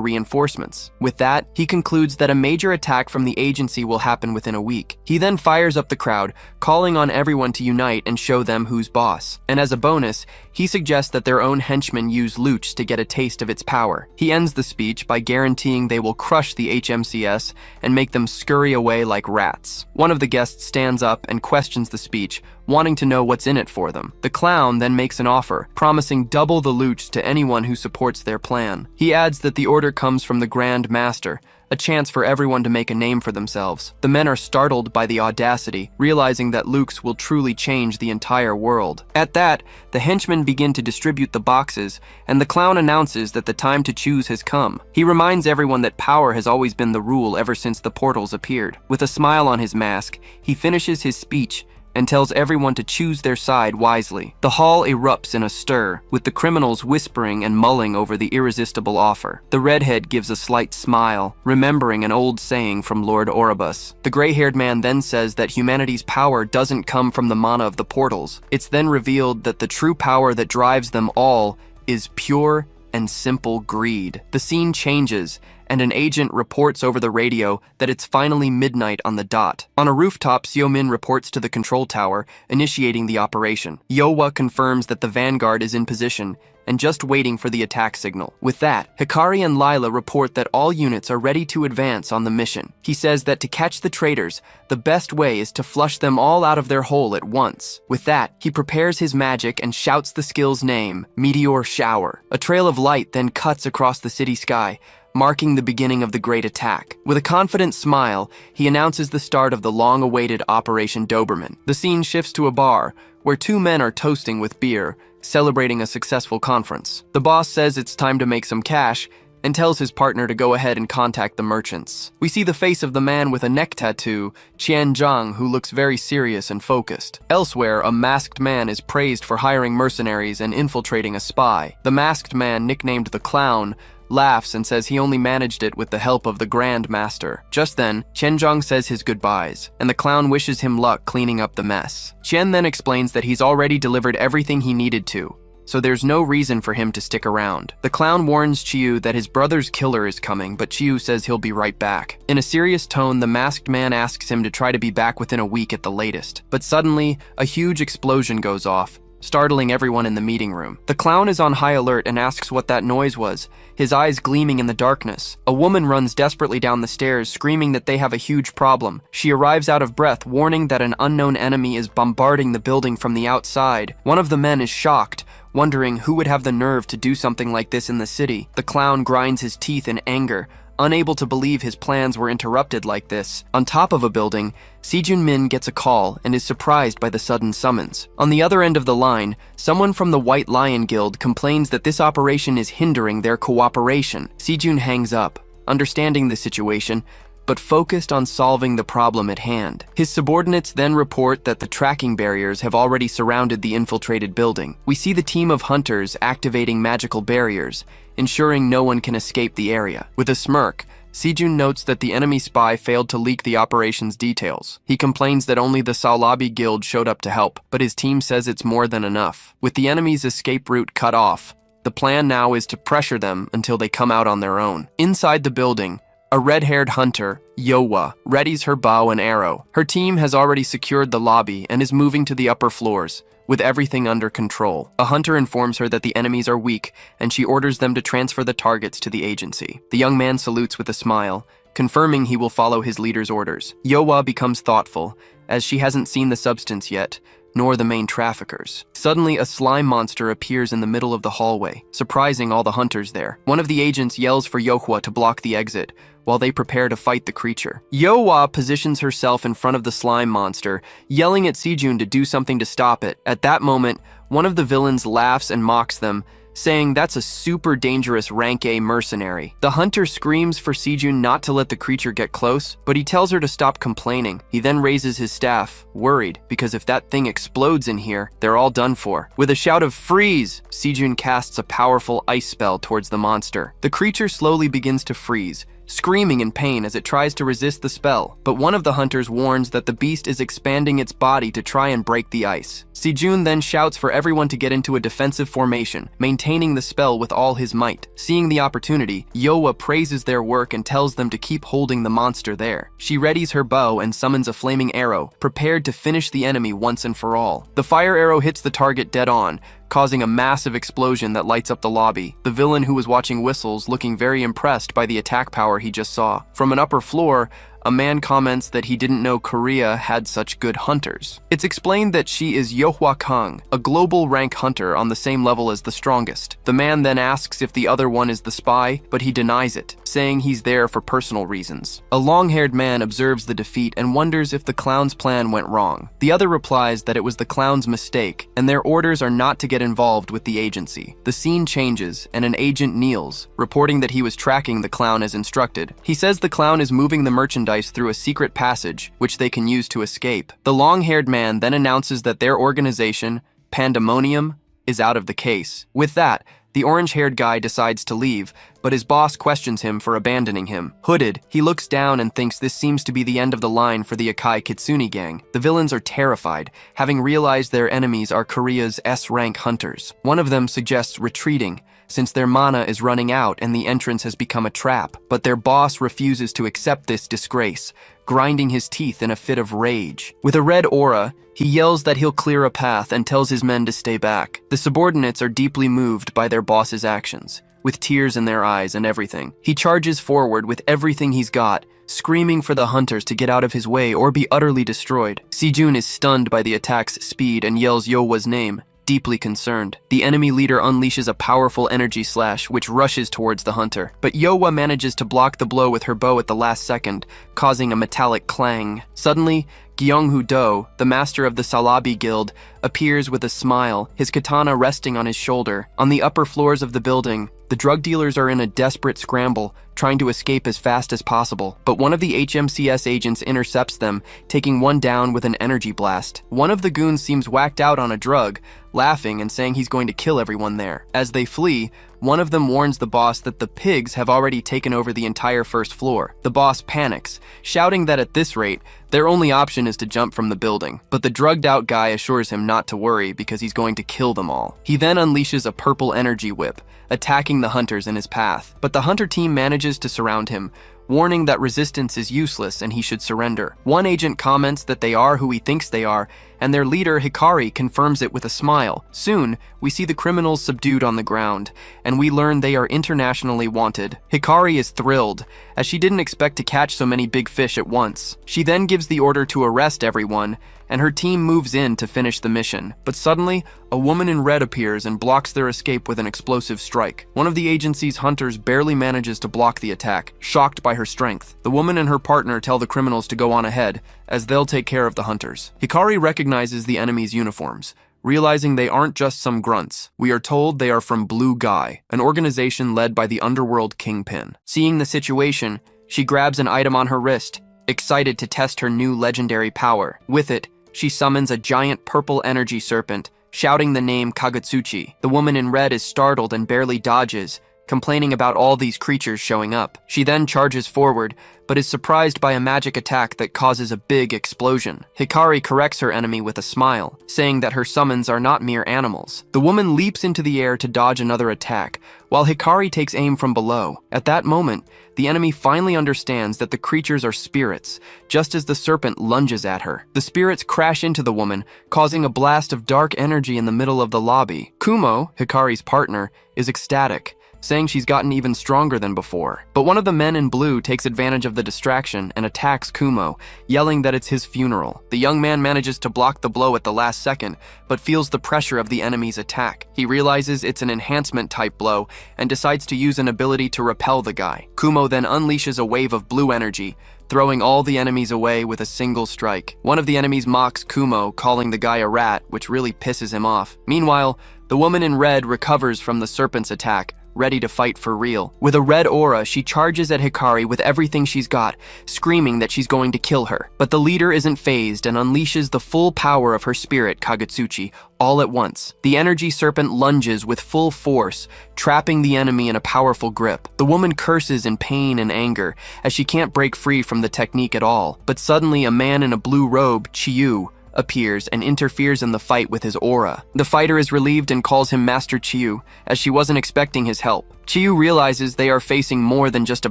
reinforcements. With that, he concludes that a major attack from the agency will happen within a week. He then fires up the crowd, calling on everyone to unite and show them who's boss. And as a bonus, he suggests that their own henchmen use Luch to get a taste of its power. He ends the speech by guaranteeing they will crush the HMCS and make them scurry away like rats. One of the guests stands up and questions the speech, wanting to know what's in it for them. The clown then makes an offer, promising double the loot to anyone who supports their plan. He adds that the order comes from the Grand Master, a chance for everyone to make a name for themselves. The men are startled by the audacity, realizing that Luke's will truly change the entire world. At that, the henchmen begin to distribute the boxes, and the clown announces that the time to choose has come. He reminds everyone that power has always been the rule ever since the portals appeared. With a smile on his mask, he finishes his speech and tells everyone to choose their side wisely. The hall erupts in a stir, with the criminals whispering and mulling over the irresistible offer. The redhead gives a slight smile, remembering an old saying from Lord Oribus. The gray-haired man then says that humanity's power doesn't come from the mana of the portals. It's then revealed that the true power that drives them all is pure and simple greed. The scene changes, and an agent reports over the radio that it's finally midnight on the dot. On a rooftop, Seo-min reports to the control tower, initiating the operation. Yowa confirms that the vanguard is in position and just waiting for the attack signal. With that, Hikari and Lila report that all units are ready to advance on the mission. He says that to catch the traitors, the best way is to flush them all out of their hole at once. With that, he prepares his magic and shouts the skill's name, Meteor Shower. A trail of light then cuts across the city sky, marking the beginning of the great attack. With a confident smile, he announces the start of the long-awaited Operation Doberman. The scene shifts to a bar, where two men are toasting with beer, celebrating a successful conference. The boss says it's time to make some cash, and tells his partner to go ahead and contact the merchants. We see the face of the man with a neck tattoo, Qian Zhang, who looks very serious and focused. Elsewhere, a masked man is praised for hiring mercenaries and infiltrating a spy. The masked man, nicknamed the Clown, laughs and says he only managed it with the help of the Grand Master. Just then, Qianzhang says his goodbyes, and the clown wishes him luck cleaning up the mess. Qian then explains that he's already delivered everything he needed to, so there's no reason for him to stick around. The clown warns Chiyu that his brother's killer is coming, but Chiyu says he'll be right back. In a serious tone, the masked man asks him to try to be back within a week at the latest. But suddenly, a huge explosion goes off, startling everyone in the meeting room. The clown is on high alert and asks what that noise was, his eyes gleaming in the darkness. A woman runs desperately down the stairs, screaming that they have a huge problem. She arrives out of breath, warning that an unknown enemy is bombarding the building from the outside. One of the men is shocked, wondering who would have the nerve to do something like this in the city. The clown grinds his teeth in anger, unable to believe his plans were interrupted like this. On top of a building, Sejun Min gets a call and is surprised by the sudden summons. On the other end of the line, someone from the White Lion Guild complains that this operation is hindering their cooperation. Sejun hangs up, understanding the situation, but focused on solving the problem at hand. His subordinates then report that the tracking barriers have already surrounded the infiltrated building. We see the team of hunters activating magical barriers, ensuring no one can escape the area. With a smirk, Sejun notes that the enemy spy failed to leak the operation's details. He complains that only the Salabi Guild showed up to help, but his team says it's more than enough. With the enemy's escape route cut off, the plan now is to pressure them until they come out on their own. Inside the building, a red-haired hunter, Yowa, readies her bow and arrow. Her team has already secured the lobby and is moving to the upper floors, with everything under control. A hunter informs her that the enemies are weak, and she orders them to transfer the targets to the agency. The young man salutes with a smile, confirming he will follow his leader's orders. Yowa becomes thoughtful, as she hasn't seen the substance yet, nor the main traffickers. Suddenly, a slime monster appears in the middle of the hallway, surprising all the hunters there. One of the agents yells for Yohwa to block the exit, while they prepare to fight the creature. Yohwa positions herself in front of the slime monster, yelling at Sejun to do something to stop it. At that moment, one of the villains laughs and mocks them, saying that's a super dangerous rank A mercenary. The hunter screams for Sejun not to let the creature get close, but he tells her to stop complaining. He then raises his staff, worried, because if that thing explodes in here, they're all done for. With a shout of freeze, Sejun casts a powerful ice spell towards the monster. The creature slowly begins to freeze, screaming in pain as it tries to resist the spell, but one of the hunters warns that the beast is expanding its body to try and break the ice. Sejun then shouts for everyone to get into a defensive formation, maintaining the spell with all his might. Seeing the opportunity, Yohwa praises their work and tells them to keep holding the monster there. She readies her bow and summons a flaming arrow, prepared to finish the enemy once and for all. The fire arrow hits the target dead on, causing a massive explosion that lights up the lobby. The villain, who was watching whistles, looking very impressed by the attack power he just saw. From an upper floor, a man comments that he didn't know Korea had such good hunters. It's explained that she is Yohwa Kang, a global rank hunter on the same level as the strongest. The man then asks if the other one is the spy, but he denies it, saying he's there for personal reasons. A long-haired man observes the defeat and wonders if the clown's plan went wrong. The other replies that it was the clown's mistake, and their orders are not to get involved with the agency. The scene changes, and an agent kneels, reporting that he was tracking the clown as instructed. He says the clown is moving the merchandise through a secret passage, which they can use to escape. The long-haired man then announces that their organization, Pandemonium, is out of the case. With that, the orange-haired guy decides to leave, but his boss questions him for abandoning him. Hooded, he looks down and thinks this seems to be the end of the line for the Akai Kitsune gang. The villains are terrified, having realized their enemies are Korea's S-rank hunters. One of them suggests retreating, since their mana is running out and the entrance has become a trap, but their boss refuses to accept this disgrace, grinding his teeth in a fit of rage. With a red aura, he yells that he'll clear a path and tells his men to stay back. The subordinates are deeply moved by their boss's actions, with tears in their eyes and everything. He charges forward with everything he's got, screaming for the hunters to get out of his way or be utterly destroyed. Sejun is stunned by the attack's speed and yells Yohwa's name, deeply concerned. The enemy leader unleashes a powerful energy slash, which rushes towards the hunter. But Yohwa manages to block the blow with her bow at the last second, causing a metallic clang. Suddenly, Gyeonghu Do, the master of the Salabi Guild, appears with a smile, his katana resting on his shoulder. On the upper floors of the building, the drug dealers are in a desperate scramble, trying to escape as fast as possible. But one of the HMCS agents intercepts them, taking one down with an energy blast. One of the goons seems whacked out on a drug, laughing and saying he's going to kill everyone there. As they flee, one of them warns the boss that the pigs have already taken over the entire first floor. The boss panics, shouting that at this rate, their only option is to jump from the building. But the drugged-out guy assures him not to worry because he's going to kill them all. He then unleashes a purple energy whip, attacking the hunters in his path. But the hunter team manages to surround him, warning that resistance is useless and he should surrender. One agent comments that they are who he thinks they are, and their leader, Hikari, confirms it with a smile. Soon, we see the criminals subdued on the ground, and we learn they are internationally wanted. Hikari is thrilled, as she didn't expect to catch so many big fish at once. She then gives the order to arrest everyone, and her team moves in to finish the mission. But suddenly, a woman in red appears and blocks their escape with an explosive strike. One of the agency's hunters barely manages to block the attack, shocked by her strength. The woman and her partner tell the criminals to go on ahead, as they'll take care of the hunters. Hikari recognizes the enemy's uniforms, realizing they aren't just some grunts. We are told they are from Blue Guy, an organization led by the underworld kingpin. Seeing the situation, she grabs an item on her wrist, excited to test her new legendary power. With it, she summons a giant purple energy serpent, shouting the name Kagutsuchi. The woman in red is startled and barely dodges, complaining about all these creatures showing up. She then charges forward, but is surprised by a magic attack that causes a big explosion. Hikari corrects her enemy with a smile, saying that her summons are not mere animals. The woman leaps into the air to dodge another attack, while Hikari takes aim from below. At that moment, the enemy finally understands that the creatures are spirits, just as the serpent lunges at her. The spirits crash into the woman, causing a blast of dark energy in the middle of the lobby. Kumo, Hikari's partner, is ecstatic, saying she's gotten even stronger than before. But one of the men in blue takes advantage of the distraction and attacks Kumo, yelling that it's his funeral. The young man manages to block the blow at the last second, but feels the pressure of the enemy's attack. He realizes it's an enhancement-type blow and decides to use an ability to repel the guy. Kumo then unleashes a wave of blue energy, throwing all the enemies away with a single strike. One of the enemies mocks Kumo, calling the guy a rat, which really pisses him off. Meanwhile, the woman in red recovers from the serpent's attack, ready to fight for real. With a red aura, she charges at Hikari with everything she's got, screaming that she's going to kill her. But the leader isn't fazed and unleashes the full power of her spirit, Kagutsuchi, all at once. The energy serpent lunges with full force, trapping the enemy in a powerful grip. The woman curses in pain and anger, as she can't break free from the technique at all. But suddenly, a man in a blue robe, Chiyu, appears and interferes in the fight with his aura. The fighter is relieved and calls him Master Chiyu, as she wasn't expecting his help. Chiyu realizes they are facing more than just a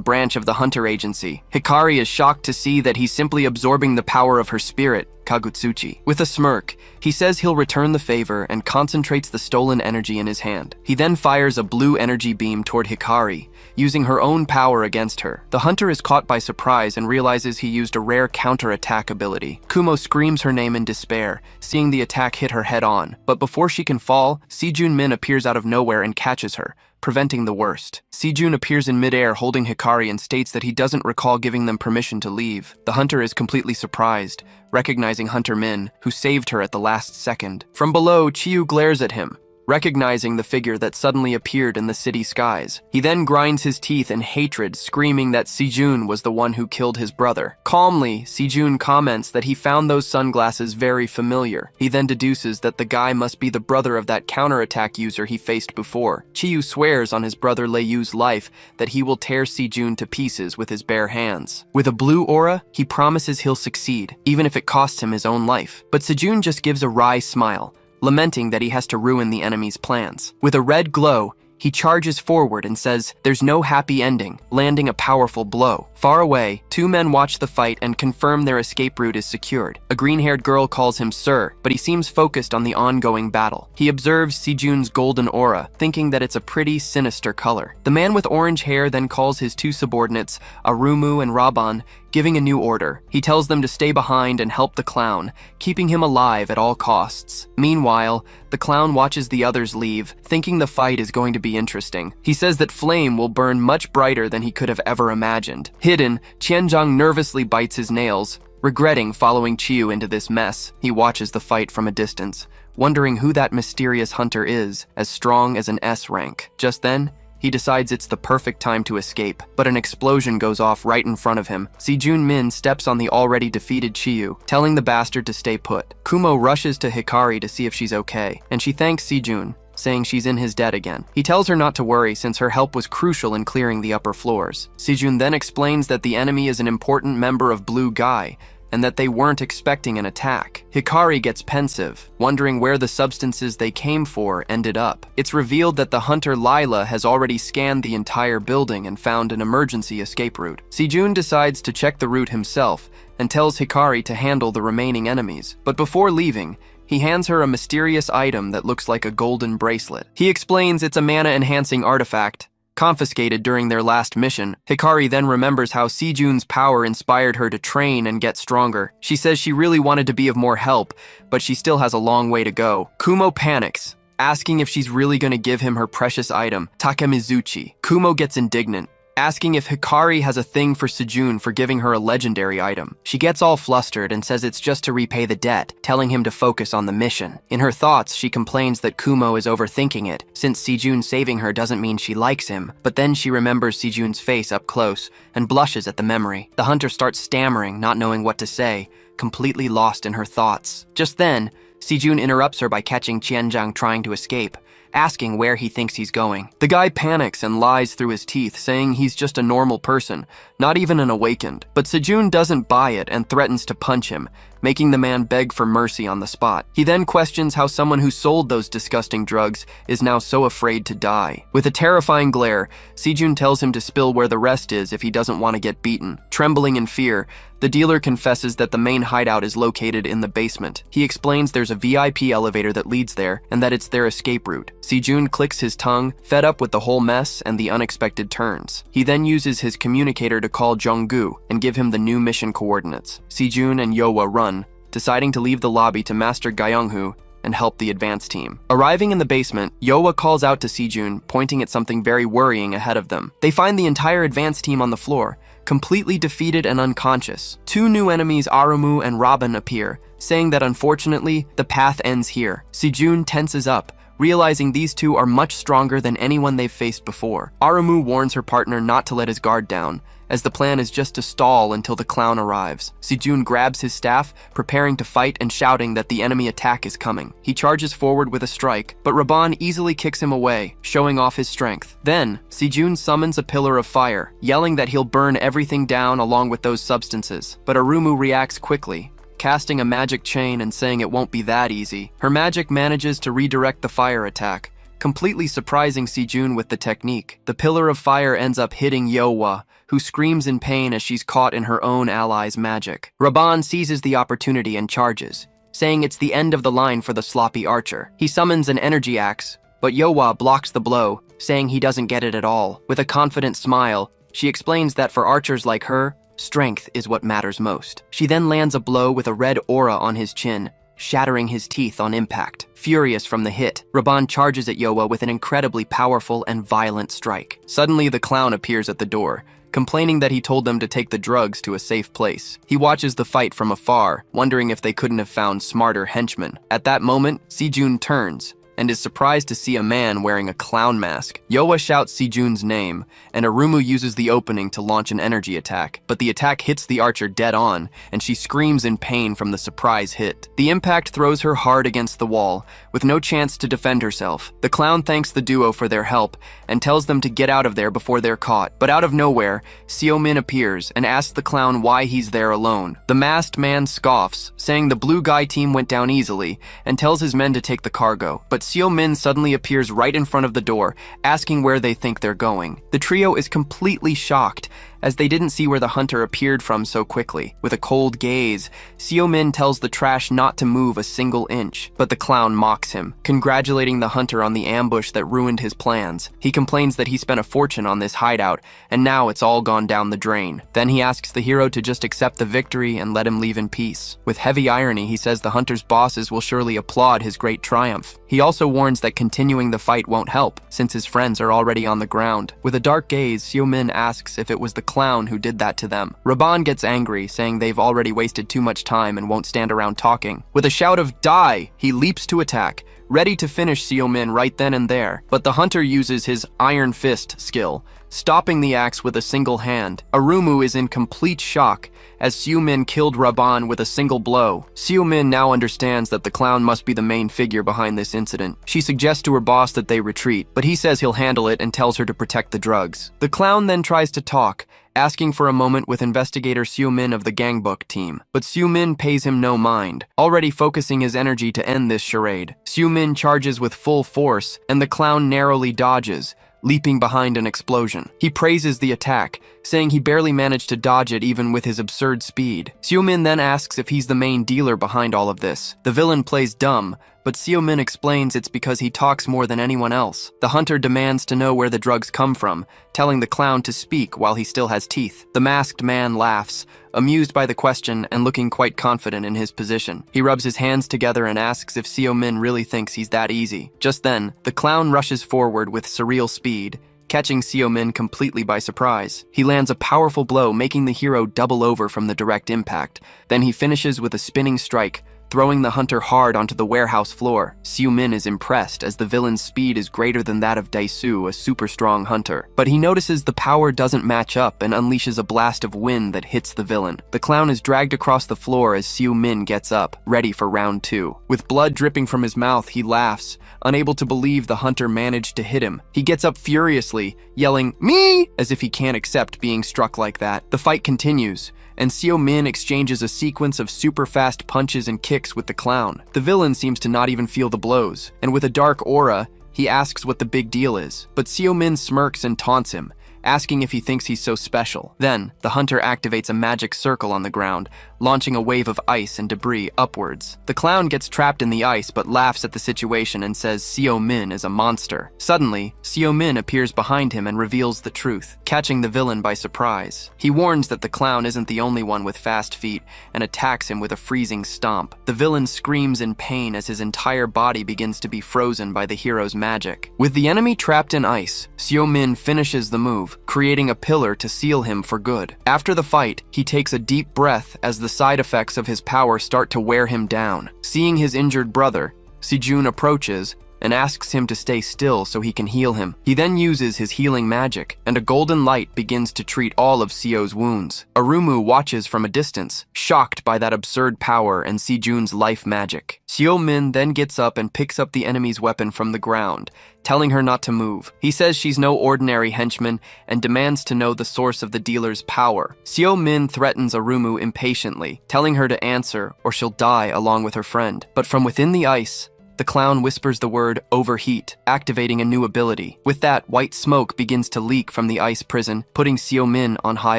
branch of the Hunter Agency. Hikari is shocked to see that he's simply absorbing the power of her spirit, Kagutsuchi. With a smirk, he says he'll return the favor and concentrates the stolen energy in his hand. He then fires a blue energy beam toward Hikari, using her own power against her. The hunter is caught by surprise and realizes he used a rare counter-attack ability. Kumo screams her name in despair, seeing the attack hit her head-on. But before she can fall, Sejun Min appears out of nowhere and catches her, preventing the worst. Sejun appears in midair holding Hikari and states that he doesn't recall giving them permission to leave. The hunter is completely surprised, recognizing Hunter Min, who saved her at the last second. From below, Chiyu glares at him, recognizing the figure that suddenly appeared in the city skies. He then grinds his teeth in hatred, screaming that Sejun was the one who killed his brother. Calmly, Sejun comments that he found those sunglasses very familiar. He then deduces that the guy must be the brother of that counterattack user he faced before. Chiyu swears on his brother Leiyu's life that he will tear Sejun to pieces with his bare hands. With a blue aura, he promises he'll succeed, even if it costs him his own life. But Sejun just gives a wry smile, lamenting that he has to ruin the enemy's plans. With a red glow, he charges forward and says, "There's no happy ending," landing a powerful blow. Far away, two men watch the fight and confirm their escape route is secured. A green-haired girl calls him Sir, but he seems focused on the ongoing battle. He observes Sejun's golden aura, thinking that it's a pretty, sinister color. The man with orange hair then calls his two subordinates, Arumu and Raban, giving a new order. He tells them to stay behind and help the clown, keeping him alive at all costs. Meanwhile, the clown watches the others leave, thinking the fight is going to be interesting. He says that flame will burn much brighter than he could have ever imagined. Hidden, Qianzhang nervously bites his nails, regretting following Chiyu into this mess. He watches the fight from a distance, wondering who that mysterious hunter is, as strong as an S rank. Just then, he decides it's the perfect time to escape, but an explosion goes off right in front of him. Sejun Min steps on the already defeated Chiyu, telling the bastard to stay put. Kumo rushes to Hikari to see if she's okay, and she thanks Sejun, saying she's in his debt again. He tells her not to worry since her help was crucial in clearing the upper floors. Sejun then explains that the enemy is an important member of Blue Guy, and that they weren't expecting an attack. Hikari gets pensive, wondering where the substances they came for ended up. It's revealed that the hunter Lila has already scanned the entire building and found an emergency escape route. Sejun decides to check the route himself and tells Hikari to handle the remaining enemies. But before leaving, he hands her a mysterious item that looks like a golden bracelet. He explains it's a mana-enhancing artifact, confiscated during their last mission. Hikari then remembers how Sejun's power inspired her to train and get stronger. She says she really wanted to be of more help, but she still has a long way to go. Kumo panics, asking if she's really going to give him her precious item, Takemizuchi. Kumo gets indignant, asking if Hikari has a thing for Sejun for giving her a legendary item. She gets all flustered and says it's just to repay the debt, telling him to focus on the mission. In her thoughts, she complains that Kumo is overthinking it, since Sejun saving her doesn't mean she likes him. But then she remembers Sejun's face up close and blushes at the memory. The hunter starts stammering, not knowing what to say, completely lost in her thoughts. Just then, Sejun interrupts her by catching Qianzhang trying to escape, asking where he thinks he's going. The guy panics and lies through his teeth, saying he's just a normal person, not even an awakened. But Sejun doesn't buy it and threatens to punch him, making the man beg for mercy on the spot. He then questions how someone who sold those disgusting drugs is now so afraid to die. With a terrifying glare, Sejun tells him to spill where the rest is if he doesn't want to get beaten. Trembling in fear, the dealer confesses that the main hideout is located in the basement. He explains there's a VIP elevator that leads there and that it's their escape route. Sejun clicks his tongue, fed up with the whole mess and the unexpected turns. He then uses his communicator to call Junggu and give him the new mission coordinates. Sejun and Yohwa run, deciding to leave the lobby to Master Gyeonghu and help the advance team. Arriving in the basement, Yohwa calls out to Sejun, pointing at something very worrying ahead of them. They find the entire advance team on the floor, completely defeated and unconscious. Two new enemies, Arumu and Robin, appear, saying that unfortunately, the path ends here. Sejun tenses up, realizing these two are much stronger than anyone they've faced before. Arumu warns her partner not to let his guard down, as the plan is just to stall until the clown arrives. Sejun grabs his staff, preparing to fight and shouting that the enemy attack is coming. He charges forward with a strike, but Raban easily kicks him away, showing off his strength. Then, Sejun summons a pillar of fire, yelling that he'll burn everything down along with those substances. But Arumu reacts quickly, casting a magic chain and saying it won't be that easy. Her magic manages to redirect the fire attack, completely surprising Sejun with the technique. The pillar of fire ends up hitting Yohwa, who screams in pain as she's caught in her own ally's magic. Raban seizes the opportunity and charges, saying it's the end of the line for the sloppy archer. He summons an energy axe, but Yohwa blocks the blow, saying he doesn't get it at all. With a confident smile, she explains that for archers like her, strength is what matters most. She then lands a blow with a red aura on his chin, shattering his teeth on impact. Furious from the hit, Raban charges at Yohwa with an incredibly powerful and violent strike. Suddenly, the clown appears at the door, complaining that he told them to take the drugs to a safe place. He watches the fight from afar, wondering if they couldn't have found smarter henchmen. At that moment, Sejun turns and is surprised to see a man wearing a clown mask. Yohwa shouts Sejun's name, and Arumu uses the opening to launch an energy attack, but the attack hits the archer dead on, and she screams in pain from the surprise hit. The impact throws her hard against the wall, with no chance to defend herself. The clown thanks the duo for their help, and tells them to get out of there before they're caught. But out of nowhere, Seo-min appears and asks the clown why he's there alone. The masked man scoffs, saying the blue guy team went down easily, and tells his men to take the cargo. But Seo-min suddenly appears right in front of the door, asking where they think they're going. The trio is completely shocked, as they didn't see where the hunter appeared from so quickly. With a cold gaze, Seo-min tells the trash not to move a single inch, but the clown mocks him, congratulating the hunter on the ambush that ruined his plans. He complains that he spent a fortune on this hideout, and now it's all gone down the drain. Then he asks the hero to just accept the victory and let him leave in peace. With heavy irony, he says the hunter's bosses will surely applaud his great triumph. He also warns that continuing the fight won't help, since his friends are already on the ground. With a dark gaze, Seo-min asks if it was the clown who did that to them. Raban gets angry, saying they've already wasted too much time and won't stand around talking. With a shout of "Die!" he leaps to attack, ready to finish Seo-min right then and there. But the hunter uses his Iron Fist skill, stopping the axe with a single hand. Arumu is in complete shock, as Seo-min killed Raban with a single blow. Seo-min now understands that the clown must be the main figure behind this incident. She suggests to her boss that they retreat, but he says he'll handle it and tells her to protect the drugs. The clown then tries to talk, asking for a moment with investigator Seo-min of the gangbook team. But Seo-min pays him no mind, already focusing his energy to end this charade. Seo-min charges with full force, and the clown narrowly dodges, leaping behind an explosion. He praises the attack, saying he barely managed to dodge it even with his absurd speed. Seo-min then asks if he's the main dealer behind all of this. The villain plays dumb, but Seo-min explains it's because he talks more than anyone else. The hunter demands to know where the drugs come from, telling the clown to speak while he still has teeth. The masked man laughs, amused by the question and looking quite confident in his position. He rubs his hands together and asks if Seo-min really thinks he's that easy. Just then, the clown rushes forward with surreal speed, catching Seo-min completely by surprise. He lands a powerful blow, making the hero double over from the direct impact. Then he finishes with a spinning strike, throwing the hunter hard onto the warehouse floor. Seo-min is impressed, as the villain's speed is greater than that of Dae-soo, a super strong hunter. But he notices the power doesn't match up and unleashes a blast of wind that hits the villain. The clown is dragged across the floor as Seo-min gets up, ready for round 2. With blood dripping from his mouth, he laughs, unable to believe the hunter managed to hit him. He gets up furiously, yelling, "Me!" as if he can't accept being struck like that. The fight continues, and Seo Min exchanges a sequence of super fast punches and kicks with the clown. The villain seems to not even feel the blows, and with a dark aura, he asks what the big deal is. But Seo Min smirks and taunts him, asking if he thinks he's so special. Then, the hunter activates a magic circle on the ground, launching a wave of ice and debris upwards. The clown gets trapped in the ice but laughs at the situation and says Seo Min is a monster. Suddenly, Seo Min appears behind him and reveals the truth, catching the villain by surprise. He warns that the clown isn't the only one with fast feet and attacks him with a freezing stomp. The villain screams in pain as his entire body begins to be frozen by the hero's magic. With the enemy trapped in ice, Seo Min finishes the move, creating a pillar to seal him for good. After the fight, he takes a deep breath as the side effects of his power start to wear him down. Seeing his injured brother, Sejun approaches and asks him to stay still so he can heal him. He then uses his healing magic, and a golden light begins to treat all of Seo's wounds. Arumu watches from a distance, shocked by that absurd power and Sejun's life magic. Seo Min then gets up and picks up the enemy's weapon from the ground, telling her not to move. He says she's no ordinary henchman and demands to know the source of the dealer's power. Seo Min threatens Arumu impatiently, telling her to answer or she'll die along with her friend. But from within the ice, the clown whispers the word overheat, activating a new ability. With that, white smoke begins to leak from the ice prison, putting Seo Min on high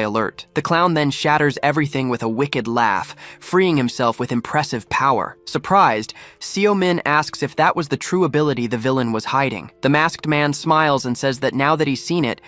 alert. The clown then shatters everything with a wicked laugh, freeing himself with impressive power. Surprised, Seo Min asks if that was the true ability the villain was hiding. The masked man smiles and says that now that he's seen it,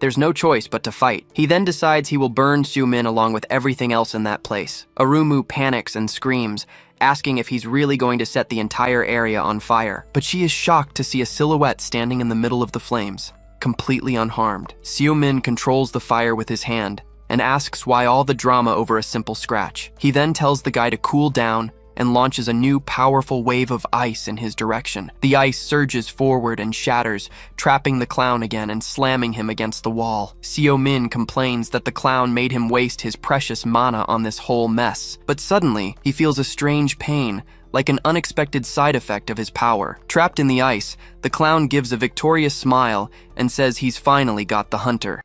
there's no choice but to fight. He then decides he will burn Seo Min along with everything else in that place. Arumu panics and screams, asking if he's really going to set the entire area on fire. But she is shocked to see a silhouette standing in the middle of the flames, completely unharmed. Seo Min controls the fire with his hand and asks why all the drama over a simple scratch. He then tells the guy to cool down and launches a new powerful wave of ice in his direction. The ice surges forward and shatters, trapping the clown again and slamming him against the wall. Seo Min complains that the clown made him waste his precious mana on this whole mess. But suddenly, he feels a strange pain, like an unexpected side effect of his power. Trapped in the ice, the clown gives a victorious smile and says he's finally got the hunter.